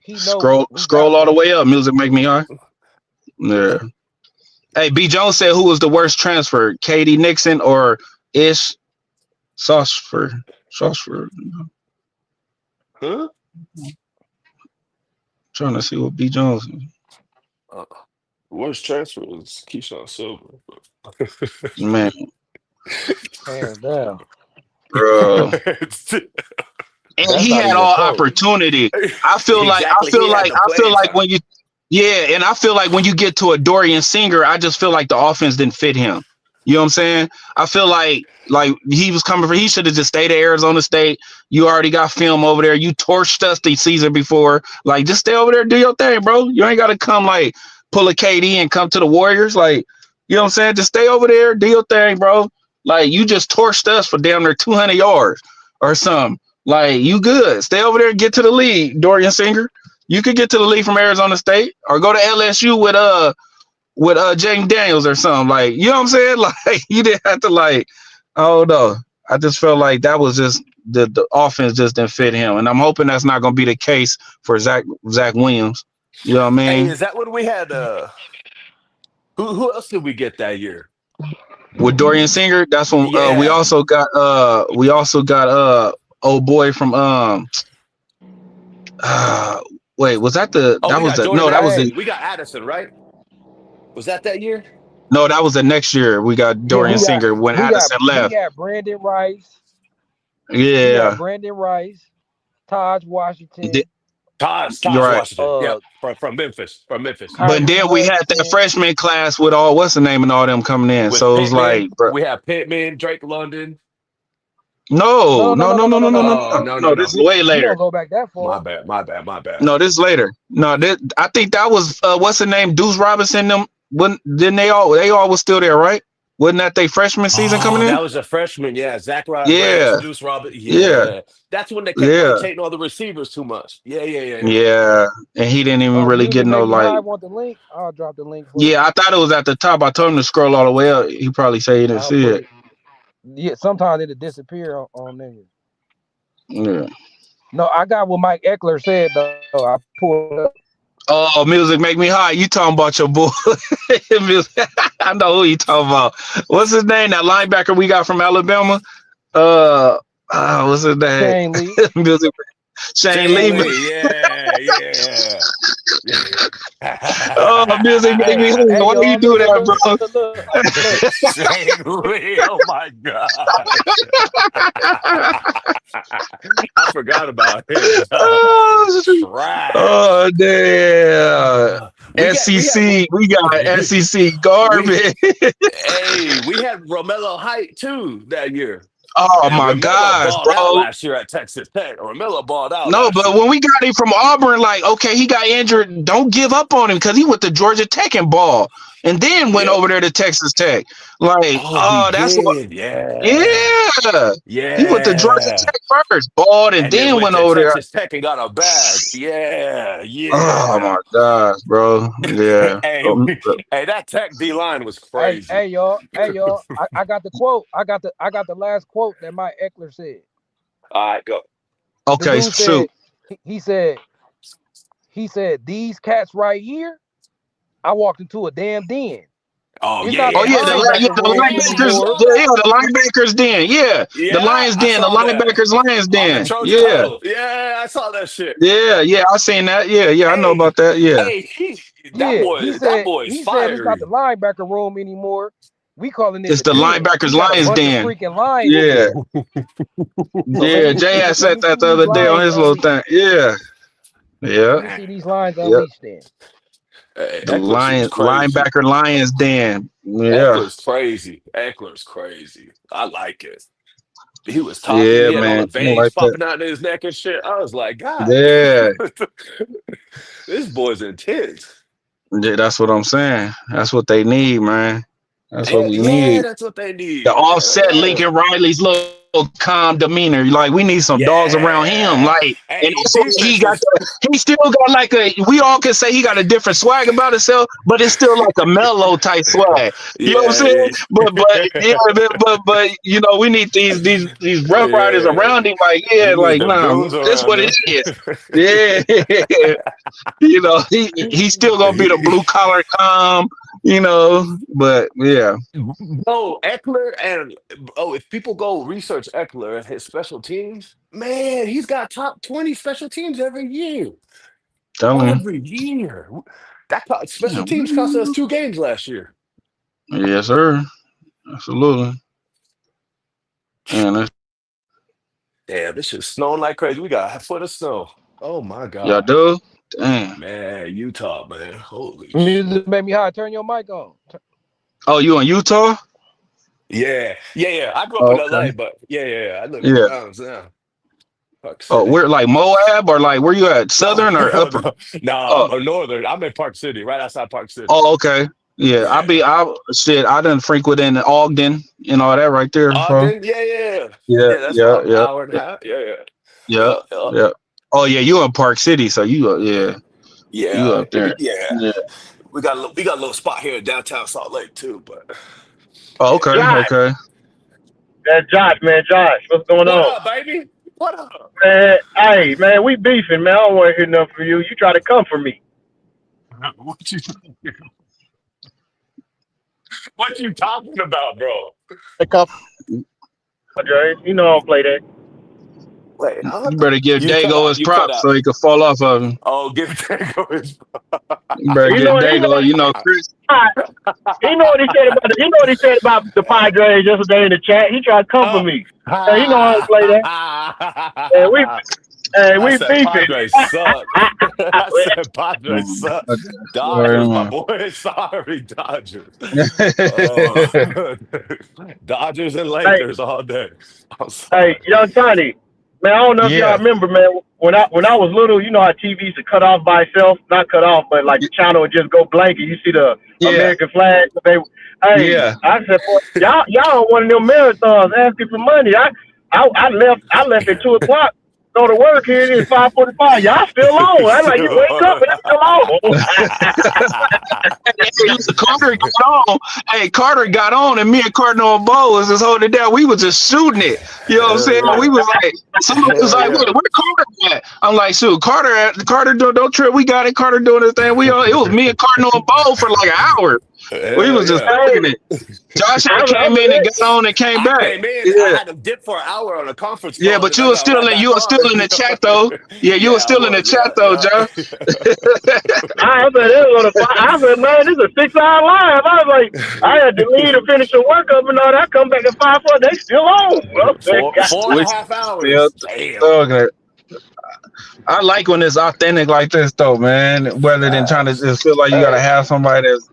we got Scroll all the something. way up. Music make me high. Yeah. Hey, B Jones said who was the worst transfer, Katie Nixon or Ish Sauceford? Sauceford. Huh? Trying to see what B Jones. Uh, worst transfer is Keyshawn Silver. Man, Hands down. bro. And That's he not had even all close. opportunity. Exactly. He had the I feel playing like time. when you yeah, and I feel like when you get to a Dorian Singer, I just feel like the offense didn't fit him. You know what I'm saying? I feel like he was coming for he should have just stayed at Arizona State. You already got film over there. You torched us the season before. Like just stay over there, do your thing, bro. You ain't gotta come like pull a KD and come to the Warriors. Like, you know what I'm saying? Just stay over there, do your thing, bro. Like you just torched us for damn near 200 yards or something. Like you good. Stay over there and get to the league, Dorian Singer. You could get to the league from Arizona State or go to LSU with James Daniels or something. Like, you know what I'm saying? Like you didn't have to like, I don't know. I just felt like that was just the offense just didn't fit him. And I'm hoping that's not gonna be the case for Zach Williams. You know what I Hey, mean? is that when we had who else did we get that year? With Dorian Singer, that's when Yeah. we also got old boy from uh wait, was that Oh, we got Jordan that was the Addison. We got Addison, right? Was that year? no, that was the next year we got Yeah, Dorian Singer when we got Addison we left. got Brandon Rice. We got Yeah. Brandon Rice, Taj Th- Washington, Taj You're right. Washington. Yep. From Memphis. From Memphis. But Kyrie then we had that Harrison. freshman class with all what's the name and all them coming in. With So it was Pittman. like, bro, We have Pittman, Drake London. No, no, no, no, no, no, no, no, no, no, no, no, no, no. Oh, no, no, no, no. no. This is way We later. don't go back that My far. bad. My bad. My bad. No, this is later. No, I think that was what's the name? Deuce Robinson. Them when didn't they all was still there, right? Wasn't that they freshman season coming Oh, in? that was a freshman. Yeah. Zach Randolph, Yeah, Deuce Robert. yeah, Yeah. That's when they kept yeah, rotating all the receivers too much. Yeah, yeah, yeah, yeah. yeah. And he didn't even really get Music no make me like. high. Want the link? I'll drop the link for you. Yeah, I thought it was at the top. I told him to scroll all the way up. He probably said he didn't I'll see put it. it. Yeah, sometimes it'll disappear on niggas. Yeah. No, I got what Mike Eckler said though. I pulled it up. Oh, music make me high. You talking about your boy? Music. I know who you talking about. What's his name? That linebacker we got from Alabama. What's his name? Shane Lee. Music. Shane Shane Lee. Lee. Yeah, yeah. Oh, music make me Hey, high. hey, Why you y'all, do look, that, look, bro? look, look, look, look. Shane Lee. Oh my gosh. I forgot about him. Oh, Trash. damn. SEC. We got SEC we garbage. we had Romello Height too that year. Oh And my Romello gosh, balled out bro. last year at Texas Tech. Romello balled out No, last but year. when we got him from Auburn, like, okay, he got injured. Don't give up on him because he went to Georgia Tech and ball, and then went Yep. over there to Texas Tech. Like, Oh, he oh, that's what. did. Yeah. Yeah, he went to Georgia Yeah. Tech first, balled, and And then then went went to over there. Texas Tech and got a bag. Yeah. Oh Yeah. my gosh, bro. Yeah. Hey, hey, that Tech D line was Hey, crazy. hey, y'all. I got the quote. I got the last quote that Mike Eckler said. All right, go. The Okay, dude shoot. said, he said, these cats right here, I walked into a damn den. Oh, It's yeah, not yeah. the Oh yeah, I saw that. the linebacker room Yeah, I linebackers. anymore. saw Yeah, that. the linebackers den. Yeah, the Yeah, Lions I den. The saw that. linebackers Lions On the den. Trojan Yeah, huddle. Yeah, I saw that shit. yeah. I seen that. Yeah. I know Hey, about that. Yeah. hey, Yeah, that boy's he said it's not fiery. the linebacker room anymore. We calling it It's the the den. linebackers We got a Lions bunch of den. freaking lions in Yeah, here. So yeah. Jay had let said me that see the these other day on lines his little unleashed. thing. Yeah, yeah, Let me see these lines yeah. unleashed then. Hey, The Eckler was crazy. linebacker Lions den. Yeah, Eckler's crazy. Eckler's crazy. I like it. He was talking. yeah, He had all the man. I don't veins like that. popping out of his neck and shit. I was like, God, Yeah, this boy's intense. yeah. That's what I'm saying. That's what they need, man. That's what Yeah, we yeah, need. that's what they The need. Hell offset yeah. Lincoln Riley's little calm demeanor. Like we need some dogs around him. Yeah. Like, and Hey, that's what he got. defenses. He still got like a. We all can say he got a different swag about himself, but it's still like a mellow type swag. You know what I'm Yeah, saying? yeah. But yeah, but you know we need these rough riders Yeah. around him. Like yeah, You need like them nah, goons this around what it them. is. Yeah, you know he's still gonna be the He, blue collar calm. You know, but yeah, oh, Eckler and if people go research Eckler and his special teams, man, he's got top 20 special teams every year. telling Every year. Special teams cost us you. 2 games last year. Yes, sir. Absolutely. And Damn, this shit's snowing like crazy. We got a foot of snow. Oh my y'all God. do? Damn. Man, Utah, man. Holy shit. Music made me high. Turn your mic on. Oh, you in Utah? Yeah. Yeah, yeah. I grew up Oh, in okay. LA, but yeah. I live in the Yeah. mountains now. Park Oh, City. where like Moab or like where you at? No, Southern or upper? no, Oh, I'm a northern. I'm in Park City, right outside Park City. oh, okay. Yeah, Yeah. I done frequent in Ogden and all that right there, bro. Ogden, yeah. Yeah, Yeah, that's yeah, about an yeah, hour and a half. Yeah. yeah, Yeah. Yeah. yeah. Oh yeah, you in Park City, so you Yeah. up there. Yeah. Yeah. We got a little spot here in downtown Salt Lake too, but Oh, yeah. okay, Josh, okay. that's Josh, man. Josh, what's going What on? up, baby? What up? Man, hey, man, we beefing, man. I don't want to hear nothing from you. You try to come for me. What you what you talking about, bro? Padres. You know I don't play that. Wait, huh? You better give You cut Dago out. his You cut props out. so he could fall off of him. Oh, give Tango his. You better give You know, Dago. You know, Chris. he know what he said about the Padres yesterday in the chat. He tried to come for me. He know I don't play that. And I we said beefing. Padres suck. I said Padres suck. Okay. Dodgers, my Wait boy. Sorry, Dodgers. a minute. Uh, Dodgers and hey, Lakers all day. I'm hey, sorry. young Tiny, man. I don't know if y'all Yeah, remember, man. When I was little, you know how TV used to cut off by itself, not cut off, but like the channel would just go blank, and you see the yeah, American flag. yeah. I said, boy, y'all on one of them marathons asking for money. I left at 2 o'clock. Go to work here. It is 5:45. Y'all still on? I'm like, you wake up and it's still on. Hey, Carter got on. Hey, Carter got on, and me and Cardinal and Bo was just holding it down. We was just shooting it. You know what I'm Hell saying? yeah. We was like, somebody was Hell like, yeah. where Carter at? I'm like, shoot, Carter, don't trip. We got it. Carter doing his thing. It was me and Cardinal and Bo for like an hour. We Hell was just yeah. Hey, taking it. Josh I had came remember in and that. got on and came I back. came in. I Yeah. had to dip for an hour on a conference Yeah, call, but then I got right you back were on. still in the chat though. Yeah, you were Yeah, I still in the was. chat Yeah, though, Josh. I said it was on I said, man, this is a 6 hour live. I was like, I had to leave to finish the work up and all that. I come back at 5 4. They still on. I said, Four God. four and a Which half still hours. Damn. okay. I like when it's authentic like this though, man. Rather than trying to Facts. just feel like you gotta have somebody that's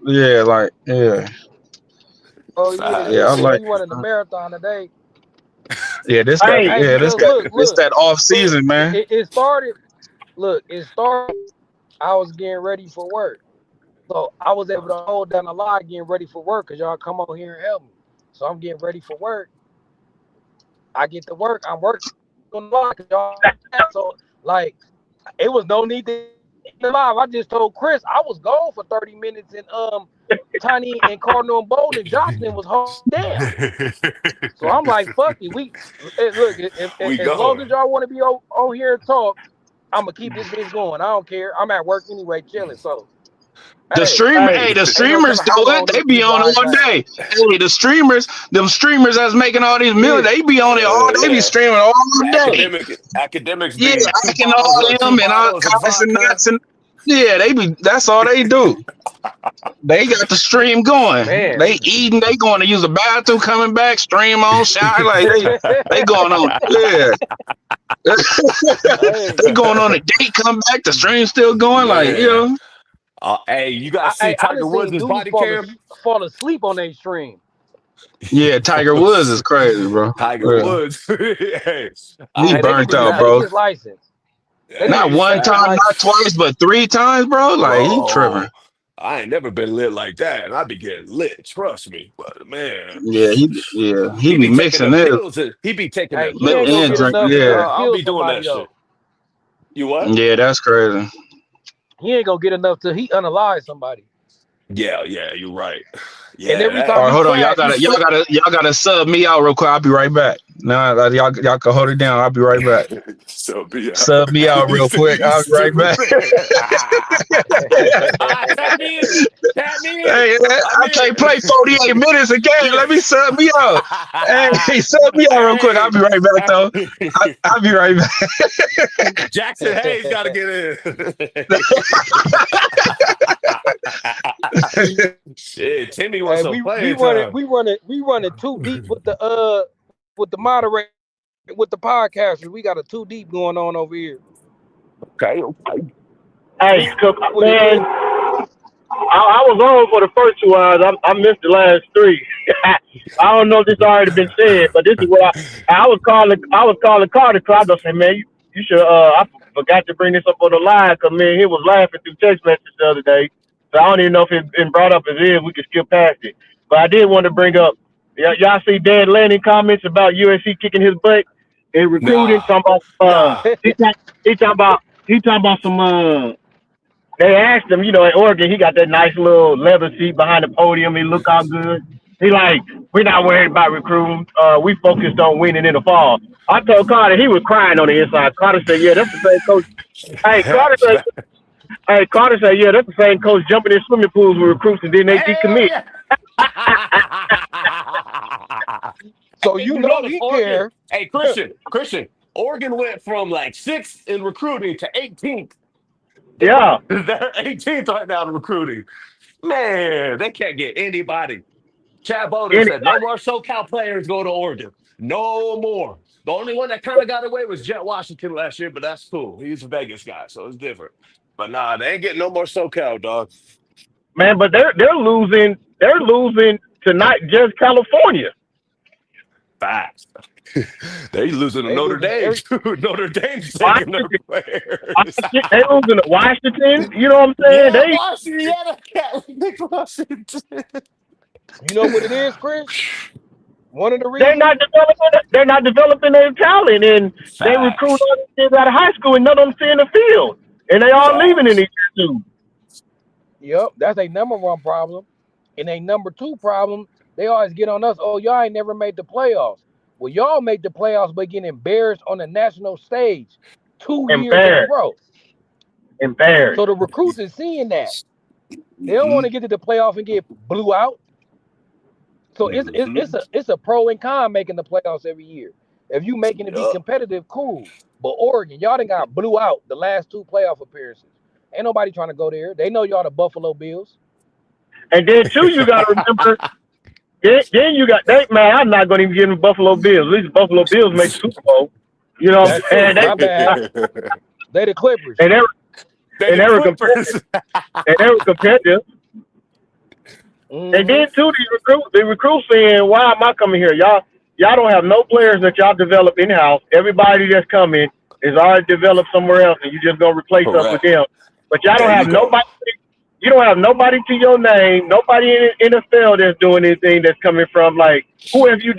Oh yeah. I Facts. like we running the marathon today. this that Hey, Hey, because this that off look, season, man. it started. Look, it started. I was getting ready for work, so I was able to hold down the line getting ready for work because y'all come on here and help me. So I'm getting ready for work. I get to work. I'm working on the line 'cause y'all. So like, it was no need to live. I just told Chris I was gone for 30 minutes, and Tiny and Cardinal and Bowden and Jocelyn was home down. So I'm like, fuck it. Look. We As long going. as y'all want to be on here and talk, I'm gonna keep this bitch going. I don't care. I'm at work anyway, chilling. So hey, hey, The ain't no streamers telling do how it. long They this be on it ride all going. day. Hey, them streamers that's making all these millions, Yeah. they be on it all. They be Yeah. streaming all day. Academics Yeah, be two acting bottles all of two them and all bottles of this and vodka. that and yeah, they be. That's all they do. They got the stream going. Man. They eating. They going to use the bathroom, coming back, stream on, shower. Like they going on. Yeah, Hey, they going on a date, come back. The stream still going. Like Man. Hey, you guys see I Tiger done seen Woods' dudes body cam? fall asleep on their stream. yeah. Tiger Woods is crazy, bro. Tiger Yeah. Woods. Hey, He I Hey, they need never burnt to been just out, that. take bro. his license. They need Not to just Hey, one take his time, license. not twice, but 3 times, bro. Like he tripping. bro, I ain't never been lit like that, and I be getting lit. Trust me, but man, He he be be taking mixing them this pills. And he be taking Hey, them he ain't pills gonna and and get drink. enough shit. Yeah, to I'll kill be doing that somebody though. shit. You what? yeah, that's crazy. He ain't gonna get enough till he unalive somebody. Yeah, you're right. And Yeah, every that. All time right, he hold on. crash, he flip. Y'all gotta sub me out real quick. I'll be right back. Nah, y'all can hold it down. I'll be right back. So be out. Sub me out You real quick. you I'll be right back. stupid. Tap me in. Tap me in. Hey, I'm I can't in. play 48 minutes a game. Yeah. Let me sub me out. Hey, sub me out real quick. I'll Hey, be right back though. I'll be right back. Jackson Hayes got to get in. Shit, Timmy wants Hey, some we playing run it. time. We run it too deep with the moderator with the podcasters. We got a too deep going on over here. Okay. hey, With it, man, I was on for the first 2 hours. I missed the last three. I don't know if this already been said, but this is what I was calling. I was calling Carter because I was saying, man, you should. I forgot to bring this up on the line because me and he was laughing through text messages the other day. So I don't even know if it's been brought up as is. We can skip past it. But I did want to bring up. Y'all see Dan Lanning comments about USC kicking his butt in recruiting, Nah, talking about nah. he talking about some they asked him, at Oregon, he got that nice little leather seat behind the podium. He look all good. He like, we're not worried about recruiting. We focused on winning in the fall. I told Carter he was crying on the inside. Carter said, "Yeah, that's the same coach." Hey, Carter said, "Yeah, that's the same coach jumping in swimming pools with recruits and then they Hell decommit." yeah. So And you you know notice he Oregon. care. Hey, Christian. Oregon went from like 6th in recruiting to 18th. Yeah, They're 18th right now in recruiting. Man, they can't get anybody. Chad Bowden anybody. said no more SoCal players go to Oregon. No more. The only one that kind of got away was Jet Washington last year, but that's cool. He's a Vegas guy, so it's different. But nah, they ain't getting no more SoCal, dog. Man, but they're losing. They're losing to not just California. Facts. They losing to They Notre losing Dame every. too. Notre Dame's taking their Washington, players. they losing to Washington. You know what I'm saying? Yeah, Washington. Yeah, that cat, Nick Washington. You know what it is, Chris? One of the They're reasons. not developing. They're not developing their talent, and they recruit Facts. all these kids out of high school, and none of them see in the field, and they all leaving in Facts. these two. Yep, that's a number one problem. And a number two problem, they always get on us. Oh, y'all ain't never made the playoffs. Well, y'all made the playoffs by getting embarrassed on the national stage 2 years in a Embarrassed, row. embarrassed. So the recruits is seeing that. They don't Hmm. want to get to the playoff and get blew out. So Hmm. it's a pro and con making the playoffs every year. If you making it be Yup. competitive, cool. But Oregon, y'all done got blew out the last two playoff appearances. Ain't nobody trying to go there. They know y'all the Buffalo Bills. And then too, you got to remember. Then you got they man. I'm not going to even give them Buffalo Bills. At least Buffalo Bills make the Super Bowl. You know what I'm That's true. saying? My bad. They the Clippers. And they were They and the they were competitive. Clippers. And they were competitive. And Mm-hmm. then too, the recruits saying, "Why am I coming here? Y'all don't have no players that y'all develop in house. Everybody that's coming is already developed somewhere else, and you just gonna replace us with Correct. them. But y'all There don't you have go. nobody. You don't have nobody to your name. Nobody in the NFL that's doing anything that's coming from like who have you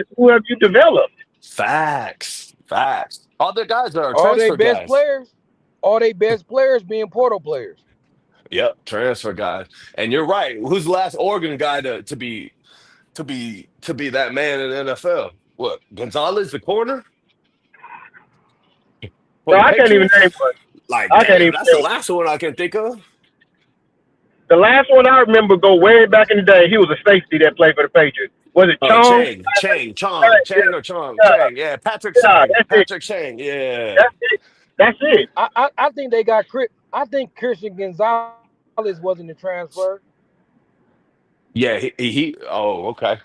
developed? Facts. Facts. All their guys are All they transfer best guys. players, all they best players being portal players. Yep, transfer guys. And you're right. Who's the last Oregon guy to be that man in the NFL? What, Gonzalez, the corner for So the I can't even name Patriots? one. Like, I can't damn, even that's the name. last one I can think of. The last one I remember go way back in the day. He was a safety that played for the Patriots. Was it Chong? Chang, Yeah, Chang. Yeah, Patrick yeah, Chang. that's it. Patrick Chang. Yeah. That's it. That's it. I think they got I think Christian Gonzalez wasn't a transfer. Yeah, oh, okay.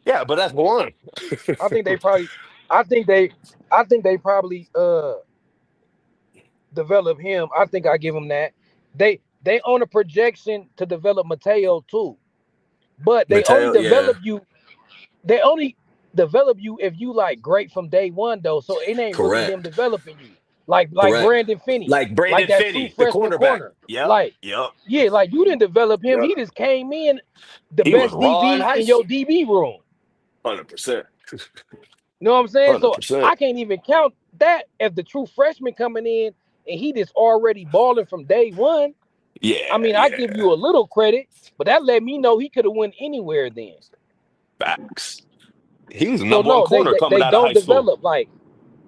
Yeah, but that's one. I think they probably I think they I think they probably develop him. I think I give him that. They own a projection to develop Mateo too. But Mateo, yeah. they only develop you if you like great from day one though. So it ain't really them Correct. developing you. Like Correct. Brandon Finney, Like like Brandon that true Finney, the freshman cornerback. corner. Yep. Like, Yep. yeah, like you didn't develop him. Yep. He just came in the He was best raw in DB high in your school. DB room. 100%. You know what I'm saying? So 100%. I can't even count that as the true freshman coming in and he just already balling from day one. I Yeah, mean, I give yeah. you a little credit, but that let me know he could have went anywhere then. Facts. He was the So number one no, corner coming they out of high don't school. develop like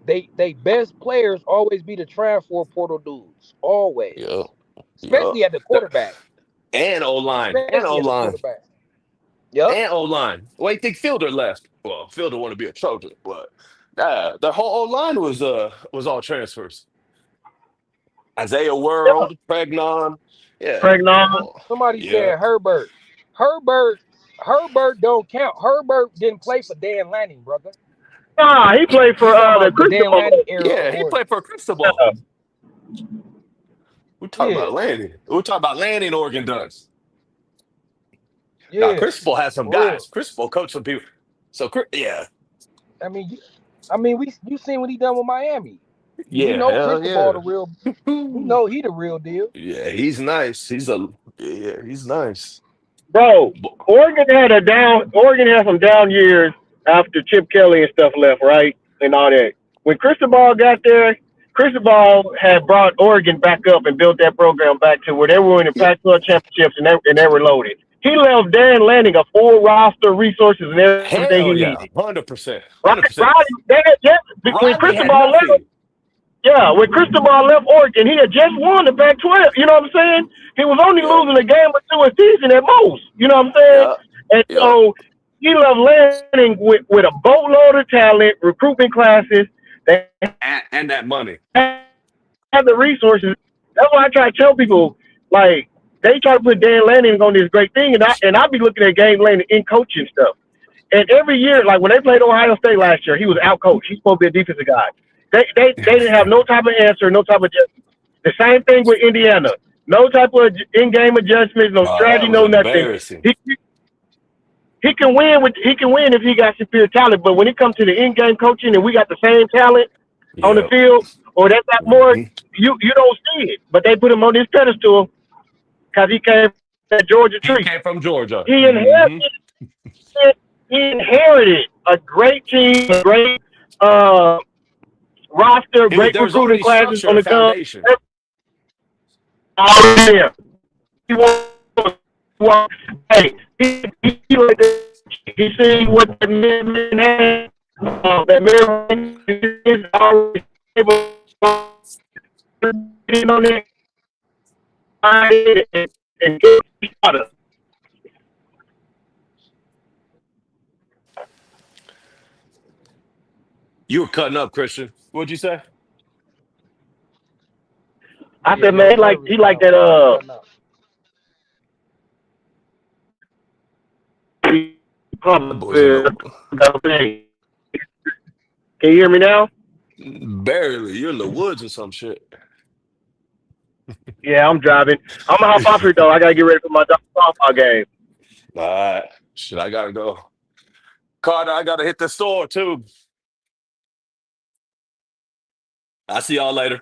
they best players always be the transfer portal dudes, always, Yep. Yep. especially at the quarterback, And O line. And O especially at the line. quarterback. Yep. And O line. Well, I think Fielder left. Well, Fielder want to be a Trojan, but the whole O line was all transfers. Isaiah Yeah. World, Pregnon. Yeah. The Pregnon. whole Somebody yeah. said Herbert. Herbert. Herbert don't count. Herbert didn't play for Dan Lanning, brother. Nah, he played for You talking the about the Dan Lanning Cristobal. era of Yeah, he played Oregon? for Cristobal. Yeah. We're talking Yeah, about Lanning. We're talking about Lanning, Oregon does. Now, yeah, Cristobal has some for real. guys. Cristobal coached some people. So, yeah. I mean, I mean, you seen what he done with Miami? He Yeah, know hell Cristobal yeah. the real. He the real deal. Yeah, he's nice. He's nice. Bro, But Oregon had some down years after Chip Kelly and stuff left, right? And all that. When Cristobal got there, Cristobal had brought Oregon back up and built that program back to where they were in the Pac-12 championships and they were loaded. He left Dan Lanning a full roster, resources, and everything hell he yeah, needed. 100%, Right? 100%. Right? When Riley had Cristobal left, nothing. yeah, when Cristobal left Oregon, he had just won the Pac-12. You know what I'm saying? He was only Yep, losing a game or two a season at most. You know what I'm saying? yep, And yep. so he left Lanning with a boatload of talent, recruitment classes. They And that money. have the resources. That's why I try to tell people, like, they try to put Dan Lanning on this great thing, and I be looking at game Lanning in coaching stuff. And every year, like when they played Ohio State last year, he was out coached. He's supposed to be a defensive guy. They didn't have no type of answer, no type of adjustment. The same thing with Indiana. No type of in-game adjustments, no That strategy, was no nothing. embarrassing. He can win if he got superior talent, but when it comes to the in-game coaching and we got the same talent on the Yep. field or that got more, Hmm. you don't see it. But they put him on this pedestal because he came from that Georgia He tree. came from Georgia. He Hmm. inherited he inherited a great team, a great uh, roster, great There was recruiting already classes structure on and the come. foundation. All there. He wants, hey, he seen what the men had. That man is already able to get on there and get started. You were cutting up, Christian. What'd you say? I Yeah, said, your man, service he like that. kind of cutting out. That boy's in the Thing. Can you hear me now? barely. You're in the woods or some shit. Yeah, I'm driving. I'm gonna hop off here though. I gotta get ready for my softball game. All right. Shit, I gotta go. Carter, I gotta hit the store too. I'll see y'all later.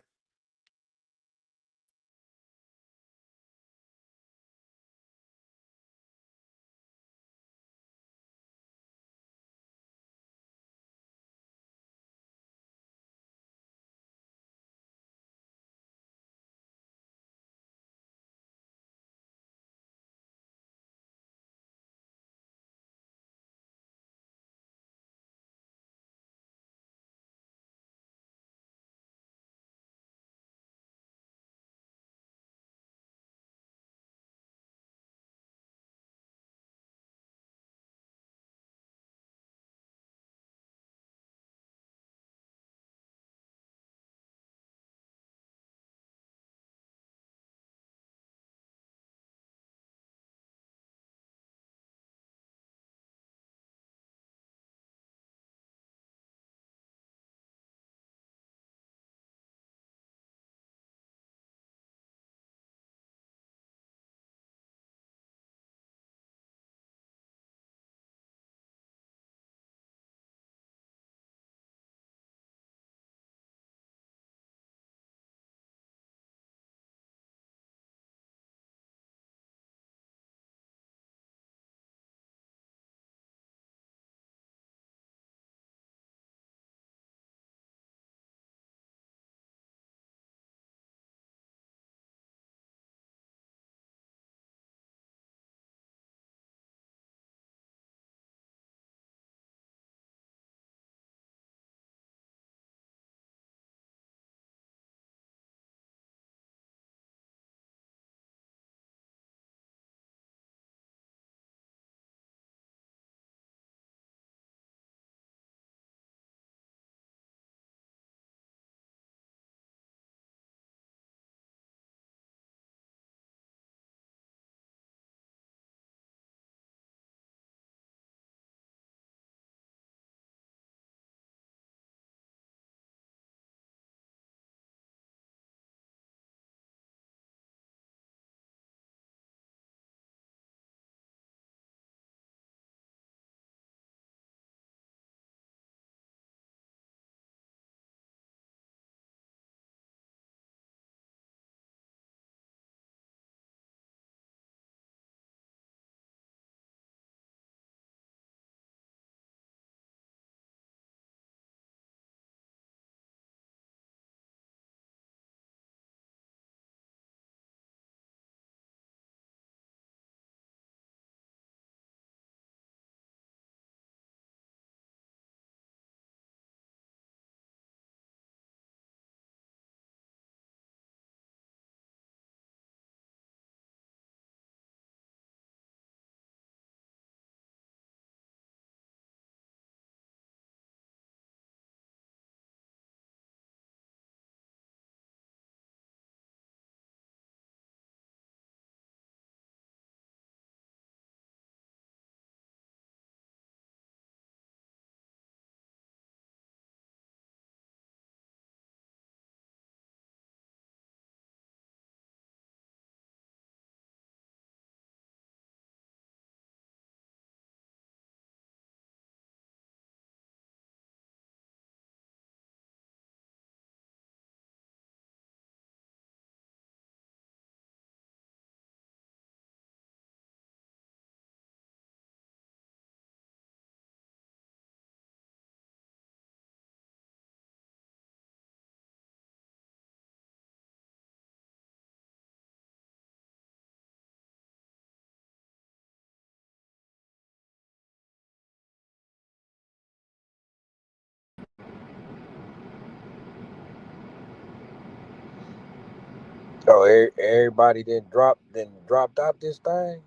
Oh, everybody dropped out this thing.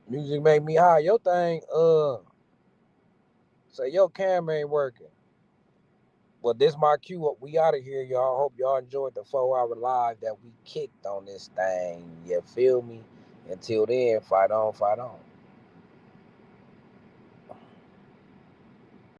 Music make me high. Your thing, say your camera ain't working. Well, this my cue. We out of here, y'all. Hope y'all enjoyed the 4 hour live that we kicked on this thing. You feel me? Until then, fight on, fight on.